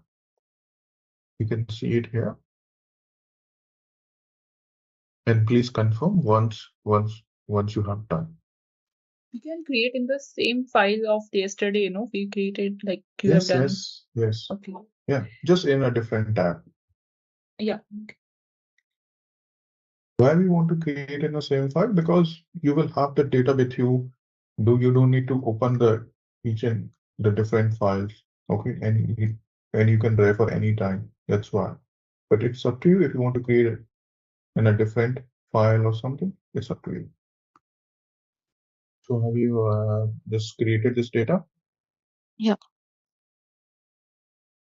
You can see it here, and please confirm once you have done. We can create in the same file of yesterday, we created like you have done. Yes. Okay. Yeah, just in a different tab. Yeah. Why we want to create in the same file? Because you will have the data with you. You don't need to open the each and the different files. Okay, and you can refer anytime. That's why. But it's up to you if you want to create it in a different file or something. It's up to you. So have you just created this data? Yeah.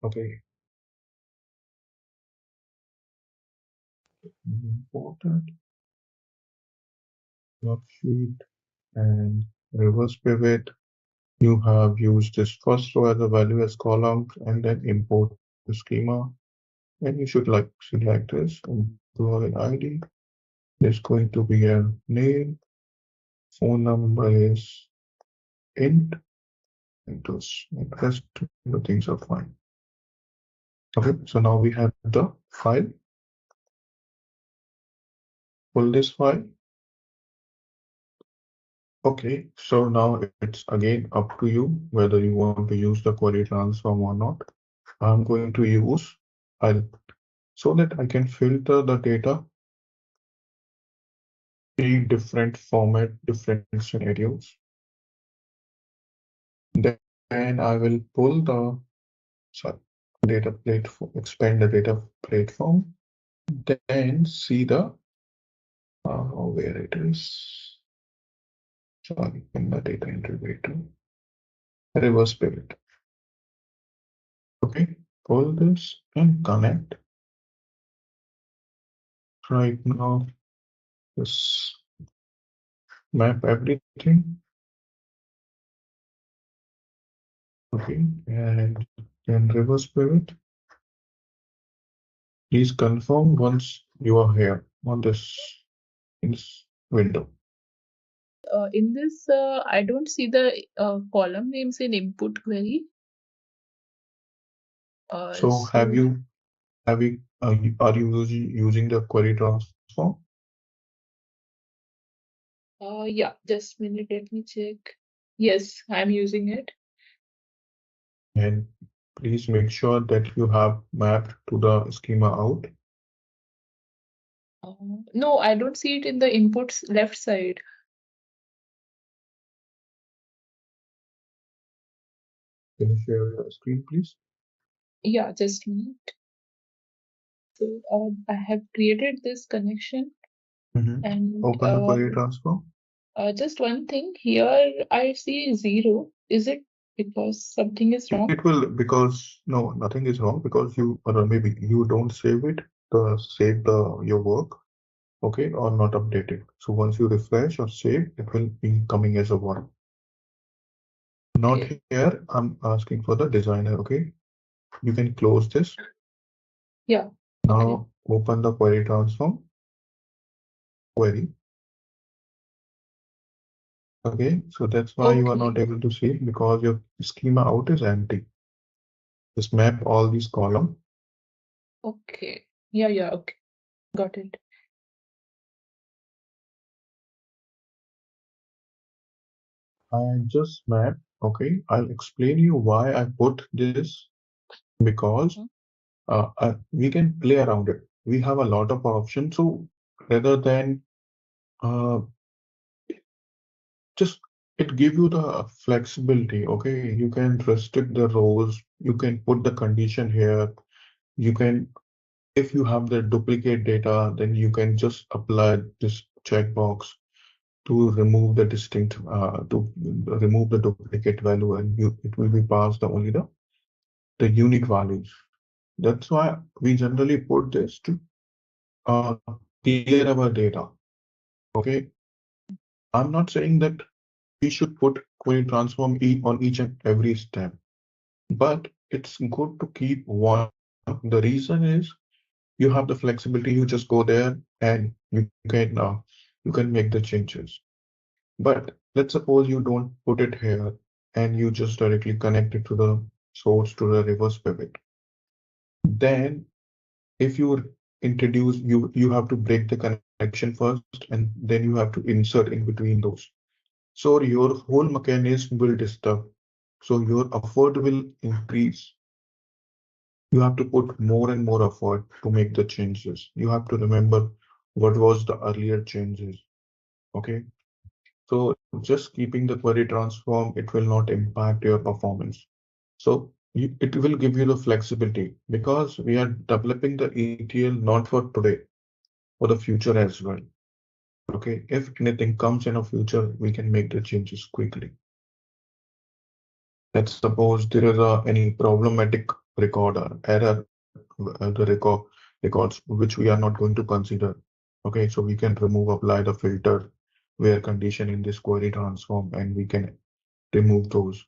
Okay. Important worksheet and reverse pivot. You have used this first row as a value as column and then import the schema. And you should select this employee ID. There's going to be a name. Phone number is int. And those rest the things are fine. Okay, so now we have the file. Pull this file. Okay, so now it's again up to you whether you want to use the query transform or not. I'm going to use so that I can filter the data in different format, different scenarios. Then I will pull the data platform, expand the data platform, then see the where it is. Sorry, in the data integrator, reverse pivot. Okay, pull this and connect. Right now, just map everything. Okay, and then reverse pivot. Please confirm once you are here on this window. In this, I don't see the column names in input query. So are you using the query transform? Yeah, just a minute, let me check. Yes, I'm using it. And please make sure that you have mapped to the schema out. No, I don't see it in the inputs left side. Can you share your screen, please? Yeah, just a minute. So I have created this connection and Open the query transform. just one thing here, I see 0. Is it because something is wrong? It will, because no, nothing is wrong, because you, or maybe you don't save it, save your work, okay, or not update it. So once you refresh or save, it will be coming as a 1. Not Okay. here, I'm asking for the designer, okay? You can close this. Yeah. Now open the query transform. Query. Okay, so that's why you are not able to see, because your schema out is empty. Just map all these columns. Okay. Yeah, okay. Got it. I just mapped, okay? I'll explain you why I put this, because we can play around it. We have a lot of options, so rather than just it give you the flexibility, okay? You can restrict the rows, you can put the condition here, you can, if you have the duplicate data, then you can just apply this checkbox to remove the duplicate value, and it will be passed only the unique values. That's why we generally put this to clear our data. Okay, I'm not saying that we should put query transform on each and every step, but it's good to keep one. The reason is you have the flexibility. You just go there and you can make the changes. But let's suppose you don't put it here and you just directly connect it to the source, to the reverse pivot. Then if you introduce, you have to break the connection first, and then you have to insert in between those. So your whole mechanism will disturb. So your effort will increase. You have to put more and more effort to make the changes. You have to remember what was the earlier changes. Okay. So just keeping the query transform, it will not impact your performance. So it will give you the flexibility, because we are developing the ETL not for today, for the future as well. Okay, if anything comes in the future, we can make the changes quickly. Let's suppose there is any problematic error, records which we are not going to consider. Okay, so we can apply the filter where condition in this query transform, and we can remove those.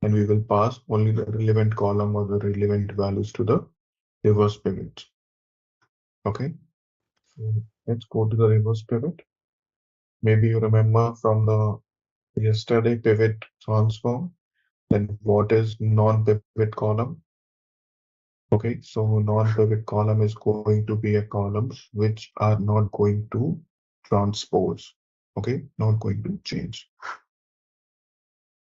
And we will pass only the relevant column or the relevant values to the reverse pivot. Okay, so let's go to the reverse pivot. Maybe you remember from the yesterday pivot transform, then what is non-pivot column? Okay, so non-pivot column is going to be a columns which are not going to transpose. Okay, not going to change.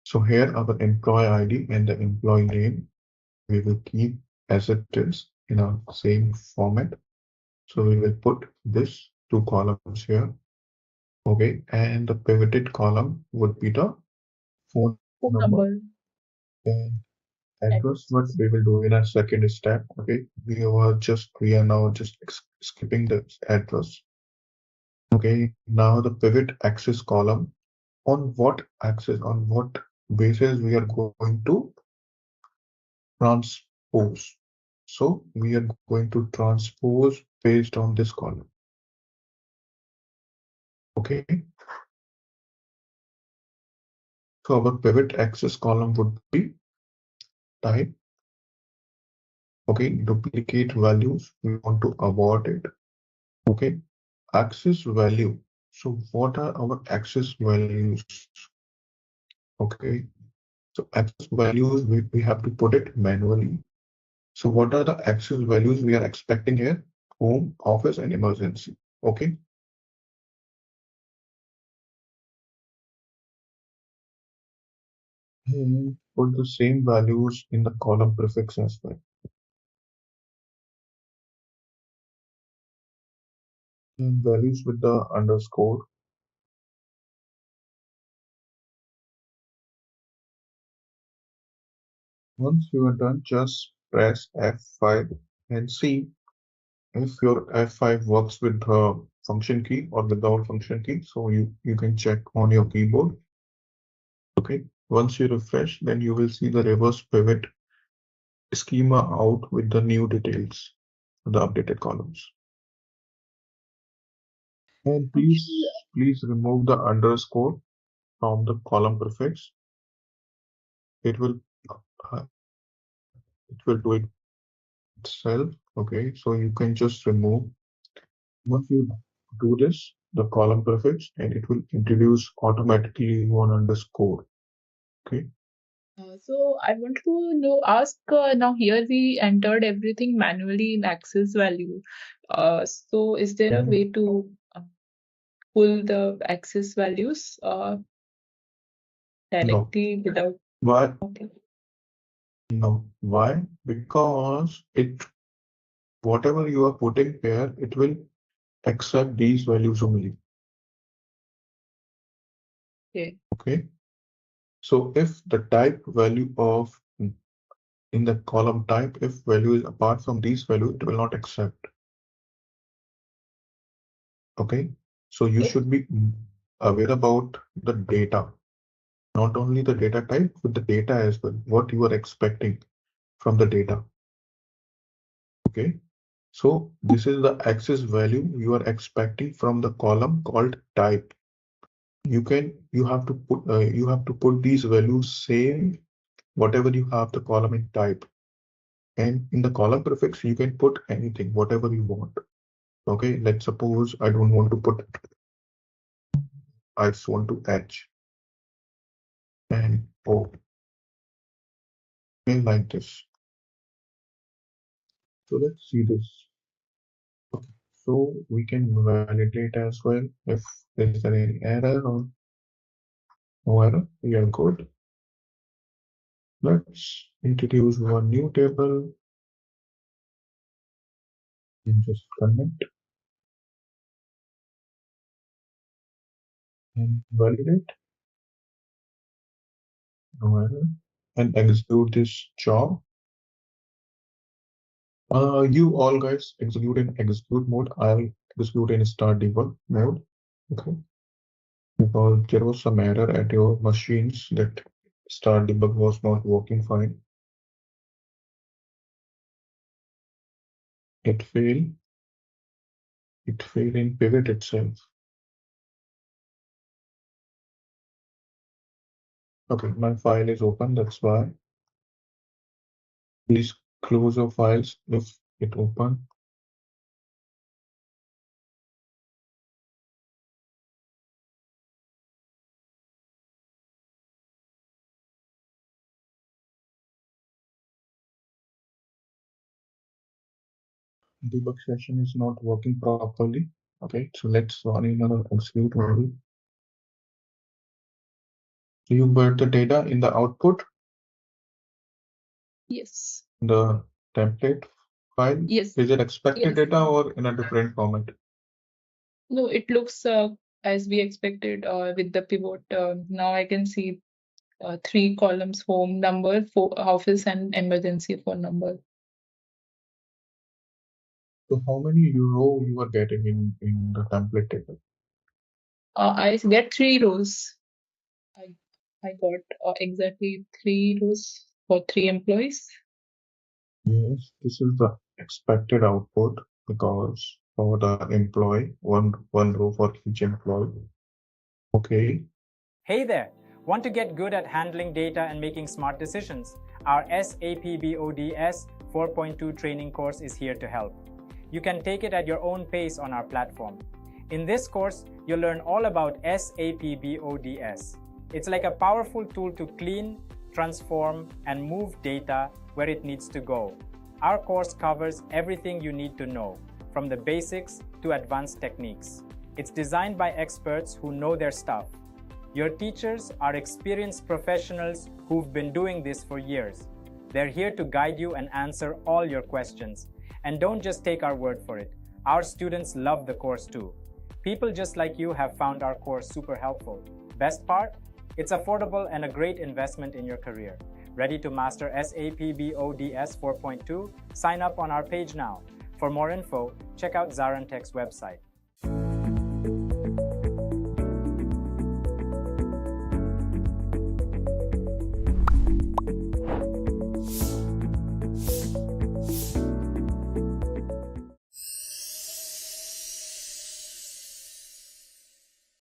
So here our employee ID and the employee name, we will keep as it is in our same format. So we will put this two columns here. Okay, and the pivoted column would be the phone number and address. What we will do in a second step. Okay, we are now just skipping the address. Okay, now the pivot axis column, on what axis, on what basis we are going to transpose. So we are going to transpose based on this column. Okay, so our pivot axis column would be type. Okay, duplicate values, we want to avoid it. Okay, axis value. So what are our axis values? Okay, so axis values, we have to put it manually. So what are the axis values we are expecting here? Home, office, and emergency. Okay. Put the same values in the column prefix as well. And values with the underscore. Once you are done, just press F5 and see if your F5 works with the function key or without function key. So you can check on your keyboard. Okay. Once you refresh, then you will see the reverse pivot schema out with the new details, the updated columns. And please remove the underscore from the column prefix. It will do it itself. Okay, so you can just remove. Once you do this, the column prefix, and it will introduce automatically one underscore. Okay. So I want to ask now here we entered everything manually in axis value. So is there a way to pull the axis values directly without? Why? Okay. No. Why? Because whatever you are putting here, it will accept these values only. Okay. Okay. So if the type value of in the column type, if value is apart from these values, it will not accept. Okay. So you should be aware about the data, not only the data type, but the data as well, what you are expecting from the data. Okay. So this is the axis value you are expecting from the column called type. You have to put these values same whatever you have the column in type, and in the column prefix you can put anything whatever you want. Okay, let's suppose I don't want to put, I just want to H and O. Okay, like this. So let's see this. Okay, so we can validate as well if is there any error or no error. We are good. Let's introduce one new table and just connect and validate. No error. And execute this job. You all guys execute in execute mode. I'll execute in start debug mode. Okay. Because there was some error at your machines that start debug was not working fine. It failed in pivot itself. Okay, my file is open, that's why. Please close your files if it open. Debug session is not working properly. Okay, so let's run another execute model. You put the data in the output, Yes. the template file. Yes. Is it expected Yes. data or in a different format? No, it looks as we expected with the pivot. Now I can see 3 columns: home number, office, and emergency phone number. So how many row you are getting in the template table? I get 3 rows. I got exactly 3 rows for 3 employees. Yes, this is the expected output because for the employee, one row for each employee. Okay. Hey there! Want to get good at handling data and making smart decisions? Our SAP BODS 4.2 training course is here to help. You can take it at your own pace on our platform. In this course, you'll learn all about SAP BODS. It's like a powerful tool to clean, transform, and move data where it needs to go. Our course covers everything you need to know, from the basics to advanced techniques. It's designed by experts who know their stuff. Your teachers are experienced professionals who've been doing this for years. They're here to guide you and answer all your questions. And don't just take our word for it. Our students love the course too. People just like you have found our course super helpful. Best part? It's affordable and a great investment in your career. Ready to master SAP BODS 4.2? Sign up on our page now. For more info, check out ZaranTech's website.